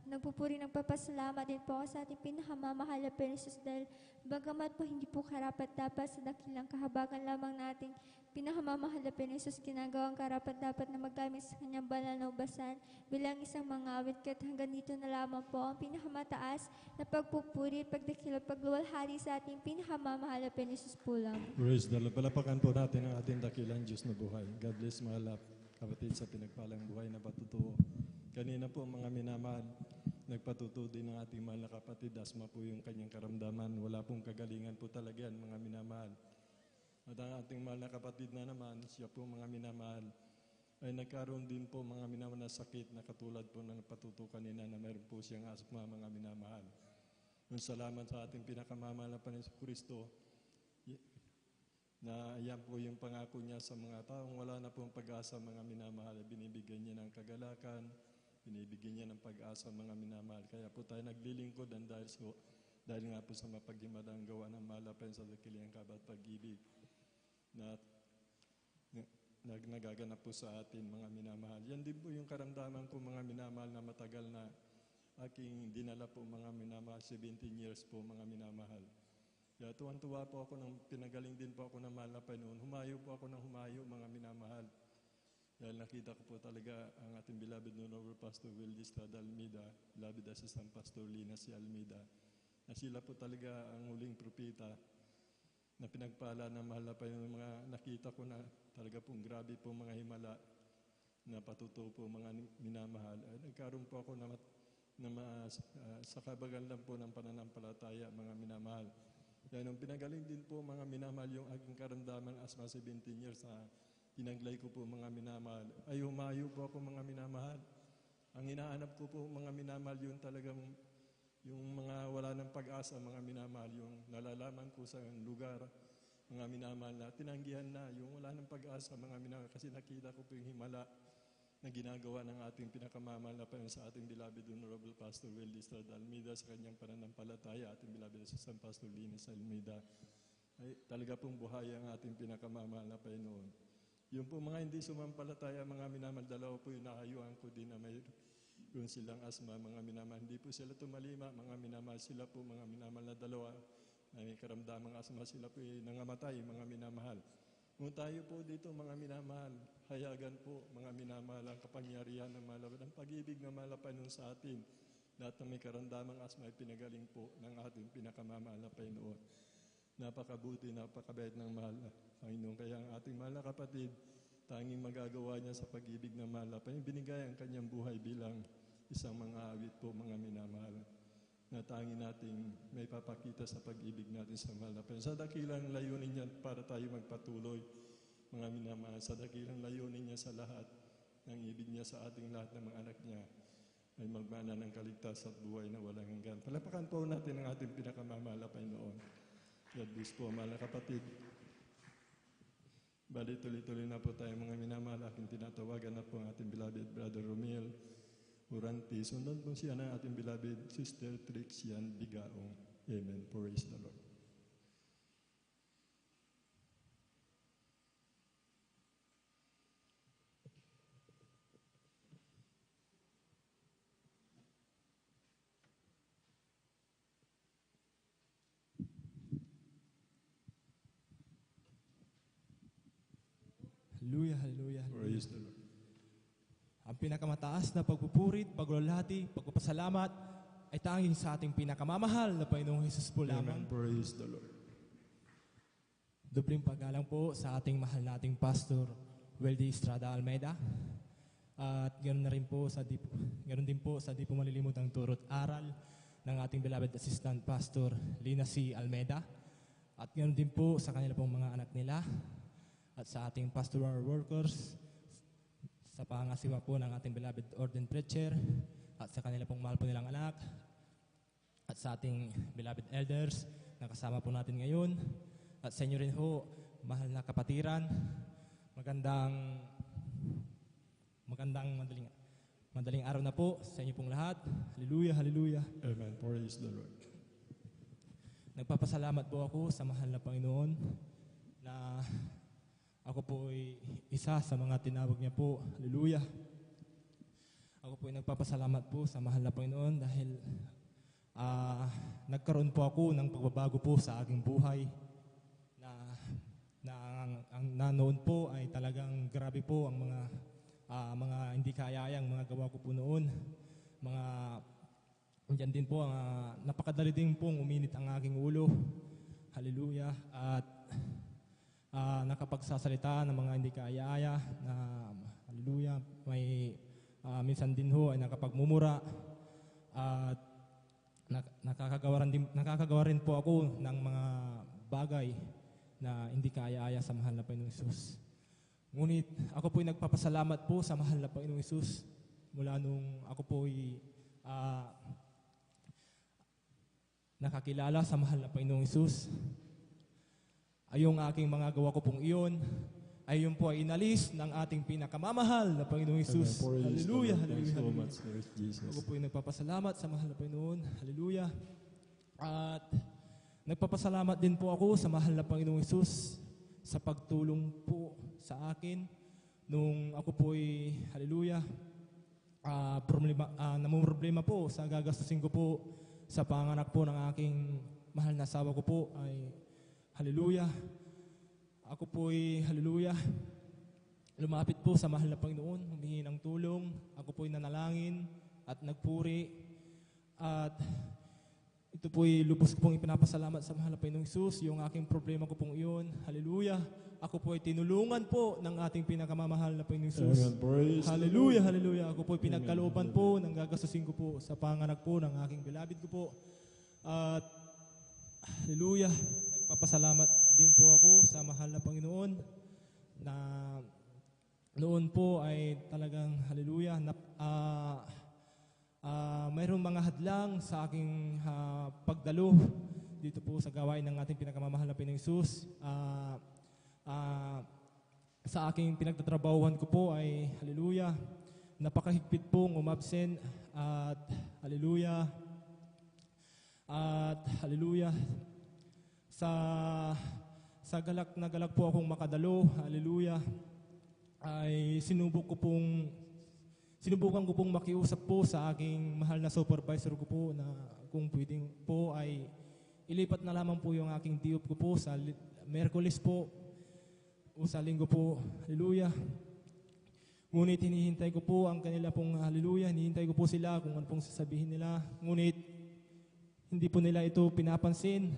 Nagpupuri, nagpapasalamat din po ako sa ating pinakamamahal na Panginoon Jesus dahil bagamat po hindi po karapat-dapat sa dakilang kahabagan lamang nating pinakamamahal na Panginoon Jesus, ginagawang karapat-dapat na magamit sa kanyang banal na ubasan bilang isang mangawit, kahit hanggang dito na lamang po ang pinakamataas na pagpupuri, pagdakila, pagluwalhati sa ating pinakamamahal na Panginoon Jesus po lang. Praise the Lord. Palapakan po natin ang ating dakilang Diyos na buhay. God bless mga kapatid sa pinagpalang buhay na patutuo. Kanina po mga minamahal, nagpatuto din ng ating mahal na kapatid. Asma po yung kanyang karamdaman. Wala pong kagalingan po talaga yan mga minamahal. At ang ating mahal na kapatid na naman, siya po mga minamahal, ay nagkaroon din po mga minamahal na sakit na katulad po na napatuto kanina na meron po siyang asma mga minamahal. Yung salamat sa ating pinakamamahal na Panginoon Kristo, na yan po yung pangako niya sa mga taong wala na pong pag-asa mga minamahal. Binibigyan niya ng kagalakan, binibigyan niya ng pag-asa mga minamahal. Kaya po tayo naglilingkod dahil nga po sa mapaghimadang gawa ng malapan sa dakilang kabat pag-ibig na nagaganap po sa atin mga minamahal. Yan din po yung karamdaman ko mga minamahal na matagal na aking dinala po mga minamahal, 17 years po mga minamahal. Kaya tuwan-tuwa po ako nang pinagaling din po ako ng mahal na Panginoon. Humayo po ako ng humayo mga minamahal. Dahil nakita ko po talaga ang ating beloved Honorable Pastor Will Estrada Almeida, beloved Assistant Pastor Lina C. Almeida, na sila po talaga ang huling propeta na pinagpala ng mahal na Panginoon. Mga nakita ko na talaga pong grabe po mga himala na patuto po mga minamahal. Ay, nagkaroon po ako sa kabagan lang po ng pananampalataya mga minamahal. Kaya nung pinagaling din po mga minamahal yung aking karamdaman asma 17 years na tinaglay ko po mga minamahal, ay humayo po ako mga minamahal. Ang inaanap ko po mga minamahal yung talagang yung mga wala ng pag-asa mga minamahal, yung nalalaman ko sa lugar mga minamahal na tinanggihan na yung wala ng pag-asa mga minamahal kasi nakita ko po yung himala na ginagawa ng ating pinakamamahal na Panginoon sa ating beloved Honorable Pastor Will Estrada Almeida sa kanyang pananampalataya, ating beloved Assistant Pastor Lina Almeida. Ay talaga pong buhay ang ating pinakamamahal na Panginoon. Yung po mga hindi sumampalataya mga minamahal, dalawa po yung nakayuhan ko din na may yung silang asma, mga minamahal. Hindi po sila tumalima, mga minamahal. Sila po mga minamahal na dalawa na may karamdamang asma, sila po nangamatay, mga minamahal. Kung tayo po dito, mga minamahal, hayagan po, mga minamahal, ang kapangyarihan ng malapan, ang pag-ibig na malapan nun sa atin. Lahat ng may karamdamang asma ay pinagaling po ng ating pinakamamahal na Panginoon. Napakabuti, napakabait ng mahal na Panginoon. Kaya ang ating mahal na kapatid, tanging magagawa niya sa pag-ibig na mahal na Panginoon. Binigay ang kanyang buhay bilang isang mga awit po, mga minamahal, na tanging nating may papakita sa pag-ibig natin sa mahal na Panginoon. Sa dakilang layunin niya para tayo magpatuloy, mga minamahal, sa dakilang layunin niya sa lahat ng ibig niya sa ating lahat ng mga anak niya, ay magmana ng kaligtas at buhay na walang hanggan. Palapakan po natin ang ating pinakamamahal na Panginoon. God bless po, mahal na kapatid. Bali, tuloy-tuloy na po tayo mga minamahal. Aking tinatawagan na po ang ating beloved Brother Romel Uranti. Sundan po siya ng ating beloved Sister Trixian Bigaong. Amen. Praise the Lord. Hallelujah, hallelujah, hallelujah. Praise the Lord. Ang pinakamataas na pagpupurit, pagluwalhati, pagpapasalamat ay tanging sa ating pinakamamahal na Panginoong Hesus po lamang. Amen. Praise the Lord. Dobling paggalang po sa ating mahal nating Pastor Weldy Estrada Almeida. At ganoon din po sa di po malilimutang turot aral ng ating beloved assistant Pastor Lina C. Almeida. At ganoon din po sa kanila pong mga anak nila at sa ating pastoral workers, sa pangasiwa po ng ating beloved ordained preacher at sa kanila pong mahal po nilang anak at sa ating beloved elders na kasama po natin ngayon. At sa inyo rin ho, mahal na kapatiran, magandang madaling araw na po sa inyo pong lahat. Hallelujah, hallelujah. Amen. Praise the Lord. Nagpapasalamat po ako sa mahal na Panginoon na ako po ay isa sa mga tinawag niya po. Hallelujah. Ako po ay nagpapasalamat po sa mahal na Panginoon dahil nagkaroon po ako ng pagbabago po sa aking buhay na noon po ay talagang grabe po ang mga hindi kaayayang mga gawa ko po noon. Diyan din po, napakadali din pong uminit ang aking ulo. Hallelujah. At nakapagsasalita ng mga hindi kaaya-aya na hallelujah. May minsan din ho ay nakapagmumura. At nakakagawa rin po ako ng mga bagay na hindi kaaya-aya sa mahal na Panginoong Hesus. Ngunit ako po'y nagpapasalamat po sa mahal na Panginoong Hesus mula nung ako po'y nakakilala sa mahal na Panginoong Hesus. Ay yung aking mga gawa ko pong iyon, ay yun po ay inalis ng ating pinakamamahal na Panginoong Hesus. Hallelujah, hallelujah, hallelujah. Ako po'y nagpapasalamat sa mahal na Panginoon. Hallelujah. At nagpapasalamat din po ako sa mahal na Panginoong Hesus sa pagtulong po sa akin nung ako po'y, hallelujah, namumroblema po sa gagastusin ko po sa panganak po ng aking mahal na asawa ko po ay, hallelujah, ako po'y, hallelujah, lumapit po sa mahal na Panginoon, humingi ng tulong, ako po'y nanalangin at nagpuri at ito po'y lubos ko pong ipinapasalamat sa mahal na Panginoong Hesus, yung aking problema ko pong iyon. Hallelujah. Ako po'y tinulungan po ng ating pinakamamahal na Panginoong Hesus. Hallelujah, hallelujah. Ako po'y pinagkalooban po ng gagastusin ko po sa panganak po ng aking beloved ko po. At hallelujah. Nagpapasalamat din po ako sa mahal na Panginoon na noon po ay talagang hallelujah mayroong mga hadlang sa aking pagdalo dito po sa gawain ng ating pinakamamahal na Panginoong Hesus. Sa aking pinagtatrabahuhan ko po ay, hallelujah, napakahigpit pong umabsent at hallelujah, sa galak na galak po akong makadalo, hallelujah, ay sinubukan ko pong makiusap po sa aking mahal na supervisor ko po na kung pwedeng po ay ilipat na lamang po yung aking diop ko po sa Merkulis po o sa Linggo po. Hallelujah. Ngunit hinihintay ko po ang kanila pong hallelujah. Hinihintay ko po sila kung ano pong sasabihin nila. Ngunit hindi po nila ito pinapansin.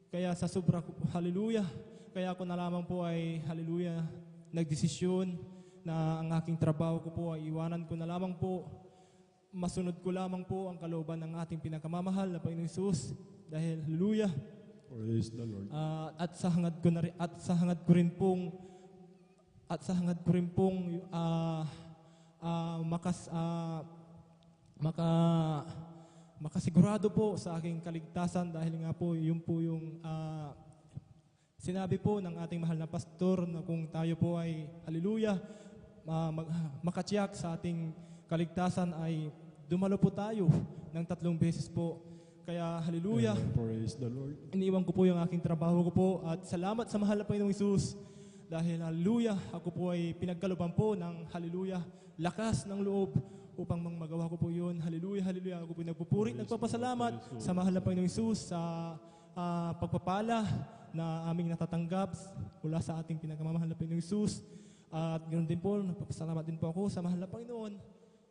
Kaya sa sobra hallelujah. Kaya ako na lamang po ay hallelujah nagdesisyon na ang aking trabaho ko po ay iwanan ko na lamang po, masunod ko lamang po ang kalooban ng ating pinakamamahal na Panginoong Hesus dahil hallelujah. Praise the Lord. At sa hangad ko rin pong makasigurado po sa aking kaligtasan dahil nga po yun po yung sinabi po ng ating mahal na pastor na kung tayo po ay hallelujah makatiyak sa ating kaligtasan ay dumalo po tayo ng 3 beses po. Kaya hallelujah. Amen. Praise the Lord. Iniwan ko po yung aking trabaho ko po at salamat sa mahal na Panginoong Hesus dahil hallelujah ako po ay pinagkalooban po ng hallelujah lakas ng loob upang magawa ko po yun. Hallelujah, hallelujah. Ako po nagpupuri, nagpapasalamat sa mahal na Panginoong Hesus sa pagpapala na aming natatanggap mula sa ating pinakamamahal na Panginoong Hesus. At ganoon din po, nagpapasalamat din po ako sa mahal na Panginoon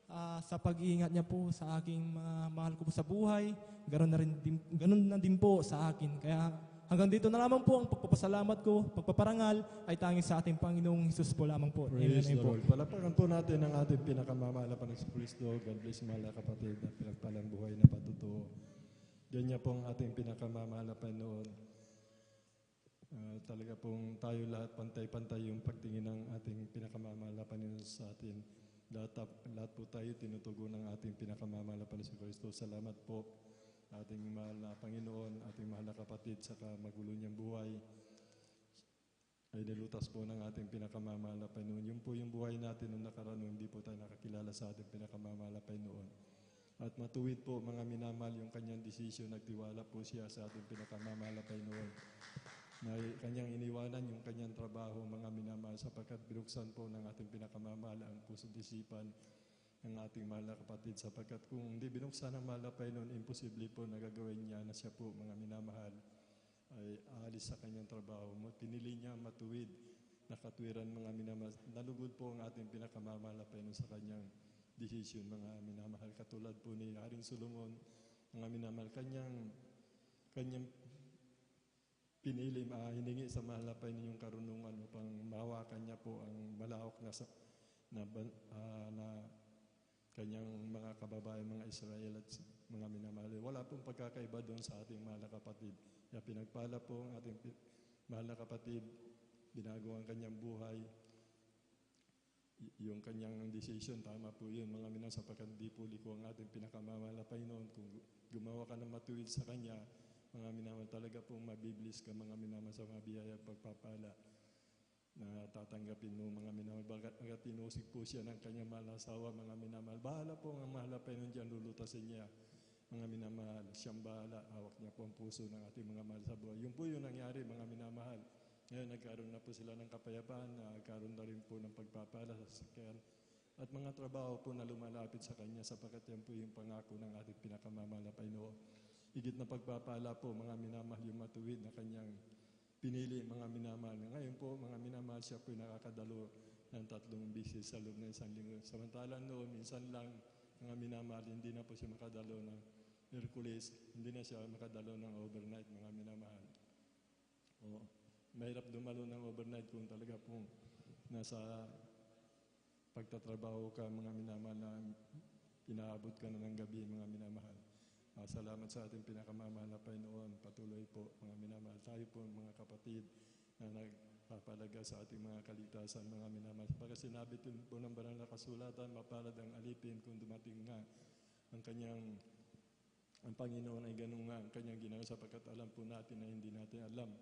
sa pag-iingat niya po sa aking mga mahal ko po sa buhay. Ganun na din po sa akin. Kaya hanggang dito na lamang po ang pagpapasalamat ko, pagpaparangal ay tanging sa ating Panginoong Hesus po lamang po. Praise the Amen po. Lord. Palapakan po natin ang ating pinakamamahal na Kristo. God bless mga kapatid na pinagpalang buhay na patutuo. Ganyan po ang ating pinakamamahal na Panginoon. Talaga pong tayo lahat pantay-pantay yung pagtingin ng ating pinakamamahal na Panginoon sa atin. Lahat po tayo tinutugon ng ating pinakamamahal na Kristo. Salamat po ating mahal na Panginoon, ating mahal na kapatid sa magulo niyang buhay. Ay nilutas po ng ating pinakamamahal na Panginoon. Yun po yung buhay natin nung nakaraan, hindi po tayo nakakilala sa ating pinakamamahal na Panginoon. At matuwid po mga minamahal yung kanyang desisyon, nagtiwala po siya sa ating pinakamamahal na Panginoon. Na kanyang iniwanan yung kanyang trabaho, mga minamahal, sapagkat binuksan po ng ating pinakamamahal ang puso't isipan ng ating mahal na kapatid, sapagkat kung hindi binuksan ng mahal na Panginoon, imposible po na gagawin niya na siya po, mga minamahal, ay aalis sa kanyang trabaho. Pinili niya matuwid na katwiran, mga minamahal. Nalugod po ang ating pinakamamahal na Panginoon sa kanyang desisyon, mga minamahal. Katulad po ni Haring Solomon, mga minamahal, kanyang pinili, hiningi sa mahal na Panginoon yung karunungan upang mahawakan niya po ang malawak na kanyang mga kababayan, mga Israel at mga minamahal. Wala pong pagkakaiba doon sa ating mahal na kapatid. Kaya pinagpala po ang ating mahal na kapatid, binago ang kanyang buhay, yung kanyang decision, tama po yun, mga minamahal, sapagkat di po liko ang ating pinakamamahal na Panginoon. Kung gumawa ka ng matuwid sa Kanya, mga minamahal, talaga pong mabiblis ka, mga minamahal, sa mga biyaya at pagpapala na tatanggapin mo, mga minamahal. Bagat tinusig po siya ng kanyang mahal na asawa, mga minamahal. Bahala po ang mahal na Panginoon dyan, lulutasin niya, mga minamahal. Siyang bahala, hawak niya po ang puso ng ating mga mahal sa buhay. Yun po yung nangyari, mga minamahal. Ngayon, nagkaroon na po sila ng kapayapaan, nagkaroon na rin po ng pagpapala sa sasakyan at mga trabaho po na lumalapit sa Kanya, sapagkat yan po yung pangako ng ating pinakamamahal na Panginoon. Higit na pagpapala po, mga minamahal, yung matuwid na Kanyang pinili, mga minamahal. Ngayon po, mga minamahal, siya po yung nakakadalo ng 3 bisis sa loob ng 1 linggo. Samantalang noon, minsan lang, mga minamahal, hindi na po siya makadalo ng Hercules, hindi na siya makadalo ng overnight, mga minamahal. Mahirap dumalo ng overnight kung talaga pong nasa pagtatrabaho ka, mga minamahal, na inaabot ka na ng gabi, mga minamahal. Salamat sa ating pinakamamahal na Panginoon. Patuloy po, mga minamahal. Tayo po, mga kapatid, na nagpapalaga sa ating mga kaligtasan, mga minamahal. Sapagkat sinabi po ng banal na kasulatan, mapalad ang alipin kung dumating nga ang Panginoon ay ganun nga ang kanyang ginawa, sapagkat alam po natin na hindi natin alam.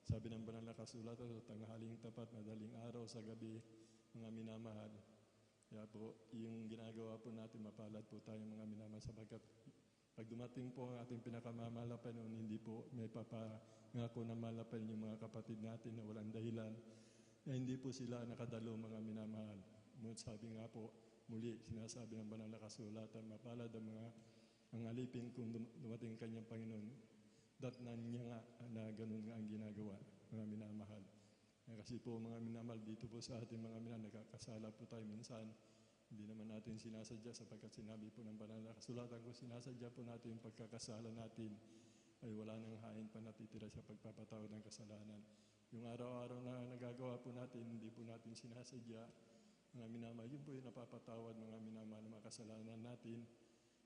Sabi ng banal na kasulatan, sa tanghaling tapat, madaling araw, sa gabi, mga minamahal. Kaya po, yung ginagawa po natin, mapalad po tayo, mga minamahal, sapagkat pag dumating po ang ating pinakamamahal na Panginoon, hindi po may papangako na mahal na Panginoon yung mga kapatid natin na walang dahilan, na hindi po sila nakadalo, mga minamahal. Ngunit sabi nga po, muli, sinasabi ng banal na kasulatan, mapalad ang alipin kung dumating kanyang Panginoon. Datnan niya nga na ganun nga ang ginagawa, mga minamahal. Kasi po, mga minamahal, dito po sa ating mga minamahal, nagkakasala po tayo minsan. Hindi naman natin sinasadya, sapagkat sinabi po ng banal na kasulatan, kung sinasadya po natin yung pagkakasala natin, ay wala nang hain pa natitira sa pagpapatawad ng kasalanan. Yung araw-araw na nagagawa po natin, hindi po natin sinasadya, mga minamahal, yun po yung napapatawad, mga minamahal, mga kasalanan natin.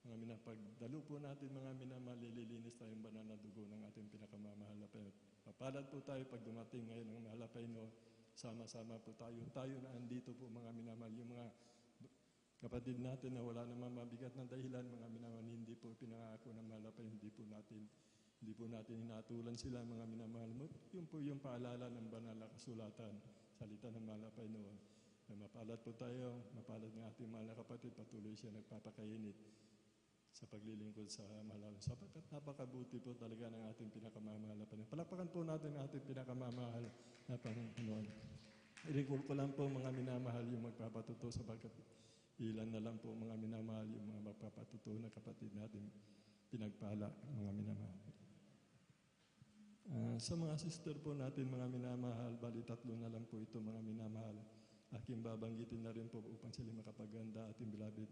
Mga minamahal, pagdalo po natin, mga minamahal, lilinis tayong banal na dugo ng ating pinakamamahal na Panginoon. Papalad po tayo pag dumating ngayon ng mahal na Panginoon, sama-sama po tayo. Tayo na andito po, mga minamahal, yung mga kapatid natin na wala namang mabigat na dahilan, mga minamahal, hindi po pinangako ng mahal na Panginoon, hindi po natin hinatulan sila, mga minamahal. Yun po yung paalala ng banal na kasulatan, salita ng mahal na Panginoon. Mapalad po tayo, mapalad ng ating mahal na kapatid, patuloy siya nagpapakainit sa paglilingkod sa mahal. Sapagkat napakabuti po talaga ng ating pinakamamahal na Panginoon. Palakpakan po natin ang ating pinakamamahal na Panginoon. I-recall ko lang po, mga minamahal, yung magpapatuto, sapagkat ilan na lang po, mga minamahal, yung mga magpapatuto na kapatid natin pinagpala, mga minamahal. Sa mga sister po natin, mga minamahal, bali 3 na lang po ito, mga minamahal. Aking babanggitin na rin po upang sila makapaganda, ating beloved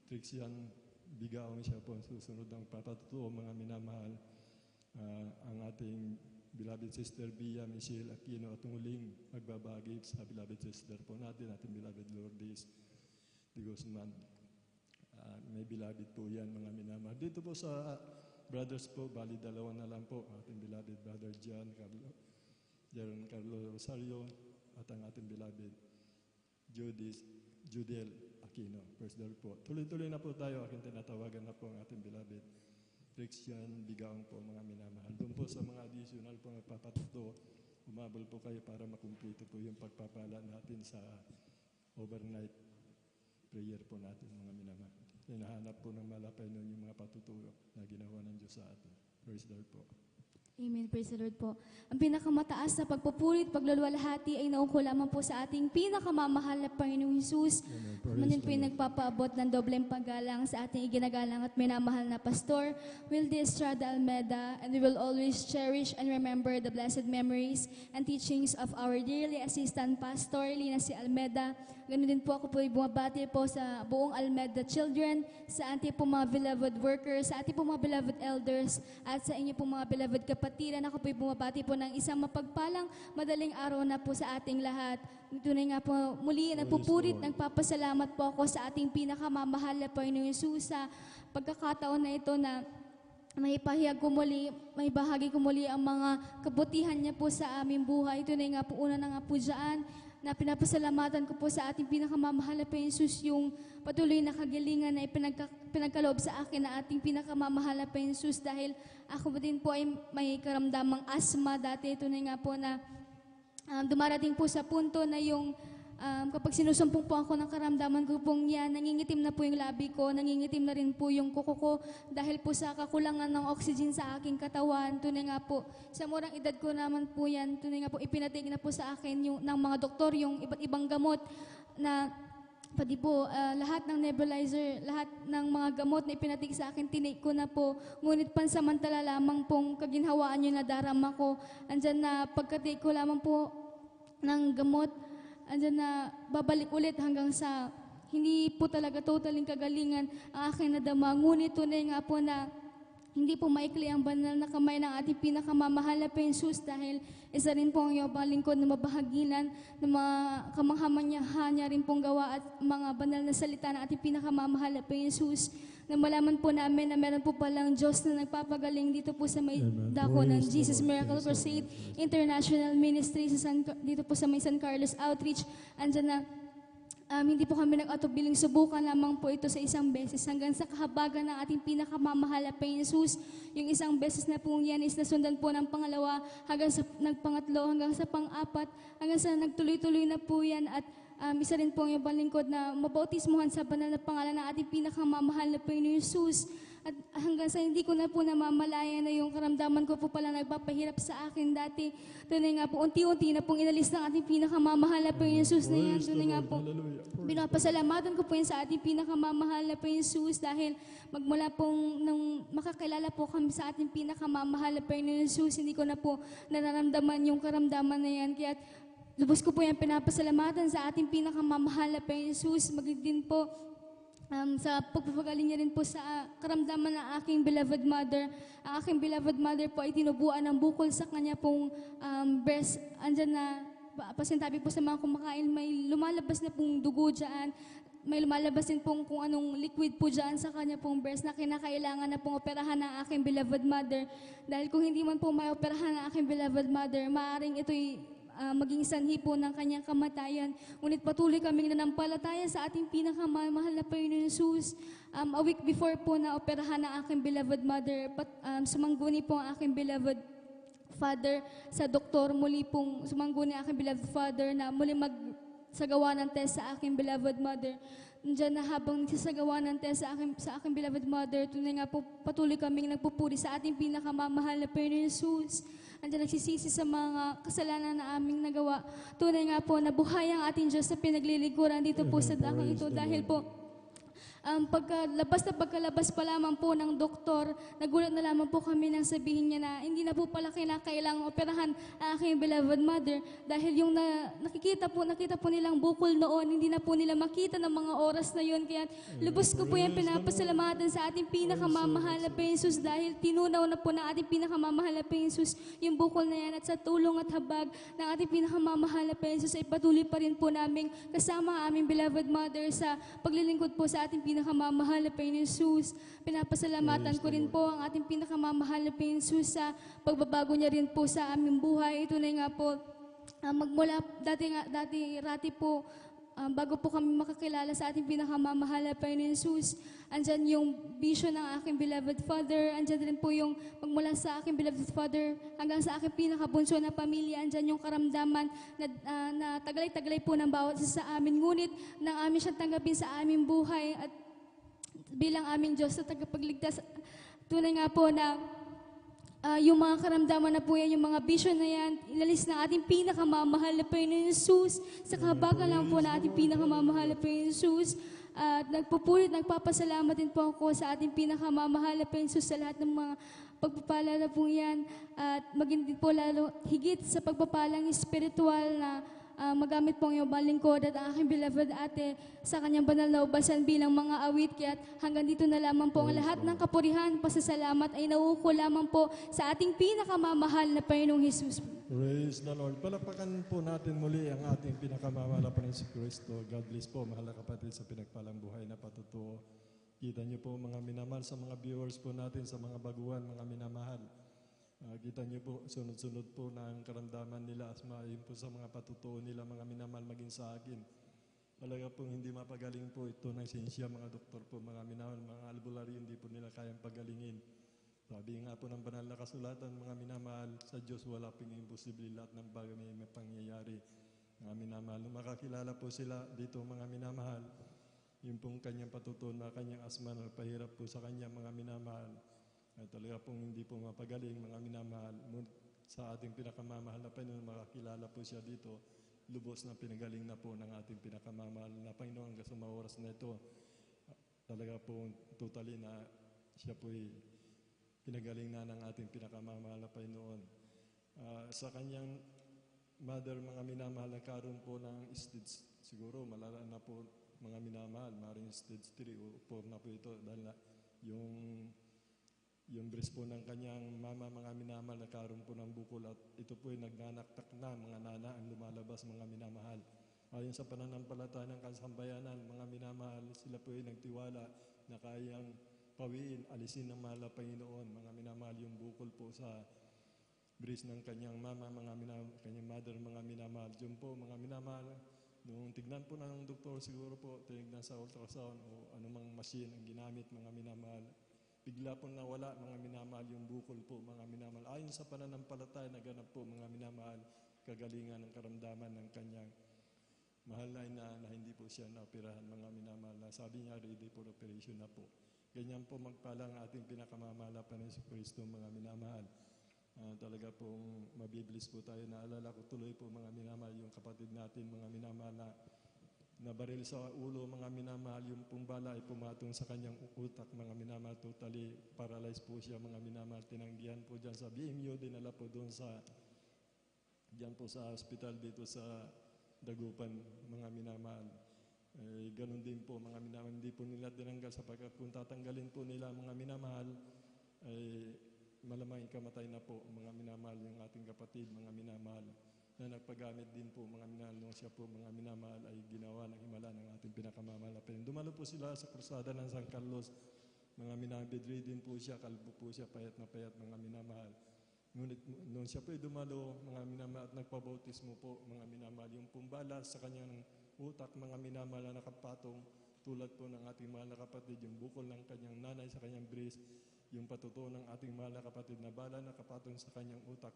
Trixian Bigaong, siya po ang susunod ng papatutuo, mga minamahal. Ang ating beloved sister Bia Michelle Aquino at muling magbabagi sa beloved sister po natin, ating beloved Lourdes de Guzman. May beloved po yan, mga minamahal. Dito po sa brothers po, bali dalawa na lang po, ating beloved brother John Carlo Rosario at ang ating beloved Judel Aquino. Praise the Lord po. Tuloy-tuloy na po tayo, aking tinatawagan na po ang ating beloved Trixian Bigaong po, mga minamahal. Doon po sa mga additional po nagpapatuto, umabol po kayo para makumplito po yung pagpapala natin sa overnight prayer po natin, mga minamahal. Hinahanap po ng malapay nun yung mga patuturo na ginawa ng Diyos sa atin. Praise the Lord po. Amen. Praise the Lord po. Ang pinakamataas na pagpupuri at pagluluwalhati ay nauko lamang po sa ating pinakamamahal na Panginoong Hesus. Manin po yung nagpapaabot ng dobleng paggalang sa ating iginagalang at minamahal na Pastor, Wilde Estrada Almeda, and we will always cherish and remember the blessed memories and teachings of our dearly assistant Pastor, Lina C. Almeda. Ganun din po ako po bumabati po sa buong Almeda children, sa ating po mga beloved workers, sa ating po mga beloved elders, at sa inyo po mga beloved kapatiran. Ako po bumabati po ng isang mapagpalang madaling araw na po sa ating lahat. Tunay nga po muli, nagpupurit, nagpapasalamat po ako sa ating pinakamamahal na Panginoong Hesus sa pagkakataon na ito na may pahayag ko muli, may bahagi ko muli ang mga kabutihan niya po sa aming buhay. Tunay nga po, una na nga po dyan, na pinapasalamatan ko po sa ating pinakamamahal na Panginoong Hesus yung patuloy na kagalingan na pinagkaloob sa akin na ating pinakamamahal na Panginoong Hesus dahil ako din po ay may karamdamang asma dati. Tunay nga po na dumarating po sa punto na yung kapag sinusumpong po ako ng karamdaman ko pong yan, nangingitim na po yung labi ko, nangingitim na rin po yung kuko ko dahil po sa kakulangan ng oxygen sa aking katawan. Tunay nga po, sa murang edad ko naman po yan, tunay nga po ipinatig na po sa akin yung, ng mga doktor yung iba't ibang gamot na pati po lahat ng nebulizer, lahat ng mga gamot na ipinatig sa akin, tinake ko na po. Ngunit pansamantala lamang pong kaginhawaan yung nadarama ko. Andyan na pagka-take ko lamang po ng gamot, andyan na babalik ulit hanggang sa hindi po talaga totaling kagalingan ang aking nadama. Ngunit tunay nga po na hindi po maikli ang banal na kamay ng ating pinakamamahal na Panginoong Hesus dahil isa rin po ang iyong lingkod na mabahaginan ng mga kamanghamanyahan niya rin pong gawa at mga banal na salita ng ating pinakamamahal na Panginoong Hesus na malaman po namin na meron po palang Diyos na nagpapagaling dito po sa may dako ng Jesus Miracle Crusade International Ministry dito po sa may San Carlos Outreach. Andyan na hindi po kami nag-atubiling subukan lamang po ito sa isang beses hanggang sa kahabagan ng ating pinakamamahal na Panginoong Hesus. Yung isang beses na po yan is nasundan po ng pangalawa hanggang sa nagpangatlo, hanggang sa pang-apat, hanggang sa nagtuloy-tuloy na po yan at isa rin po yung balingkod na mabautismuhan sa banal na pangalan ng ating pinakamamahal na Panginoong Hesus. At hanggang sa hindi ko na po namamalaya na yung karamdaman ko po pala nagpapahirap sa akin dati. Tunay nga po, unti-unti na pong inalis ng ating pinakamamahal na Panginoong Hesus na yan. Tunay nga po, binapasalamatan ko po yan sa ating pinakamamahal na Panginoong Hesus dahil magmula pong nang makakilala po kami sa ating pinakamamahal na Panginoong Hesus, hindi ko na po nararamdaman yung karamdaman na yan. Kaya lubos ko po yan pinapasalamatan sa ating pinakamamahal na Panginoong Hesus. Maging din po sa pagpapagaling niya rin po sa karamdaman ng aking beloved mother. Ang aking beloved mother po ay tinubuan ng bukol sa kanya pong breast. Andyan na, pasintabi po sa mga kumakain, may lumalabas na pong dugo dyan. May lumalabas din pong kung anong liquid po dyan sa kanya pong breast na kinakailangan na pong operahan ng aking beloved mother. Dahil kung hindi man po may operahan ng aking beloved mother, maaaring ito'y maging sanhi po ng kanyang kamatayan. Ngunit patuloy kaming nanampalataya sa ating pinakamamahal na Panginoong Hesus. A week before po na operahan ng aking beloved mother, sumangguni po ang aking beloved father sa doktor. Muli pong sumangguni ang aking beloved father na muli magsagawa ng test sa aking beloved mother. Diyan na habang nagsasagawa ng test sa aking beloved mother, tunay nga po patuloy kaming nagpupuri sa ating pinakamamahal na Panginoong Hesus. Andiyan nagsisisi sa mga kasalanan na aming nagawa. Tunay nga po na buhay ang ating Diyos na pinaglilingkuran dito po sa dakang ito dahil po pagkalabas pa lamang po ng doktor, nagulat na lamang po kami nang sabihin niya na hindi na po pala kinakailangang operahan ang aking beloved mother dahil yung nakita po nilang bukol noon, hindi na po nila makita ng mga oras na yun. Kaya lubos ko po yan pinapasalamatan sa ating pinakamamahal na Jesus dahil tinunaw na po ng ating pinakamamahal na Jesus yung bukol na yan, at sa tulong at habag ng ating pinakamamahal na Jesus ay patuloy pa rin po namin kasama ang aming beloved mother sa paglilingkod po sa ating pinakamamahal na Jesus. Pinapasalamatan ko rin po ang ating pinakamamahal na Jesus sa pagbabago niya rin po sa aming buhay. Ito na nga po, magmula dati po, bago po kami makakilala sa ating pinakamamahal na Jesus, andyan yung vision ng aking beloved father, andyan rin po yung magmula sa aking beloved father hanggang sa aking pinakabunso na pamilya, andyan yung karamdaman na taglay-taglay po ng bawat isa sa amin, ngunit nang amin siyang tanggapin sa aming buhay at bilang aming Diyos na tagapagligtas, tunay nga po na yung mga karamdaman na po yan, yung mga vision na yan, ilalis ng ating pinakamamahal na Panginoon Jesus, sa kahabagan lang po na ating pinakamamahal na Panginoon Jesus. At nagpapasalamat din po ako sa ating pinakamamahal na Panginoon Jesus sa lahat ng mga pagpapala na po yan. At maging din po lalo higit sa pagpapalang espiritual na magamit po ang iyong balingkod at ang aking beloved ate sa kanyang banal na ubasan bilang mga awit. Kaya hanggang dito na lamang po ang lahat ng kapurihan, pasasalamat ay nauuko lamang po sa ating pinakamamahal na Panginoong Jesus. Praise the Lord. Palapakan po natin muli ang ating pinakamamahal na Panginoon si Kristo. God bless po, mahal na kapatid, sa pinagpalang buhay na patutuo. Kita niyo po mga minamahal sa mga viewers po natin, sa mga baguhan, mga minamahal. Kita niyo po, sunod-sunod po ng karamdaman nila, asma, yun po sa mga patutuo nila, mga minamahal, maging sa akin. Talaga pong hindi mapagaling po ito ng siyensya, mga doktor po, mga minamahal, mga albularyo, hindi po nila kayang pagalingin. Sabi nga po ng banal na kasulatan, mga minamahal, sa Diyos wala pong imposible, lahat ng bagay may pangyayari. Mga minamahal, nung makakilala po sila dito, mga minamahal, yung pong kanyang patutuo na kanyang asma na pahirap po sa kanya, mga minamahal, at talaga pong hindi po mapagaling, mga minamahal, sa ating pinakamamahal na Panginoon, makakilala po siya dito, lubos na pinagaling na po ng ating pinakamamahal na Panginoon hanggang sa mga oras na ito. Talaga po totally na siya po'y pinagaling na ng ating pinakamamahal na Panginoon. Sa kanyang mother, mga minamahal, nagkaroon po ng stage, siguro malala na po, mga minamahal, maaaring stage 3 o 4 na po ito, dahil na yung breast po ng kanyang mama, mga minamahal, nagkaroon po ng bukol, at ito po ay nagnanaktak na, mga nana ang lumalabas, mga minamahal. Ayon sa pananampalataya ng kasambayanan, mga minamahal, sila po ay nagtiwala na kayang pawiin, alisin ng mahal na Panginoon, mga minamahal, yung bukol po sa breast ng kanyang mama, mga minamahal, kanyang mother, mga minamahal. Diyon po, mga minamahal, nung tignan po ng doktor, siguro po, tignan sa ultrasound o anumang machine ang ginamit, mga minamahal, bigla po nawala, mga minamahal, yung bukol po, mga minamahal. Ayon sa pananampalataya, naganap po, mga minamahal, kagalingan ng karamdaman ng kanyang mahal na ina na hindi po siya naoperahan, mga minamahal. Sabi niya, ready for operation na po. Ganyan po magpala ang ating pinakamamahal na Panginoon si Kristo, mga minamahal. Talaga pong mabiblis po tayo. Naalala ko tuloy po, mga minamahal, yung kapatid natin, mga minamahal, na nabaril sa ulo, mga minamahal, yung pong bala ay pumatong sa kanyang utak, mga minamahal, totally paralyzed po siya, mga minamahal. Tinanggihan po dyan sa BMU, dinala po doon sa dyan po sa hospital dito sa Dagupan, mga minamahal. Ganun din po, mga minamahal, hindi po nila dinanggal sapagkat kung tatanggalin po nila, mga minamahal, ay malamang ikamatay na po, mga minamahal, yung ating kapatid, mga minamahal, na nagpagamit din po, mga minamahal, nung siya po, mga minamahal, ay ginawa ng himala ng ating pinakamamahal na Panginoon. Dumalo po sila sa krusada ng San Carlos, mga minamahal, bedridden po siya, kalbo po siya, payat na payat, mga minamahal. Ngunit nung siya po ay dumalo, mga minamahal, at nagpabautismo po, mga minamahal, yung pumbala sa kanyang utak, mga minamahal, na nakapatong, tulad po ng ating mahal na kapatid, yung bukol ng kanyang nanay sa kanyang breast, yung patutuo ng ating mahal na kapatid na bala na kapatong sa kanyang utak,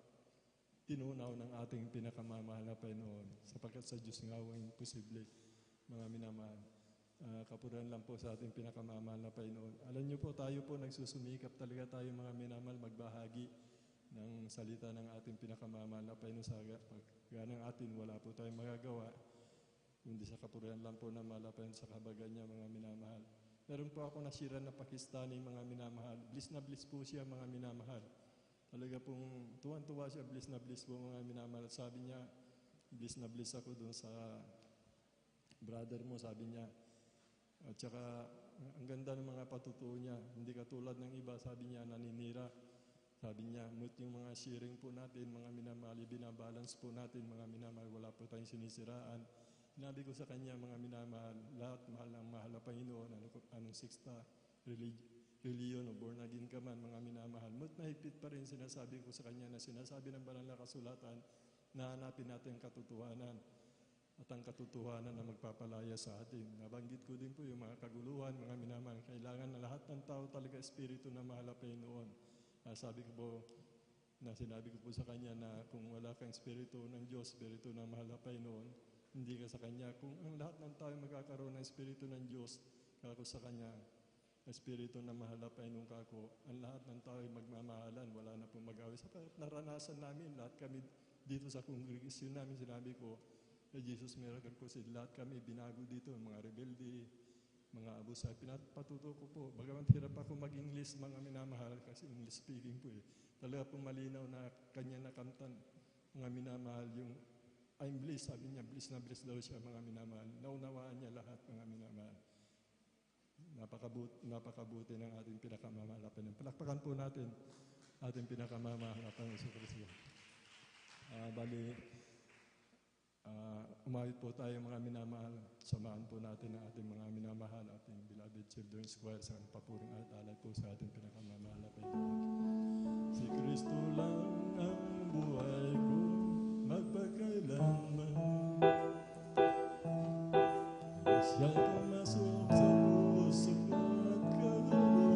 tinunaw ng ating pinakamamahal na Panginoon, sapagkat sa Diyos nga walang imposible, mga minamahal. Kapurihan lang po sa ating pinakamamahal na Panginoon. Alam niyo po, tayo po nagsusumikap talaga tayo, mga minamahal, magbahagi ng salita ng ating pinakamamahal na Panginoon. Sa ganang atin, wala po tayong magagawa, kundi sa kapurihan lang po na malapayan sa kahabagan niya, mga minamahal. Meron po ako nasira na Pakistani, mga minamahal. Bliss na bliss po siya, mga minamahal. Talaga pong tuwan-tuwa siya, bliss na bliss po, mga minamahal. Sabi niya, bliss na bliss ako doon sa brother mo, sabi niya. At saka, ang ganda ng mga patutuo niya. Hindi katulad ng iba, sabi niya, naninira. Sabi niya, ngut yung mga sharing po natin, mga minamahal, binabalance po natin, mga minamahal, wala po tayong sinisiraan. Sinabi ko sa kanya, mga minamahal, lahat mahal ang mahal na Panginoon, anong sixta religion o born again ka man, mga minamahal. Ngut mahigpit pa rin sinasabi ko sa kanya na sinasabi ng banal na kasulatan na hanapin natin ang katotohanan at ang katotohanan na magpapalaya sa atin. Nabanggit ko din po yung mga kaguluhan, mga minamahal. Kailangan na lahat ng tao talaga espiritu na mahal na Panginoon. Sabi ko po, na sinabi ko po sa kanya na kung wala kang espiritu ng Diyos, espiritu ng mahal na Panginoon, hindi ka sa Kanya. Kung ang lahat ng tao magkakaroon ng Espiritu ng Diyos, kako sa Kanya, Espiritu na mahal na Panginoon kako, ang lahat ng tao ay magmamahalan, wala na pong mag-away. Sapagkat naranasan namin, lahat kami dito sa kongregasyon namin, sinabi ko, Jesus Miracle Crusade, lahat kami binago dito, mga rebelde, mga abusa. Pinapatuto ko po, bagaman hirap ako mag-English, mga minamahal, kasi English speaking po eh. Talaga pong malinaw na kanya nakamtan, mga minamahal, yung I'm blessed, sabi niya, blessed na blessed daw siya, mga minamahal. Naunawaan niya lahat, mga minamahal. Napakabuti ng ating pinakamamahalapan. Palakpakan po natin ating pinakamamahalapan ng Isus Kristo. Umawit po tayo, mga minamahal. Samahan po natin ang ating mga minamahal, ating beloved children's choir sa papuring at alay po sa ating pinakamamahalapan. Si Kristo lang ang buhay ko, magpakailanman. Siyang pumasok sa puso ko at kaluluwa.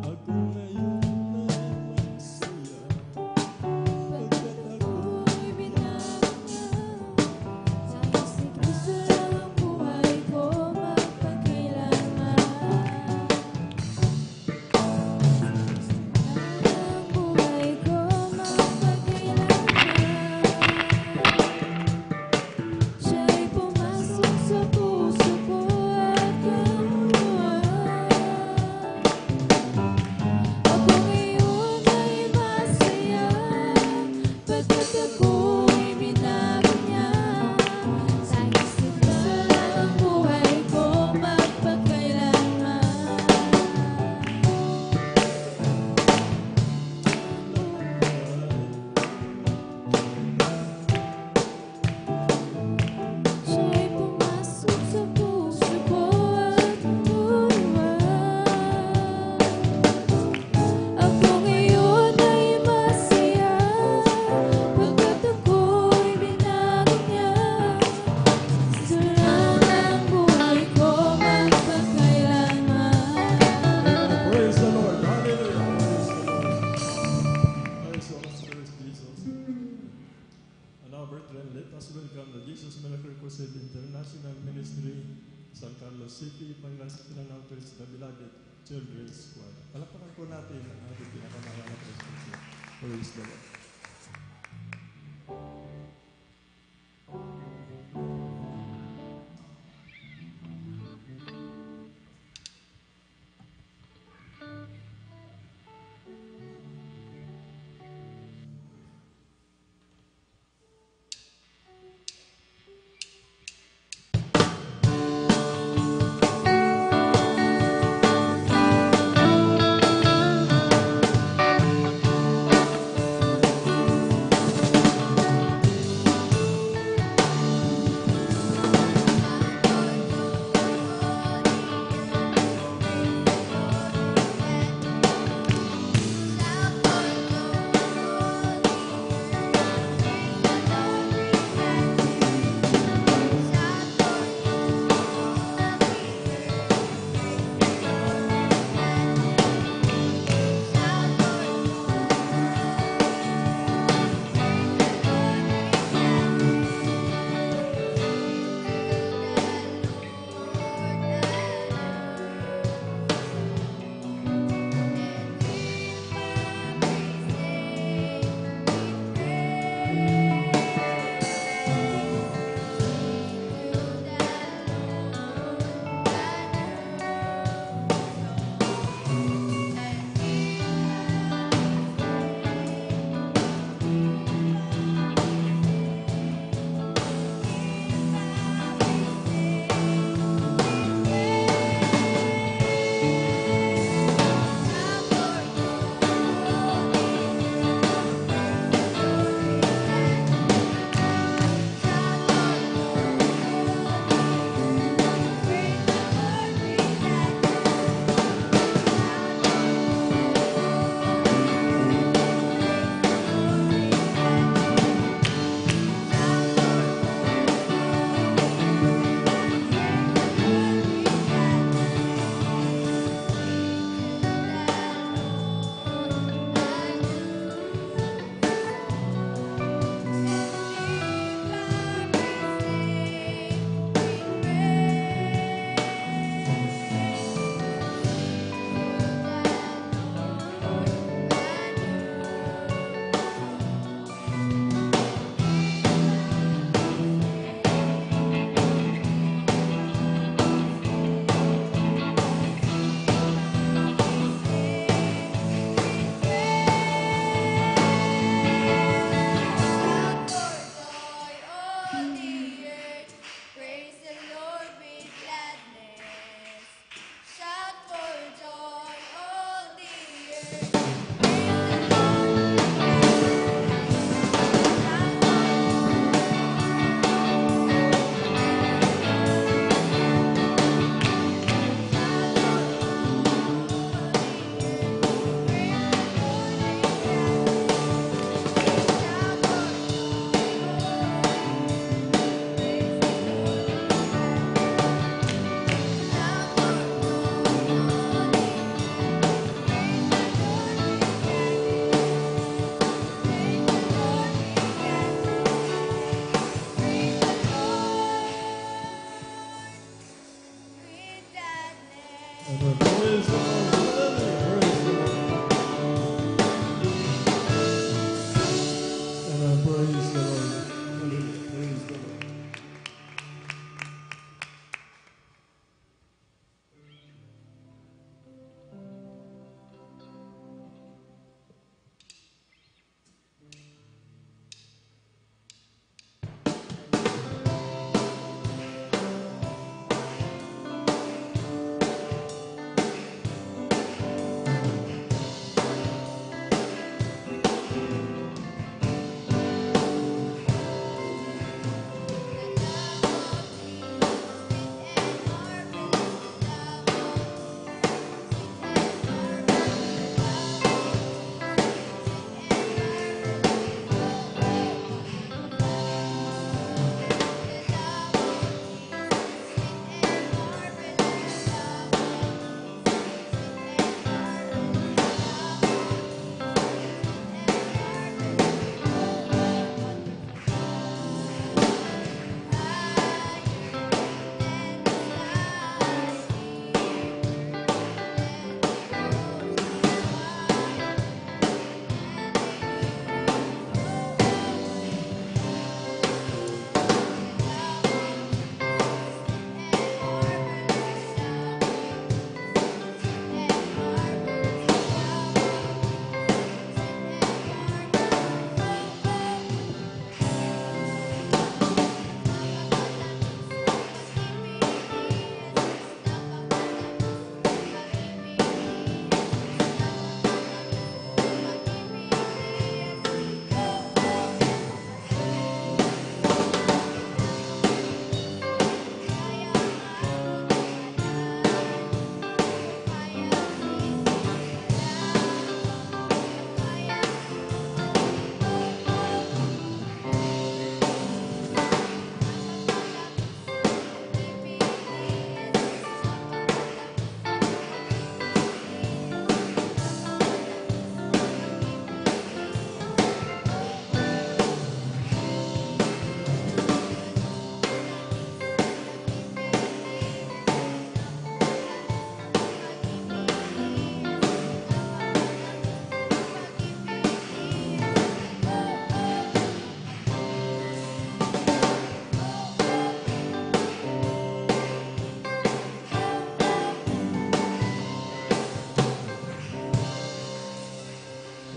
Ako ngayon ay masaya, pagkat ako'y binangon. Dahil si Kristo lang ang buhay ko, magpakailanman. City, Pangasinan Outreach, the beloved children's choir. Palakpakan po natin ang ating pinakamahal na presensya. Praise the Lord.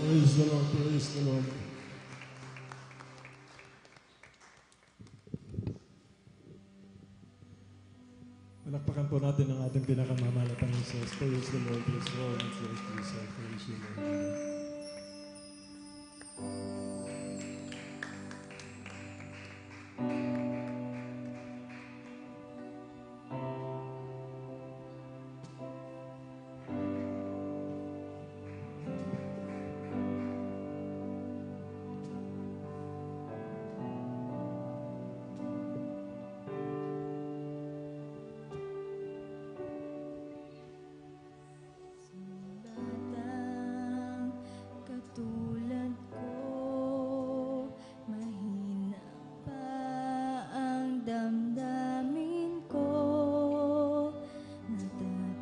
Praise the Lord, praise the Lord. Palakpakan po natin ang ating pinakamamahal na Panginoon. Praise the Lord, praise the Lord, praise the Lord, praise the Lord. Katulad ko, mahina pa ang damdamin ko.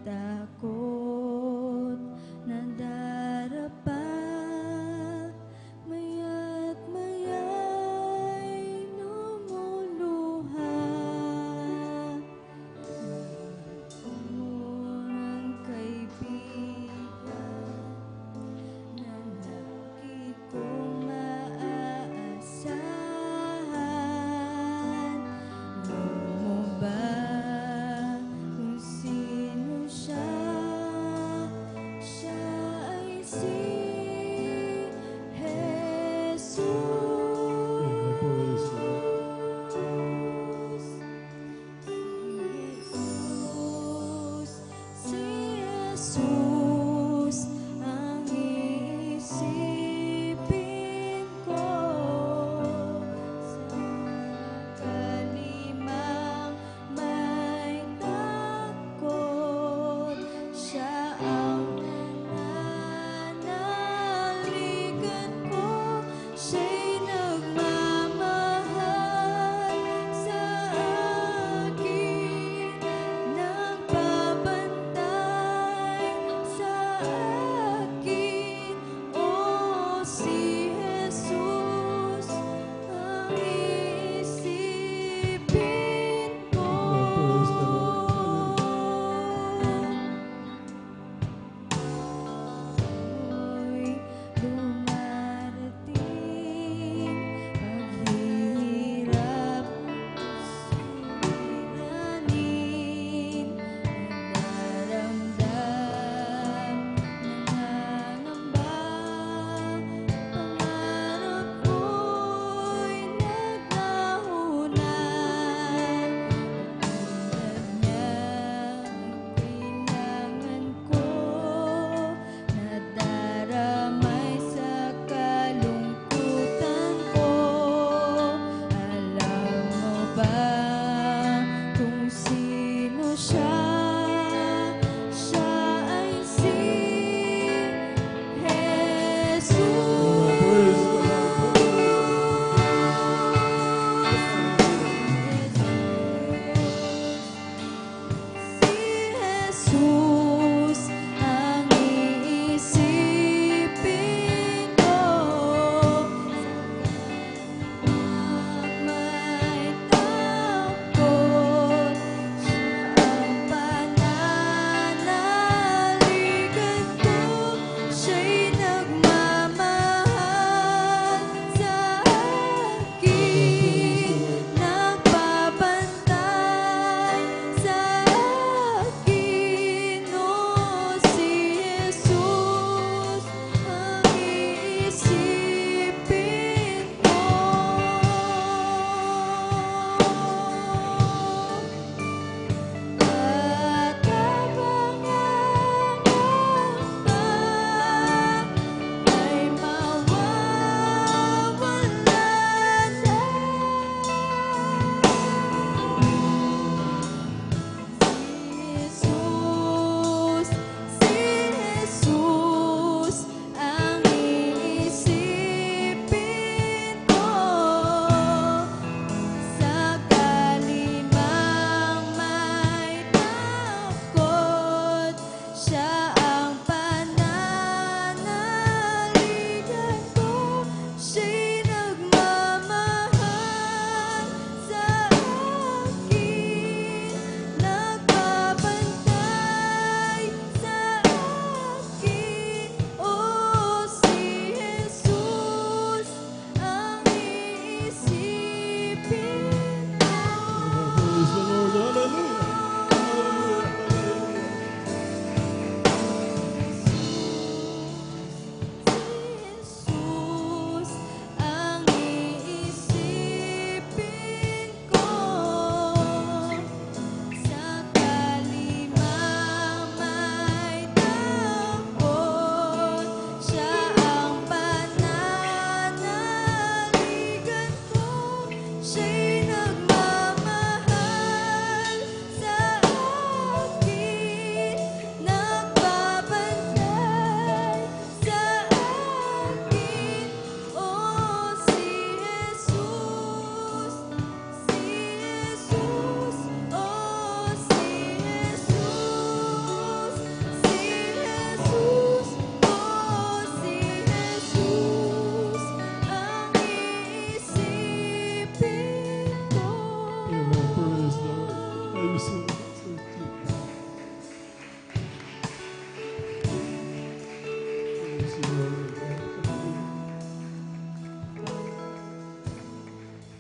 Natatakot, nadarapa, maya't maya'y lumuluha. Ng kaibigan na lagi kong maaasahan. Alam mo ba kung sino siya? Siya ay si Jesus, ang iisipin ko sa kalimang may takot. Siya ang nananaligan ko, siya'y nagmamahal sa akin, nagpapantay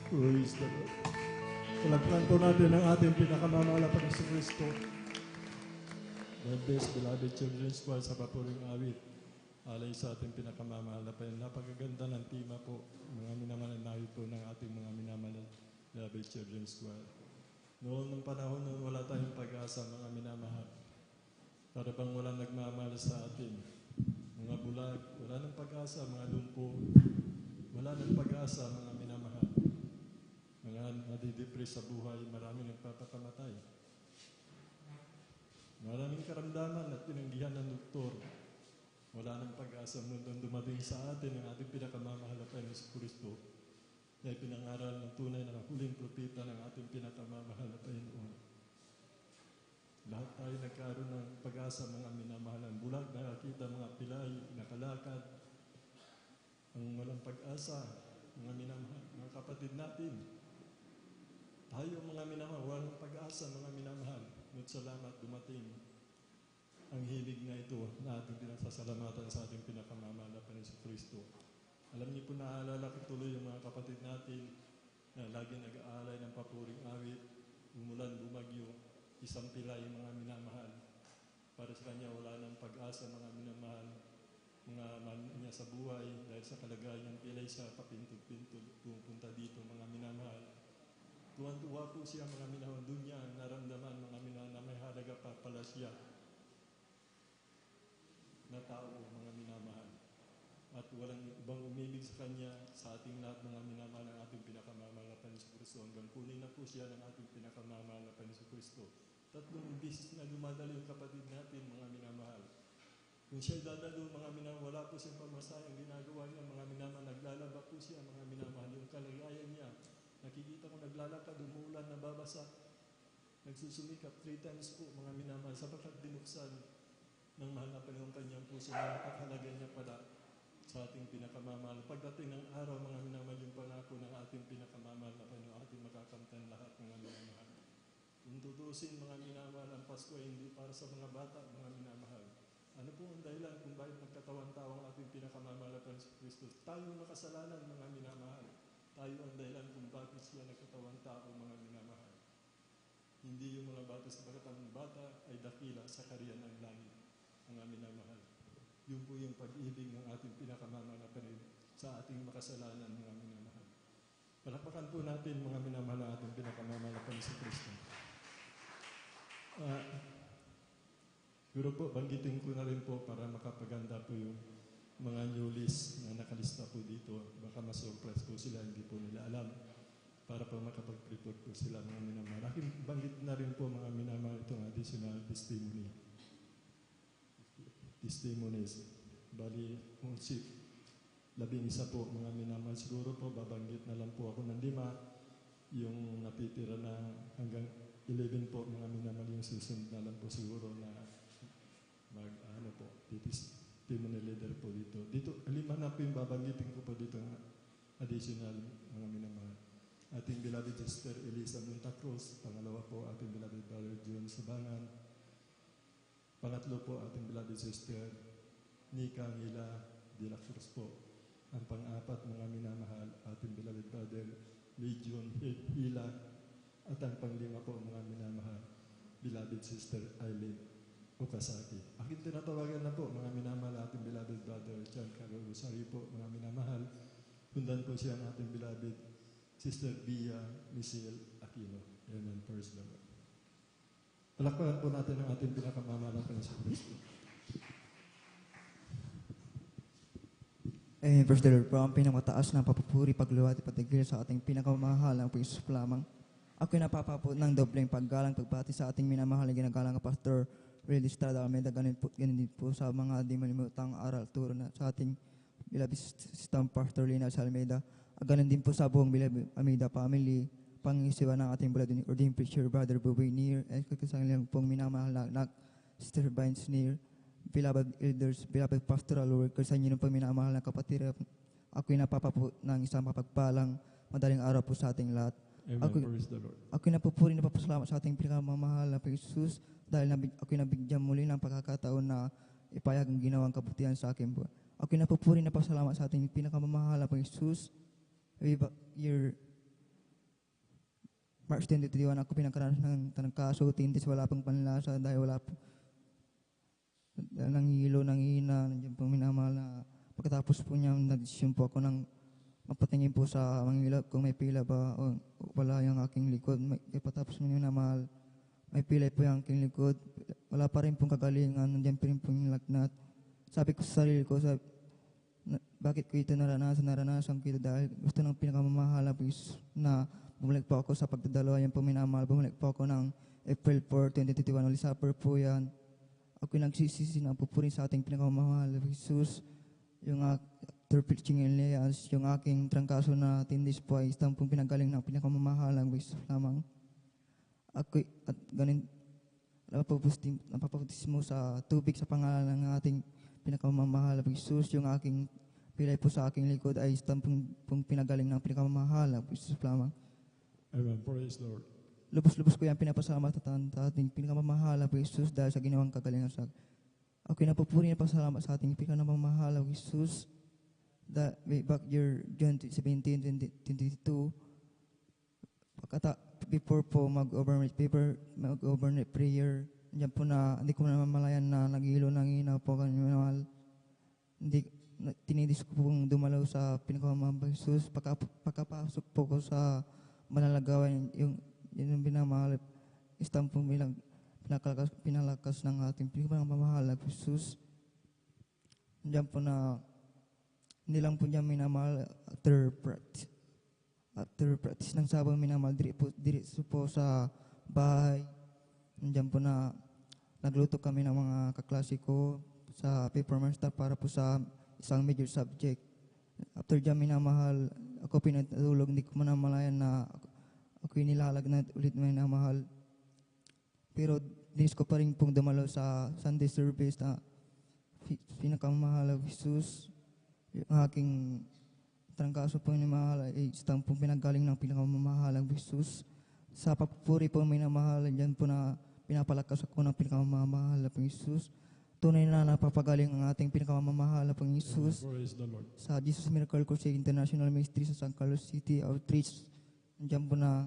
Praise the Lord. Palagpan po natin ang ating pinakamamahal na Panginoon Kristo. God bless, beloved children, sa papuring awit. Alay sa ating pinakamamahal na Panginoon. Napakaganda ng tema po, mga minamananawi po ng ating mga minamahal na beloved children squad. Noon ng panahon noon, wala tayong pag-asa, mga minamahal. Para bang walang nagmamahal sa atin. Mga bulag, wala ng pag-asa, mga lumpo. Wala ng pag-asa, mga minamahal. Mga nadidepress sa buhay, maraming nagpapakamatay. Maraming karamdaman at tinanggihan ng doktor. Wala ng pag-asa mundong dumating sa atin ang ating pinakamamahal na Panginoon sa Kristo na ipinangaral ng tunay na huling propeta ng ating pinakamamahal na Panginoon. Lahat tayo nagkaroon ng pag-asa, mga minamahalan. Bulag, nakakita, mga pilay, nakalakad. Ang walang pag-asa, mga minamahal, mga kapatid natin. Tayo, mga minamahal, walang pag-asa, mga minamahal. Ngunit salamat, dumating ang hilig na ito na ating pinasasalamatan sa ating pinakamamahal na Panginoon sa Kristo. Alam niyo po, naalala ko tuloy yung mga kapatid natin na lagi nag-aalay ng papuring awit, umulan, bumagyo, isang pilay, mga minamahal. Para sa kanya, wala ng pag-asa, mga minamahal, mga man niya sa buhay, dahil sa kalagayan ng pilay sa kapintod-pintod, pupunta dito, mga minamahal. Tuwan-tuwa po siya, mga minamahal, doon niya naramdaman, mga minamahal, na may halaga pa pala siya na tao, mga minamahal. At walang ibang umibig sa kanya, sa ating lahat, mga minamahal, ng ating pinakamamahal na Panginoon sa Kristo. Hanggang kunin na po siya ng ating pinakamamahal na Panginoon sa Kristo. Tatlong bisis na dumadalo yung kapatid natin, mga minamahal. Kung siya dadalo, mga minamahal, wala po siyang pamasayang ginagawa niya, mga minamahal, naglalaba po siya, mga minamahal, yung kalagayan niya. Nakikita ko naglalakad, umuulan, nababasa, nagsusumikap 3 times po, mga minamahal, sapagkat binuksan ng mahal na Panginoon kanyang puso na napakahalaga niya pala sa ating pinakamamahal. Pagdating ng araw, mga minamahal, yung pangako ng ating pinakamamahal na Panginoon, ating makakamtan lahat, mga minamahal. Kung tutusin, mga minamahal, ang Pasko ay hindi para sa mga bata, mga minamahal. Ano po ang dahilan kung bakit nagkatawan-tao ang ating pinakamamahal na Panginoon Kristo? Tayo makasalanan, mga minamahal. Tayo ang dahilan kung bakit siya nagkatawan-tao, mga minamahal. Hindi yung mga bata, sabagat ang bata ay dakila sa kaharian ng langit, mga minamahal. Yun po yung pag-ibig ng ating pinakamamahal na Panginoon sa ating makasalanan, mga minamahal. Palakpakan po natin, mga minamahal, ang ating pinakamamahal na Panginoon sa Kristo. Siguro po, banggitin ko na rin po para makapaganda po yung mga newlies na nakalista po dito. Baka ma-surprise po sila, hindi po nila alam. Para po makapag-report po sila, mga minamahal. Aking banggit na rin po, mga minamahal, itong additional testimonies. Bali, 11 po, mga minamahal. Siguro po, babanggit na lang po ako ng 5. Yung napitira na hanggang 11 po, mga minamahal, yung susunod na lang po siguro na testimony leader po dito. Dito, 5 na po yung babanggitin ko po dito ng additional, mga minamahal. Ating beloved sister Elisa Monta Cruz. Pangalawa po, ating beloved brother John Sabangan. Pangatlo po, ating beloved sister Nika Ngila de la Cruz po. Ang pang-apat, mga minamahal, ating beloved brother Legion Hila. At ang pang-5 po, mga minamahal, beloved sister Eileen Okasaki. Aking tinatawagan na po, mga minamahal, ating beloved brother Giancarlo Rosario po, mga minamahal. Hundan po siya ang ating beloved Sister Bia Michelle Aquino. Amen. Praise the Lord. Palakpakan po natin ang ating pinakamamahal na Panginoon Kristo. Amen. Praise the Lord po. Ang pinamataas na papupuri, pagluwat, ipatigil sa ating pinakamamahal ang Panginoon lamang. Ako'y napapapot ng dobleng paggalang, pagbati sa ating minamahal na ginagalang Pastor Real Estrada Almeida. Ganun din po sa mga di malimutang aral turo na sa ating beloved Sistang Pastor Lina Almeida. Ganun din po sa buong beloved Almeida family, pangisiwa ng ating beloved ordained preacher, Brother Buboy Near, at kakisangilang pong minamahal na anak, Sister Vines Near, beloved elders, beloved pastoral workers, sa inyo pong minamahal na kapatid. Ako'y napapapot ng isang mapagpalang madaling araw po sa ating lahat. Ako'y napupuri na papasalamat sa ating pinakamamahal na Jesus dahil ako'y nabigyan muli ng pagkakataon na ipayag ang ginawang kabutihan sa akin po. Ako'y napupuri na pasalamat sa ating pinakamamahal na Jesus. Year March 2021, ako pinagkaranas ng kaso, tintis, wala pang panlasa dahil wala po nangihilo, nanghihina, nandiyan po minamahal na pagkatapos po niya, nag-desisyon po ako ng mapatingin po sa mangilap kung may pila ba o wala yung aking likod. Pagkatapos mo minamahal, may pila po yung aking likod, wala pa rin pong kagalingan, nandiyan pa rin po yung lagnat. Sabi ko sa sarili ko, bakit ko ito naranasan ko ito dahil gusto ng pinakamamahal na bumalik po ako sa pagdadalawa yan po minamahal. Bumalik po ako ng April 4, 2021, Holy Supper po yan. Ako'y nagsisisi na pupuri sa ating pinakamamahal na Jesus. Yung after preaching in Leas, yung aking trangkaso na tindis po ay isang pong pinagaling ng pinakamamahal na Jesus lamang. Ako'y at ganun napapabautismo sa tubig sa pangalan ng ating pinakamamahal na Jesus. Yung aking pilay po sa aking likod ay isang pong pinagaling ng pinakamamahal na Jesus lamang. Amen. Praise the Lord. Lubos-lubos ko yan pinapasalamat sa ating pinakamamahal na Jesus dahil sa ginawang kagalingan sa akin. Ako'y napupuri na pasalamat sa ating pinakamamahal na Jesus. Way back year June 17, 2022, before po mag-overnight prayer, diyan po na hindi ko namamalayan na naghihilo ng hina po kami mahal. Tinidis ko pong dumalaw sa pinakamamahal Jesus. Pagkapasok po ko sa manalagawan, yung binamahal, istampong pinalakas ng ating pinakamamahal na Jesus. Diyan po na nilang po niya minamahal after practice ng sabang minamahal diri po sa bahay. Nandiyan po na nagluto kami ng mga kaklase ko sa performance staff para po sa isang major subject. After dyan minamahal, ako pinatulog, hindi ko manamalayan na ako nilalag na ulit minamahal. Pero dinis ko pa rin pong dumalo sa Sunday service na pinakamahal ng Jesus. Yung aking trangkaso po minamahal ay isang pong pinagaling ng pinakamamahal ng Jesus. Sa papuri po minamahal, dyan po na pinapalakas ako ng pinakamamahal na Jesus. Tunay na napapagaling ang ating pinakamamahal na Jesus. Praise the Lord. Sa Jesus Miracle Crusade International Ministry sa San Carlos City Outreach, nandiyan po na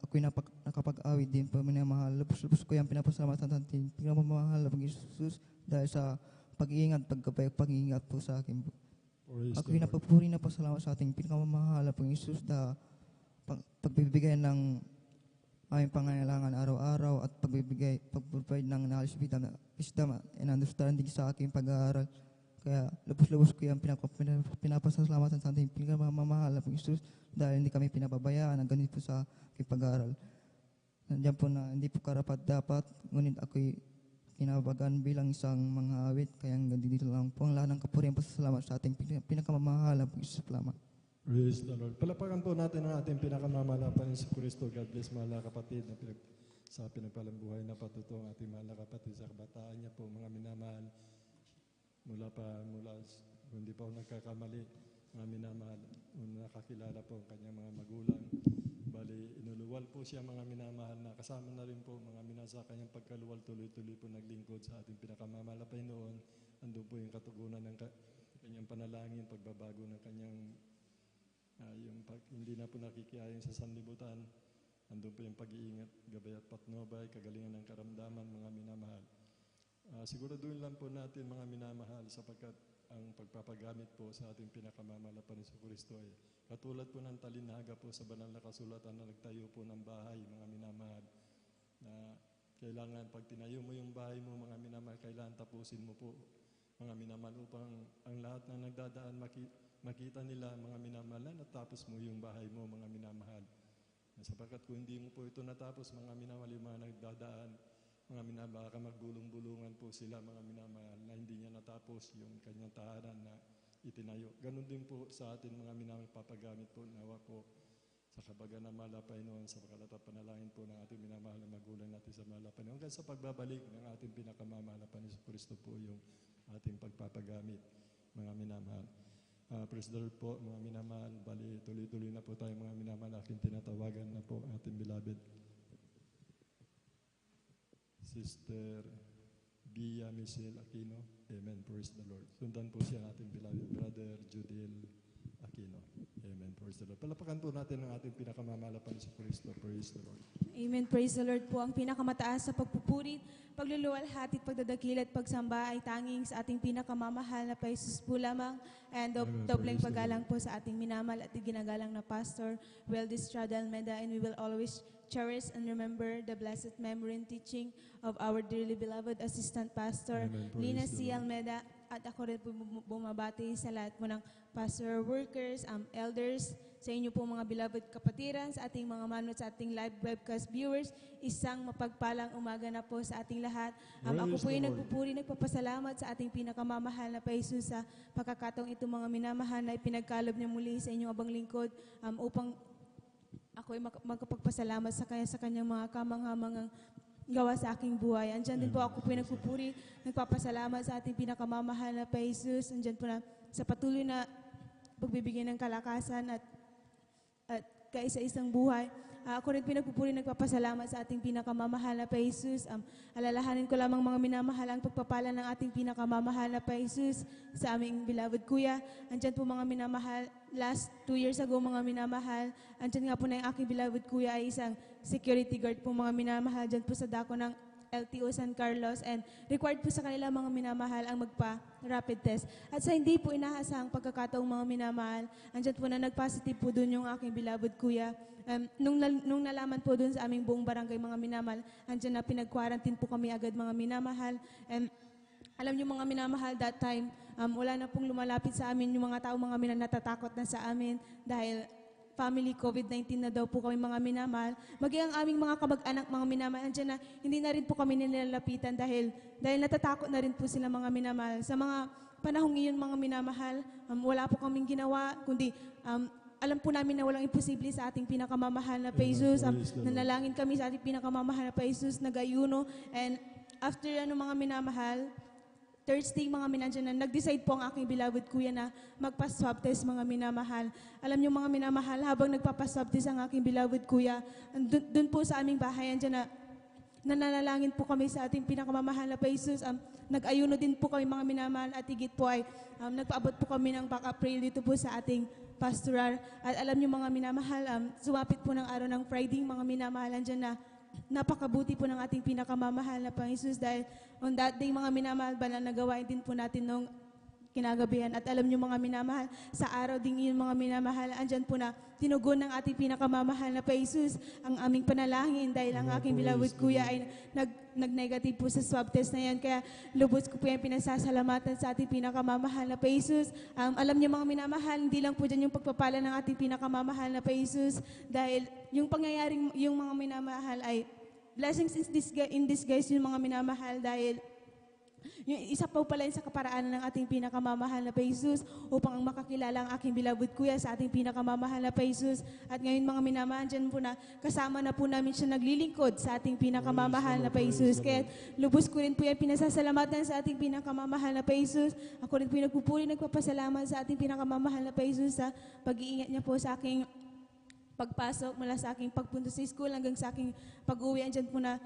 ako'y nakapag-awit din po minamahal. Lubos-lubos ko yung pinapasalamat sa ating pinakamamahal na Jesus dahil sa pag-iingat, pag-iingat po sa akin po. Ako'y napapuri na pasalamat sa ating pinakamamahal na Jesus na pagbibigay ng aming pangangailangan araw-araw at pag-provide ng knowledge, wisdom and understanding sa aking pag-aaral. Kaya lubos-lubos ko yung pinapasalamatan sa ating pinakamamahal na Jesus dahil hindi kami pinapabayaan ang ganito po sa aking pag-aaral. Nandiyan po na hindi po karapat-dapat, ngunit ako'y kinabagan bilang isang mga awit, kaya hanggang dito lang po ang lahat ng kapurihan pasasalamat sa ating pinakamamahal na Jesus. Salamat. Praise the Lord. Palapakan po natin ang ating pinakamamahal na si Kristo. God bless mahal na kapatid na sa pinagpalambuhay na patuto ang ating mahal na kapatid sa kabataan niya po, mga minamahal. Mula kung hindi pa ako nagkakamali, mga minamahal, nakakilala po ang kanyang mga magulang. Bali, inuluwal po siya mga minamahal na kasama na rin po mga minasa kanyang pagkaluwal, tuloy-tuloy po naglingkod sa ating pinakamamahal na Panginoon. Andun po yung katugunan ng kanyang panalangin, pagbabago ng kanyang hindi na po nakikiayon sa sanlibutan. Andun po yung pag-iingat, gabay at patnubay, kagalingan ng karamdaman, mga minamahal. Siguraduhin lang po natin mga minamahal sapagkat ang pagpapagamit po sa ating pinakamamahal na Panginoon Kristo ay katulad po ng talinaga po sa banal na kasulatan na nagtayo po ng bahay, mga minamahal, na kailangan pag tinayo mo yung bahay mo, mga minamahal, kailangan tapusin mo po, mga minamahal, upang ang lahat na nagdadaan makita nila, mga minamahal, na natapos mo yung bahay mo, mga minamahal. Sapagkat kung hindi mo po ito natapos, mga minamahal, yung mga nagdadaan, mga minamahal, baka magbulong-bulungan po sila, mga minamahal, na hindi niya natapos yung kanyang tahanan na itinayo. Ganon din po sa atin, mga minamahal, papagamit po, nawa po sa kabagan ng mahal na Panginoon, sa pagkalatap panalangin po ng ating minamahal na magulang natin sa mahal na Panginoon. Hanggang sa pagbabalik ng ating pinakamamahal na Panginoon Kristo po yung ating pagpapagamit, mga minamahal. Praise the Lord po, mga minamahal. Bali, tuloy-tuloy na po tayo, mga minamahal. Aking tinatawagan na po ating beloved Sister Bia Michelle Aquino. Amen. Praise the Lord. Sundan po siya ating beloved Brother Judil Aquino. Amen. Praise the Lord. Palapakan po natin ang ating pinakamamahal na Panginoon Kristo. Praise the Lord. Amen. Praise the Lord po. Ang pinakamataas sa pagpupuri, pagluluwalhati at pagdadakil at pagsamba ay tanging sa ating pinakamamahal na Jesus po lamang. And dobleng paggalang po sa ating minamahal at ginagalang na Pastor Weldis Estrada Almeda, and we will always cherish and remember the blessed memory and teaching of our dearly beloved Assistant Pastor Lina C. Almeda. At ako rin po bumabati sa lahat po ng pastor workers, elders, sa inyo po mga beloved kapatiran, sa ating mga manod, sa ating live webcast viewers. Isang mapagpalang umaga na po sa ating lahat. Ako po yung nagpupuri, nagpapasalamat sa ating pinakamamahal na Jesus sa pagkakataong ito, mga minamahal, na ipinagkalob niya muli sa inyong abang lingkod upang ako ay magkapagpasalamat sa kanyang mga kamanghamangang gawa sa aking buhay. Andyan din po ako po nagpupuri, nagpapasalamat sa ating pinakamamahal na Jesus. Andyan po na sa patuloy na pagbibigay ng kalakasan at kaisa-isang buhay. Ako rin pinagpupuri, nagpapasalamat sa ating pinakamamahal na Jesus. Alalahanin ko lamang, mga minamahal, ang pagpapala ng ating pinakamamahal na Jesus sa aming beloved kuya. Andyan po, mga minamahal, last 2 years ago, mga minamahal, andyan nga po na yung aking beloved kuya ay isang security guard po, mga minamahal, dyan po sa dako ng LTO San Carlos, and required po sa kanila, mga minamahal, ang magpa-rapid test. At sa hindi po inahasang pagkakataong, mga minamahal, andyan po na nag-positive po dun yung aking beloved kuya. Nung nalaman po dun sa aming buong barangay, mga minamahal, andyan na pinag-quarantine po kami agad, mga minamahal. And alam niyo, mga minamahal, that time, wala na pong lumalapit sa amin yung mga tao, mga natatakot na sa amin dahil family COVID-19 na daw po kami mga minamahal. Maging ang aming mga kamag-anak mga minamahal, andyan na hindi na rin po kami nilalapitan dahil natatakot na rin po sila mga minamahal. Sa mga panahong iyon mga minamahal, wala po kaming ginawa, kundi alam po namin na walang imposible sa ating pinakamamahal na Jesus. Nanalangin kami sa ating pinakamamahal na Jesus, nag-ayuno. And after mga minamahal, Thursday mga minadyan na nag-decide po ang aking beloved kuya na magpa-swab test mga minamahal. Alam niyo mga minamahal, habang nagpapa-swab test ang aking beloved kuya, dun po sa aming bahay, andyan na nananalangin po kami sa ating pinakamamahal na Jesus. Nag-ayuno din po kami mga minamahal at higit po ay nagpaabot po kami ng backup prayer dito po sa ating pastoral. At alam niyo mga minamahal, sumapit po ng araw ng Friday mga minamahal, andyan na napakabuti po ng ating pinakamamahal na Panginoon Jesus dahil on that day mga minamahal, banal na gawain din po natin nung kinagabihan. At alam niyo mga minamahal, sa araw din yun mga minamahal, andyan po na tinugon ng ating pinakamamahal na Jesus ang aming panalangin dahil ang aking beloved kuya ay nag-negative po sa swab test na yan. Kaya lubos ko po yung pinasasalamatan sa ating pinakamamahal na Jesus. Alam niyo mga minamahal, hindi lang po dyan yung pagpapala ng ating pinakamamahal na Jesus dahil yung pangyayaring yung mga minamahal ay blessings in disguise yung mga minamahal dahil yung isa pa pala sa kaparaanan ng ating pinakamamahal na Jesus upang makakilala ang aking beloved kuya sa ating pinakamamahal na Jesus. At ngayon mga minamahal, dyan po na kasama na po namin siya naglilingkod sa ating pinakamamahal na Jesus. Kaya lubos ko rin po yung pinasasalamatan sa ating pinakamamahal na Jesus. Ako rin po yung nagpupuri, nagpapasalamat sa ating pinakamamahal na Jesus sa pag-iingat niya po sa aking pagpasok mula sa aking pagpunta sa school hanggang sa aking pag-uwi. Andyan po na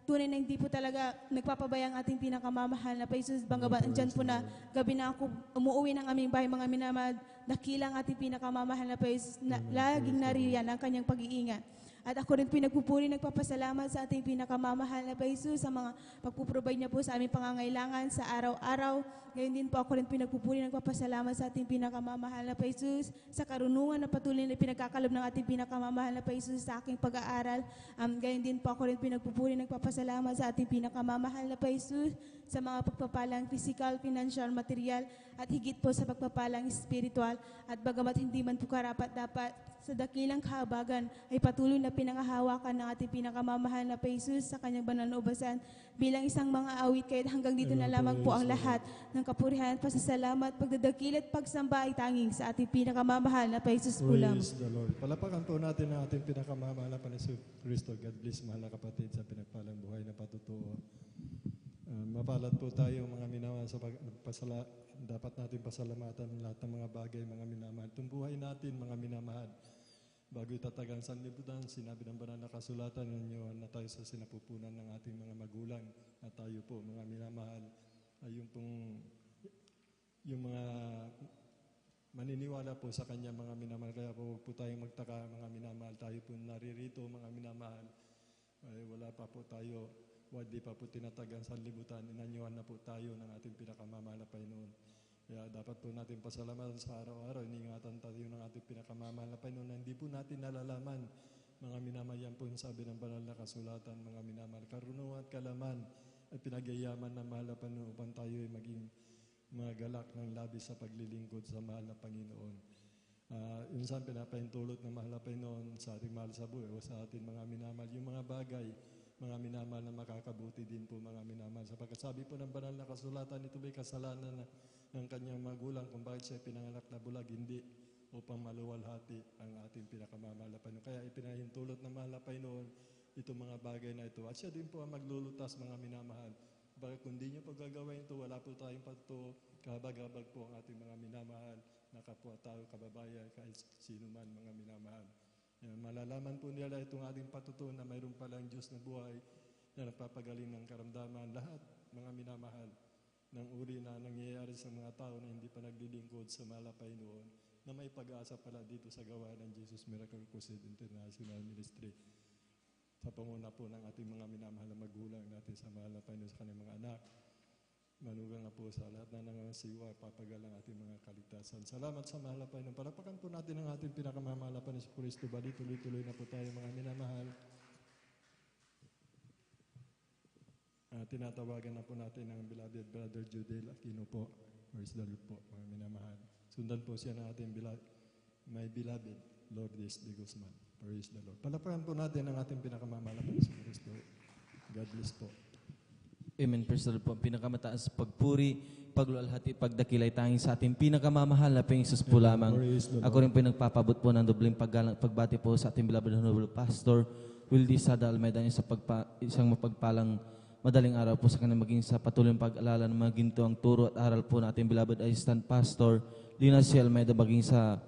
tunay na hindi po talaga nagpapabayang ating pinakamamahal na Jesus. Banggaban, andyan po na gabi na ako umuwi ng aming bahay mga minamahal, dakilang ating pinakamamahal na Jesus, na laging nariyan ang kanyang pag-iingat. At ako rin po nagpupuri, nagpapasalamat sa ating pinakamamahal na Jesus sa mga pagpuprovide niya po sa aming pangangailangan sa araw-araw. Ngayon din po ako rin po nagpupuri, nagpapasalamat sa ating pinakamamahal na Jesus sa karunungan na patuloy na pinagkakalob ng ating pinakamamahal na Jesus sa aking pag-aaral. Ngayon din po ako rin po nagpupuri, nagpapasalamat sa ating pinakamamahal na Jesus sa mga pagpapalang physical, financial, material at higit po sa pagpapalang spiritual. At bagamat hindi man po karapat-dapat sa dakilang kahabagan ay patuloy na pinangahawakan ng ating pinakamamahal na Jesus sa kanyang banal na ubasan bilang isang mga awit kahit hanggang dito na lamang po ang lahat ng kapurihan, pasasalamat, pagdadakil at pagsamba ay tanging sa ating pinakamamahal na Jesus po lamang. Praise the Lord. Palapakan po natin ang ating pinakamamahal na Panginoon Kristo. God bless, mahal na kapatid, sa pinagpalang buhay na patutuo. Mapalad po tayo mga minamahal sa dapat natin pasalamatan lahat ng mga bagay, mga minamahal. Itong buhay natin, mga minamahal, bago itatagang sanlibutan, sinabi ng banal na kasulatan ninyo na tayo sa sinapupunan ng ating mga magulang at tayo po, mga minamahal, ay yung mga maniniwala po sa kanya, mga minamahal. Kaya po huwag po tayong magtaka, mga minamahal. Tayo po naririto, mga minamahal. Ay, wala pa po tayo, di pa po tinatagang sanlibutan. Inanyuhan na po tayo ng ating pinakamamahal na Panginoon. Kaya dapat po natin pasalamatan sa araw-araw. Iningatan tayo ng ating pinakamamahal na Panginoon na hindi po natin nalalaman. Mga minamahal, yan po yung sabi ng banal na kasulatan, mga minamahal. Karunungan at kalaman ay pinagyayaman ng mahal na Panginoon upang tayo ay maging mga galak ng labis sa paglilingkod sa mahal na Panginoon. Yun saan pinapahintulot ng mahal na Panginoon sa ating mahal sa buhay o sa ating mga minamahal. Yung mga bagay, mga minamahal na makakabuti din po, mga minamahal. Sapagkat sabi po ng banal na kasulatan, ito ba'y kasalanan ng kanyang magulang kung bakit siya pinanganak na bulag, hindi upang maluwalhati ang ating pinakamamahal na Panginoon. Kaya ipinahintulot ng mahal na Panginoon itong mga bagay na ito. At siya din po ang maglulutas, mga minamahal. Bakit kung di nyo paggagawin ito, wala po tayong patuto, kahabag-habag po ang ating mga minamahal na kapwa-tao, kababayan, kahit sino man, mga minamahal. Malalaman po nila itong ating patutuo na mayroon palang Diyos na buhay na nagpapagaling ng karamdaman. Lahat, mga minamahal, ng uri na nangyayari sa mga tao na hindi pa naglilingkod sa mahal na Panginoon, na may pag-asa pala dito sa gawa ng Jesus Miracle Crusade International Ministry. Sa panguna po ng ating mga minamahal na magulang natin sa mahal na Panginoon sa kanyang mga anak. Manugang na po sa lahat na nangasiwa, papagalang ating mga kaligtasan. Salamat sa mahal na Panginoon. Palapakan po natin ang ating pinakamamahal na Panginoon sa Kristo. Bali, tuloy-tuloy na po tayo, mga minamahal. Tinatawagan na po natin ang beloved brother Judel Aquino po. Praise the Lord po, mga minamahal. Sundan po siya ng ating my beloved Lourdes de Guzman. Praise the Lord. Palapakan po natin ang ating pinakamamahal na Panginoon Kristo. God bless po. Amen. Praise the Lord po. Ang pinakamataas pagpuri, pagluwalhati, pagdakilay tanging sa ating pinakamamahal na Panginoon Jesus po lamang. Ako rin po nagpapabot po ng dobleng pagbati po sa ating beloved Honorable Pastor Wildy Sada Almeida sa isang mapagpalang madaling araw po sa kanyang maging sa patuloy pag-alala ng mga ginto ang turo at aral po na ating beloved Assistant Pastor Lina C. Almeida maging sa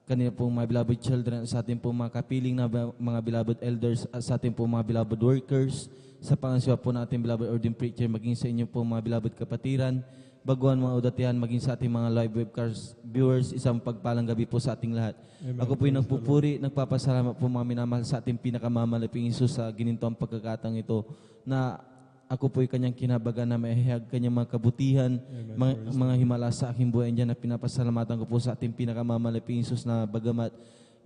kanina pong mga beloved children, sa ating pong mga kapiling na mga beloved elders, at sa ating pong mga beloved workers, sa pangasiwa po natin beloved ordained preacher, maging sa inyo pong mga beloved kapatiran, baguhan mga udatihan, maging sa ating mga live webcast viewers, isang pagpalang gabi po sa ating lahat. Amen. Ako po'y nagpupuri, nagpapasalamat po mga minamahal sa ating pinakamamalaping Isus sa ginintong pagkakatang ito na ako po'y kanyang kinabagan na maihayag kanyang mga kabutihan, mga himala sa aking buhay dyan na pinapasalamatan ko po sa ating pinakamamalaping Isus na bagamat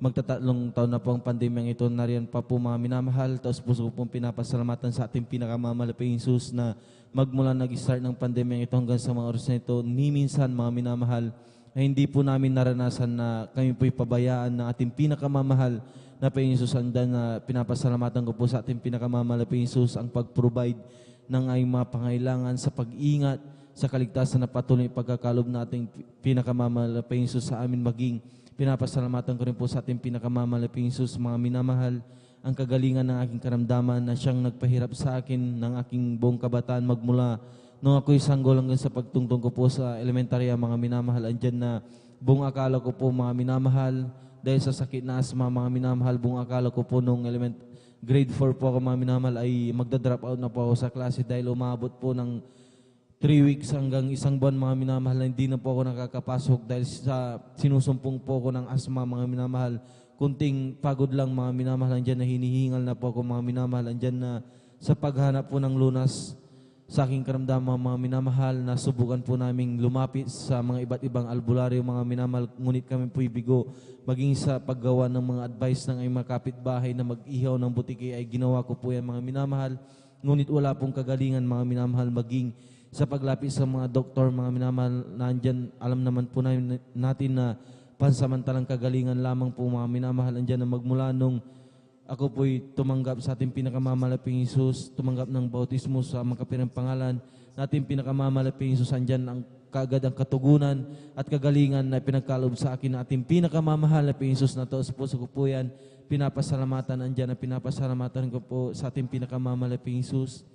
magtatatlong taon na po ang pandemyang ito, nariyan pa po mga minamahal, taos puso ko pong pinapasalamatan sa ating pinakamamalaping Isus na magmula nag-start ng pandemyang ito hanggang sa mga oras na ito, ni minsan mga minamahal, ay hindi po namin naranasan na kami po'y pabayaan ng ating pinakamamahal na Panginoon Isus na pinapasalamatan ko po sa ating pinakamamalaping Isus ang pag-provide ng ay mga pangailangan sa pag-ingat, sa kaligtasan na patuloy pagkakalob na ating pinakamamalaping Isus sa amin maging. Pinapasalamatan ko rin po sa ating pinakamamalaping Isus, mga minamahal, ang kagalingan ng aking karamdaman na siyang nagpahirap sa akin ng aking buong kabataan magmula nung ako'y sanggol hanggang sa pagtungtong ko po sa elementarya, mga minamahal. Andyan na buong akala ko po mga minamahal, dahil sa sakit na asma, mga minamahal, buong akala ko po nung grade 4 po ako mga minamahal ay magda-drop out na po ako sa klase dahil umabot po ng 3 weeks hanggang isang buwan mga minamahal na hindi na po ako nakakapasok dahil sa sinusumpong po ako ng asma mga minamahal. Kunting pagod lang mga minamahal, andyan na hinihingal na po ako mga minamahal, andyan na sa paghanap po ng lunas sa aking karamdaman mga minamahal na subukan po naming lumapit sa mga iba't ibang albularyo mga minamahal, ngunit kami po ibigo maging sa paggawa ng mga advice ng ay mga kapitbahay na mag-ihaw ng butiki ay ginawa ko po yan mga minamahal, ngunit wala pong kagalingan mga minamahal, maging sa paglapit sa mga doktor mga minamahal na andyan, alam naman po natin na pansamantalang kagalingan lamang po mga minamahal, andyan na magmula nung ako po'y tumanggap sa ating pinakamamalaping Isus, tumanggap ng bautismo sa makapirang pangalan natin pinakamamalaping Isus, andyan ang kaagad ang katugunan at kagalingan na pinagkaloob sa akin na ating pinakamamahal na Isus na to. Sa puso ko po yan, pinapasalamatan, andyan na pinapasalamatan ko po sa ating pinakamamalaping Isus.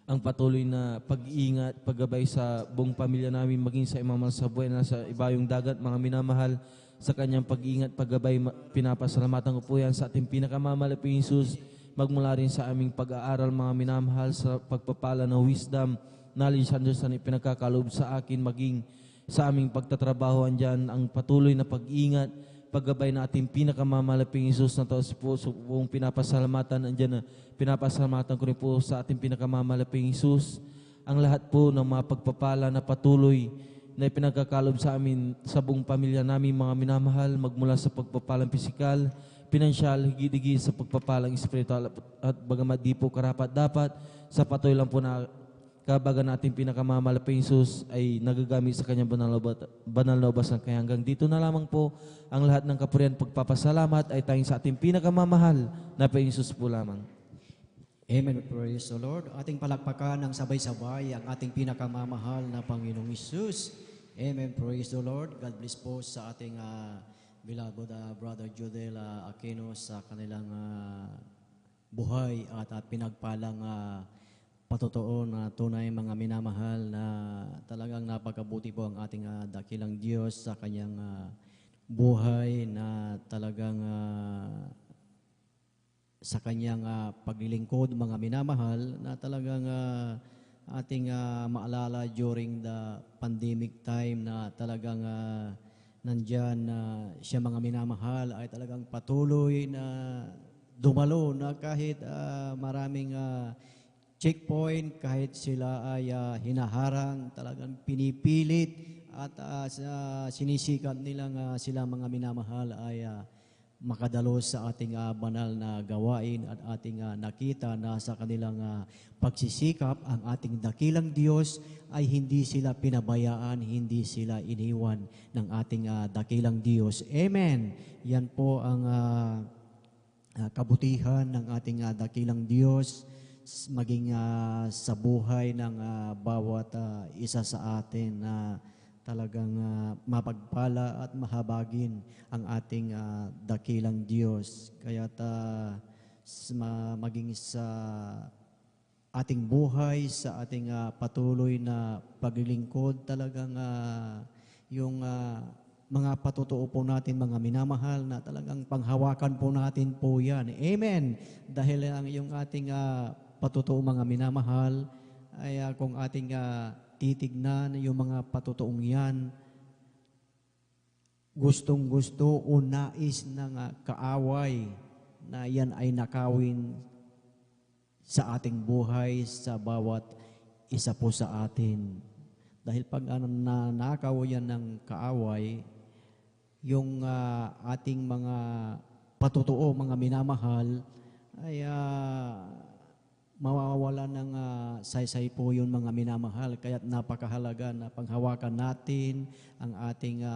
Ang patuloy na pag-iingat, paggabay sa buong pamilya namin, maging sa imamal sa buhay na sa ibayong dagat, mga minamahal, sa kanyang pag-iingat, paggabay, pinapasalamatan ko po yan sa ating pinakamamalaping Isus, magmula rin sa aming pag-aaral, mga minamahal, sa pagpapala ng wisdom, knowledge, understanding, pinagkakaloob sa akin, maging sa aming pagtatrabaho, andyan ang patuloy na pag-iingat, paggabay na ating pinakamamalaping Isus na taos po buong pinapasalamatan, andyan na pinapasalamatan ko rin po sa ating pinakamamalaping Isus, ang lahat po ng mga pagpapala na patuloy na ipinagkakalob sa amin, sa buong pamilya namin, mga minamahal, magmula sa pagpapalang pisikal, pinansyal, higit-higit sa pagpapalang espiritual at bagamat di po karapat-dapat, sa patuloy lang po na kabagan natin pinakamamalaping Isus ay nagagamit sa kanyang banal na ubas ng kaya. Hanggang dito na lamang po ang lahat ng kapurihan pagpapasalamat ay tayong sa ating pinakamamahal na Panginoon Isus po lamang. Amen. Praise the Lord. Ating palakpakan ng sabay-sabay ang ating pinakamamahal na Panginoong Isus. Amen. Praise the Lord. God bless po sa ating beloved Brother Judel Aquino sa kanilang buhay at pinagpalang patotoo na tunay mga minamahal na talagang napakabuti po ang ating dakilang Diyos sa kanyang buhay na talagang sa kanyang paglilingkod mga minamahal na talagang ating maalala during the pandemic time na talagang nandyan na siya mga minamahal ay talagang patuloy na dumalo na kahit maraming checkpoint, kahit sila ay hinaharang, talagang pinipilit at sinisikat nilang sila mga minamahal ay makadalo sa ating banal na gawain at ating nakita na sa kanilang pagsisikap, ang ating dakilang Diyos ay hindi sila pinabayaan, hindi sila iniwan ng ating dakilang Diyos. Amen. Yan po ang kabutihan ng ating dakilang Diyos maging sa buhay ng bawat isa sa atin na talagang mapagpala at mahabagin ang ating dakilang Diyos. Kaya maging sa ating buhay, sa ating patuloy na paglilingkod, talagang yung mga patutuo po natin, mga minamahal, na talagang panghawakan po natin po yan. Amen. Dahil yung ating patutuo, mga minamahal, ay kung ating titignan yung mga patutuong yan, gustong-gusto o nais ng kaaway na yan ay nakawin sa ating buhay, sa bawat isa po sa atin. Dahil pag nanakaw yan ng kaaway, yung ating mga patutuo, mga minamahal, ay mawawala ng saysay po yun, mga minamahal. Kaya't napakahalaga na panghawakan natin ang ating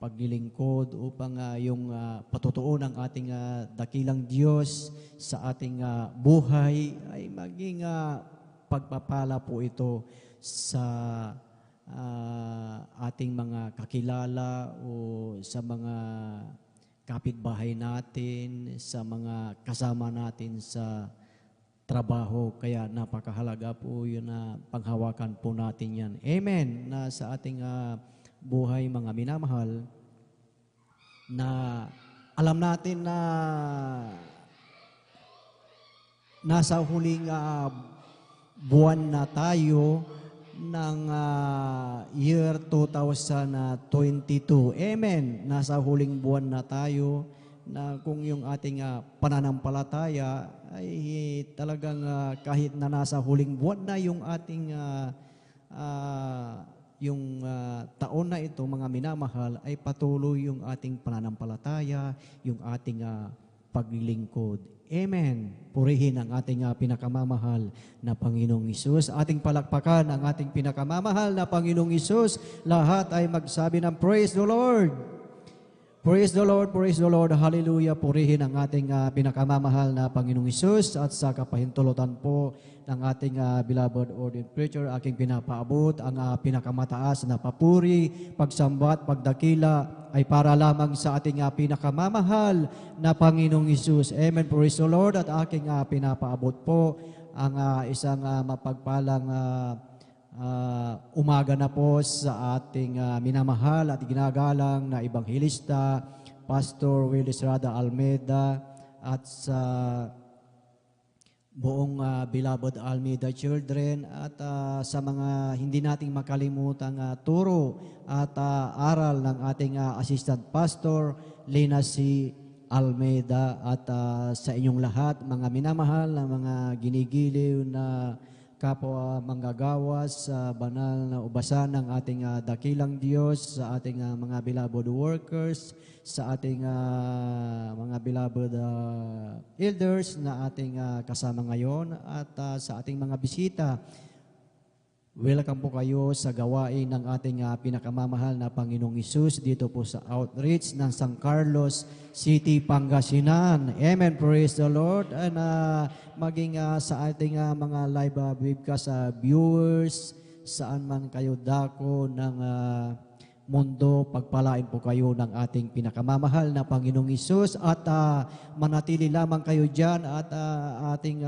paglilingkod upang yung patutuo ng ating dakilang Diyos sa ating buhay ay maging pagpapala po ito sa ating mga kakilala o sa mga kapitbahay natin, sa mga kasama natin sa trabaho. Kaya napakahalaga po yun na panghawakan po natin yan. Amen. Na sa ating buhay, mga minamahal, na alam natin na nasa huling buwan na tayo ng year 2022. Amen. Nasa huling buwan na tayo na kung yung ating pananampalataya ay talagang kahit na nasa huling buwan na yung ating taon na ito, mga minamahal, ay patuloy yung ating pananampalataya, yung ating paglilingkod. Amen. Purihin ang ating pinakamamahal na Panginoong Hesus. Ating palakpakan ang ating pinakamamahal na Panginoong Hesus. Lahat ay magsabi ng praise the Lord. Praise the Lord, praise the Lord, hallelujah. Purihin ang ating pinakamamahal na Panginoong Hesus at sa kapahintulutan po ng ating beloved ordained preacher, aking pinapaabot ang pinakamataas na papuri, pagsambat, pagdakila ay para lamang sa ating pinakamamahal na Panginoong Hesus. Amen, praise the Lord. At aking pinapaabot po ang isang mapagpalang umaga na po sa ating minamahal at ginagalang na Ebanghelista, Pastor Will Estrada Almeida, at sa buong beloved Almeida Children, at sa mga hindi nating makalimutang turo at aral ng ating Assistant Pastor Lina C. Almeida, at sa inyong lahat, mga minamahal na mga ginigiliw na kapwa manggagawas sa banal na ubasan ng ating dakilang Diyos, sa ating mga beloved workers, sa ating mga beloved elders na ating kasama ngayon, at sa ating mga bisita. Welcome po kayo sa gawain ng ating pinakamamahal na Panginoong Hesus dito po sa outreach ng San Carlos City, Pangasinan. Amen. Praise the Lord. And maging sa ating mga live webcast viewers, saan man kayo dako ng mundo, pagpalain po kayo ng ating pinakamamahal na Panginoong Hesus, at manatili lamang kayo dyan at ating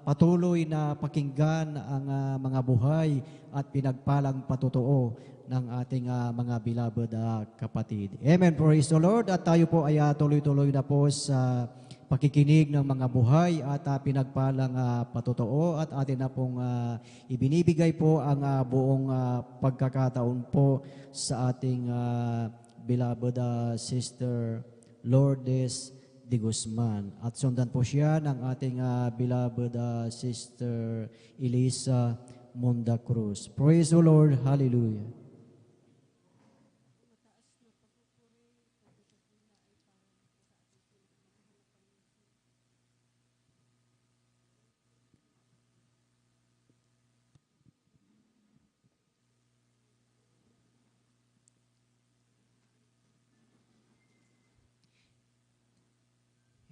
patuloy na pakinggan ang mga buhay at pinagpalang patutuo ng ating mga beloved kapatid. Amen. Praise the Lord. At tayo po ay tuloy-tuloy na po sa pakikinig ng mga buhay at pinagpalang patutuo, at atin na pong ibinibigay po ang buong pagkakataon po sa ating beloved Sister Lourdes de Guzman. At sundan po siya ng ating beloved Sister Elisa Monda Cruz. Praise the Lord. Hallelujah.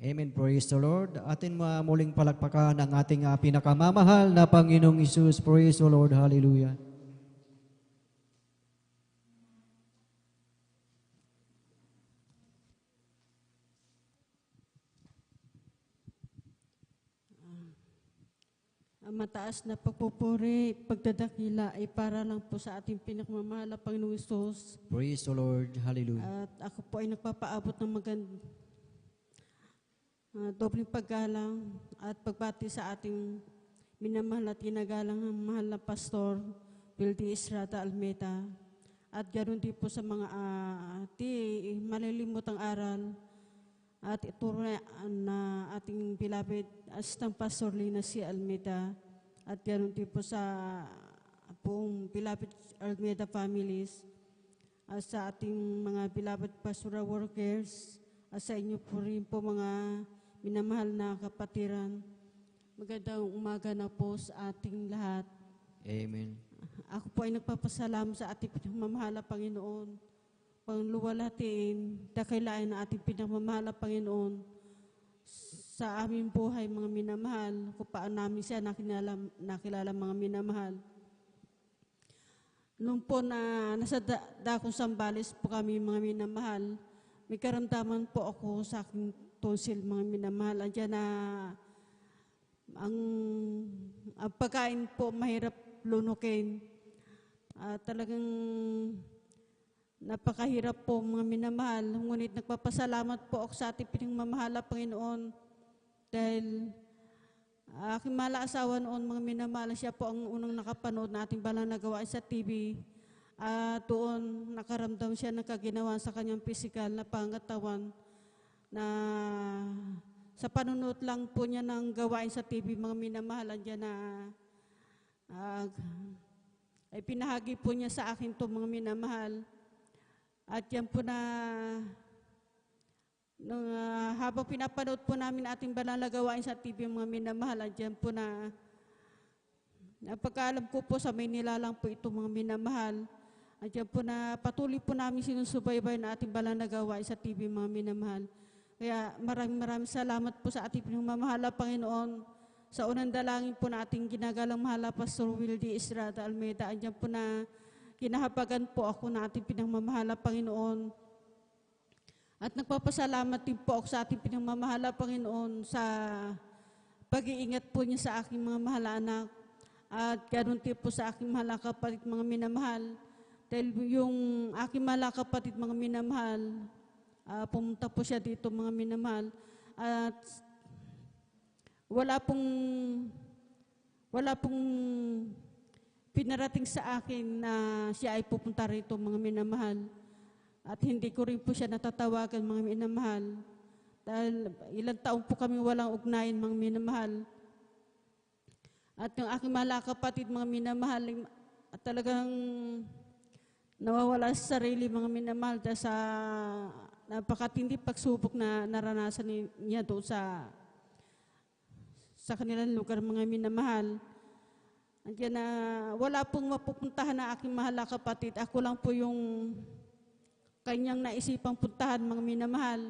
Amen. Praise the Lord. Atin muling palakpakan ang ating pinakamamahal na Panginoong Isus. Praise the Lord. Hallelujah. Ang mataas na pagpupuri, pagdadakila ay para lang po sa ating pinakamamahal na Panginoong Isus. Praise the Lord. Hallelujah. At ako po ay nagpapaabot ng dobleng paggalang at pagbati sa ating minamahal at ginagalang mahal na Pastor Wildy Estrada Almeda. At ganoon din po sa mga malilimutang aral at ituro na ating beloved Assistant Pastor Lina C. Almeda at ganoon din po sa buong beloved Almeda families at sa ating mga beloved pastoral workers at sa inyo po rin po mga minamahal na kapatiran. Magandang umaga na po sa ating lahat. Amen. Ako po ay nagpapasalamat sa ating pinagmamahal na Panginoon. Pangluwalhatiin, dakilain na ating pinagmamahal na Panginoon sa aming buhay, mga minamahal, kung paano namin siya nakilala mga minamahal. Noong po na nasa dakong Sambales po kami mga minamahal, may karamdaman po ako sa aking tonsil mga minamahal. Andiyan na ang pagkain po mahirap lunukin. Talagang napakahirap po mga minamahal. Ngunit nagpapasalamat po ako sa ating pinagmamahal na Panginoon dahil aking mahal na asawa noon mga minamahal, siya po ang unang nakapanood na ating balang nagawain sa TV. Doon nakaramdam siya ng kaginawa sa kanyang pisikal na pangatawan na sa panunod lang po niya ng gawain sa TV mga minamahal. Andiyan na ay pinahagi po niya sa akin to mga minamahal. At yan po na habang pinapanood po namin ating banal na gawain sa TV mga minamahal, at yan po na pagkaalam ko po sa Maynila lang po ito mga minamahal. At yan po na patuloy po namin sinusubaybay na ating banal na gawain sa TV mga minamahal. Kaya maraming salamat po sa ating pinagmamahal na Panginoon. Sa unang dalangin po na ating ginagalang mahal na Pastor Wildy Estrada Almeda, andyan po na kinahabagan po ako na ating pinagmamahal na Panginoon. At nagpapasalamat din po ako sa ating pinagmamahal na Panginoon sa pag-iingat po niya sa aking mga mahal na anak. At ganoon din po sa aking mahal na kapatid mga minamahal. Dahil yung aking mahal na kapatid mga minamahal, pumunta po siya dito mga minamahal. At wala pong pinarating sa akin na siya ay pupunta rito mga minamahal. At hindi ko rin po siya natatawagan mga minamahal. Dahil ilang taon po kami walang ugnayan mga minamahal. At yung aking mahal kapatid mga minamahal, at talagang nawawala sa sarili mga minamahal dahil sa napakatindi pagsubok na naranasan niya doon sa kanilang lugar mga minamahal. Andiyan na wala pong mapupuntahan na aking mahal na kapatid. Ako lang po yung kanyang naisipang puntahan mga minamahal.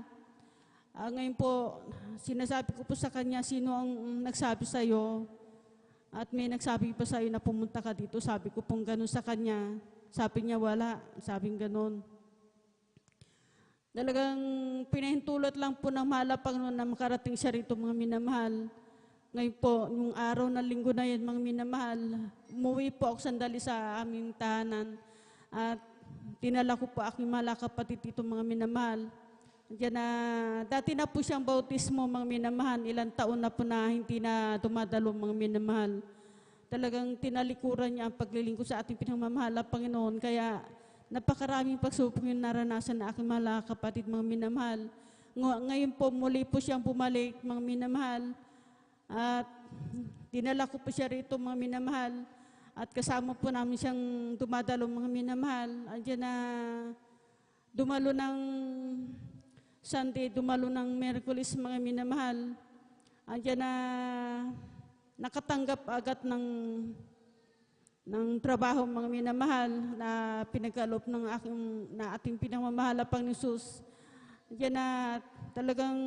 Ngayon po, sinasabi ko po sa kanya, sino ang nagsabi sa iyo? At may nagsabi pa sa iyo na pumunta ka dito. Sabi ko pong gano'n sa kanya. Sabi niya wala. Sabing gano'n. Talagang pinahintulot lang po ng mahal na Panginoon na makarating siya rito mga minamahal. Ngayon po, yung araw na linggo na yan, mga minamahal, umuwi po ako sandali sa aming tahanan at tinala ko po aking mahal na kapatid dito mga minamahal. Diyan na, dati na po siyang bautismo mga minamahal, ilang taon na po na hindi na dumadalo mga minamahal. Talagang tinalikuran niya ang paglilingkod sa ating pinagmamahal na Panginoon, kaya napakaraming pagsubok yung naranasan na aking mahal na kapatid mga minamahal. Ngayon po, muli po siyang bumalik mga minamahal. At dinala ko po siya rito mga minamahal. At kasama po namin siyang dumadalo mga minamahal. Andiyan na dumalo ng Sunday, dumalo ng Miyerkules mga minamahal. Andiyan na nakatanggap agad ng trabaho mga minamahal na pinagkaloob ng ating pinagmamahal na Panginoon Jesus. Diyan na talagang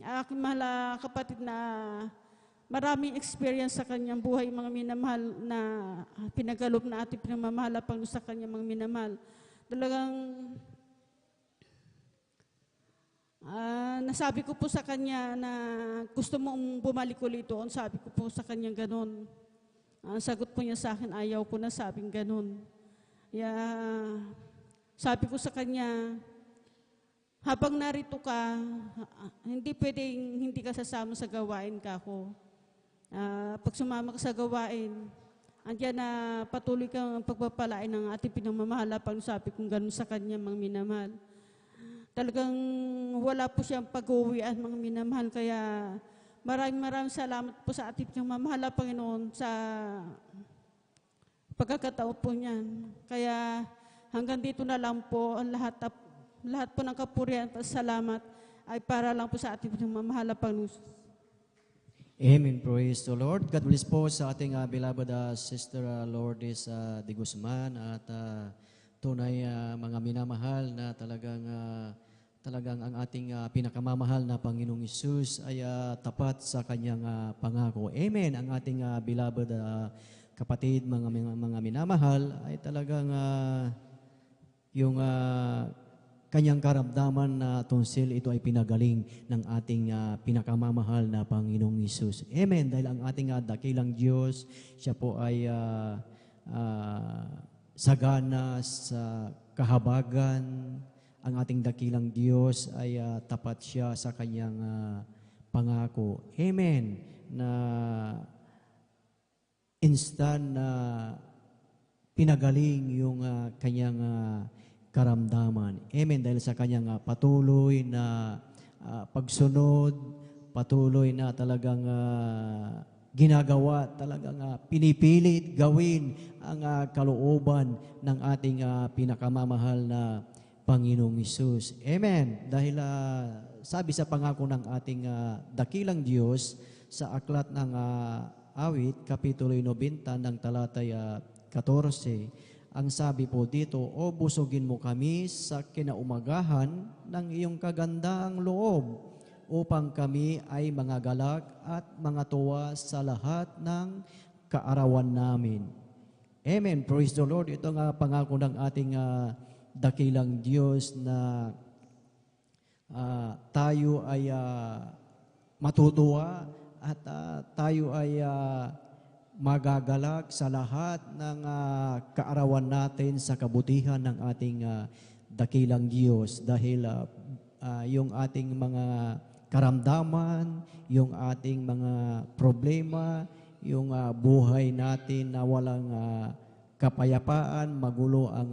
aking mahal na kapatid na maraming experience sa kanyang buhay, mga minamahal na pinagkaloob na ating pinamamahal na Panginoon sa kanyang mga minamahal. Talagang nasabi ko po sa kanya na gusto mong bumalik ulit doon. Sabi ko po sa kanya ganun. Sagot po niya sa akin, ayaw ko na, sabing ganun. Sabi ko sa kanya, habang narito ka, hindi pwedeng hindi ka sasama sa gawain ka ko. Pag sumama ka sa gawain, andyan na patuloy kang pagpapalain ng ating pinamamahal. Pag sabi kong ganun sa kanya, mga minamahal. Talagang wala po siyang pag-uwian, mga minamahal. Kaya maraming salamat po sa ating pinamamahal, Panginoon, sa pagkakataon po niyan. Kaya hanggang dito na lang po ang lahat po ng kapurihan at salamat ay para lang po sa ating pinamamahal, Panginoon. Amen. Praise the Lord. God bless po sa ating beloved Sister Lourdes de Guzman at tunay mga minamahal na talagang ang ating pinakamamahal na Panginoong Hesus ay tapat sa kanyang pangako. Amen. Ang ating beloved kapatid, mga minamahal, ay talagang yung kanyang karamdaman na tonsil, ito ay pinagaling ng ating pinakamamahal na Panginoong Hesus. Amen. Dahil ang ating dakilang Diyos, siya po ay sagana sa kahabagan. Ang ating dakilang Diyos ay tapat siya sa kanyang pangako. Amen. Na instant na pinagaling yung kanyang karamdaman. Amen. Dahil sa kanyang patuloy na pagsunod, patuloy na talagang ginagawa, talagang pinipilit gawin ang kalooban ng ating pinakamamahal na Panginoong Hesus. Amen. Dahil sabi sa pangako ng ating dakilang Diyos sa aklat ng Awit, Kapitulo 90 ng talatay 14, ang sabi po dito, o busugin mo kami sa kinaumagahan ng iyong kagandaang loob upang kami ay mga galak at mga tuwa sa lahat ng kaarawan namin. Amen. Praise the Lord. Ito nga pangako ng ating dakilang Diyos na tayo ay matutuwa at tayo ay magagalak sa lahat ng kaarawan natin sa kabutihan ng ating dakilang Diyos dahil yung ating mga karamdaman, yung ating mga problema, yung buhay natin na walang kapayapaan, magulo ang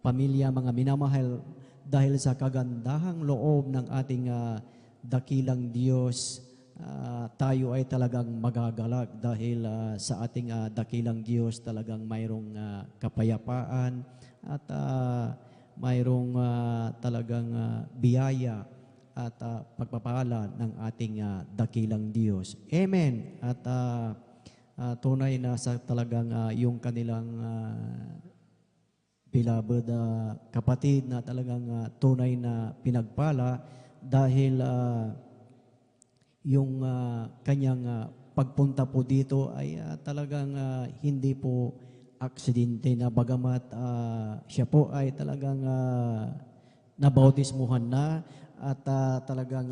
pamilya, mga minamahal, dahil sa kagandahang loob ng ating dakilang Diyos, tayo ay talagang magagalak dahil sa ating dakilang Diyos talagang mayroong kapayapaan at mayroong talagang biyaya at pagpapala ng ating dakilang Diyos. Amen. At tunay na sa talagang yung kanilang beloved kapatid na talagang tunay na pinagpala dahil yung kanyang pagpunta po dito ay talagang hindi po aksidente na bagamat siya po ay talagang nabautismuhan na at talagang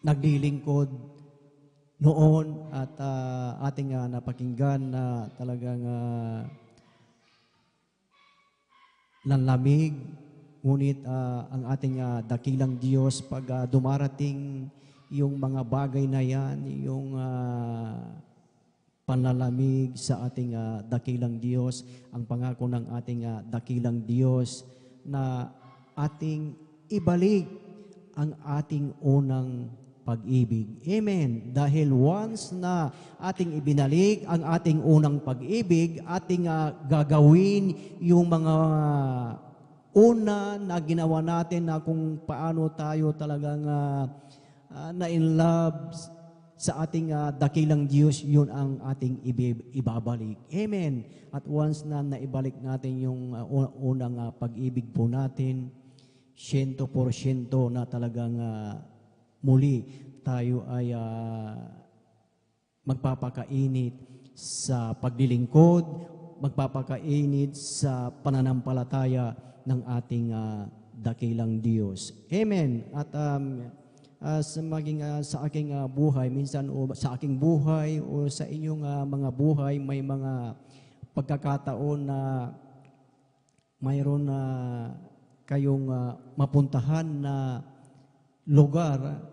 naglilingkod noon at ating napakinggan na talagang nanlamig, ngunit ang ating dakilang Diyos pag dumarating yung mga bagay na yan, yung panlalamig sa ating dakilang Diyos, ang pangako ng ating dakilang Diyos na ating ibalik ang ating unang pag-ibig. Amen. Dahil once na ating ibinalik ang ating unang pag-ibig, ating gagawin yung mga una na ginawa natin na kung paano tayo talagang na-in love sa ating dakilang Diyos, yun ang ating ibabalik. Amen. At once na naibalik natin yung unang pag-ibig po natin, 100% na talagang muli tayo ay magpapakainit sa paglilingkod, magpapakainit sa pananampalataya ng ating dakilang Diyos. Amen. At sa aking buhay, minsan o sa aking buhay o sa inyong mga buhay, may mga pagkakataon na mayroon na kayong mapuntahan na lugar.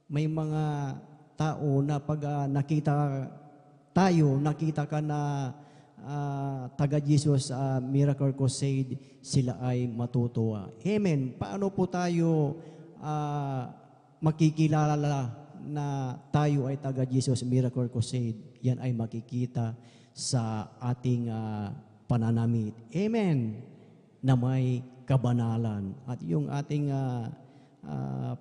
May mga tao na pag nakita ka na taga Jesus Miracle Crusade, sila ay matutuwa. Amen. Paano po tayo makikilala na tayo ay taga Jesus Miracle Crusade? Yan ay makikita sa ating pananamit. Amen. Na may kabanalan. At yung ating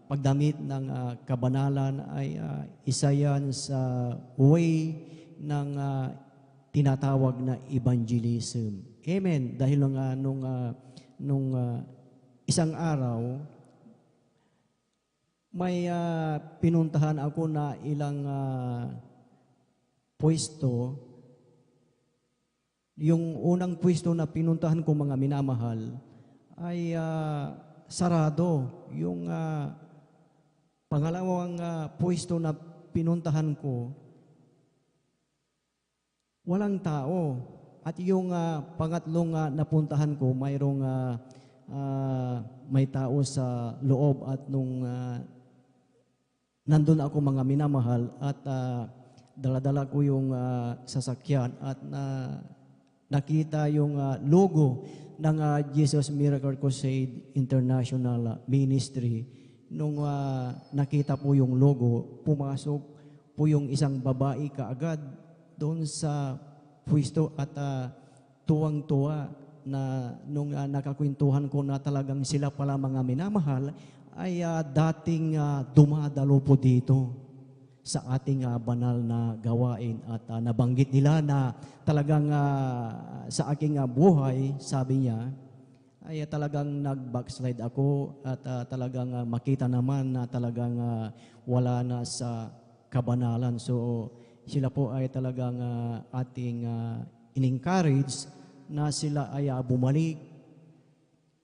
pagdamit ng kabanalan ay isa yan sa way ng tinatawag na evangelism. Amen. Dahil nung isang araw, may pinuntahan ako na ilang pwesto. Yung unang pwesto na pinuntahan ko, mga minamahal, ay sarado. Yung pangalawang pwesto na pinuntahan ko, walang tao. At yung pangatlong napuntahan ko, mayroong may tao sa loob. At nung nandun ako, mga minamahal, at dala-dala ko yung sasakyan at nakita yung logo ng Jesus Miracle Crusade International Ministry. Nung nakita po yung logo, pumasok po yung isang babae kaagad doon sa pwesto at tuwang-tuwa na nung nakakwentuhan ko na talagang sila pala, mga minamahal, ay dating dumadalo po dito sa ating banal na gawain. At nabanggit nila na talagang sa aking buhay, sabi niya, ay talagang nag-backslide ako at talagang makita naman na talagang wala na sa kabanalan. So sila po ay talagang ating in-encourage na sila ay bumalik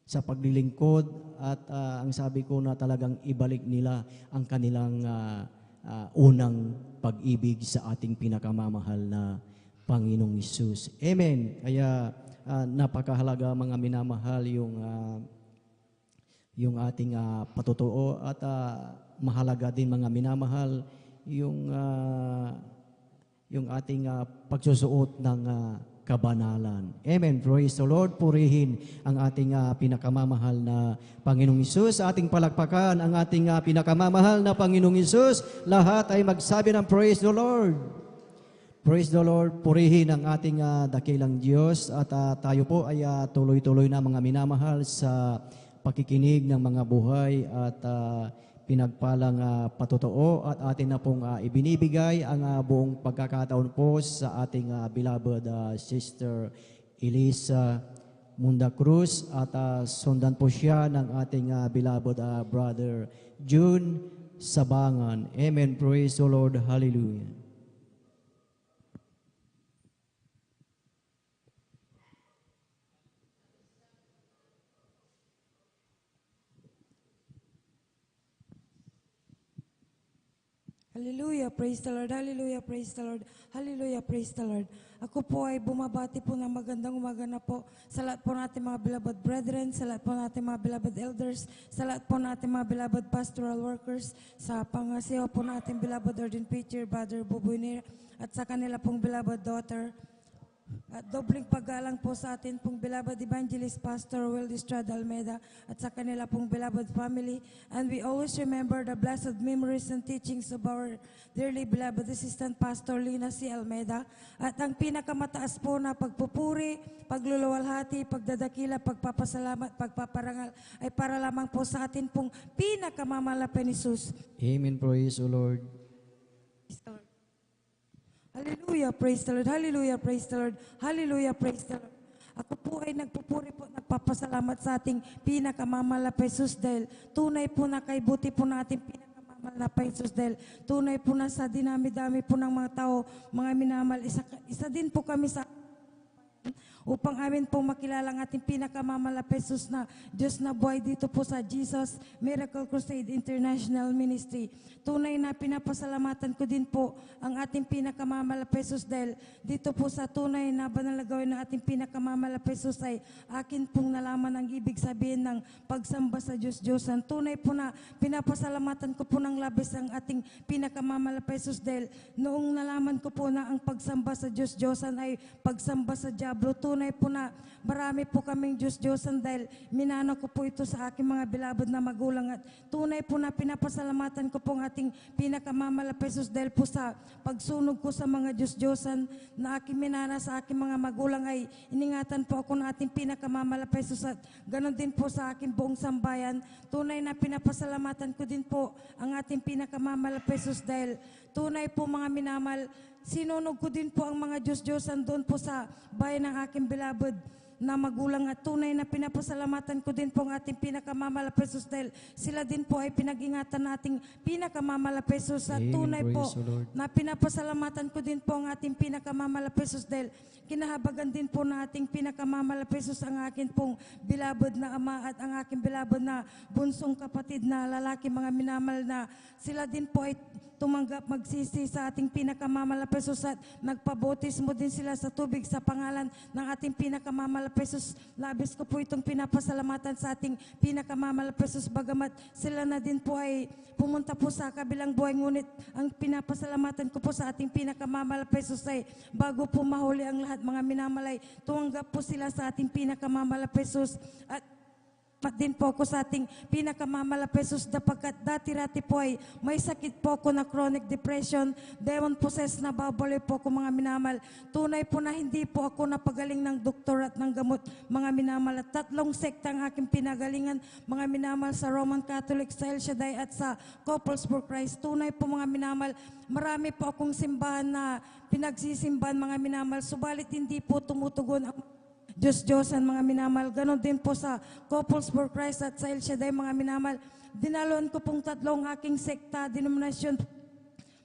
sa paglilingkod. At ang sabi ko na talagang ibalik nila ang kanilang unang pag-ibig sa ating pinakamamahal na Panginoong Hesus. Amen. Kaya napakahalaga, mga minamahal, yung ating patutuo at mahalaga din, mga minamahal, yung ating pagsusuot ng kabanalan. Amen. Praise the Lord. Purihin ang ating pinakamamahal na Panginoong Hesus. Sa ating palakpakan ang ating pinakamamahal na Panginoong Hesus. Lahat ay magsabi ng praise the Lord. Praise the Lord. Purihin ang ating dakilang Diyos. At tayo po ay tuloy-tuloy na, mga minamahal, sa pakikinig ng mga buhay at pinagpalang patutuo. At atin na pong ibinibigay ang buong pagkakataon po sa ating beloved Sister Elisa Munda Cruz. At sundan po siya ng ating beloved Brother June Sabangan. Amen. Praise the Lord. Hallelujah. Hallelujah, praise the Lord, hallelujah, praise the Lord, hallelujah, praise the Lord. Ako po ay bumabati po ng magandang umaga na po sa lahat po natin mga beloved brethren, sa lahat po natin mga beloved elders, sa lahat po natin mga beloved pastoral workers, sa pangasiwa po natin beloved ordained preacher, Brother Bubuinir, at sa kanila pong beloved daughter. At dobling paggalang po sa atin pong beloved evangelist Pastor Will Estrada Almeida at sa kanila pong beloved family. And we always remember the blessed memories and teachings of our dearly beloved assistant Pastor Lina C. Almeida. At ang pinakamataas po na pagpupuri, pagluluwalhati, pagdadakila, pagpapasalamat, pagpaparangal ay para lamang po sa atin pong pinakamamalapan ni Jesus. Amen. Praise the Lord. Hallelujah, praise the Lord. Hallelujah, praise the Lord. Hallelujah, praise the Lord. Ako po ay nagpupuri po, nagpapasalamat sa ating pinakamamahal na Jesus dahil tunay po na kay buti po natin pinakamamahal na Jesus dahil tunay po na sa dinami-dami po ng mga tao, mga minamahal, isa din po kami sa upang amin pong makilala ang ating pinakamamahal na Jesus na Diyos na buhay dito po sa Jesus Miracle Crusade International Ministry. Tunay na pinapasalamatan ko din po ang ating pinakamamahal na Jesus dahil dito po sa tunay na banal na gawin ng ating pinakamamahal na Jesus ay akin pong nalaman ang ibig sabihin ng pagsamba sa Diyos-Diyosan. Tunay po na pinapasalamatan ko po ng labis ang ating pinakamamahal na Jesus dahil noong nalaman ko po na ang pagsamba sa Diyos-Diyosan ay pagsamba sa Diablo. Tunay po na marami po kaming Diyos-Diyosan dahil minano ko po ito sa aking mga bilabad na magulang at tunay po na pinapasalamatan ko po ang ating pinakamamahal na Jesus dahil po sa pagsunog ko sa mga Diyos-Diyosan na aking minana sa aking mga magulang ay iningatan po ako ng ating pinakamamahal na Jesus at ganon din po sa aking buong sambayan. Tunay na pinapasalamatan ko din po ang ating pinakamamahal na Jesus dahil tunay po mga minamahal, sinunog ko din po ang mga Diyos-Diyosan doon po sa bayan ng aking beloved na magulang at tunay na pinapasalamatan ko din po ang ating pinakamamahal na Jesus dahil sila din po ay pinag-ingatan nating pinakamamahal na Jesus at tunay po na pinapasalamatan ko din po ang ating pinakamamahal na Jesus dahil kinahabagan din po na ating pinakamamahal na Jesus ang akin pong beloved na ama at ang aking beloved na bunsong kapatid na lalaki, mga minamahal na sila din po ay tumanggap magsisi sa ating pinakamamahal na Jesus at nagpabautismo din sila sa tubig sa pangalan ng ating pinakamamahal na Jesus. Labis ko po itong pinapasalamatan sa ating pinakamamahal na Jesus bagamat sila na din po ay pumunta po sa kabilang buhay, ngunit ang pinapasalamatan ko po sa ating pinakamamahal na Jesus ay bago po mahuli ang lahat, mga minamalay, tumanggap po sila sa ating pinakamamahal na Jesus at din po ako sa ating pinakamamahal na Jesus sapagkat dati-rati po ay may sakit po ako na chronic depression, demon possessed na babaloy po ako, mga minamahal. Tunay po na hindi po ako napagaling ng doktor at ng gamot, mga minamahal. At 3 sekta ang aking pinagalingan, mga minamahal, sa Roman Catholic, sa El Shaddai at sa Couples for Christ. Tunay po mga minamahal, marami po akong simbahan na pinagsisimbahan, mga minamahal, subalit hindi po tumutugon ang Diyos-Diyosan, mga minamahal. Ganon din po sa Couples for Christ at sa El Shaddai, mga minamahal. Dinaloan ko pong 3 aking sekta, denominasyon,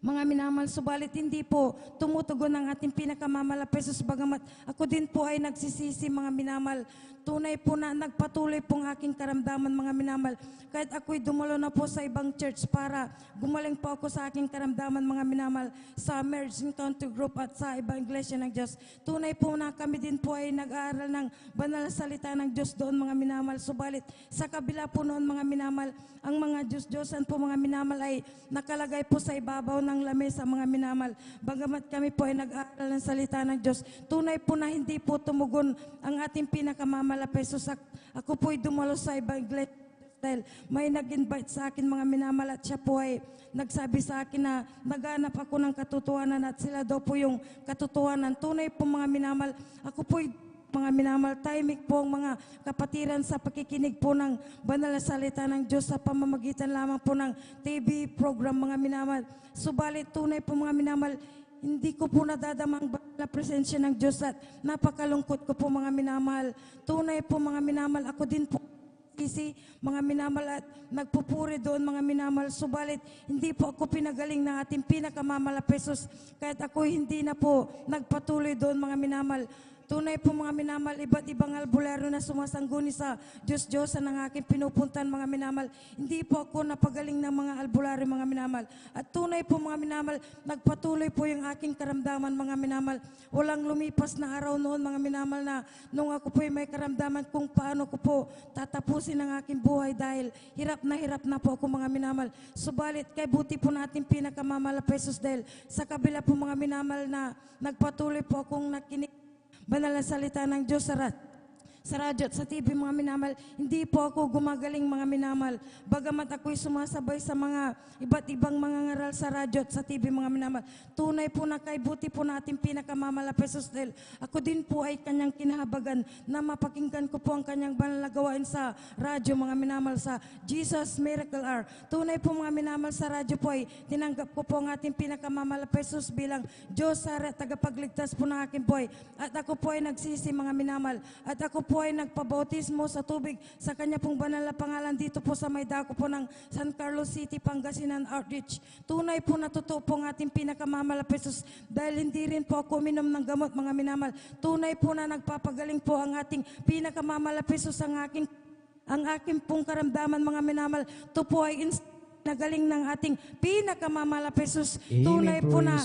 mga minamahal, subalit hindi po tumutugon ang ating pinakamamahal na Jesus bagamat ako din po ay nagsisisi, mga minamahal. Tunay po na nagpatuloy pong aking karamdaman, mga minamahal. Kahit ako'y dumalo na po sa ibang church para gumaling po ako sa aking karamdaman, mga minamahal, sa Marriage Encounter Group at sa ibang iglesia ng Diyos. Tunay po na kami din po ay nag-aaral ng banal na salita ng Diyos doon, mga minamahal. Subalit sa kabila po noon, mga minamahal, ang mga Diyos-Diyosan po, mga minamahal, ay nakalagay po sa ibabaw ng lamesa, mga minamahal. Bagamat kami po ay nag-aaral ng salita ng Diyos, tunay po na hindi po tumugon ang ating pinakamamahal na Jesus. Ako po'y dumalo sa ibang iglesia dahil may nag-invite sa akin, mga minamahal, at siya po ay nagsabi sa akin na naghanap ako ng katotohanan at sila daw po yung katotohanan. Tunay po, mga minamahal, ako po'y, mga minamahal, tahimik po ang mga kapatiran sa pakikinig po ng banal na salita ng Diyos sa pamamagitan lamang po ng TV program, mga minamahal. Subalit tunay po, mga minamahal, hindi ko po nadadamang na presensya ng Diyos at napakalungkot ko po, mga minamahal. Tunay po, mga minamahal, ako din po mga minamahal at nagpupuri doon, mga minamahal. Subalit hindi po ako pinagaling ng ating pinakamamahal na Jesus kahit ako hindi na po nagpatuloy doon, mga minamahal. Tunay po, mga minamahal, iba't ibang albularyo na sumasangguni sa Diyos-Diyosan ng aking pinupuntan, mga minamahal. Hindi po ako napagaling ng mga albularyo, mga minamahal. At tunay po, mga minamahal, nagpatuloy po yung aking karamdaman, mga minamahal. Walang lumipas na araw noon, mga minamahal, na nung ako po ay may karamdaman kung paano ko po tatapusin ang aking buhay dahil hirap na po ako, mga minamahal. Subalit kay buti po natin pinakamamahal na Jesus dahil sa kabila po, mga minamahal, na nagpatuloy po akong nakinig banal na salita ng Diyos sa radyo at sa TV mga minamahal. Hindi po ako gumagaling mga minamahal. Bagamat ako'y sumasabay sa mga iba't ibang mga ngaral sa radyo at sa TV mga minamahal. Tunay po na kay buti po natin pinakamamahal na Pesos dahil ako din po ay kanyang kinahabagan na mapakinggan ko po ang kanyang banal na gawain sa radyo mga minamahal sa Jesus Miracle Hour. Tunay po mga minamahal sa radyo po ay tinanggap ko po ang ating pinakamamahal na Pesos bilang Diyos sa tagapagligtas po ng aking buhay. At ako po ay nagsisi mga minamahal. At ako po ay nagpabautismo sa tubig sa kanya pong banal na pangalan dito po sa may dako po ng San Carlos City, Pangasinan Outreach. Tunay po na totoo po ang ating pinakamamahal na Pesos dahil hindi rin po ako uminom ng gamot mga minamahal. Tunay po na nagpapagaling po ang ating pinakamamahal na Pesos ang aking pong karamdaman mga minamahal. Ito po ay nagaling ng ating pinakamamahal na Pesos. Tunay po na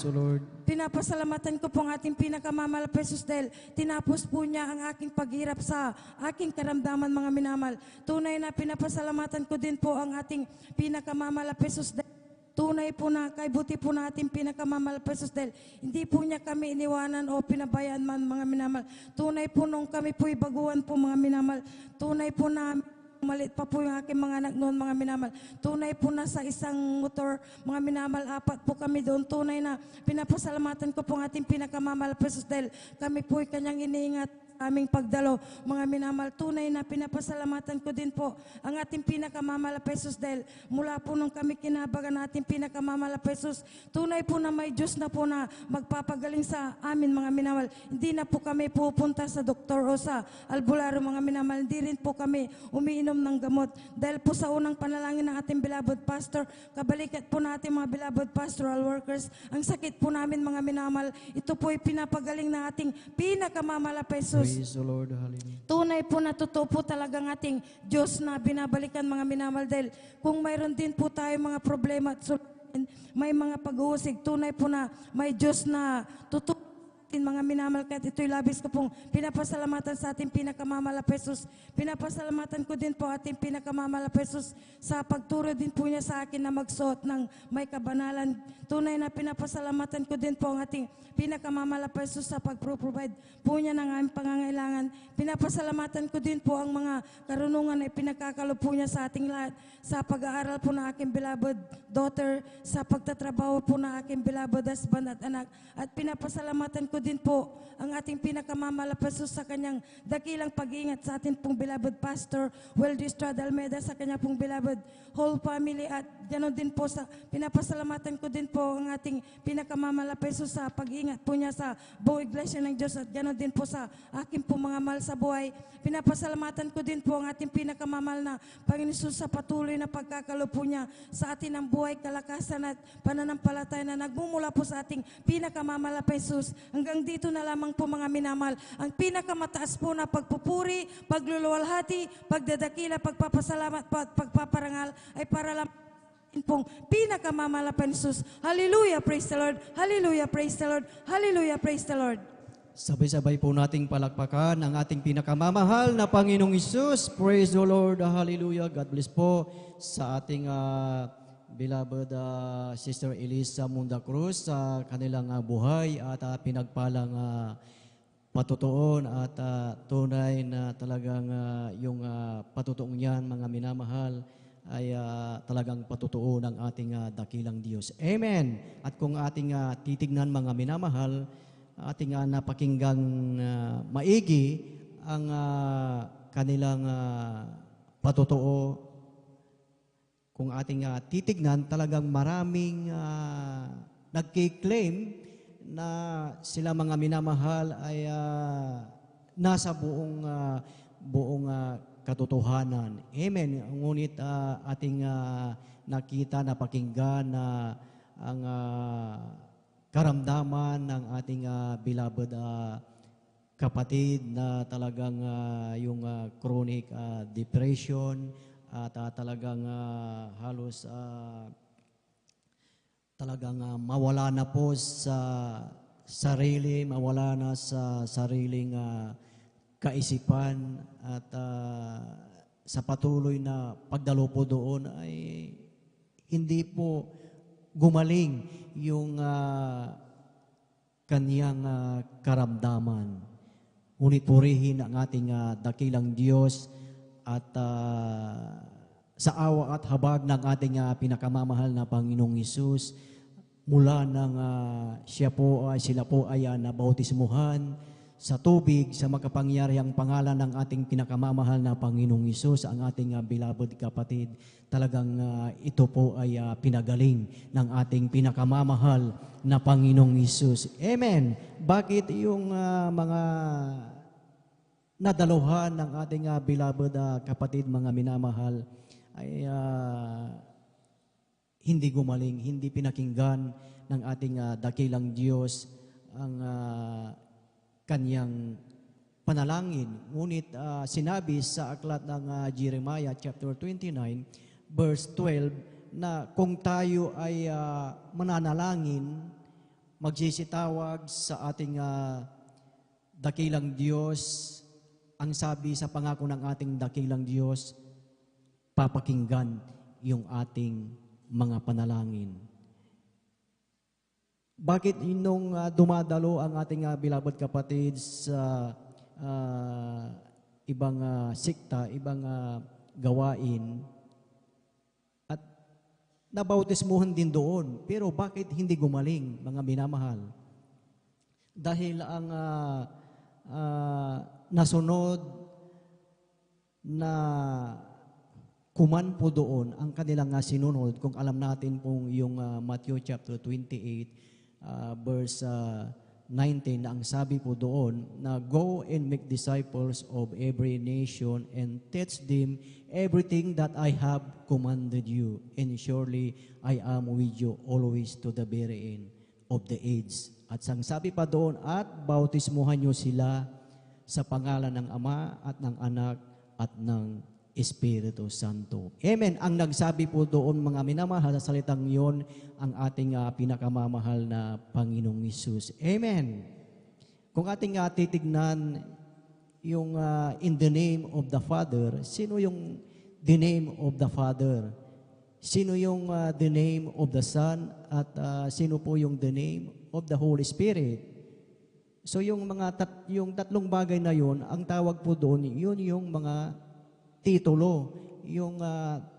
pinapasalamatan ko po ang ating pinakamamahal na Pesos dahil tinapos po niya ang aking paghirap sa aking karamdaman mga minamahal. Tunay na pinapasalamatan ko din po ang ating pinakamamahal na Pesos dahil tunay po na kay buti po natin pinakamamahal na Pesos dahil hindi po niya kami iniwanan o pinabayaan man mga minamahal. Tunay po nung kami po'y baguhan po mga minamahal. Tunay po na maliit pa po yung aking mga anak noon mga minamahal. Tunay po na sa isang motor mga minamahal, 4 po kami doon. Tunay na pinapasalamatan ko po ang ating pinakamamahal Pesos dahil kami po'y kanyang iniingat aming pagdalo mga minamahal. Tunay na pinapasalamatan ko din po ang ating pinakamamahal Pesos dahil mula po nung kami kinabagan natin pinakamamahal Pesos, tunay po na may Diyos na po na magpapagaling sa amin mga minamahal. Hindi na po kami pupunta sa doktor o sa albularyo mga minamahal. Hindi rin po kami umiinom ng gamot dahil po sa unang panalangin ng ating beloved pastor, kabalikat po natin mga beloved pastoral workers, ang sakit po namin mga minamahal, ito po ay pinapagaling ng ating pinakamamahal Pesos. Praise the Lord, hallelujah. Tunay po na totoo po talagang ating Diyos na binabalikan mga minamahal dahil kung mayroon din po tayo mga problema at may mga pag-uusig, tunay po na may Diyos na totoo mga minamahal, kahit ito'y labis ko pong pinapasalamatan sa ating pinakamamahal Pesos. Pinapasalamatan ko din po ating pinakamamahal Pesos sa pagturo din po niya sa akin na magsuot ng may kabanalan. Tunay na pinapasalamatan ko din po ang ating pinakamamahal Pesos sa pag-provide po niya ng aming pangangailangan. Pinapasalamatan ko din po ang mga karunungan na ipinagkakalo po niya sa ating lahat sa pag-aaral po ng aking beloved daughter, sa pagtatrabaho po ng aking beloved husband at anak. At pinapasalamatan ko din po ang ating pinakamamahal Pesos sa kanyang dakilang pag-iingat sa ating pong beloved pastor, Weldy Estrada Almeida, sa kanya pong beloved whole family at ganoon din po sa pinapasalamatan ko din po ang ating pinakamamahal Pesos sa pag-iingat po niya sa buong iglesia ng Diyos at ganoon din po sa aking pong mga mahal sa buhay. Pinapasalamatan ko din po ang ating pinakamamahal na Panginoon Jesus sa patuloy na pagkakalo po niya sa atin ng buhay, kalakasan at pananampalataya na nagmumula po sa ating pinakamamahal Pesos. Hanggang dito na lamang po mga minamahal, ang pinakamataas po na pagpupuri, pagluluwalhati, pagdadakila, pagpapasalamat at pagpaparangal ay para lang pong pinakamamahal na Pesos. Hallelujah, praise the Lord. Hallelujah, praise the Lord. Hallelujah, praise the Lord. Sabay-sabay po nating palakpakan ang ating pinakamamahal na Panginoong Hesus. Praise the Lord. Hallelujah. God bless po sa ating beloved Sister Elisa Munda Cruz sa kanilang buhay at pinagpalang patutuon at tunay na talagang yung patutuong yan mga minamahal ay talagang patutuo ng ating dakilang Diyos. Amen. At kung ating titignan mga minamahal, ating napakinggang maigi ang kanilang patutuo. Kung ating titignan, talagang maraming nagkiklaim na sila mga minamahal ay nasa buong katotohanan. Amen. Ngunit ating nakita, napakinggan na ang karamdaman ng ating beloved kapatid na talagang yung chronic depression at talagang halos talagang mawala na po sa sarili, mawala na sa sariling kaisipan at sa patuloy na pagdalo po doon ay hindi po gumaling yung kaniyang karamdaman. Ngunit purihin ang ating dakilang Diyos at sa awa at habag ng ating pinakamamahal na Panginoong Hesus, mula nang sila po ay nabautismuhan sa tubig, sa makapangyarihang pangalan ng ating pinakamamahal na Panginoong Hesus, ang ating beloved kapatid, talagang ito po ay pinagaling ng ating pinakamamahal na Panginoong Hesus. Amen. Bakit yung mga nadaluhan ng ating beloved kapatid, mga minamahal, ay hindi gumaling, hindi pinakinggan ng ating dakilang Diyos ang kanyang panalangin. Ngunit sinabi sa aklat ng Jeremiah chapter 29 verse 12 na kung tayo ay mananalangin, magsisitawag sa ating dakilang Diyos, ang sabi sa pangako ng ating dakilang Diyos, papakinggan yung ating mga panalangin. Bakit nung dumadalo ang ating beloved kapatid sa ibang sikta, ibang gawain, at nabautismuhan din doon, pero bakit hindi gumaling, mga minamahal? Dahil ang nasunod na kuman po doon, ang kanilang sinunod, kung alam natin pong yung Matthew chapter 28, verse 19, ang sabi po doon na go and make disciples of every nation and teach them everything that I have commanded you, and surely I am with you always to the very end of the age. At sang sabi pa doon, at bautismuhan nyo sila sa pangalan ng Ama at ng Anak at ng Espiritu Santo. Amen. Ang nagsabi po doon, mga minamahal, sa salitang yon, ang ating pinakamamahal na Panginoong Hesus. Amen. Kung ating titignan yung in the name of the Father, sino yung the name of the Father? Sino yung the name of the Son? At sino po yung the name of the Holy Spirit? So yung yung tatlong bagay na yun, ang tawag po doon, yun yung mga titulo, yung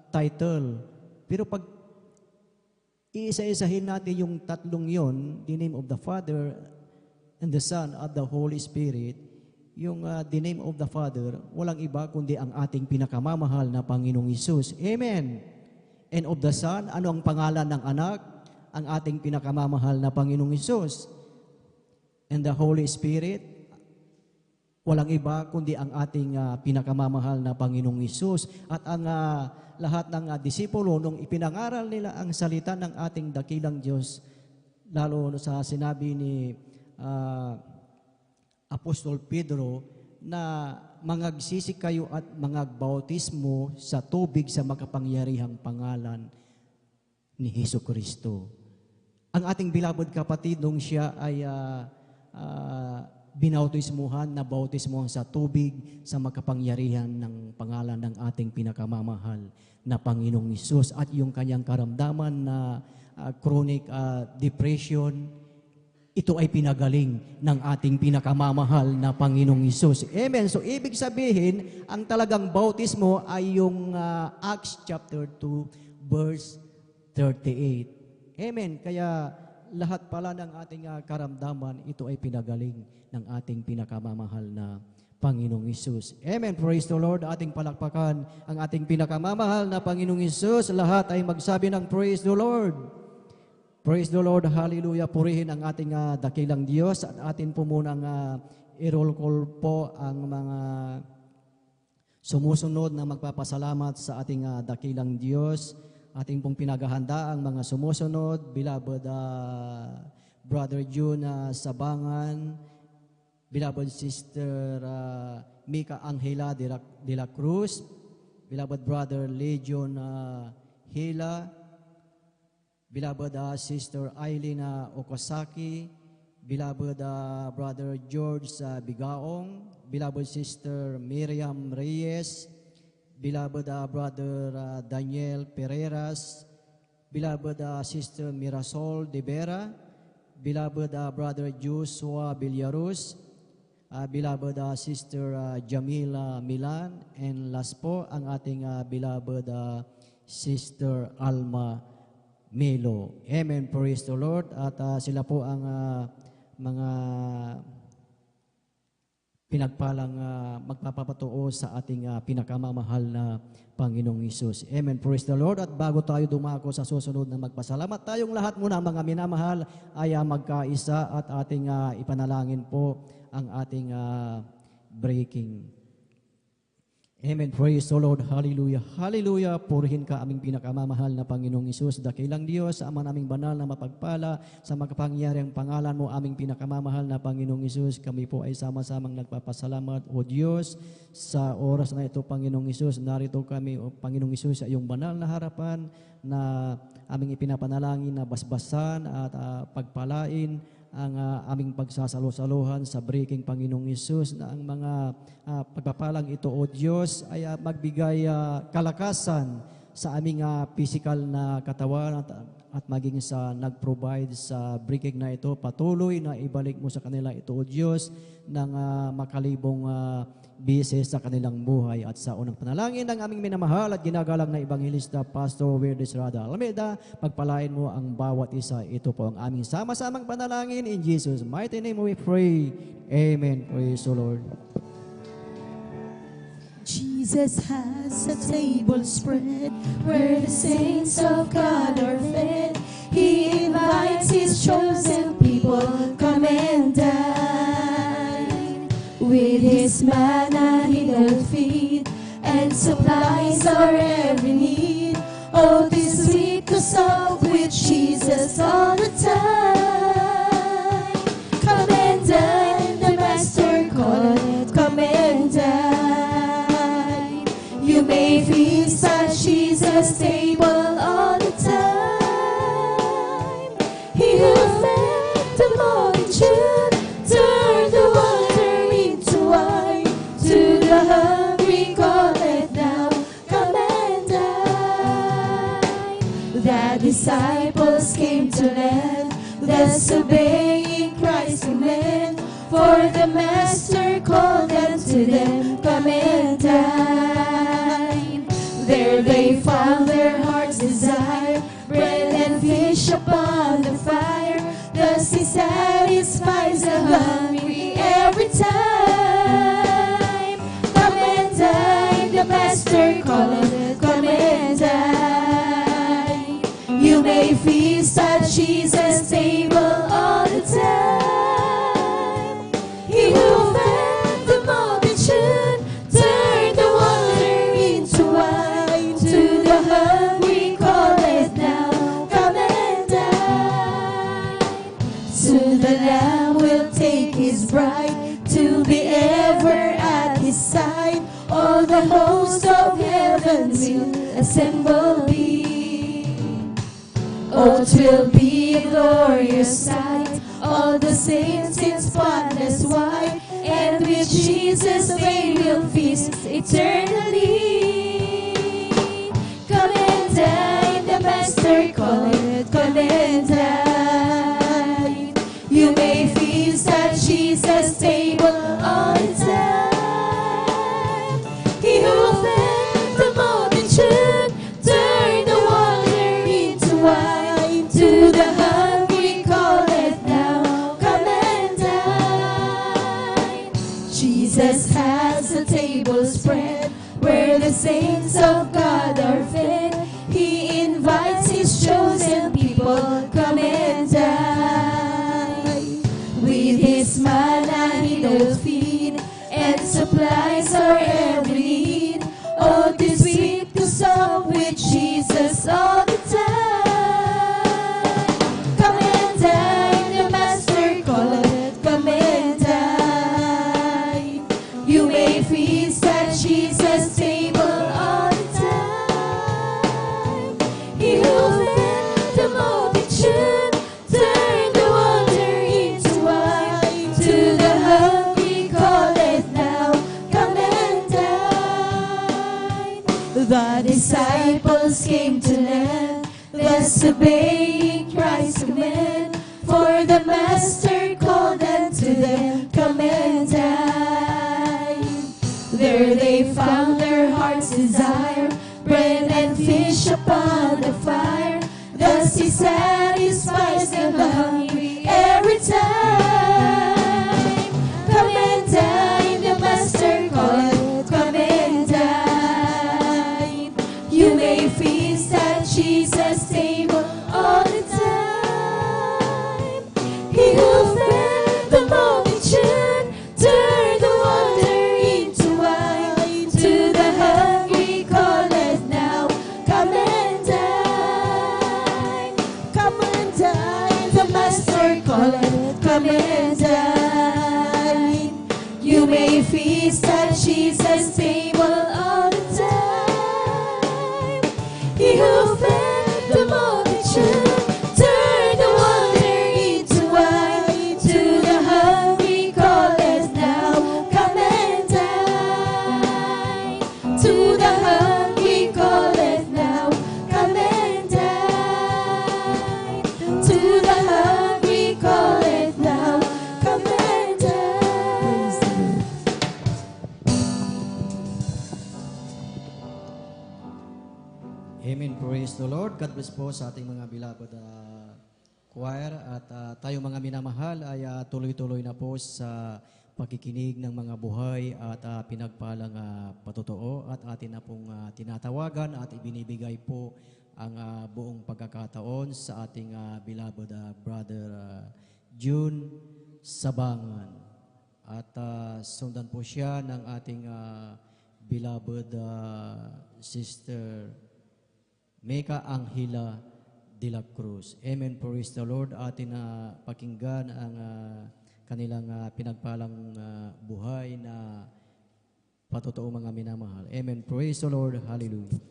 title. Pero pag iisa-isahin natin yung tatlong yon, the name of the Father and the Son and the Holy Spirit, yung the name of the Father, walang iba kundi ang ating pinakamamahal na Panginoong Hesus. Amen. And of the Son, ano ang pangalan ng anak? Ang ating pinakamamahal na Panginoong Hesus. And the Holy Spirit, walang iba kundi ang ating pinakamamahal na Panginoong Hesus. At ang lahat ng disipulo, nung ipinangaral nila ang salita ng ating dakilang Diyos, lalo sa sinabi ni Apostol Pedro na mangagsisi kayo at mangagbautismo sa tubig sa makapangyarihang pangalan ni Hesus Kristo. Ang ating beloved kapatid, nung siya ay binautismuhan, na bautismuhan sa tubig sa makapangyarihan ng pangalan ng ating pinakamamahal na Panginoong Hesus, at yung kanyang karamdaman na chronic depression, ito ay pinagaling ng ating pinakamamahal na Panginoong Hesus. Amen. So ibig sabihin, ang talagang bautismo ay yung Acts chapter 2 verse 38. Amen. Kaya lahat pala ng ating karamdaman, ito ay pinagaling ng ating pinakamamahal na Panginoong Hesus. Amen. Praise the Lord. Ating palakpakan ang ating pinakamamahal na Panginoong Hesus. Lahat ay magsabi ng praise the Lord. Praise the Lord. Hallelujah. Purihin ang ating dakilang Diyos. At atin po munang i-roll call po ang mga sumusunod na magpapasalamat sa ating dakilang Diyos. Ating pong pinaghahanda ang mga sumusunod, beloved Brother June Sabangan, beloved Sister Mika Angela de la Cruz, beloved Brother Legion Hila, beloved Sister Eileen Okosaki, beloved Brother George Bigaong, beloved Sister Miriam Reyes, beloved Brother Daniel Pereiras, beloved Sister Mirasol de Vera, beloved Brother Joshua Villarus, beloved Sister Jamila Milan, and last po ang ating beloved Sister Alma Melo. Amen. Praise the Lord. At sila po ang mga pinagpalang magpapapatuo sa ating pinakamamahal na Panginoong Hesus. Amen. Praise the Lord. At bago tayo dumako sa susunod na magpasalamat, tayong lahat muna mga minamahal ay magkaisa at ating ipanalangin po ang ating breaking. Amen. Praise the Lord. Hallelujah. Hallelujah. Purihin ka aming pinakamamahal na Panginoong Hesus. Dakilang Diyos, Ama naming banal na mapagpala sa makapangyariang pangalan mo, aming pinakamamahal na Panginoong Hesus. Kami po ay sama-samang nagpapasalamat, O Diyos, sa oras na ito, Panginoong Hesus. Narito kami, O Panginoong Hesus, sa iyong banal na harapan na aming ipinapanalangin na basbasan at pagpalain ang aming pagsasalo-saluhan sa breaking, Panginoong Hesus, na ang mga pagpapalang ito, O Diyos, ay magbigay kalakasan sa aming physical na katawan at maging sa nag-provide sa breaking na ito. Patuloy na ibalik mo sa kanila ito, O Diyos, ng makalibong bises sa kanilang buhay. At sa unang panalangin ng aming minamahal at ginagalang na Evangelista Pastor Wirdes Rada Alameda, pagpalain mo ang bawat isa. Ito po ang aming sama-samang panalangin. In Jesus' mighty name we pray. Amen. Praise the Lord. Jesus has a table spread where the saints of God are fed. He invites His chosen people, come and dine. With His manna He will feed and supplies our every need. Oh, this sweet to sup with Jesus all the time. Come and dine, the Master calleth, come and dine. You may feast at Jesus' table all the time. He who fed the multitude, turned the water into wine. To the hungry calleth now, come and dine. The disciples came to learn, thus obeying Christ's command. For the Master called unto them, come and dine. There they found their heart's desire, bread and fish upon the fire. Thus He satisfies the hungry every time. Come and dine, the Master calleth, come and dine. You may feast at Jesus' table all the time. He who fed the multitude, turned the water into wine. To the hungry calleth now, come and dine. Soon the Lamb will take His bride to be ever at His side. All the hosts of heaven will assemble be. Oh, 'twill be a glorious sight, all the saints in spotless white, and with Jesus they will feast eternally. Come and dine, the Master calleth, come and dine. You may feast at Jesus' table all the time. He who fed the multitude, turned the water into wine. To the hungry calleth now, come and dine. Jesus has a table spread where the saints of God are fed. He invites His chosen people, come and dine. With His manna He will feed and supplies our every need. Oh, 'tis sweet to sup with Jesus all the time. Come and dine, the Master calleth, come and dine. You may feast at Jesus' table all the time. He who fed the multitude, turned the water into wine. To the hungry calleth now, come and dine. The disciples came to learn, thus obeying Christ's command. For the Master called unto them, come and dine. found their heart's desire, bread and fish upon the fire. Thus he satisfies the hungry every time. Come and dine, the master calleth, come and dine. You may feast at Jesus' table all the time. He who fed the multitude turned the water into wine. To the hungry calleth now, come and dine. Come and dine, the master calleth, come and dine. You may feast at Jesus' table all the time. He who fed the multitude turned the water into wine. To the hungry calleth now, come and dine. To the hungry calleth now, come and dine. To the hungry calleth now, come and dine. Amen. Praise the Lord. God bless po sa ating mga beloved choir. At tayo mga minamahal ay tuloy-tuloy na po sa pakikinig ng mga buhay at pinagpalang patotoo. At atin na pong tinatawagan at ibinibigay po ang buong pagkakataon sa ating beloved brother June Sabangan. At sundan po siya ng ating beloved sister Meka Angela de la Cruz. Amen. Praise the Lord. Atin na pakinggan ang kanilang pinagpalang buhay na patotoo mga minamahal. Amen. Praise the Lord. Hallelujah.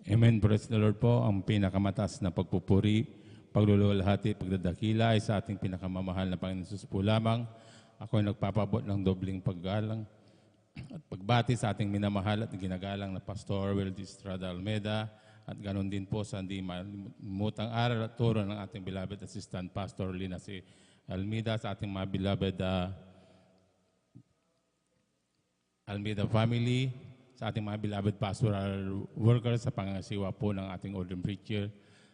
Amen. Praise the Lord po. Ang pinakamataas na pagpupuri, pagluluwalhati, pagdadakila ay sa ating pinakamamahal na Panginoon Jesus po lamang. Ako ay nagpapabot ng dobling paggalang at pagbati sa ating minamahal at ginagalang na Pastor Wildy Estrada Almeda at ganon din po sa hindi malimutang aral at turo ng ating beloved assistant Pastor Lina C. Almeda, sa ating mga beloved Almeda family, sa ating mga beloved pastoral workers, sa pangangasiwa po ng ating ordained preacher,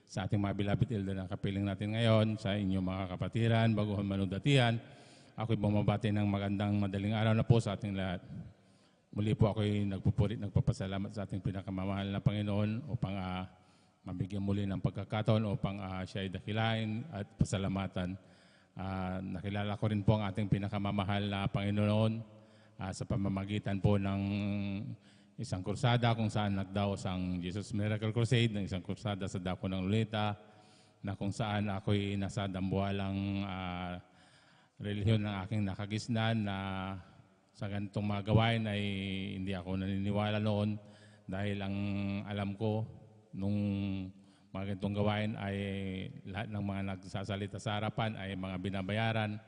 sa ating mga beloved elder na kapiling natin ngayon, sa inyong mga kapatiran, baguhan manudatian, ako'y bumabati ng magandang madaling araw na po sa ating lahat. Muli po ako'y nagpupuri, nagpapasalamat sa ating pinakamamahal na Panginoon upang mabigyan muli ng pagkakataon upang siya ay dakilain at pasalamatan. Nakilala ko rin po ang ating pinakamamahal na Panginoon sa pamamagitan po ng isang kursada kung saan nagdaos ang Jesus Miracle Crusade, ng isang kursada sa Dako ng Lolita, na kung saan ako'y nasa dambuhalang relihiyon ng aking nakagisnan na sa ganitong mga gawain ay hindi ako naniniwala noon dahil ang alam ko nung mga ganitong gawain ay lahat ng mga nagsasalita sa harapan ay mga binabayaran,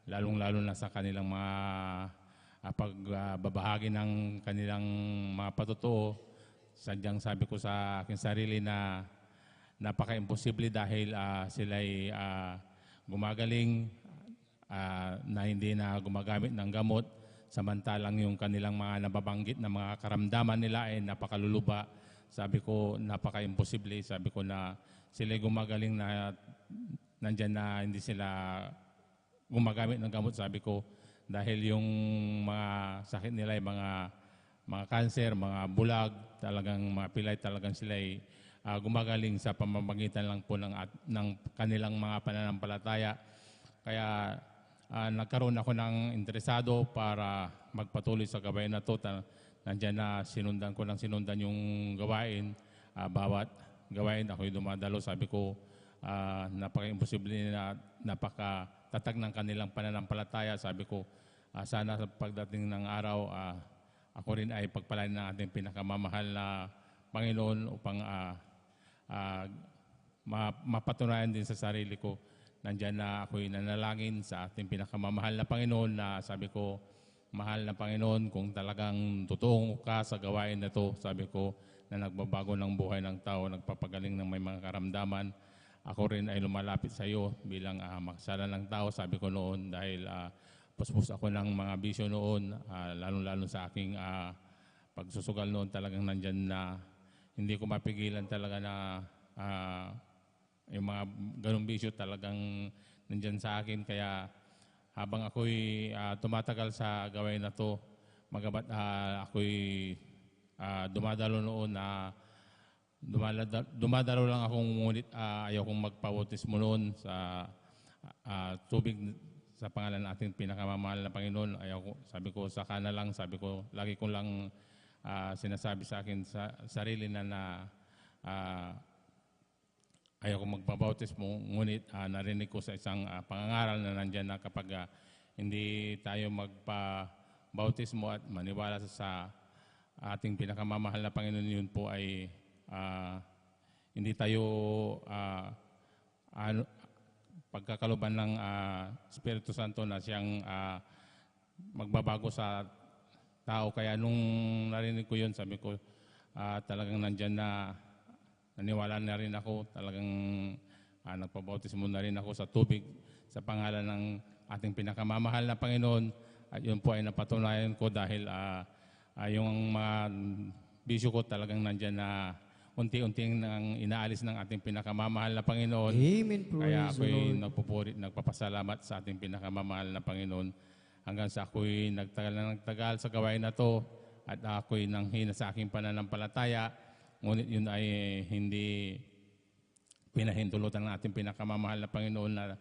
lalong-lalo na sa kanilang mga pagbabahagi ng kanilang mga patotoo. Sadyang sabi ko sa aking sarili na napaka-imposible dahil sila'y gumagaling na hindi na gumagamit ng gamot, samantalang yung kanilang mga nababanggit na mga karamdaman nila ay napakaluluba. Sabi ko napaka-imposible, sabi ko na sila'y gumagaling na nandyan na hindi sila gumagamit ng gamot. Sabi ko dahil yung mga sakit nila ay mga cancer, mga bulag, talagang mga pilay, talagang sila ay gumagaling sa pamamagitan lang po ng kanilang mga pananampalataya. Kaya nagkaroon ako ng interesado para magpatuloy sa gawain na ito. Nandiyan na sinundan yung gawain. Bawat gawain ako'y dumadalo. Sabi ko napaka-imposible na napakatatag ng kanilang pananampalataya. Sabi ko sana sa pagdating ng araw ako rin ay pagpalain ng ating pinakamamahal na Panginoon upang mapatunayan din sa sarili ko. Nandiyan na ako'y nanalangin sa ating pinakamamahal na Panginoon na sabi ko, mahal na Panginoon, kung talagang totoong ka sa gawain na to, sabi ko, na nagbabago ng buhay ng tao, nagpapagaling ng may mga karamdaman, ako rin ay lumalapit sa iyo bilang makasalanang tao. Sabi ko noon dahil puspos ako ng mga bisyo noon, lalo-lalo sa aking pagsusugal noon, talagang nandyan na hindi ko mapigilan talaga na yung mga ganong bisyo talagang nandyan sa akin. Kaya habang ako'y tumatagal sa gawain na to, magabat ako'y dumadalo noon na dumadalo lang akong, ngunit ayaw kong magpabautismo noon sa tubig sa pangalan ng ating pinakamamahal na Panginoon. Ayaw ko, sabi ko sa kana lang, sabi ko lagi ko lang sinasabi sa akin sa sarili na ayaw kong magpabautismo, ngunit narinig ko sa isang pangangaral na nandyan na kapag hindi tayo magpabautismo at maniwala sa ating pinakamamahal na Panginoon, yun po ay hindi tayo pagkakaluban ng Espiritu Santo na siyang magbabago sa tao. Kaya nung narinig ko yun, sabi ko talagang nandyan na naniwala na rin ako, talagang nagpabautismo na rin ako sa tubig sa pangalan ng ating pinakamamahal na Panginoon. At yun po ay napatunayan ko dahil yung mga bisyo ko talagang nandyan na unti-unting nang inaalis ng ating pinakamamahal na Panginoon. Amen. Kaya Praise the ako'y Lord. nagpupuri, nagpapasalamat sa ating pinakamamahal na Panginoon hanggang sa ako'y nagtagal sa gawain na to at ako'y nanghina sa aking pananampalataya. Ngunit yun ay hindi pinahintulutan ng ating pinakamamahal na Panginoon na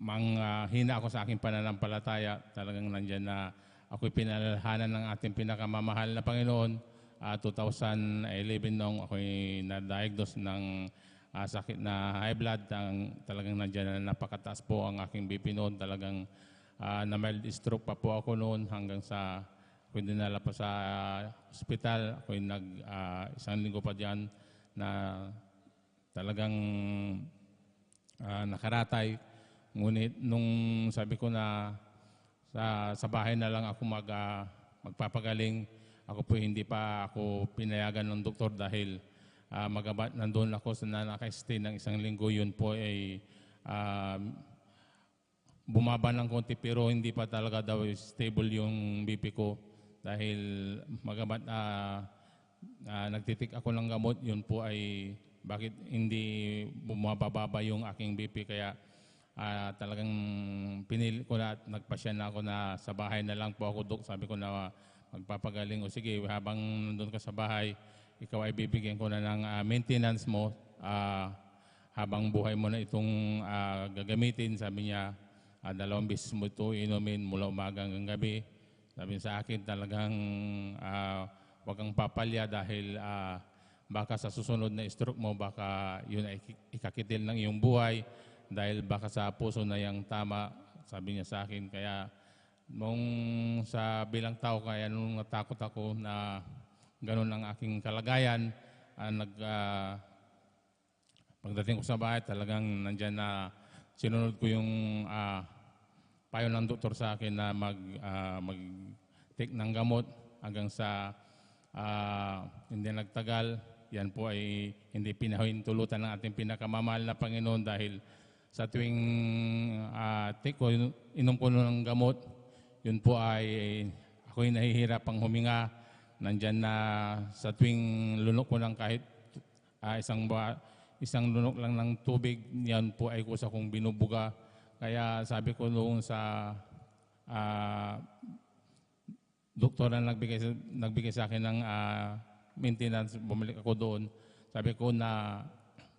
manghina ako sa aking pananampalataya. Talagang nandyan na ako'y pinalalahanan ng ating pinakamamahal na Panginoon. 2011 nung ako'y na-diagnose ng sakit na high blood, talagang nandyan na napakataas po ang aking BP noon. Talagang na mild stroke pa po ako noon hanggang sa ako'y dinala pa sa ospital. Ako'y isang linggo pa diyan na talagang nakaratay. Ngunit nung sabi ko na sa bahay na lang ako magpapagaling, ako po hindi pa ako pinayagan ng doktor dahil nandun ako sa naka-stay ng isang linggo. Yun po ay bumaba ng konti pero hindi pa talaga daw stable yung BP ko dahil nagtitik ako ng gamot. Yun po ay bakit hindi bumababa yung aking BP. Kaya talagang pinili ko na at nagpasya na ako na sa bahay na lang po ako, Dok. Sabi ko na magpapagaling, o sige, habang nandun ka sa bahay, ikaw ay bibigyan ko na ng maintenance mo habang buhay mo na itong gagamitin. Sabi niya, 2 beses mo ito inumin mula umaga hanggang gabi. Sabi sa akin, talagang huwag kang papalya dahil baka sa susunod na stroke mo, baka yun ay ikakitil ng iyong buhay dahil baka sa puso na yung tama. Sabi niya sa akin. Kaya nung sa bilang tao, kaya nung natakot ako na ganun ang aking kalagayan, pagdating ko sa bahay, talagang nandyan na sinunod ko yung payo ng doktor sa akin na mag-take ng gamot hanggang sa hindi nagtagal. Yan po ay hindi pinahintulutan ng ating pinakamamahal na Panginoon dahil sa tuwing inom ko ng gamot, yun po ay ako'y nahihirapang huminga. Nandyan na sa tuwing lunok ko ng kahit isang lunok lang ng tubig, yan po ay kusa kong binubuga. Kaya sabi ko noong sa doktor na nagbigay sa akin ng maintenance, bumalik ako doon. Sabi ko na,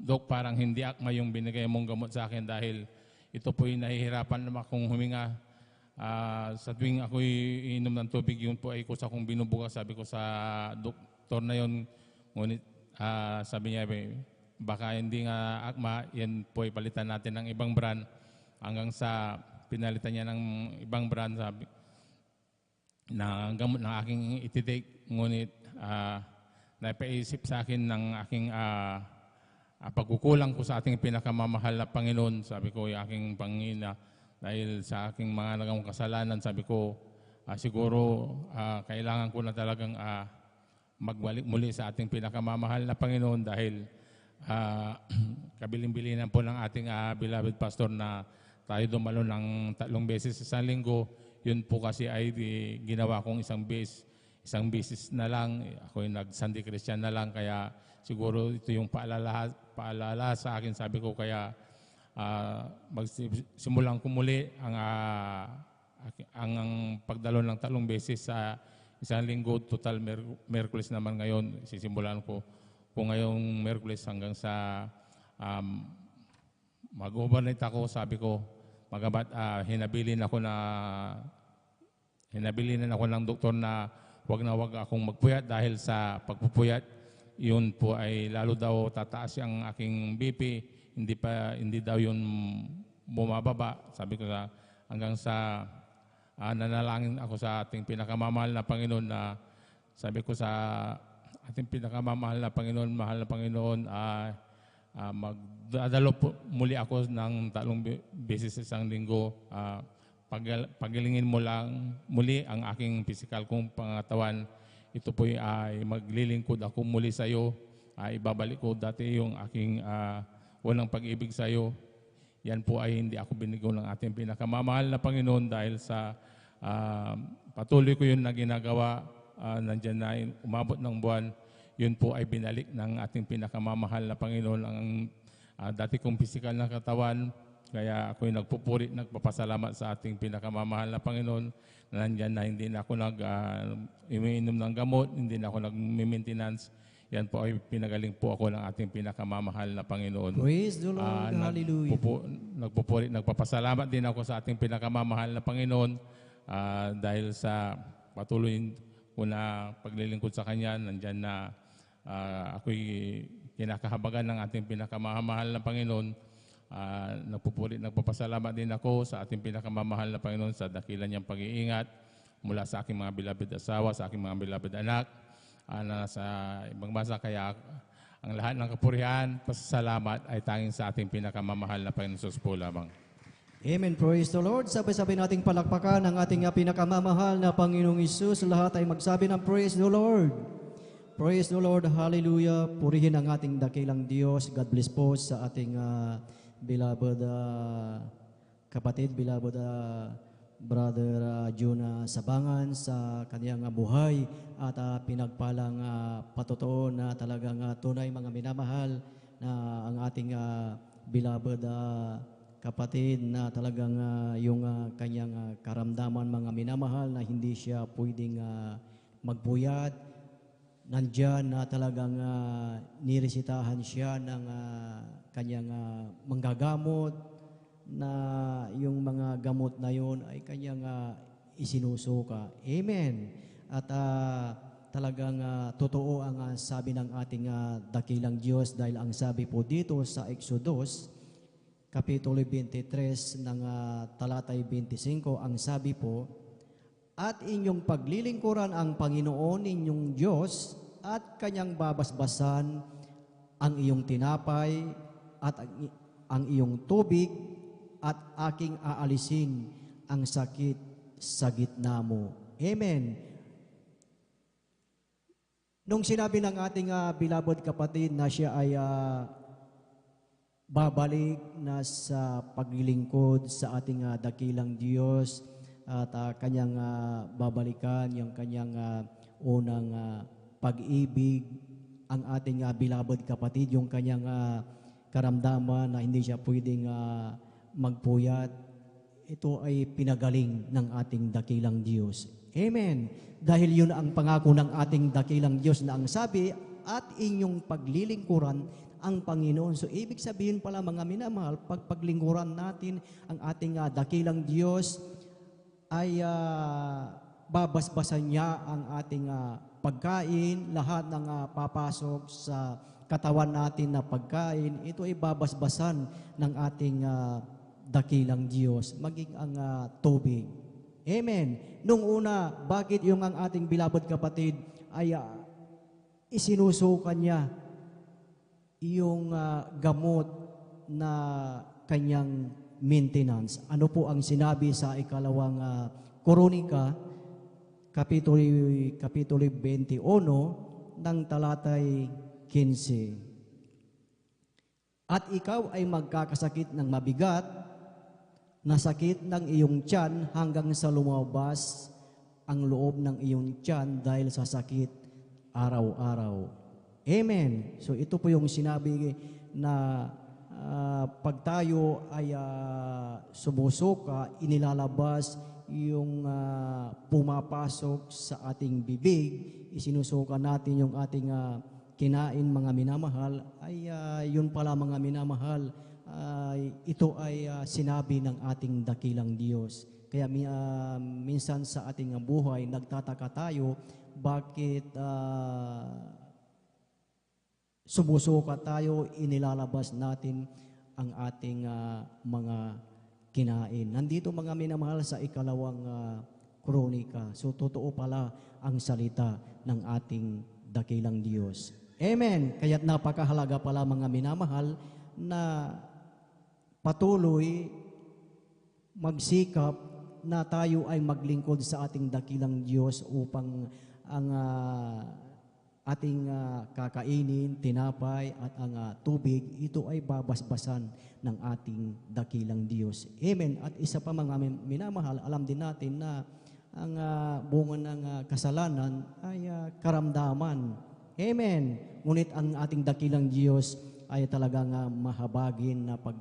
Dok, parang hindi akma yung binigay mong gamot sa akin dahil ito po'y nahihirapan naman akong huminga. Sa tuwing ako'y inom ng tubig, yun po ay kusa kong binubuga. Sabi ko sa doktor na yun, ngunit sabi niya, baka hindi nga akma, yan po ay palitan natin ng ibang brand. Hanggang sa pinalitan niya ng ibang brand, sabi na gamot ng aking ititake. Ngunit napaisip sa akin ng aking pagkukulang ko sa ating pinakamamahal na Panginoon. Sabi ko, yung aking Pangina, dahil sa aking mga nagawang kasalanan, sabi ko, siguro kailangan ko na talagang magbalik muli sa ating pinakamamahal na Panginoon dahil kabilin-bilinan po ng ating beloved pastor na tayo dumalo ng 3 beses sa isang linggo. Yun po kasi ay ginawa kong isang beses na lang. Ako yung nag-Sunday Christian na lang, kaya siguro ito yung paalala sa akin. Sabi ko kaya magsimulang ko muli ang pagdalo ng 3 beses sa isang linggo. Total Miyerkules naman ngayon. Sisimulan ko ngayong Miyerkules hanggang sa mag-overnight ako. Sabi ko, magabat hinabilin ako ng doktor na wag akong magpuyat dahil sa pagpupuyat, yun po ay lalo daw tataas ang aking BP, hindi daw yun bumababa. Sabi ko hanggang sa nanalangin ako sa ating pinakamamahal na Panginoon, na sabi ko sa ating pinakamamahal na Panginoon, mahal na Panginoon, magdadalo po muli ako ng 3 beses sa isang linggo. Pagalingin mo lang muli ang aking physical kong pangatawan. Ito po ay maglilingkod ako muli sa iyo. Ibabalik ko dati yung aking walang pag-ibig sa iyo. Yan po ay hindi ako binigo ng ating pinakamamahal na Panginoon dahil sa patuloy ko yun na ginagawa. Nandyan na umabot ng buwan. Yun po ay binalik ng ating pinakamamahal na Panginoon ang dati kong physical na katawan. Kaya ako'y nagpupuri, nagpapasalamat sa ating pinakamamahal na Panginoon na nandyan na hindi na ako umiinom ng gamot, hindi na ako nag-maintenance. Yan po ay pinagaling po ako ng ating pinakamamahal na Panginoon. Praise the Lord. Hallelujah. Nagpupuri, nagpapasalamat din ako sa ating pinakamamahal na Panginoon dahil sa patuloy ko na paglilingkod sa Kanya. Nandyan na ako'y kinakahabagan ng ating pinakamamahal na Panginoon. Nagpupuri, nagpapasalamat din ako sa ating pinakamamahal na Panginoon sa dakilan niyang pag-iingat mula sa aking mga beloved asawa, sa aking mga beloved anak na sa ibang bansa. Kaya ang lahat ng kapurihan, pasasalamat ay tanging sa ating pinakamamahal na Panginoon Jesus po lamang. Amen. Praise the Lord. Sabay-sabay nating palakpakan ang ating pinakamamahal na Panginoong Isus. Lahat ay magsabi ng praise the Lord. Praise the Lord. Hallelujah. Purihin ang ating dakilang Diyos. God bless po sa ating beloved kapatid, beloved Brother Juna Sabangan sa kaniyang buhay at pinagpalang patotoo na talagang tunay mga minamahal na ang ating beloved kapatid na talagang yung kanyang karamdaman mga minamahal na hindi siya pwedeng magpuyat. Nandyan na talagang niresitahan siya ng kanyang manggagamot na yung mga gamot na yon ay kanyang isinusuka. Amen. At talagang totoo ang sabi ng ating dakilang Diyos dahil ang sabi po dito sa Exodus Kapitulo 23 ng talatay 25, ang sabi po, at inyong paglilingkuran ang Panginoon inyong Diyos at kanyang babasbasan ang iyong tinapay at ang iyong tubig at aking aalisin ang sakit sa gitna mo. Amen. Nung sinabi ng ating beloved kapatid na siya ay babalik na sa paglilingkod sa ating dakilang Diyos at kanyang babalikan yung kanyang unang pag-ibig, ang ating beloved kapatid, yung kanyang karamdaman na hindi siya pwedeng magpuyat, ito ay pinagaling ng ating dakilang Diyos. Amen. Dahil yun ang pangako ng ating dakilang Diyos na ang sabi, at inyong paglilingkuran ang Panginoon. So ibig sabihin pala mga minamahal, pagpaglingkuran natin ang ating dakilang Diyos, ay babasbasan niya ang ating pagkain, lahat ng papasok sa katawan natin na pagkain, ito ay babasbasan ng ating dakilang Diyos, maging ang tubig. Amen. Nung una, bakit yung ang ating beloved kapatid ay isinusukan niya yung gamot na kanyang maintenance? Ano po ang sinabi sa ikalawang Kronika, Kapitulo 21, ng talatay 15. at ikaw ay magkakasakit ng mabigat na sakit ng iyong tiyan hanggang sa lumabas ang loob ng iyong tiyan dahil sa sakit araw-araw. Amen. So ito po yung sinabi na pag tayo ay sumusuka, inilalabas yung pumapasok sa ating bibig, isinusuka natin yung ating kinain, mga minamahal, ay yun pala mga minamahal, ito ay sinabi ng ating dakilang Diyos. Kaya minsan sa ating buhay, nagtataka tayo, bakit sumusuka tayo, inilalabas natin ang ating mga kinain. Nandito mga minamahal sa ikalawang kronika. So totoo pala ang salita ng ating dakilang Diyos. Amen. Kaya't napakahalaga pala mga minamahal na patuloy magsikap na tayo ay maglingkod sa ating dakilang Diyos upang ang ating kakainin, tinapay at ang tubig, ito ay babasbasan ng ating dakilang Diyos. Amen. At isa pa mga minamahal, alam din natin na ang bunga ng kasalanan ay karamdaman. Amen. Ngunit ang ating dakilang Diyos ay talagang mahabagin na pag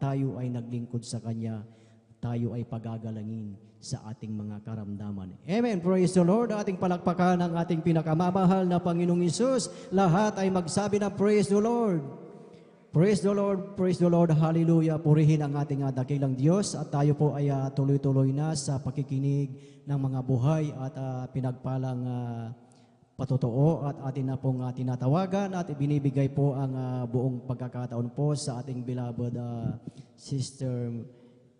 tayo ay naglingkod sa Kanya, tayo ay pagagalangin sa ating mga karamdaman. Amen. Praise the Lord. Ating palakpakan ang ating pinakamamahal na Panginoong Hesus. Lahat ay magsabi na praise the Lord. Praise the Lord. Praise the Lord. Hallelujah. Purihin ang ating dakilang Diyos at tayo po ay tuloy-tuloy na sa pakikinig ng mga buhay at pinagpalang patotoo at atin na pong tinatawagan at ibinibigay po ang buong pagkakataon po sa ating beloved Sister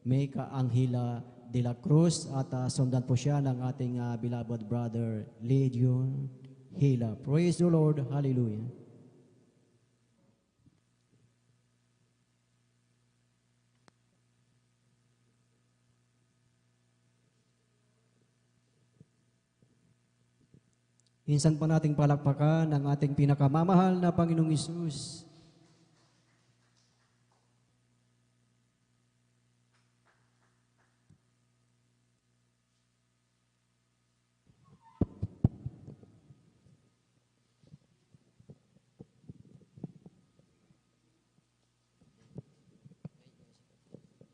Meika Angela de la Cruz at sundan po siya ng ating beloved brother Legion Hila. Praise the Lord. Hallelujah. Minsan pa nating palakpakan ang ating pinakamamahal na Panginoong Hesus.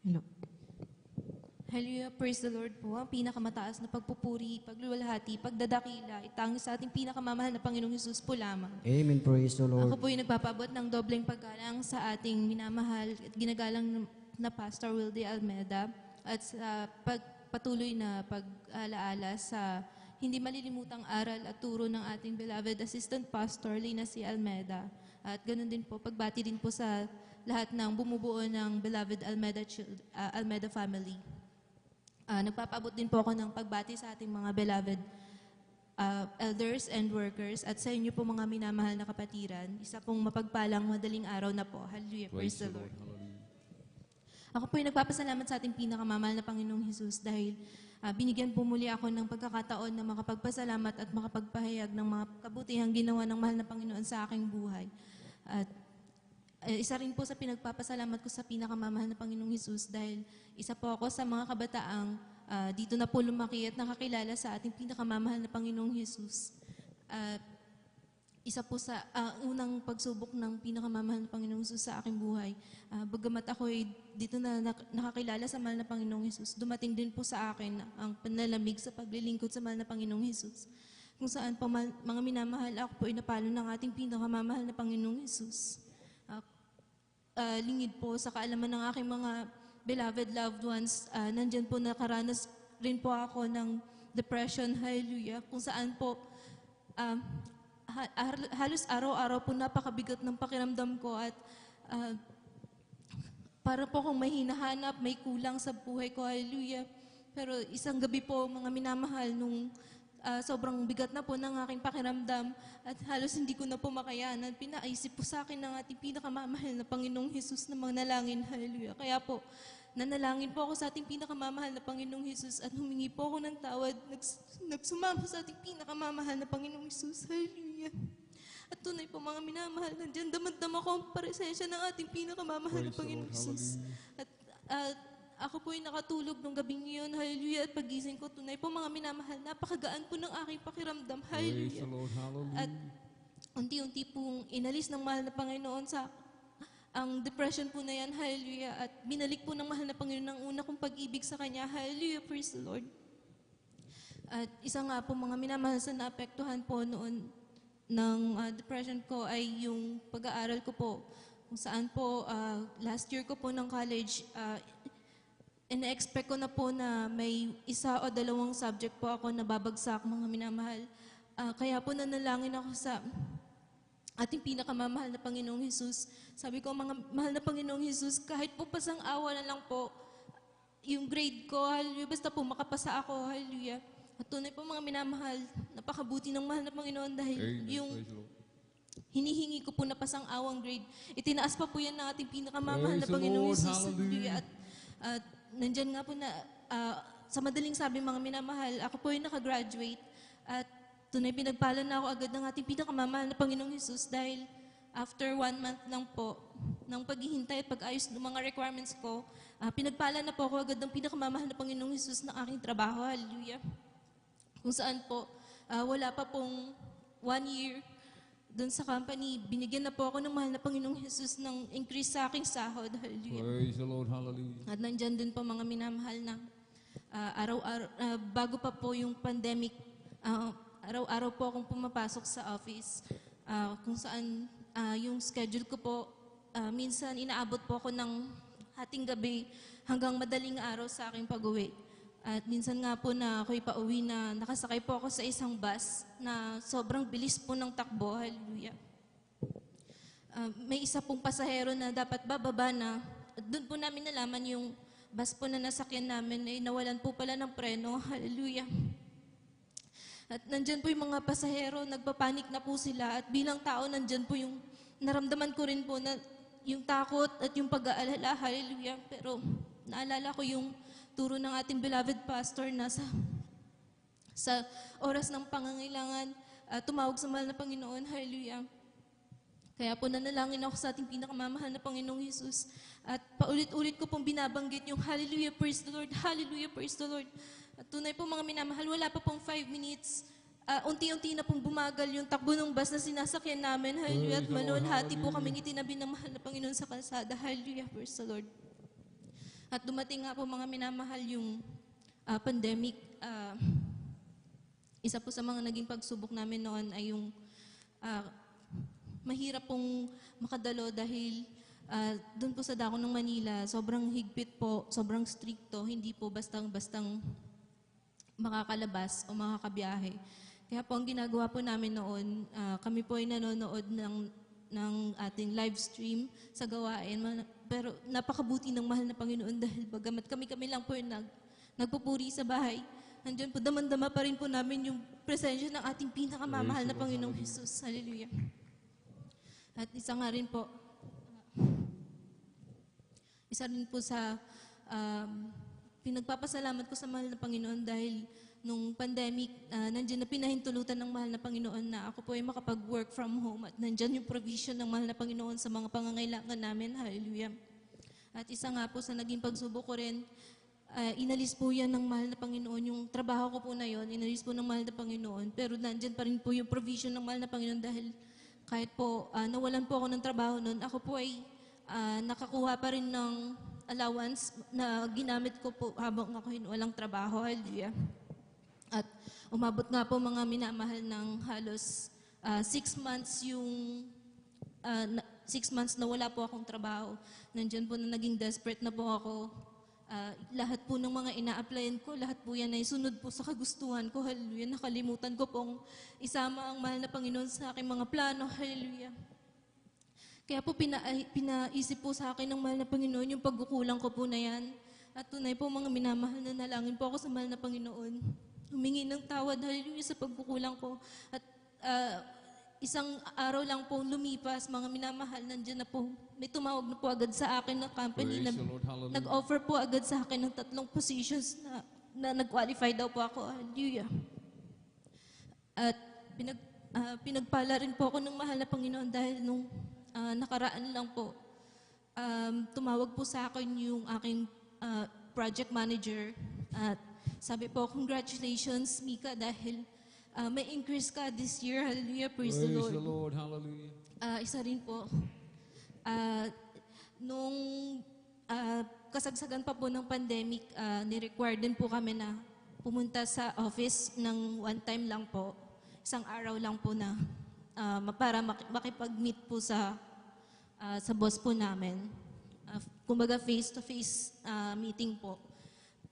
Hello. Hallelujah, praise the Lord po. Ang pinakamataas na pagpupuri, pagluwalhati, pagdadakila, itangis sa ating pinakamamahal na Panginoong Hesus po lamang. Amen, praise the Lord. Ako po yung nagpapabot ng dobleng paggalang sa ating minamahal at ginagalang na Pastor Wilde Almeda at sa patuloy na pag-alaala sa hindi malilimutang aral at turo ng ating beloved Assistant Pastor Lina C. Almeda. At ganoon din po, pagbati din po sa lahat ng bumubuo ng beloved Almeda family. Nagpapaabot din po ako ng pagbati sa ating mga beloved elders and workers at sa inyo po mga minamahal na kapatiran. Isa pong mapagpalang madaling araw na po. Hallelujah. Praise the Lord. Ako po yung nagpapasalamat sa ating pinakamamahal na Panginoong Hesus dahil binigyan po muli ako ng pagkakataon na makapagpasalamat at makapagpahayag ng mga kabutihang ginawa ng mahal na Panginoon sa aking buhay. At isa rin po sa pinagpapasalamat ko sa pinakamamahal na Panginoong Hesus dahil isa po ako sa mga kabataang dito na po lumaki at nakakilala sa ating pinakamamahal na Panginoong Hesus. Isa po sa unang pagsubok ng pinakamamahal na Panginoong Hesus sa aking buhay. Bagamat ako ay dito na nakakilala sa mahal na Panginoong Hesus, dumating din po sa akin ang panlalamig sa paglilingkod sa mahal na Panginoong Hesus. Kung saan pa mga minamahal, ako po ay napalo ng ating pinakamamahal na Panginoong Hesus. Lingid po sa kaalaman ng aking mga beloved loved ones, nandyan po nakaranas rin po ako ng depression, hallelujah, kung saan po halos araw-araw po napakabigat ng pakiramdam ko at para po akong may hinahanap, may kulang sa buhay ko, hallelujah. Pero isang gabi po, mga minamahal, nung sobrang bigat na po ng aking pakiramdam at halos hindi ko na po makayanan, pinaisip po sa akin ng ating pinakamamahal na Panginoong Hesus na manalangin, hallelujah. Kaya po, nanalangin po ako sa ating pinakamamahal na Panginoong Hesus at humingi po ako ng tawad, nagsumama sa ating pinakamamahal na Panginoong Hesus, hallelujah. At tunay po mga minamahal, nandyan damad-dama ko ang presensya ng ating pinakamamahal na Panginoong Jesus. At ako po ay nakatulog nung gabing iyon, hallelujah, at pagising ko, tunay po mga minamahal, napakagaan po ng aking pakiramdam, hallelujah. At unti-unti pong inalis ng mahal na Panginoon sa ang depression po na yan, hallelujah, at binalik po ng mahal na Panginoon ang una kong pag-ibig sa Kanya, hallelujah, praise the Lord. At isa nga po mga minamahal sa naapektuhan po noon ng depression ko ay yung pag-aaral ko po. Kung saan po, last year ko po ng college, ina-expect ko na po na may isa o dalawang subject po ako na babagsak, mga minamahal. Kaya po nanalangin ako sa ating pinakamamahal na Panginoong Hesus. Sabi ko, mga mahal na Panginoong Hesus, kahit po pasang awa na lang po, yung grade ko, hallelujah, basta po makapasa ako, hallelujah. At tunay po mga minamahal, napakabuti ng mahal na Panginoon dahil yung hinihingi ko po na pasang awang grade, itinaas pa po yan ng ating pinakamamahal na Panginoong Hesus. Hallelujah. At nandyan nga po na, sa madaling sabi mga minamahal, ako po ay nakagraduate at tunay pinagpala na ako agad ng ating pinakamamahal na Panginoong Hesus dahil after 1 month lang po ng paghihintay at pag-ayos ng mga requirements ko, pinagpala na po ako agad ng pinakamamahal na Panginoong Hesus ng aking trabaho. Hallelujah. Kung saan po, wala pa pong 1 year doon sa company, binigyan na po ako ng mahal na Panginoong Hesus ng increase sa aking sahod. Hallelujah. Praise the Lord, hallelujah. At nandyan din po mga minamahal na araw-araw, bago pa po yung pandemic, araw-araw po akong pumapasok sa office. Kung saan yung schedule ko po, minsan inaabot po ako ng hating gabi hanggang madaling araw sa aking pag-uwi. At minsan nga po na ako'y pauwi na nakasakay po ako sa isang bus na sobrang bilis po ng takbo. Hallelujah. May isa pong pasahero na dapat bababa na. At doon po namin nalaman yung bus po na nasakyan namin ay nawalan po pala ng preno. Hallelujah. At nandyan po yung mga pasahero, nagpapanik na po sila. At bilang tao, nandyan po yung naramdaman ko rin po na yung takot at yung pag-aalala. Hallelujah. Pero naalala ko yung turo ng ating beloved pastor na sa oras ng pangangailangan, tumawag sa mahal na Panginoon. Hallelujah. Kaya po nanalangin ako sa ating pinakamamahal na Panginoong Hesus. At paulit-ulit ko pong binabanggit yung hallelujah, praise the Lord, hallelujah, praise the Lord. At tunay po mga minamahal, wala pa pong 5 minutes. Unti-unti na pong bumagal yung takbo ng bus na sinasakyan namin. Hallelujah. At malulhati po kaming itinabi ng mahal na Panginoon sa kalsada. Hallelujah, praise the Lord. At dumating nga po mga minamahal yung pandemic. Isa po sa mga naging pagsubok namin noon ay yung mahirap pong makadalo dahil doon po sa dako ng Manila, sobrang higpit po, sobrang stricto, hindi po bastang-bastang makakalabas o makakabiyahe. Kaya po ang ginagawa po namin noon, kami po ay nanonood ng ating live stream sa gawain. Pero napakabuti ng mahal na Panginoon dahil bagamat kami lang po yung nagpupuri sa bahay, nandiyan po, damang-dama pa rin po namin yung presensya ng ating pinakamamahal na Panginoong Hesus. Hallelujah. At isa rin po sa pinagpapasalamat ko sa mahal na Panginoon dahil nung pandemic, nandiyan na pinahintulutan ng mahal na Panginoon na ako po ay makapag-work from home at nandiyan yung provision ng mahal na Panginoon sa mga pangangailangan namin. Hallelujah. At isa nga po sa naging pagsubok ko rin, inalis po yan ng mahal na Panginoon. Yung trabaho ko po na yon, inalis po ng mahal na Panginoon. Pero nandiyan pa rin po yung provision ng mahal na Panginoon dahil kahit po nawalan po ako ng trabaho noon, ako po ay nakakuha pa rin ng allowance na ginamit ko po habang ako walang trabaho. Hallelujah. At umabot nga po mga minamahal ng halos 6 months yung 6 months na wala po akong trabaho. Nandiyan po na naging desperate na po ako. Lahat po ng mga ina-applyan ko, lahat po yan ay sunod po sa kagustuhan ko. Hallelujah. Nakalimutan ko pong isama ang mahal na Panginoon sa aking mga plano. Hallelujah. Kaya po pinaisip po sa akin ng mahal na Panginoon yung pagkukulang ko po na yan. At tunay po mga minamahal na nalangin po ako sa mahal na Panginoon. Humingi ng tawad, hallelujah, sa pagkukulang ko. At isang araw lang po lumipas, mga minamahal, nandiyan na po. May tumawag na po agad sa akin na company na nag-offer po agad sa akin ng 3 positions na nag-qualify daw po ako. Hallelujah. At pinagpala rin po ako ng mahal na Panginoon dahil nung nakaraan lang po, tumawag po sa akin yung aking project manager at sabi po, congratulations Mika dahil may increase ka this year. Hallelujah, praise the Lord. Praise the Lord, hallelujah. Isa rin po, nung kasagsagan pa po ng pandemic, ni-require din po kami na pumunta sa office ng one time lang po. Isang araw lang po na para makipag-meet po sa boss po namin. Kumbaga face-to-face meeting po.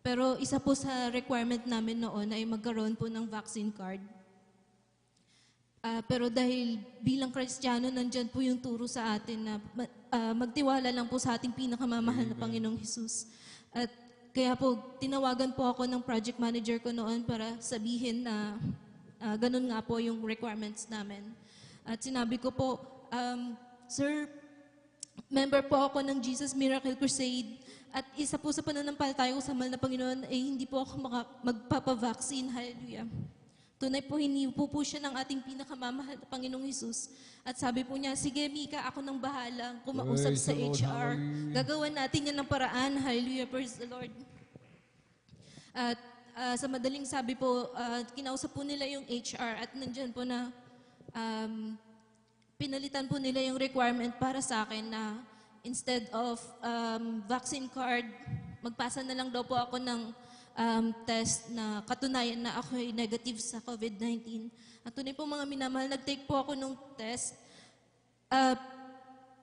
Pero isa po sa requirement namin noon ay magkaroon po ng vaccine card. Pero dahil bilang Kristiyano, nandyan po yung turo sa atin na magtiwala lang po sa ating pinakamamahal na Panginoong Hesus. At kaya po, tinawagan po ako ng project manager ko noon para sabihin na ganun nga po yung requirements namin. At sinabi ko po, Sir, member po ako ng Jesus Miracle Crusade at isa po sa pananampalataya ko sa mahal na Panginoon ay hindi po ako magpapavaccine. Hallelujah. Tunay po, hinipo po siya ng ating pinakamamahal na Panginoong Hesus. At sabi po niya, sige Mika, ako nang bahala kumausap sa HR. Gagawan natin yan ng paraan. Hallelujah, praise the Lord. At sa madaling sabi po, kinausap po nila yung HR at nandyan po na pinalitan po nila yung requirement para sa akin na instead of vaccine card, magpasa na lang daw po ako ng test na katunayan na ako ay negative sa COVID-19. At tunay po mga minamahal, nag-take po ako ng test.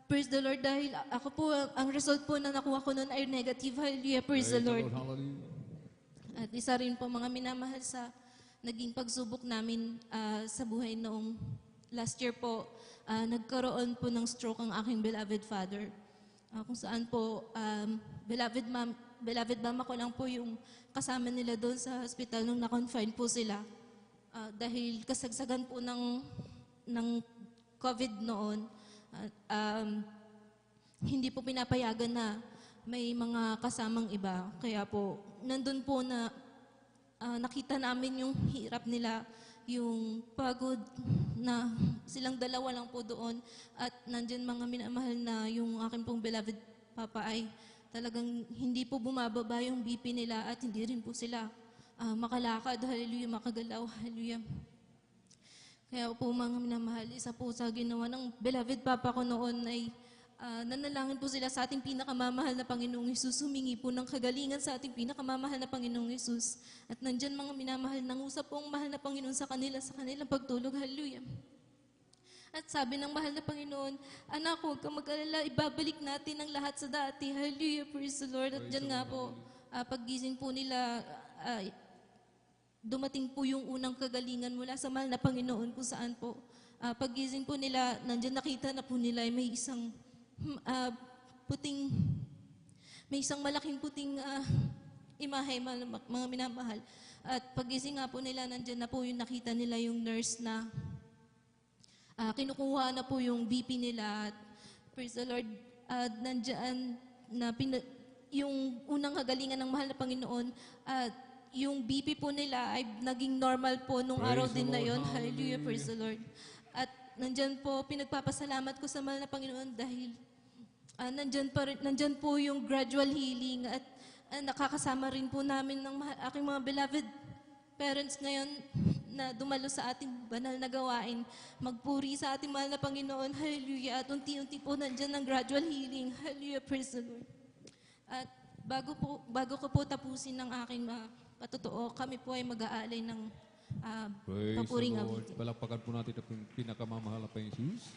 Praise the Lord dahil ako po, ang result po na nakuha ko noon ay negative. Hallelujah, praise the Lord. At isa rin po mga minamahal sa naging pagsubok namin sa buhay noong last year po, nagkaroon po ng stroke ang aking beloved father. Kung saan po, beloved mama ko lang po yung kasama nila doon sa hospital nung na-confine po sila. Dahil kasagsagan po ng COVID noon, hindi po pinapayagan na may mga kasamang iba. Kaya po, nandun po na nakita namin yung hirap nila, yung pagod na silang dalawa lang po doon at nandyan mga minamahal na yung aking pong beloved papa ay talagang hindi po bumababa yung BP nila at hindi rin po sila makalakad, hallelujah, makagalaw, hallelujah. Kaya po mga minamahal, isa po sa ginawa ng beloved papa ko noon ay nanalangin po sila sa ating pinakamamahal na Panginoong Hesus, humingi po ng kagalingan sa ating pinakamamahal na Panginoong Hesus. At nandyan mga minamahal, nangusap po ang mahal na Panginoon sa kanilang pagtulog. Hallelujah. At sabi ng mahal na Panginoon, anak, huwag kang mag-alala, ibabalik natin ang lahat sa dati. Hallelujah, praise the Lord. At dyan nga po, paggising po nila, dumating po yung unang kagalingan mula sa mahal na Panginoon kung saan po. Paggising po nila, nandyan nakita na po nila may isang may isang malaking puting imahe, mga minamahal. At pagising nga po nila, nandyan na po yung nakita nila yung nurse na kinukuha na po yung BP nila. At praise the Lord, nandyan na yung unang kagalingan ng mahal na Panginoon at yung BP po nila ay naging normal po nung araw din na yon. Hallelujah, praise the Lord. At nandyan po, pinagpapasalamat ko sa mahal na Panginoon dahil nandyan po yung gradual healing at nakakasama rin po namin ng aking mga beloved parents ngayon na dumalo sa ating banal na gawain. Magpuri sa ating mahal na Panginoon. Hallelujah. At unti-unti po nandyan ang gradual healing. Hallelujah. Praise the Lord. At bago ko po tapusin ng aking patotoo, kami po ay mag-aalay ng papuring awitin. Palakpakan po natin ang pinakamamahal na Panginoon Jesus.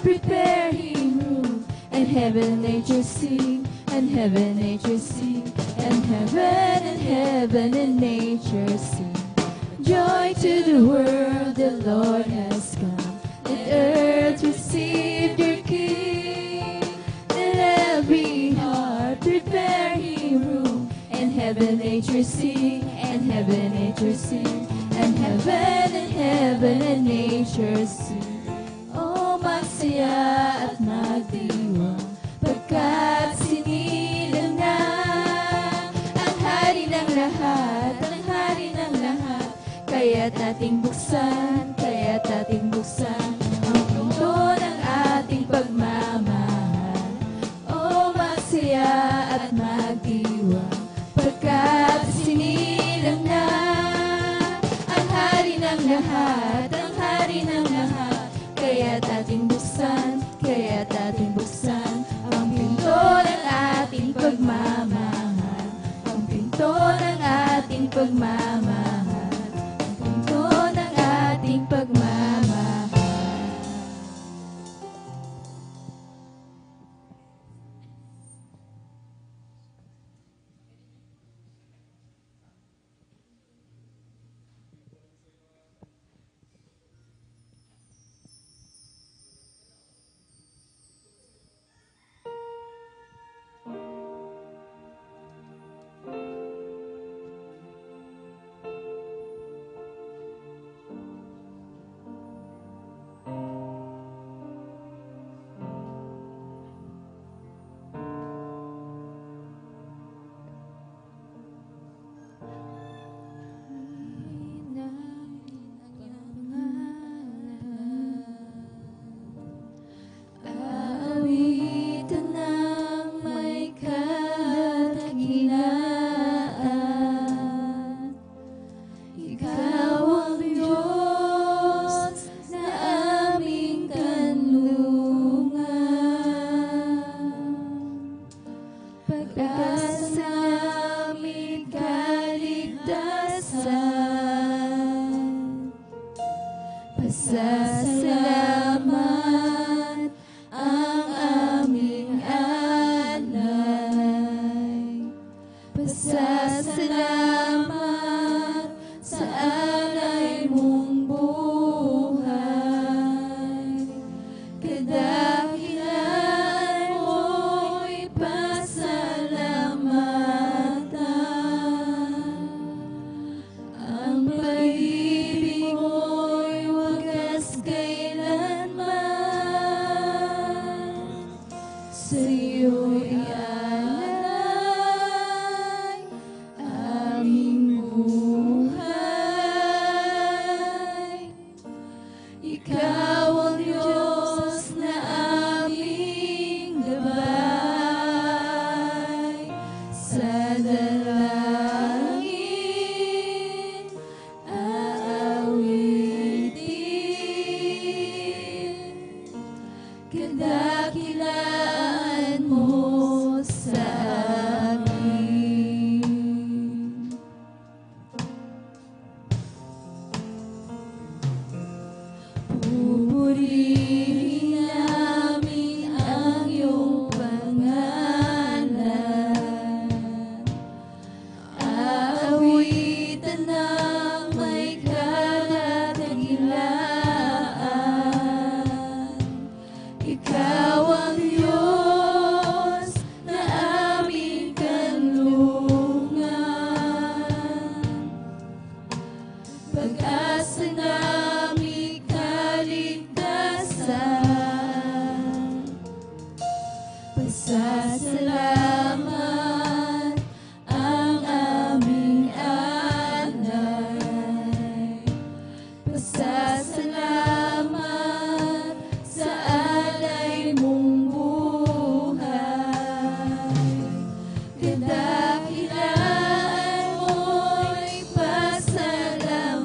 prepare Him room, and heaven nature sing, and heaven nature sing, and heaven and nature sing. Joy to the world, the Lord has come, and earth received her King. Let every heart prepare Him room, and heaven nature sing, and heaven nature sing, and heaven and nature sing. O magsaya at magdiwang, pagkat sinilang na ang hari ng lahat, ang hari ng lahat. Kaya't ating buksan ang pinto ng ating pagmamahal. O magsaya at magdiwang, pagkat sinilang na ang hari ng lahat, ang hari ng lahat. Kaya't ating buksan ang pinto ng ating pagmamahal, ang pinto ng ating pagmamahal, ang pinto ng ating pagmamahal. Aawitan ng may kadakilaan, Ikaw ang Diyos na aming kanlungan, pag-asa aming kaligtasan, pasasalamat ang aming alay, pasasalamat sa alay mong buhay. Kadakilaan mo'y pasalamatan, ang pag-ibig mo'y wagas kailanman. Sa'yo'y ialay aming buhay. Ikaw ang Diyos na aming gabay. Sa dalangin aawitin, kadakilaan mo sa amin. Pupurihin namin ang iyong pangalan, aawitan ng may kadakilaan. Ikaw ang Diyos na aming kanlungan, pag-asa naming kaligtasan, pasasalamat ang aming alay, pasasalamat sa alay mong buhay. Kadakilaan mo'y pasalamatan,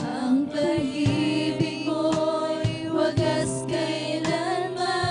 ang pag-ibig mo'y wagas kailanman.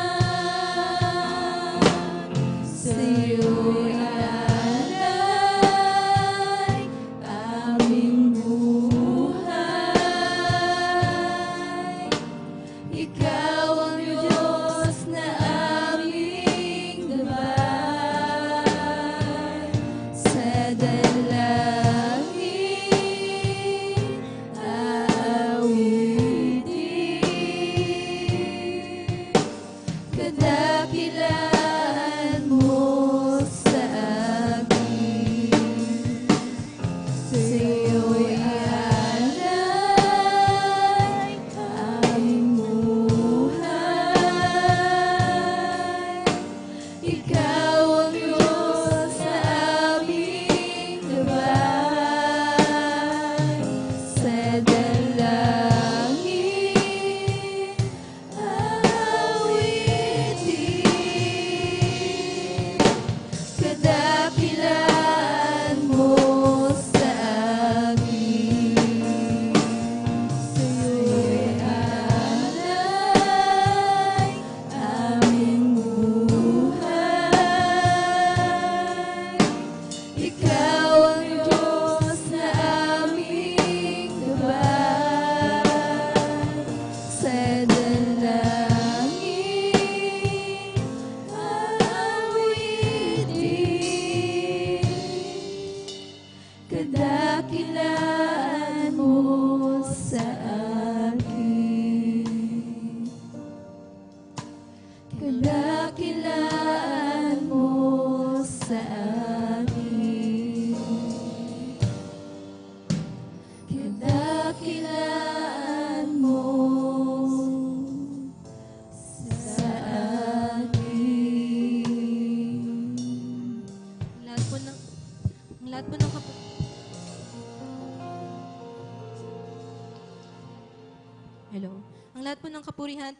Hello. Ang lahat po ng kapurihan,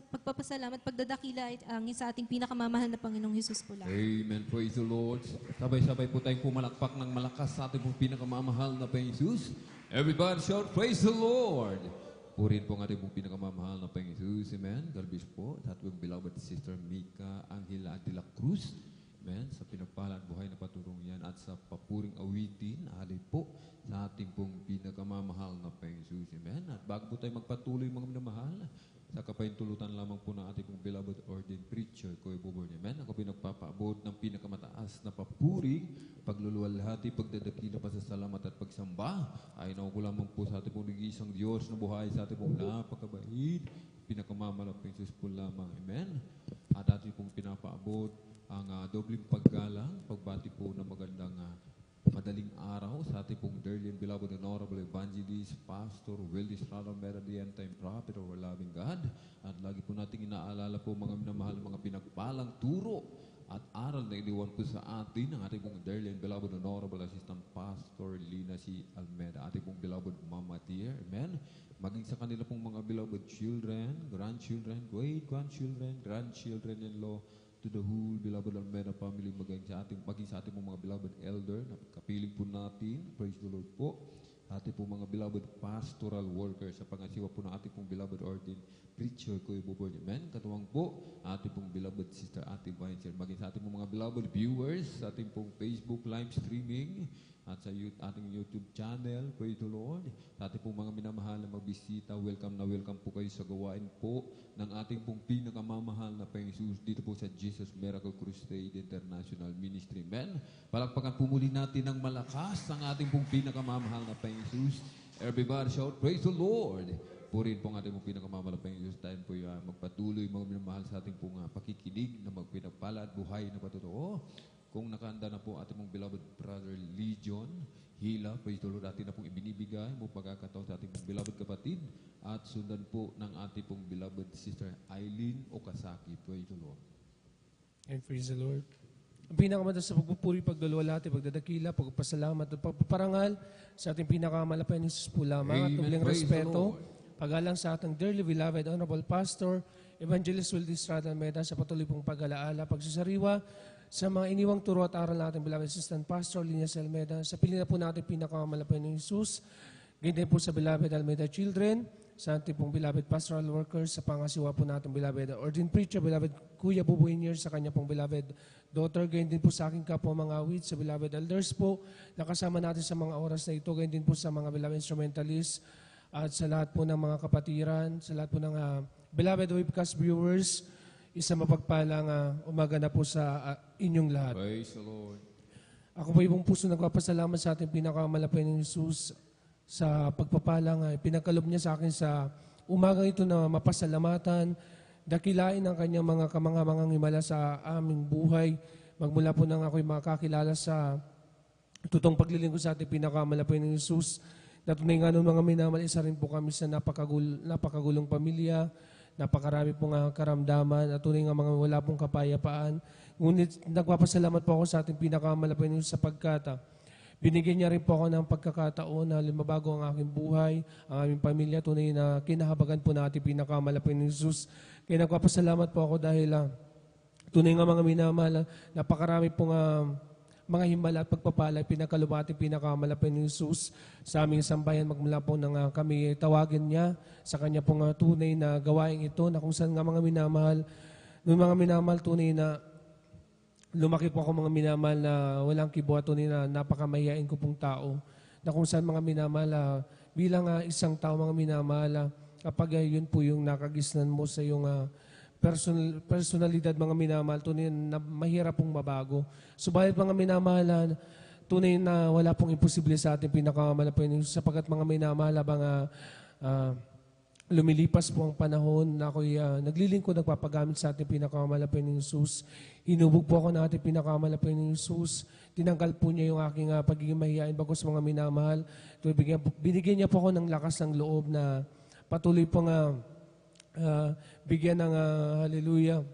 pagpapasalamat, pagdadakila ay angin sa ating pinakamamahal na Panginoong Hesus po lang. Amen. Praise the Lord. Sabay-sabay po tayong pumalakpak ng malakas sa ating pong pinakamamahal na Panginoong Jesus. Everybody shout, praise the Lord. Purihin po ang ating pong pinakamamahal na Panginoong Jesus. Amen. God bless po. Sa ating beloved sister Mika Angela de la Cruz. Amen. Sa pinagpalaan buhay na paturong yan at sa papuring awitin, alay po sa ating pong pinakamamahal na Panginoong Jesus. Amen. At bago po tayo magpatuloy mga minamahal, sa kapahintulutan lamang po ng ating pong beloved ordained preacher, Kuya Bobor. Amen. Ako pinagpapaabot ng pinakamataas na papuring, pagluluwalhati, pagdadakila, pasasalamat at pagsamba. Ay naku lamang po sa ating pong isang Diyos na buhay, sa ating pong napakabait, pinakamamalaking Jesus po lamang. Amen. At ating pong pinapaabot ang dobling paggalang, pagbati po ng magandang madaling araw sa ating pong dearly and beloved honorable evangelist, Pastor Wildy Estrada Mera, the end-time prophet of our loving God. At lagi po nating inaalala po mga minamahal, mga pinagpalang turo at aral na iniwan po sa atin ng ating pong dearly and beloved honorable assistant Pastor Lina C. Almeida, ating pong beloved Mama Dear. Amen. Maging sa kanila pong mga beloved children, grandchildren, great-grandchildren, grandchildren-in-law, to the whole beloved Almeida family, maging sa ating mga beloved elder, na kapiling po natin, praise the Lord po, ating po mga beloved pastoral workers, sa pangasiwa po ng ating pong beloved ordained preacher, Kuya Bobor. Amen. Katuwang po, ating pong beloved sister Ate Vincent, maging sa ating mga beloved viewers, sa ating pong Facebook live streaming, at sa ating YouTube channel, praise the Lord. Sa ating pong mga minamahal na magbisita, welcome po kayo sa gawain po ng ating pong pinakamamahal na Panginoong Jesus dito po sa Jesus Miracle Crusade International Ministry. Amen. Palakpakan po muli natin ng malakas ang ating pong pinakamamahal na Panginoong Jesus. Everybody shout, praise the Lord. Purihin po ang ating pong pinakamamahal na Panginoong Jesus. Tayo po magpatuloy mga minamahal sa ating pong pakikinig na magpinagpala at buhay na patotoo. Kung nakahanda na po ating mong beloved brother Legion Hila, praise the Lord, atin na pong ibinibigay mo pagkakataon sa ating mong beloved kapatid at sundan po ng ating pong beloved sister Eileen Okasaki, praise the Lord. And praise the Lord. Ang pinakamataas sa pagpupuri, pagduluwalhati, pagdadakila, pagpasalamat at pagpaparangal sa ating pinakamalapay ni Jesus po lamang at tubiling respeto, pagalang sa ating dearly beloved honorable pastor, Evangelist Wildy Estrada Almeida, sa patuloy pong pag-alaala, pagsasariwa, sa mga iniwang turo at aral natin, beloved assistant pastor Lina C. Almeida, sa pili na po natin pinakamalapay ng Jesus, ganyan po sa beloved Almeida children, sa ating pong beloved pastoral workers, sa pangasiwa po natin beloved ordained preacher, beloved Kuya Bubuinier, sa kanya pong beloved daughter, ganyan din po sa aking kapwa mga awit, sa beloved elders po, nakasama natin sa mga oras na ito, ganyan din po sa mga beloved instrumentalists, at sa lahat po ng mga kapatiran, sa lahat po ng beloved webcast viewers, isang mapagpalang umaga na po sa inyong lahat. Praise the Lord. Ako po ibang puso nagpapasalamat sa ating pinakamalapay ng Jesus sa pagpapalang pinagkalob niya sa akin sa umagang ito na mapasalamatan, dakilain ang kanyang mga kamangamangang himala sa aming buhay. Magmula po nang ako'y makakilala sa tutong paglilingkod sa ating pinakamalapay ng Jesus, na tunay nga nung mga minamahal, isa rin po kami sa napakagulong pamilya, napakarami pong karamdaman at tunay nga mga wala pong kapayapaan. Ngunit nagpapasalamat po ako sa ating pinakamalapay ng Jesus sapagkat binigyan niya rin po ako ng pagkakataon na lumabago ang aking buhay, ang aming pamilya, tunay na kinahabagan po na ating pinakamalapay ng Jesus. Kaya nagpapasalamat po ako dahil tunay nga mga minamahal, napakarami pong mga himala at pagpapala, pinagkalubati, pinakamalapay ni Jesus sa aming sambayan. Magmula po nang kami tawagin niya sa kanya pong tunay na gawain ito, na kung saan nga mga minamahal, nung mga minamahal tunay na lumaki po ako mga minamahal na walang kibuhat, tunay na napakamahiyain ko pong tao, na kung saan mga minamahal, bilang isang tao mga minamahal, kapag yun po yung nakagisnan mo sa yung personalidad mga minamahal, tunay na mahirap pong mabago. Subalit mga minamahal, tunay na wala pong imposible sa ating pinakamalapay ng Jesus, sapagkat mga minamahal, habang lumilipas po ang panahon na ako'y naglilingkod, nagpapagamit sa ating pinakamalapay ng Jesus, hinubog po ako ng ating pinakamalapay ng Jesus, tinanggal po niya yung aking pagiging mahihain bagos mga minamahal. Binigyan niya po ako ng lakas ng loob na patuloy pong bigyan ng hallelujah,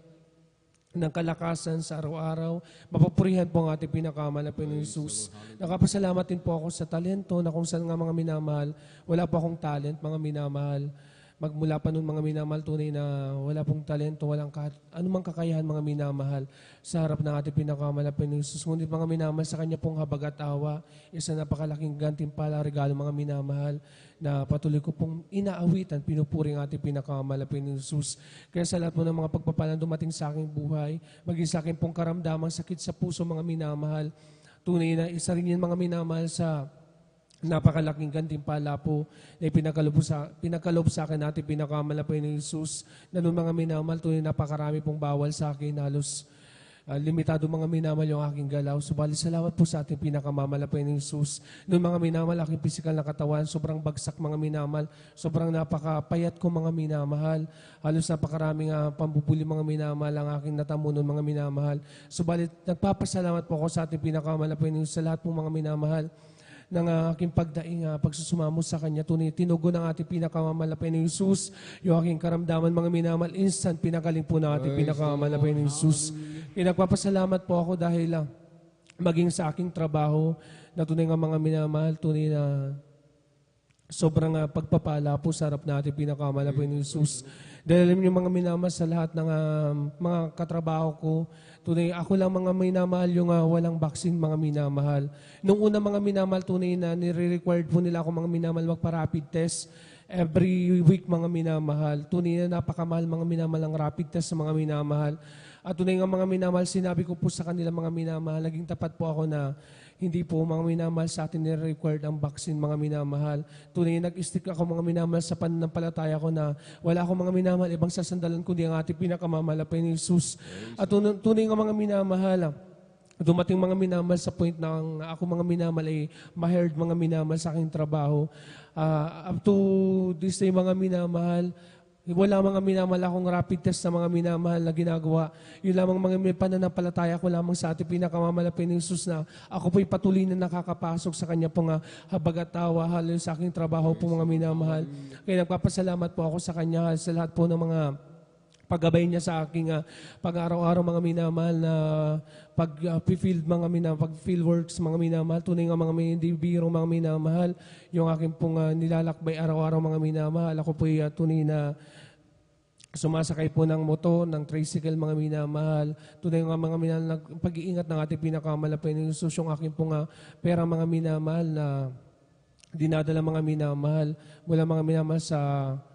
ng kalakasan sa araw-araw. Mapapurihan po ang ating pinakamalapay ng Jesus. Nakapasalamat din po ako sa talento na kung saan nga mga minamahal, wala po akong talent, mga minamahal. magmula pa noon mga minamahal, tunay na wala pong talento, walang anumang kakayahan mga minamahal sa harap ng ating pinakamalapit na Jesus. Ngunit mga minamahal, sa Kanya pong habag at awa, isang napakalaking gantimpala, regalo mga minamahal, na patuloy ko pong inaawitan, pinupuri ang ating pinakamalapit na Jesus. Kaya sa lahat po ng mga pagpapalang dumating sa aking buhay, maging sa akin pong karamdamang sakit sa puso mga minamahal, tunay na isa rin yan mga minamahal sa napakalaking gantimpala po na pinakalob sa akin natin pinakamalapit ni Jesus na noong mga minamahal, tunay napakarami pong bawal sa akin, halos limitado mga minamahal yung aking galaw. Subalit salamat po sa ating pinakamamalapit ni Jesus. Noong mga minamahal, aking pisikal na katawan, sobrang bagsak mga minamahal, sobrang napakapayat ko mga minamahal, halos napakaraming pambubuli mga minamahal ang aking natamo noong mga minamahal. Subalit nagpapasalamat po ako sa ating pinakamalapit ni Jesus sa lahat po mga minamahal ng aking pagdaing, pagsusumamo sa Kanya. Tunay, tinugon ng ating pinakamamalapit ni Jesus. Yung aking karamdaman, mga minamahal, instant pinagaling po ng ating pinakamamalapit ni Jesus. Pinagpapasalamat po ako dahil maging sa aking trabaho, na tunay nga mga minamahal, tunay na sobrang pagpapala po sa harap natin pinakamalapit ni Jesus. Dahil alam niyo mga minamahal, sa lahat ng mga katrabaho ko, tunay ako lang mga minamahal yung walang vaccine mga minamahal. Nung una mga minamahal, tunay na nire-required po nila ako mga minamahal magpa-rapid test every week mga minamahal. Tunay na napakamahal mga minamahal ang rapid test sa mga minamahal. At tunay nga mga minamahal, sinabi ko po sa kanila mga minamahal, naging tapat po ako na hindi po mga minamahal sa atin nire-required ang vaccine mga minamahal. Tunay nag-stick ako mga minamahal sa pananampalataya ko na wala akong mga minamahal, ibang sasandalan kundi ang ating pinakamamalapit ni Jesus. At tunay nga mga minamahal, dumating mga minamahal sa point na ako mga minamahal ay ma-hired mga minamahal sa aking trabaho. Up to this day mga minamahal, wala mga minamahal akong rapid test sa mga minamahal na ginagawa. Yun lamang mga pananampalataya ko lamang sa ating pinakamamalapit ni Jesus na ako po'y patuloy na nakakapasok sa Kanya pong habag at tawa, halos sa aking trabaho po mga minamahal. Kaya nagpapasalamat po ako sa Kanya sa lahat po ng mga paggabay niya sa aking pag-araw-araw mga minamahal na pag-field pag-field works mga minamahal. Tunay nga mga hindi biro mga minamahal. Yung aking pong nilalakbay araw-araw mga minamahal. Ako po'y tunay na sumasakay po ng motor, ng tricycle mga minamahal. Tunay nga mga minamahal, pag-iingat ng ating pinakamalapit ni Jesus, yung aking pong pera mga minamahal na dinadala mga minamahal. Mula mga minamahal sa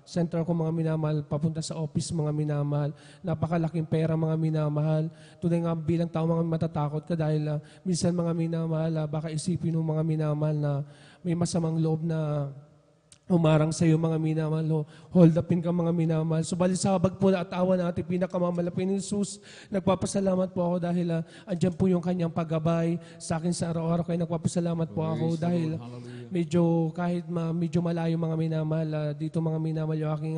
center ko mga minamahal, papunta sa office mga minamahal. Napakalaking pera mga minamahal. Tunay nga bilang tao mga matatakot ka dahil minsan mga minamahal, baka isipin ng mga minamahal na may masamang loob na umarang sa iyo mga minamahal, hold upin ka mga minamahal. Subalit sa habag po at awa na ating pinakamamalapit ni Jesus, nagpapasalamat po ako dahil andyan po yung Kanyang paggabay sa akin sa araw-araw. Kaya nagpapasalamat po ako dahil medyo kahit medyo malayo mga minamahal, dito mga minamahal yung aking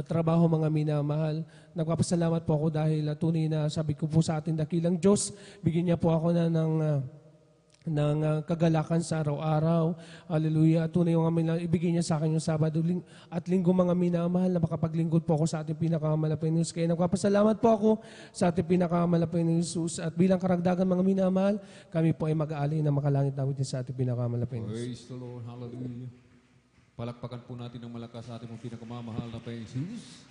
trabaho mga minamahal. Nagpapasalamat po ako dahil tunay na sabi ko po sa ating dakilang Diyos, bigyan niya po ako na ng kagalakan sa araw-araw. Hallelujah. Tunay yung ibigay niya sa akin yung Sabado at Linggo mga minamahal na makapaglingkod po ako sa ating pinakamalapit ni Jesus. Kaya nagpapasalamat po ako sa ating pinakamalapit ni Jesus. At bilang karagdagan mga minamahal, kami po ay mag-aalay na makalangit namin sa ating pinakamalapit ni Jesus. Praise the Lord. Hallelujah. Palakpakan po natin ng malakas sa ating pinakamamahal na Panginoon Jesus.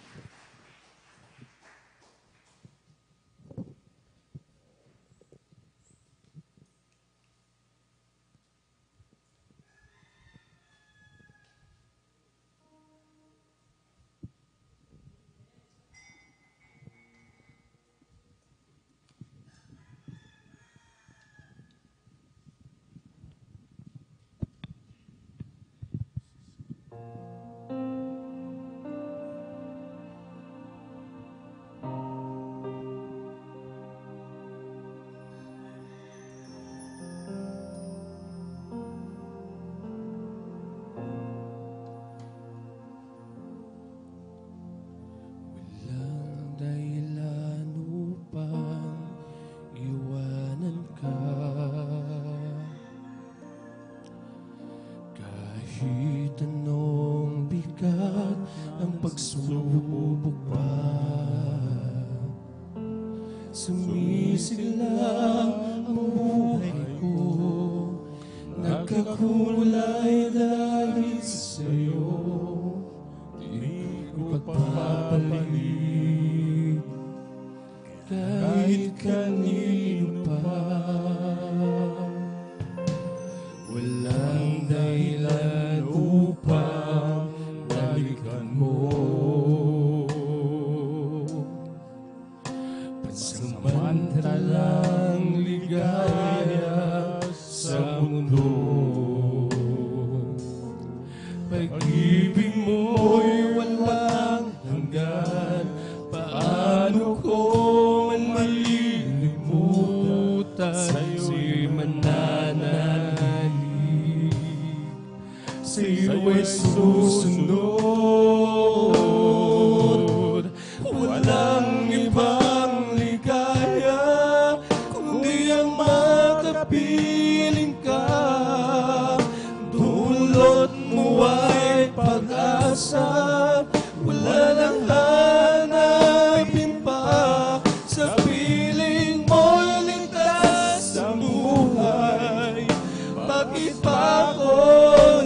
Kahit anong bigat ang pagsubok pa, sumisigla ang buhay ko, nagkakulay dahil sa'yo. bumalik kahit kanino pa. Walang dahilan upang balikan mo. Pansamantalang ligaya sa mundo. Pag-ibig mo'y walang hanggan. Paano ko man malilimutan sa'yo'y mananalig, sa'yo'y susunod. Walang ibang ligaya kundi ang makapiling ka. Dulot mo ay pag-asa, wala nang hanapin pa. Sa piling mo'y ligtas ang buhay. Bakit pa ako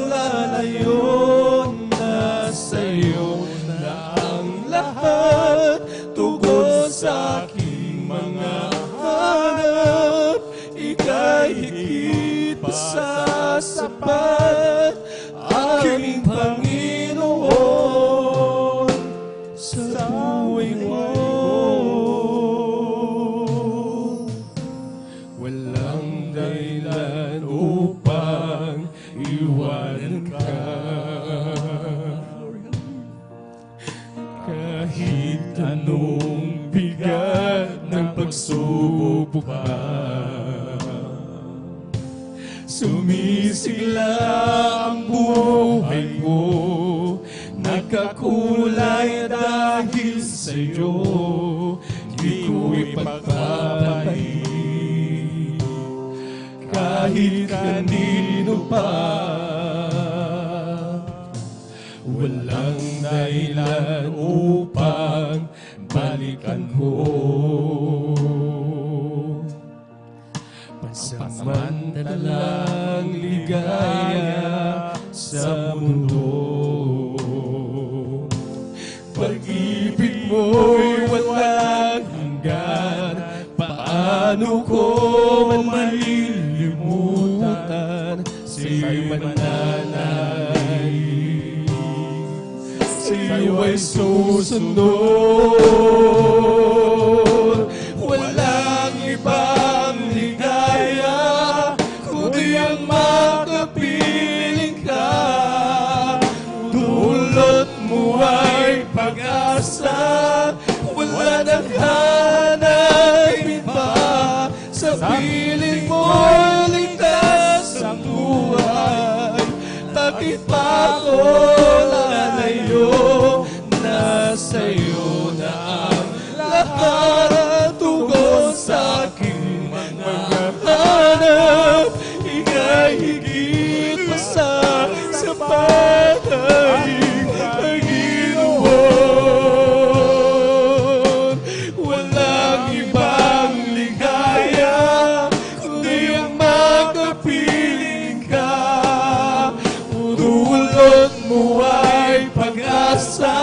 lalayo? Nasa iyo na ang lahat. Tugon sa aking mga hanap. Ika'y higit pa sa sapat. Aming Panginoon sa buhay ko. Walang dahilan upang iwanan ka. Kahit anong bigat ng pagsubok pa, sumisigla ang buhay ko, nagkakulay dahil sa'yo. Di ko ipagpapalit kahit kanino pa. Walang dahilan upang balikan ko. Pansamantalang ligaya sa mundo. Pag-ibig mo'y walang hanggan. Paano ko man malilimutan sa'yo'y mananalig, sa'yo ay susunod. Walang ibang ligaya kundi ang makapiling ka. Dulot mo ay pag-asa, wala nang hanapin pa. Sa piling mo'y ligtas ang buhay. Bakit pa ako lalayo? Nasa iyo na ang lahat. Tugon sa aking mga hanap. Ika'y higit pa sa sapat. Panginoon, walang ibang ligaya kundi ang makapiling ka. Dulot mo ay pag-asa,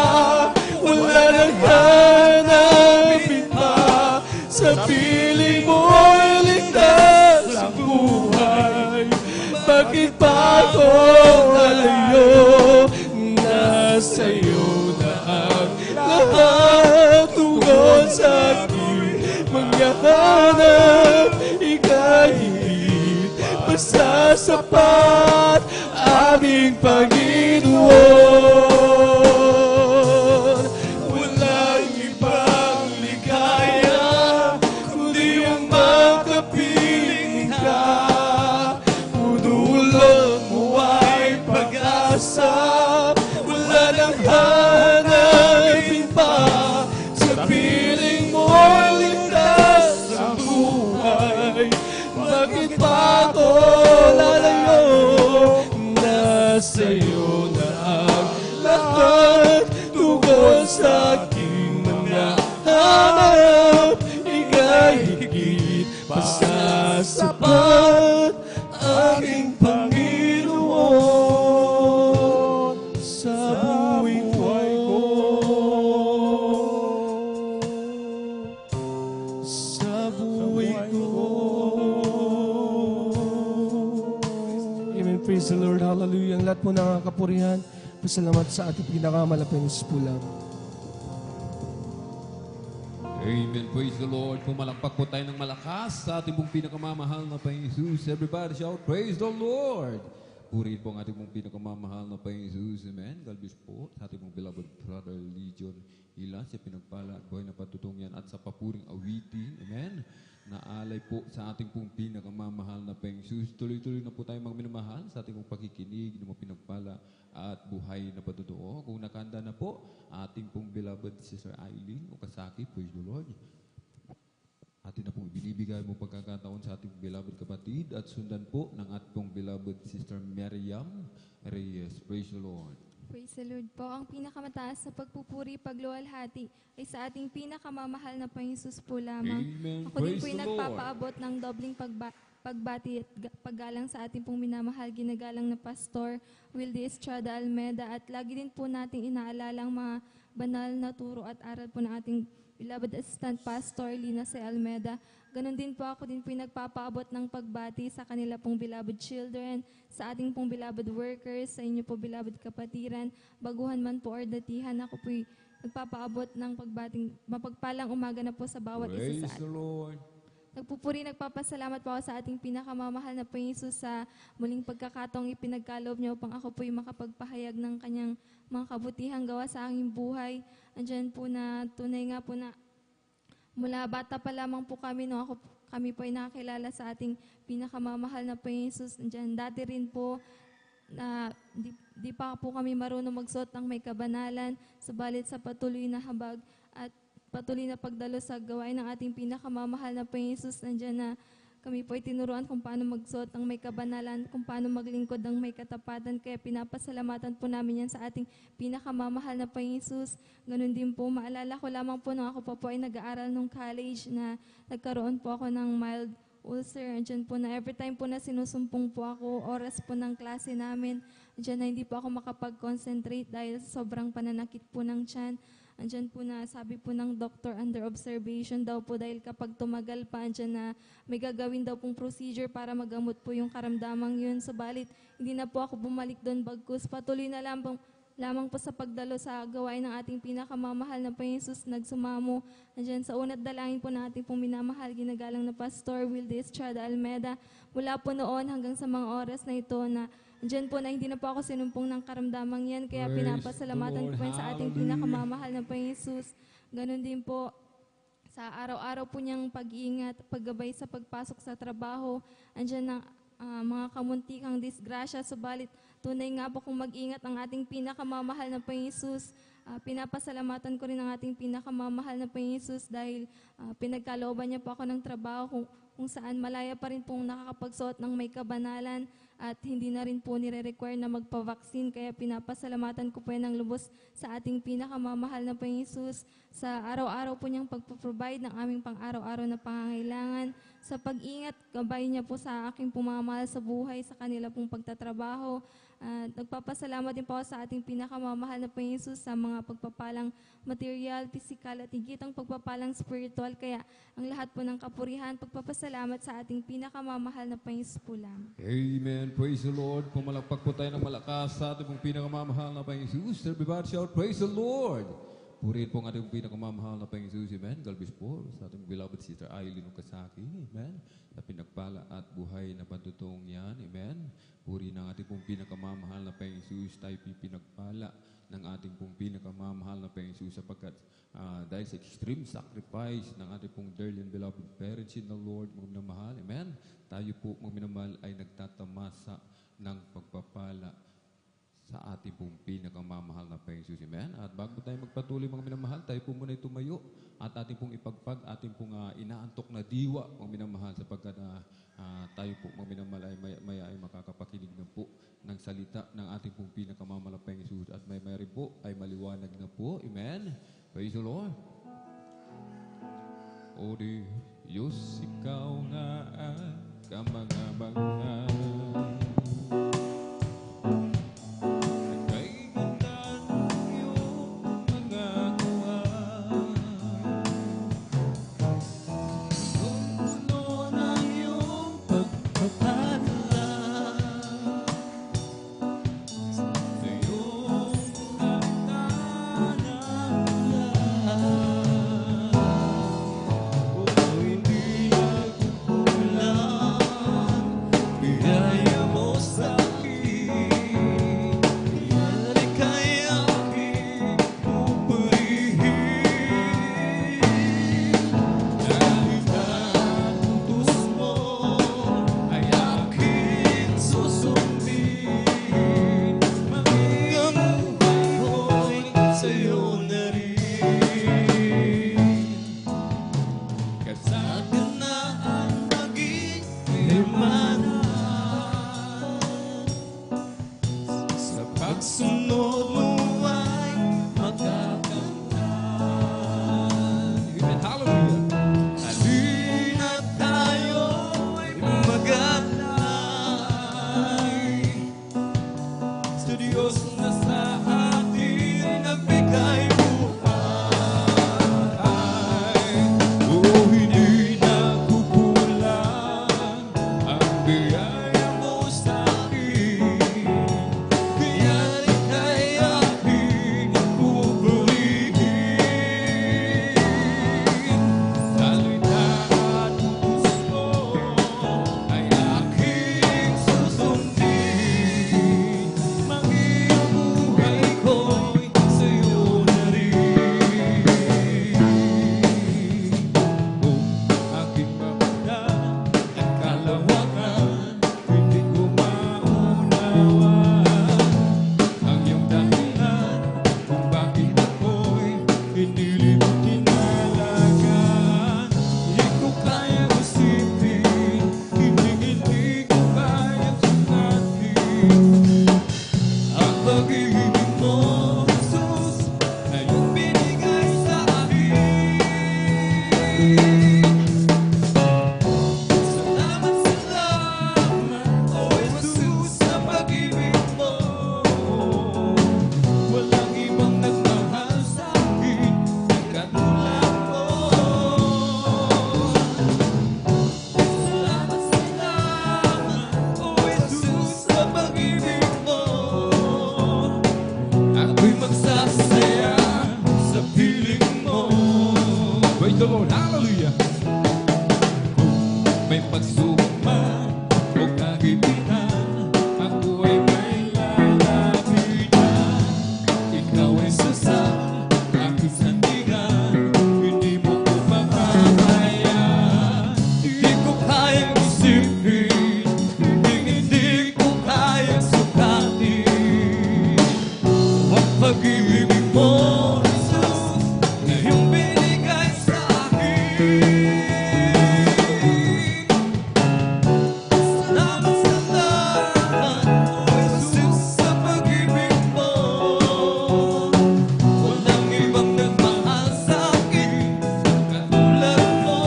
wala nang hanapin pa. Sa piling mo'y ligtas ang buhay. Bakit pa ako lalayo? Nasa iyo na ang lahat. Tugon sa aking mga hanap. Ika'y higit pa sa sapat. Aming Panginoon, walang ibang ligaya kundi ang makapiling ka. Dulot mo ay pag-asa, wala nang hanapin pa. Sa piling mo'y ligtas ang buhay. Bakit pa ako lalayo? Nasa iyo na ang lahat. Tugon sa aking mga hanap. Ika'y higit pa sa sapat. Aking Panginoon sa buhay ko. lahat po ng kapurihan, pasalamat sa ating pinakamalapit na po lamang. Amen. Praise the Lord. Pumalakpak po tayo ng malakas sa ating pong pinakamamahal na Panginoon Jesus. Everybody shout, praise the Lord. Purihin po ang ating pong pinakamamahal na Panginoon Jesus. Amen. God bless po sa ating pong beloved brother Legion Ilan, sa pinagpala at buhay na patutungyan at sa papuring awitin. Amen. Naalay po sa ating pong pinakamamahal na Panginoon Jesus. Tuloy-tuloy na po tayo mga minamahal sa ating pong pakikinig ng mga pinagpala at buhay na patutuo. Kung nakanda na po, ating pong beloved Sister Eileen Okasaki, praise the Lord. Atin na pong binibigay mo pagkakataon sa ating beloved kapatid at sundan po ng ating pong beloved Sister Miriam Reyes, praise the Lord. Praise the Lord po. Ang pinakamataas sa pagpupuri, pagluwalhati ay sa ating pinakamamahal na Panginoon Jesus po lamang. Amen. Ako din Praise po the Lord. nagpapaabot ng dobling pagbati at paggalang sa ating pong minamahal, ginagalang na Pastor Wildy Estrada Almeda, at lagi din po nating inaalala ang mga banal na turo at aral po ng ating beloved Assistant Pastor Lina C. Almeda. Ganon din po ako din po nagpapaabot ng pagbati sa kanila pong beloved children, sa ating pong beloved workers, sa inyo po beloved kapatiran, baguhan man po or datihan. Ako po nagpapaabot ng mapagpalang umaga na po sa bawat Praise isa sa the Lord. Nagpupuri, nagpapasalamat po ako sa ating pinakamamahal na Panginoon Jesus sa muling pagkakataong ipinagkaloob niyo upang ako po'y makapagpahayag ng kanyang mga kabutihang gawa sa aking buhay. Andyan po na tunay nga po na mula bata pa lamang po kami, no, kami po ay nakakilala sa ating pinakamamahal na Panginoon Jesus. Andyan dati rin po na di pa po kami marunong magsuot ng may kabanalan, subalit sa patuloy na habag at patuloy na pagdalo sa gawain ng ating pinakamamahal na Panginoon Jesus, nandiyan na kami po ay tinuruan kung paano magsuot ng may kabanalan, kung paano maglingkod ng may katapatan. Kaya pinapasalamatan po namin yan sa ating pinakamamahal na Panginoon Jesus. Ganun din po, maalala ko lamang po nung ako pa po ay nag-aaral nung college na nagkaroon po ako ng mild ulcer. Andiyan po na every time po na sinusumpong po ako, oras po ng klase namin, andiyan na hindi po ako makapag-concentrate dahil sobrang pananakit po ng tiyan. Andyan po na sabi po ng doctor, under observation daw po dahil kapag tumagal pa, andyan na may gagawin daw pong procedure para magamot po yung karamdamang yun. Subalit, hindi na po ako bumalik doon, bagkus patuloy na lamang po sa pagdalo sa gawain ng ating pinakamamahal na Panginoon Jesus, nagsumamo. Andyan sa unat dalangin po ng ating pong minamahal, ginagalang na Pastor Wildy Estrada Almeda. Mula po noon hanggang sa mga oras na ito na andyan po na hindi na po ako sinumpong ng karamdamang yan, kaya Praise pinapasalamatan ko the po yan Lord. sa ating Hallelujah. pinakamamahal na Panginoon Jesus. Ganon din po sa araw-araw po niyang pag-iingat, paggabay sa pagpasok sa trabaho. Andyan na mga kamuntikang disgrasya, subalit tunay nga po kung mag-ingat ang ating pinakamamahal na Panginoon Jesus. Pinapasalamatan ko rin ang ating pinakamamahal na Panginoon Jesus dahil pinagkalooban niya po ako ng trabaho kung saan malaya pa rin pong nakakapagsuot ng may kabanalan at hindi na rin po nire-require na magpa-vaccine. Kaya pinapasalamatan ko po yan ng lubos sa ating pinakamamahal na Panginoon Jesus sa araw-araw po niyang pagpaprovide ng aming pang-araw-araw na pangangailangan. Sa pag-ingat, gabay niya po sa aking pumamahal sa buhay, sa kanila pong pagtatrabaho. Nagpapasalamat din po ako sa ating pinakamamahal na Panginoon Jesus sa mga pagpapalang material, physical at higit ang pagpapalang spiritual. Kaya ang lahat po ng kapurihan, pagpapasalamat sa ating pinakamamahal na Panginoon Jesus po lamang. Amen. Praise the Lord. Pumalakpak po tayo ng malakas sa ating pong pinakamamahal na Panginoon Jesus. Everybody shout, praise the Lord. Purihin po ang ating pinakamamahal na Panginoon Jesus. Amen. Galbis po sa ating beloved Sister Eileen Okasaki. Amen. Sa pinagpala at buhay na pantutong yan. Amen. Purihin ang ating pong pinakamamahal na Panginoon Jesus. Tayo pinagpala ng ating pong pinakamamahal na Panginoon Jesus sapagkat dahil sa extreme sacrifice ng ating pong dearly and beloved parents in the Lord, mga minamahal. Amen. Tayo po, mga minamahal, ay nagtatamasa ng pagpapala sa ating pong pinakamamahal na Panginoon Jesus. Amen. At bago tayo magpatuloy, mga minamahal, tayo po muna tumayo at ating pong ipagpag, ating pong inaantok na diwa, mga minamahal, sapagkat tayo po, mga minamahal, ay maya ay makakapakinig na po ng salita ng ating pong pinakamamahal na Panginoon Jesus. At may rin po ay maliwanag na po. Amen. Praise the Lord. O Diyos, ikaw nga ang kamangamangan. pag-ibig mo, Jesus, na iyong binigay sa akin. Salamat sa lahat, Jesus, sa pag-ibig mo. Walang ibang nagmahal sa akin katulad mo.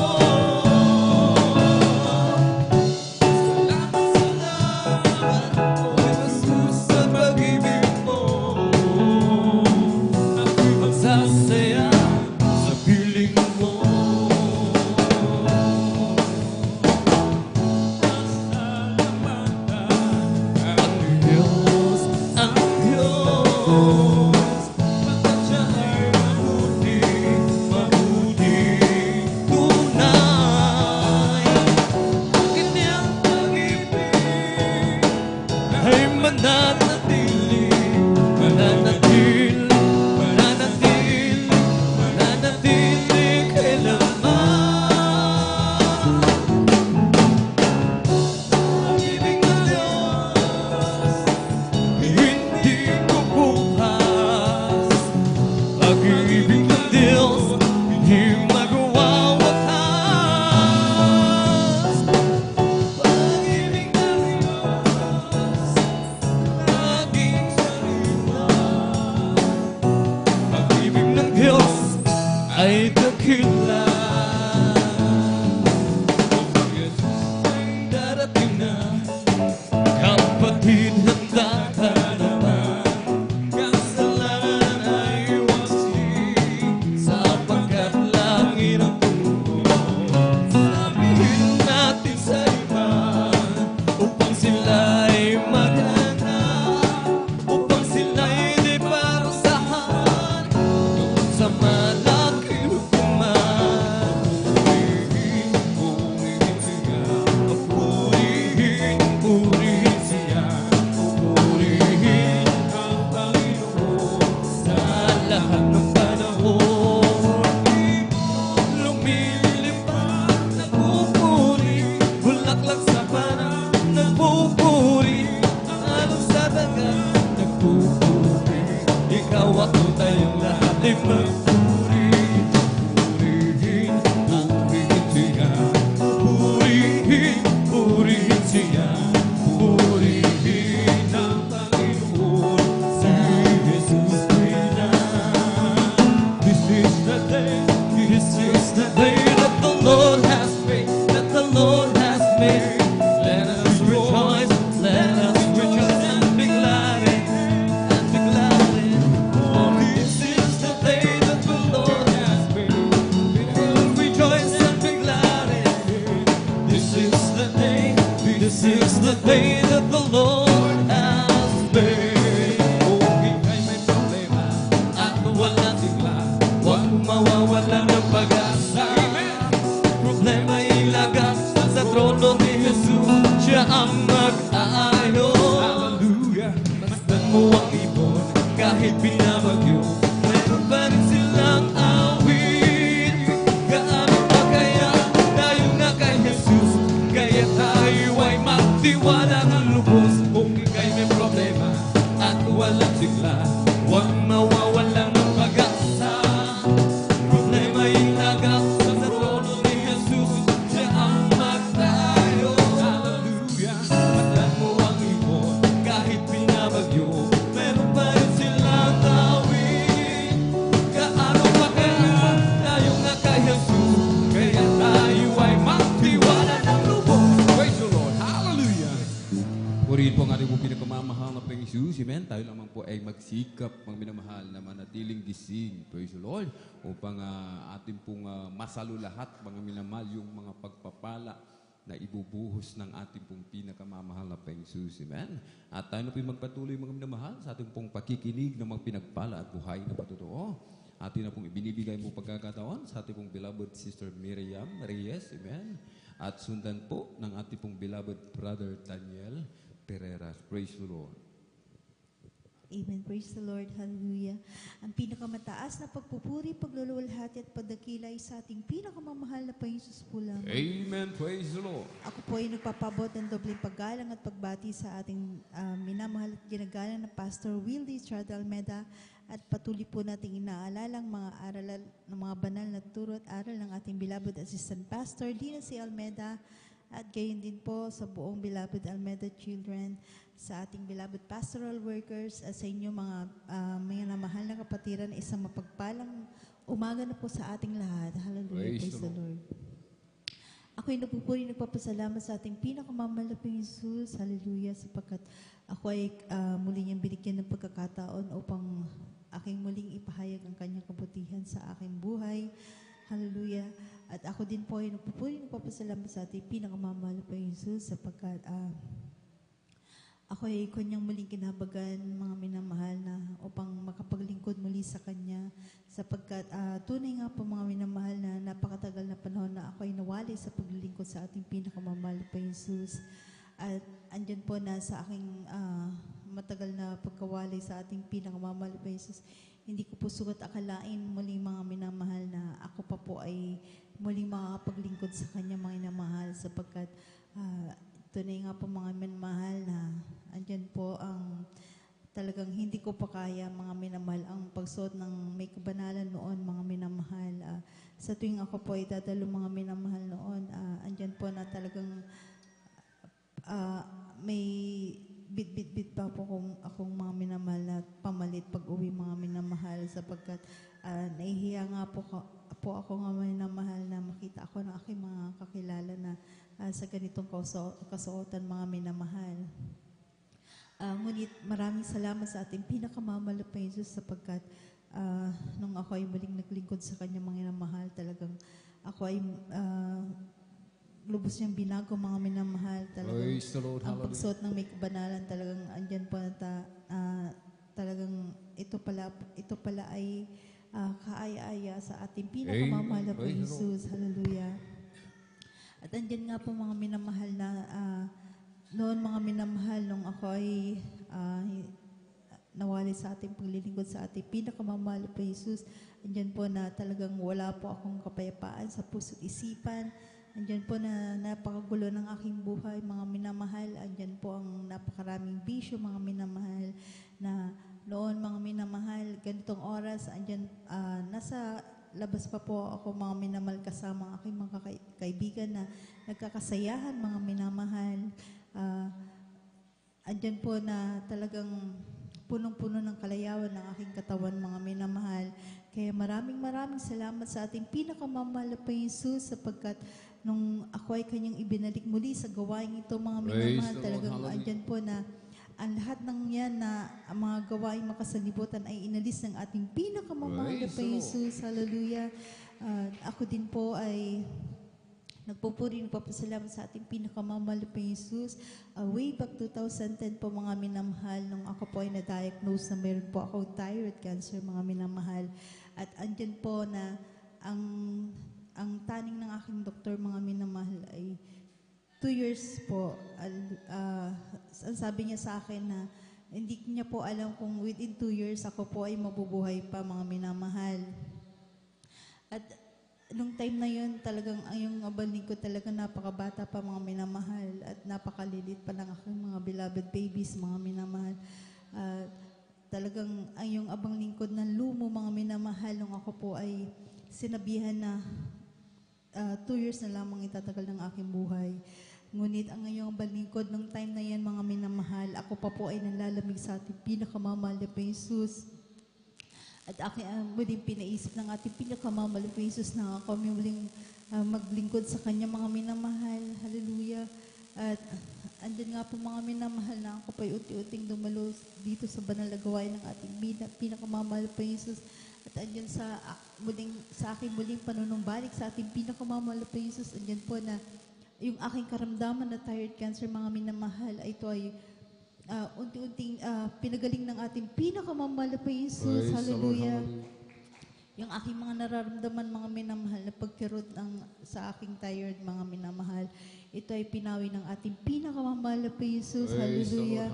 Jesus, sa pag-ibig mo. Ako'y magsasaya sa piling mo. Ang Diyos, pagkat siya ay mabuti, tunay. Ang kanyang pag-ibig ay mananatili, mananatili, mananatili, mananatili kailanman. Pag-ibig ng Diyos, hindi kukupas. Pag-ibig ng Diyos, hindi magwawakas. Pag-ibig ng Diyos, laging sariwa. Pag-ibig ng Diyos ay dakila. Kung Jesus ay darating na, kapatid, handa ka naman. Kasalanan ay iwasin, sapagkat langit ang puno. Sabihin natin sa iba, upang sila'y maghanap, upang sila'y di parusahan doon sa malaking hukuman. Purihin siya, purihin siya, purihin ang Panginoon sa lahat ng panahon. Lumilipad, nagpupuri, bulaklak sa parang nagpupuri, alon sa dagat, nagpupuri. Ikaw ako tayong lahat ay magpuri. Purihin ang purihin siya, purihin siya, purihin ang Panginoon si Jesus kailan. This is the day that the Lord has made, that the Lord has made. Let us rejoice and be glad in it. For this is the day that the Lord has made. Rejoice and be glad in it. This is the day that the Lord has made. Kung ika'y may problema at walang sigla, huwag mawawala ng pag-asa. Problema ilagak sa trono ni Jesus, siya ang mag-aayos. Hallelujah! Masdan mo ang ibon kahit binabagyo, meron pa rin silang awit. Gaano pa kaya tayo na kay Jesus, kaya tayo ay magtiwala ng lubos. Kung ika'y may problema at walang sigla, huwag mawawalan ng pag-asa. Problema ilagak sa trono ni Jesus, siya ang mag-aayos. Hallelujah! Masdan mo ang ibon kahit binabagyo, meron pa rin silang awit. Gaano pa kaya tayo nga kay Jesus, kaya tayo ay magtiwala ng lubos. Praise the Lord! Hallelujah! Purihin po ang ating pong pinakamamahal na Panginoong Jesus. Amen. Tayo lamang po ay magsikap, mga minamahal, na manatiling gising. Praise the Lord. Upang ating pong masalo lahat, mga minamahal, yung mga pagpapala na ibubuhos ng ating pong pinakamamahal na Panginoong Jesus. Amen. At tayo na po magpatuloy, mga minamahal, sa ating pong pakikinig ng mga pinagpala at buhay na patotoo. Atin na pong ibinibigay mo pagkakataon sa ating pong beloved Sister Miriam Reyes. Amen. At sundan po ng ating pong beloved Brother Daniel Pereira. Praise the Lord. Amen. Praise the Lord. Hallelujah. Ang pinakamataas na pagpupuri, pagluluwalhati at pagdakilay sa ating pinakamamahal na Panginoon Jesus po lamang. Amen. Praise the Lord. Ako po ay nagpapabot ng dobleng paggalang at pagbati sa ating minamahal at ginagalang na Pastor Wildy Estrada Almeda at patuloy po nating inaalala ang mga aral ng mga banal na turo at aral ng ating beloved Assistant Pastor Dina C. Almeda, at gayon din po sa buong beloved Almeda children, sa ating beloved pastoral workers, at sa inyo mga namahal na kapatiran, isang mapagpalang umaga na po sa ating lahat. Hallelujah. Praise the Lord. Ako'y nagpapasalamat sa ating pinakamamahal na Panginoong Jesus. Hallelujah. Sapagkat ako ay muli niyang binigyan ng pagkakataon upang aking muling ipahayag ang kanyang kabutihan sa aking buhay. Hallelujah. At ako din po ay nagpapasalamat sa ating pinakamamahal na Panginoong Jesus sapagkat ako ay kanyang muling kinabagan, mga minamahal, na upang makapaglingkod muli sa kanya sapagkat tunay nga po mga minamahal na napakatagal na panahon na ako ay nawali sa paglilingkod sa ating pinakamamahal na Panginoong Jesus. At andyan po na sa aking matagal na pagkawali sa ating pinakamamahal na Panginoong Jesus, hindi ko po sugat akalain muli mga minamahal na ako pa po ay muling makapaglingkod sa kanya mga minamahal sapagkat tunay nga po mga minamahal na andyan po ang talagang hindi ko pa kaya mga minamahal ang pagsuot ng may kabanalan noon mga minamahal. Sa tuwing ako po ay dadalo mga minamahal noon, andyan po na talagang may bit-bit-bit pa po akong mga minamahal na pamalit pag uwi mga minamahal sapagkat nahihiya nga po ako nga minamahal na makita ako ng aking mga kakilala na sa ganitong kasuotan mga minamahal. Ngunit maraming salamat sa ating pinakamamahal na Panginoon Jesus sapagkat nung ako ay muling naglingkod sa kanya mga minamahal, talagang ako ay lubos niyang binago mga minamahal. Talagang Praise the Lord. ang Hallelujah. pagsuot ng may kabanalan talagang andyan po na talagang ito pala ay kaaya-aya sa ating pinakamamahal na Praise the Panginoon Jesus. Hallelujah. At andyan nga po mga minamahal na noon mga minamahal nung ako ay nawali sa ating paglilingkod sa ating pinakamamahal na Jesus, andyan po na talagang wala po akong kapayapaan sa puso't isipan. Andyan po na napakagulo ng aking buhay mga minamahal. Andyan po ang napakaraming bisyo mga minamahal na noon mga minamahal, ganitong oras, andyan nasa labas pa po ako mga minamahal kasama ang aking mga kaibigan na nagkakasayahan mga minamahal. Andyan po na talagang punong-puno ng kalayawan ng aking katawan mga minamahal. Kaya maraming salamat sa ating pinakamamahal na Panginoon Jesus sapagkat nung ako ay kanyang ibinalik muli sa gawain ito mga minamahal, talagang andyan po na ang lahat ng yan na ang mga gawaing makasalibutan ay inalis ng ating pinakamamahal na Panginoon Jesus. Hallelujah. Ako din po ay nagpapasalamat sa ating pinakamamahal na Panginoon Jesus. Way back 2010 po mga minamahal, nung ako po ay na-diagnose na meron po ako thyroid cancer mga minamahal. At andyan po na ang taning ng aking doktor mga minamahal ay 2 years po. Ang sabi niya sa akin na hindi niya po alam kung within 2 years ako po ay mabubuhay pa mga minamahal. At nung time na yun, talagang yung abalin ko talaga napakabata pa mga minamahal at napakalilit pa ng aking mga beloved babies mga minamahal. Talagang ang yung abang lingkod ng lumo mga minamahal nung ako po ay sinabihan na 2 years na lamang itatagal ng aking buhay. Ngunit ang ngayong balingkod ng time na yan mga minamahal, ako pa po ay nalalamig sa ating pinakamamahal na Jesus. At aking muling pinaisip ng ating pinakamamahal na Jesus na ako muling maglingkod sa kanya mga minamahal. Hallelujah. At andyan nga po mga minamahal na ako pa unti-unting dumalo dito sa banal na gawain ng ating pinakamamahal na Jesus. At andyan sa aking muling panunumbalik sa ating pinakamamahal na Jesus, andyan po na yung aking karamdaman na thyroid cancer mga minamahal, ito ay unti-unting pinagaling ng ating pinakamamahal na Jesus. Hallelujah. Yung aking mga nararamdaman mga minamahal na pagkirot sa aking thyroid mga minamahal, ito ay pinawi ng ating pinakamamahal na Jesus. Hallelujah.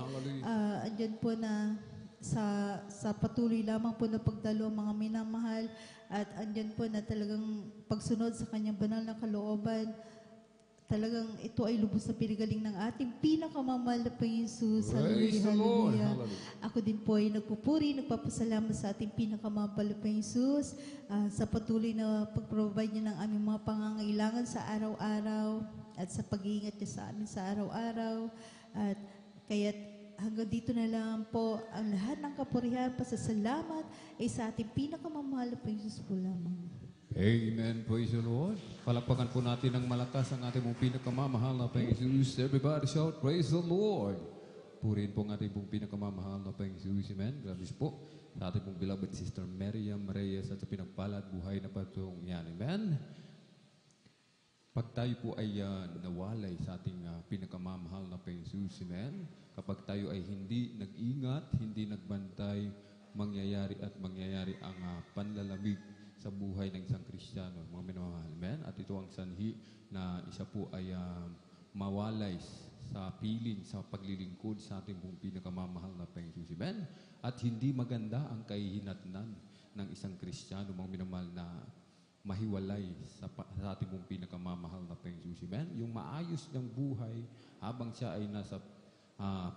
Andyan po na sa patuloy lamang po na pagdalo mga minamahal at andyan po na talagang pagsunod sa kanyang banal na kalooban, talagang ito ay lubos na pinigaling ng ating pinakamamahal na Panginoon Jesus. Praise the Lord. Hallelujah. Hallelujah. Ako din po ay nagpupuri, nagpapasalamat sa ating pinakamamahal na Panginoon Jesus sa patuloy na pag-provide niya ng aming mga pangangailangan sa araw-araw at sa pag-iingat niya sa amin sa araw-araw. At kaya hanggang dito na lang po ang lahat ng kapurihan, pasasalamat ay sa ating pinakamamahal na Panginoon Jesus po lamang. Amen. Praise the Lord. Palakpakan po natin ng malakas ang ating mong pinakamamahal na Panginoon Jesus. Everybody shout, praise the Lord. Purihin po ang ating pong pinakamamahal na Panginoon Jesus. Amen. Grabe po sa ating pong beloved Sister Miriam Reyes at sa pinagpala at buhay na patong yan. Amen. Pag tayo po ay nawalay sa ating pinakamamahal na Panginoon Jesus. Amen. Kapag tayo ay hindi nag-ingat, hindi nagbantay, mangyayari ang panlalamig sa buhay ng isang Kristiyano, mga minamahal. Amen? At ito ang sanhi na isa po ay mawalay sa piling, sa paglilingkod sa ating pong pinakamamahal na Panginoon Jesus. Amen? At hindi maganda ang kahihinatnan ng isang Kristiyano, mga minamahal, na mahiwalay sa ating pong pinakamamahal na Panginoon Jesus. Amen? Yung maayos niyang buhay habang siya ay nasa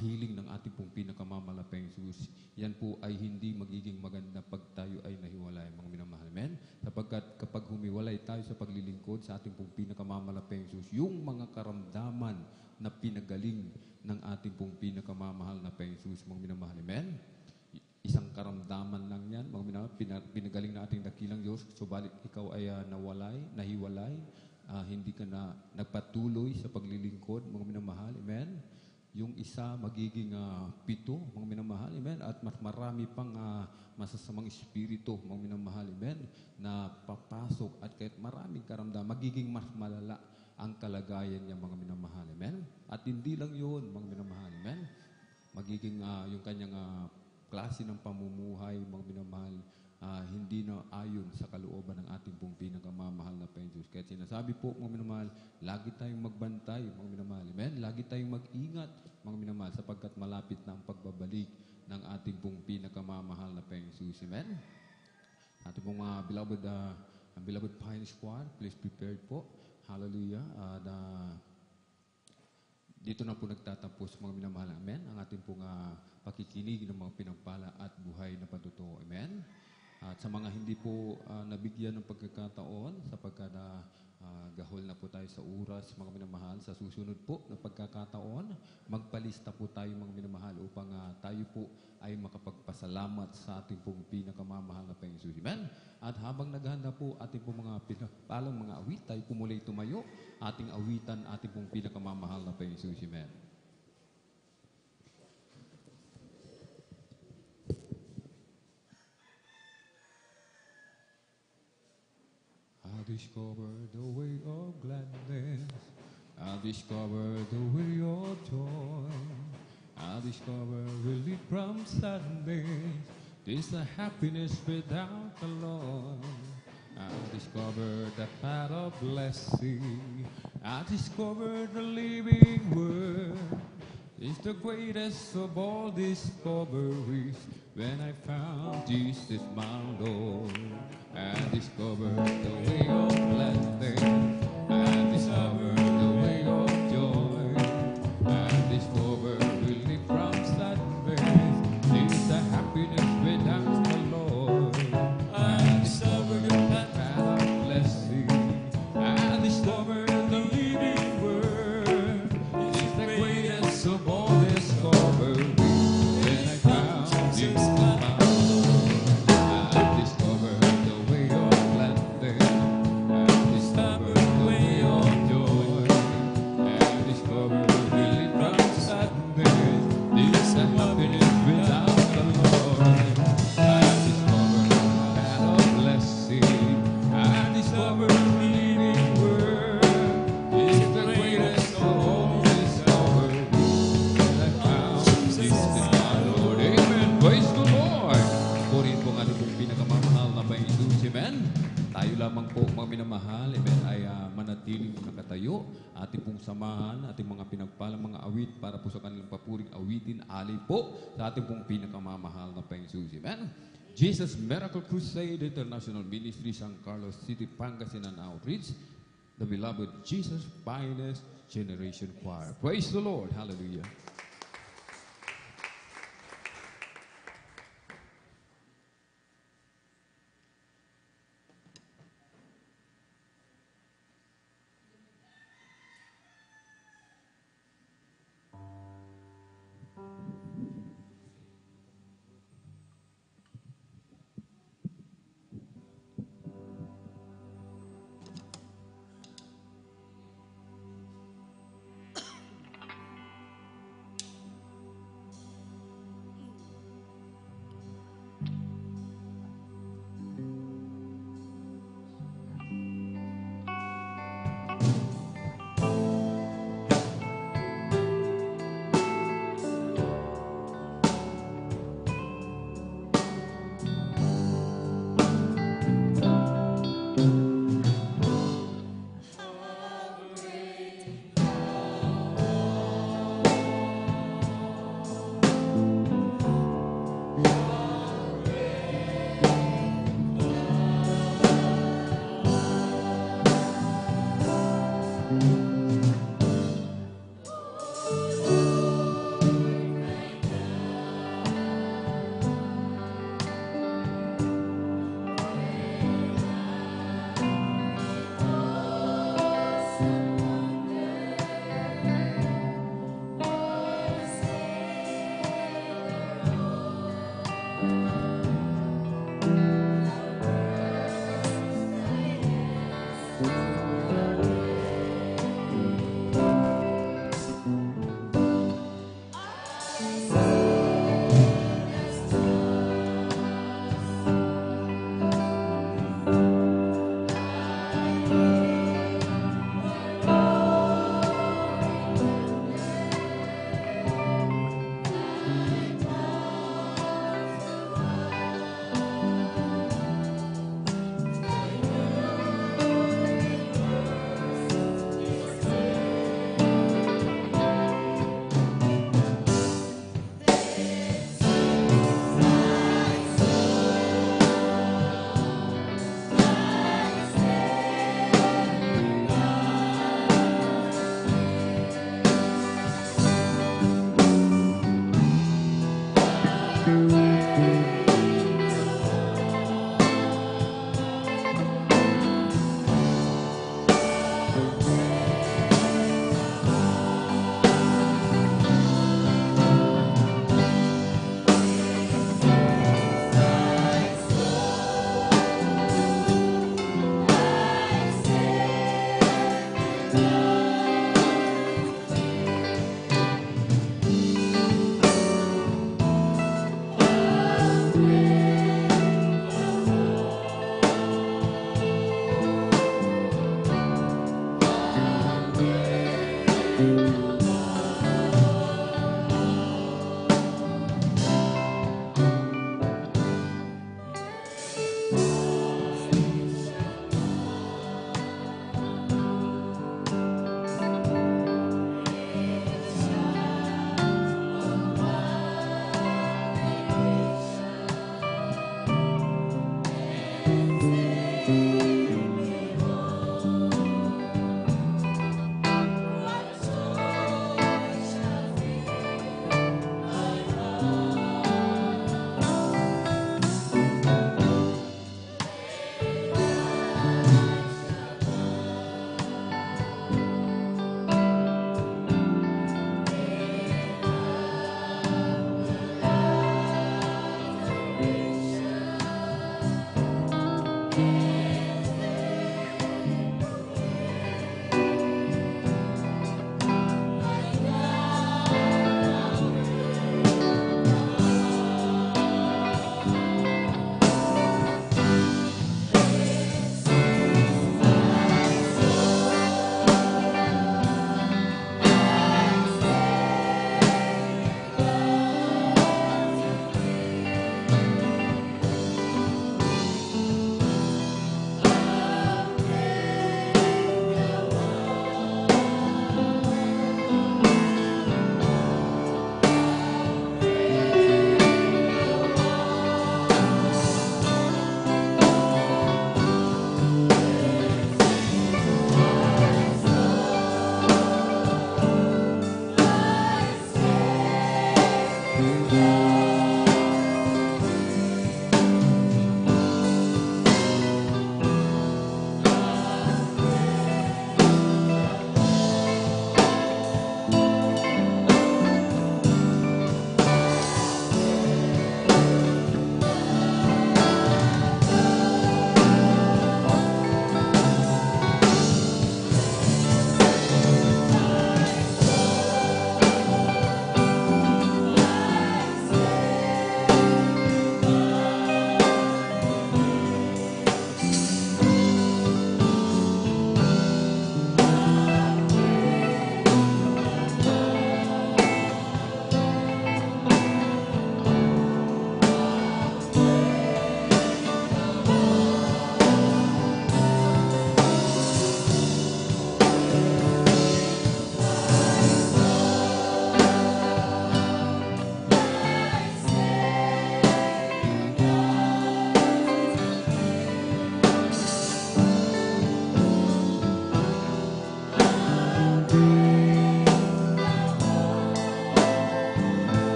piling ng ating pong pinakamamahal na Panginoon Jesus, yan po ay hindi magiging maganda pag tayo ay nahiwalay, mga minamahal. Amen? Sapagkat kapag humiwalay tayo sa paglilingkod sa ating pong pinakamamahal na Panginoon Jesus, yung mga karamdaman na pinagaling ng ating pong pinakamamahal na Panginoon Jesus, mga minamahal. Amen? Isang karamdaman lang yan, mga minamahal, pinagaling na ating dakilang Diyos, subalit ikaw ay nahiwalay, hindi ka na nagpatuloy sa paglilingkod, mga minamahal. Amen? Yung isa magiging 7, mga minamahal, amen, at mas marami pang masasamang espiritu, mga minamahal, amen, na papasok at kahit maraming karamdaman, magiging mas malala ang kalagayan niya, mga minamahal, amen. At hindi lang yun, mga minamahal, amen, magiging yung kanyang klase ng pamumuhay, mga minamahal, hindi na ayon sa kalooban ng ating pong pinakamamahal na Panginoon Jesus. Kaya sinasabi po, mga minamahal, lagi tayong magbantay, mga minamahal. Amen? Lagi tayong mag-ingat, mga minamahal, sapagkat malapit na ang pagbabalik ng ating pong pinakamamahal na Panginoon Jesus. Amen? Ating pong mga beloved Pine Squad, please prepared po. Hallelujah. Dito na po nagtatapos, mga minamahal. Amen? Ang ating pong pakikinig ng mga pinagpala at buhay na patutuo. Amen? At sa mga hindi po nabigyan ng pagkakataon, sapagkat gahol na po tayo sa oras, mga minamahal, sa susunod po na pagkakataon, magpalista po tayo, mga minamahal, upang tayo po ay makapagpasalamat sa ating pong pinakamamahal na Panginoon Jesus. Amen? At habang naghanda po ating pong mga pinagpalang mga awit, tayo po muli tumayo, ating awitan, ating pong pinakamamahal na Panginoon Jesus. Amen. I discovered the way of gladness. I discovered the way of joy. I discovered relief from sadness. This a happiness without the Lord. I discovered the path of blessing. I discovered the living word. It's the greatest of all discoveries. When I found Jesus my Lord, I discovered the way of blessing. I discovered the way of joy. I discovered relief from sadness. It's the happiness without the Lord. I discovered the path of blessing. I discovered the living word. It's the greatest of all discoveries. When I found Jesus my Lord, I discovered the way of blessing. I discovered the way of joy. I discovered relief from sadness. This is happiness without the Lord. I discovered the path of blessing. I discovered the living word. It's the greatest of all discoveries. When I found Jesus my Lord. Amen. Praise the Lord. Purihin po ang ating pong pinakamamahal na Panginoon. Amen. Tayo lamang po, mga minamahal, amen, ay manatiling nakatayo. Ating pong samahan, ating mga pinagpalang mga awit para po sa kanilang papuring awitin, alay po sa ating pong pinakamamahal na Panginoon. Amen. Jesus Miracle Crusade International Ministry, San Carlos City, Pangasinan Outreach. the beloved Jesus Finest Generation Choir. Praise the Lord. Hallelujah.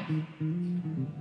Everyone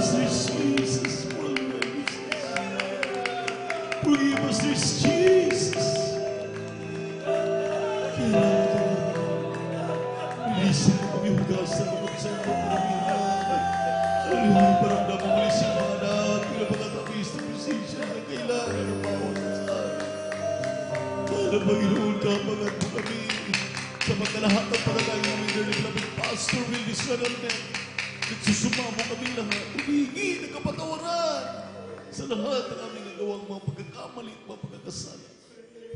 us, dear Jesus. Forgive us, dear Jesus. Ilisin mo kami hugasan mo kami sa iyo, Panginoon. Hallelujah, paramdam mo muli si Mana at pinapakatamis na presensya na kailangan ng bawat isa. Para Panginoon, kapangat mo kami sa magkalahat ng panalangin namin, dear beloved Pastor Will Disranalmen. Nagsusumamo kami lahat, humingi ng kapatawaran sa lahat ng aming nagawang mga pagkakamali at mga pagkakasala.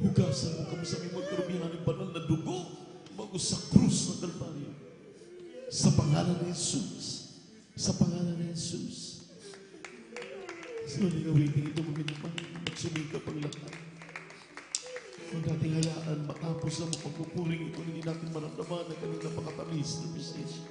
Hugasan mo kami sa aming magkarumihan ng banal na dugo bago sa krus ng Kalbaryo. Sa pangalan ni Jesus. Sa pangalan ni Jesus. Sa huling awiting ito, magsumikap ang lahat. Kung dating hayaan, matapos ang pagpupuring ito, hindi natin maramdaman na kanyang napakatamis na presensya.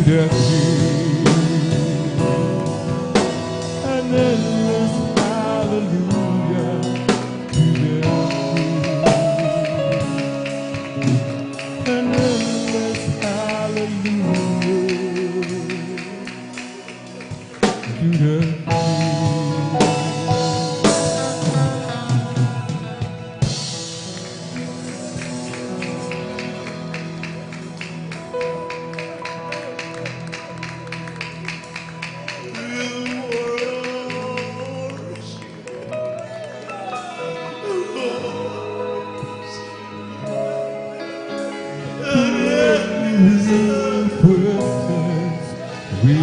the King. An endless hallelujah to the King. An endless hallelujah to the we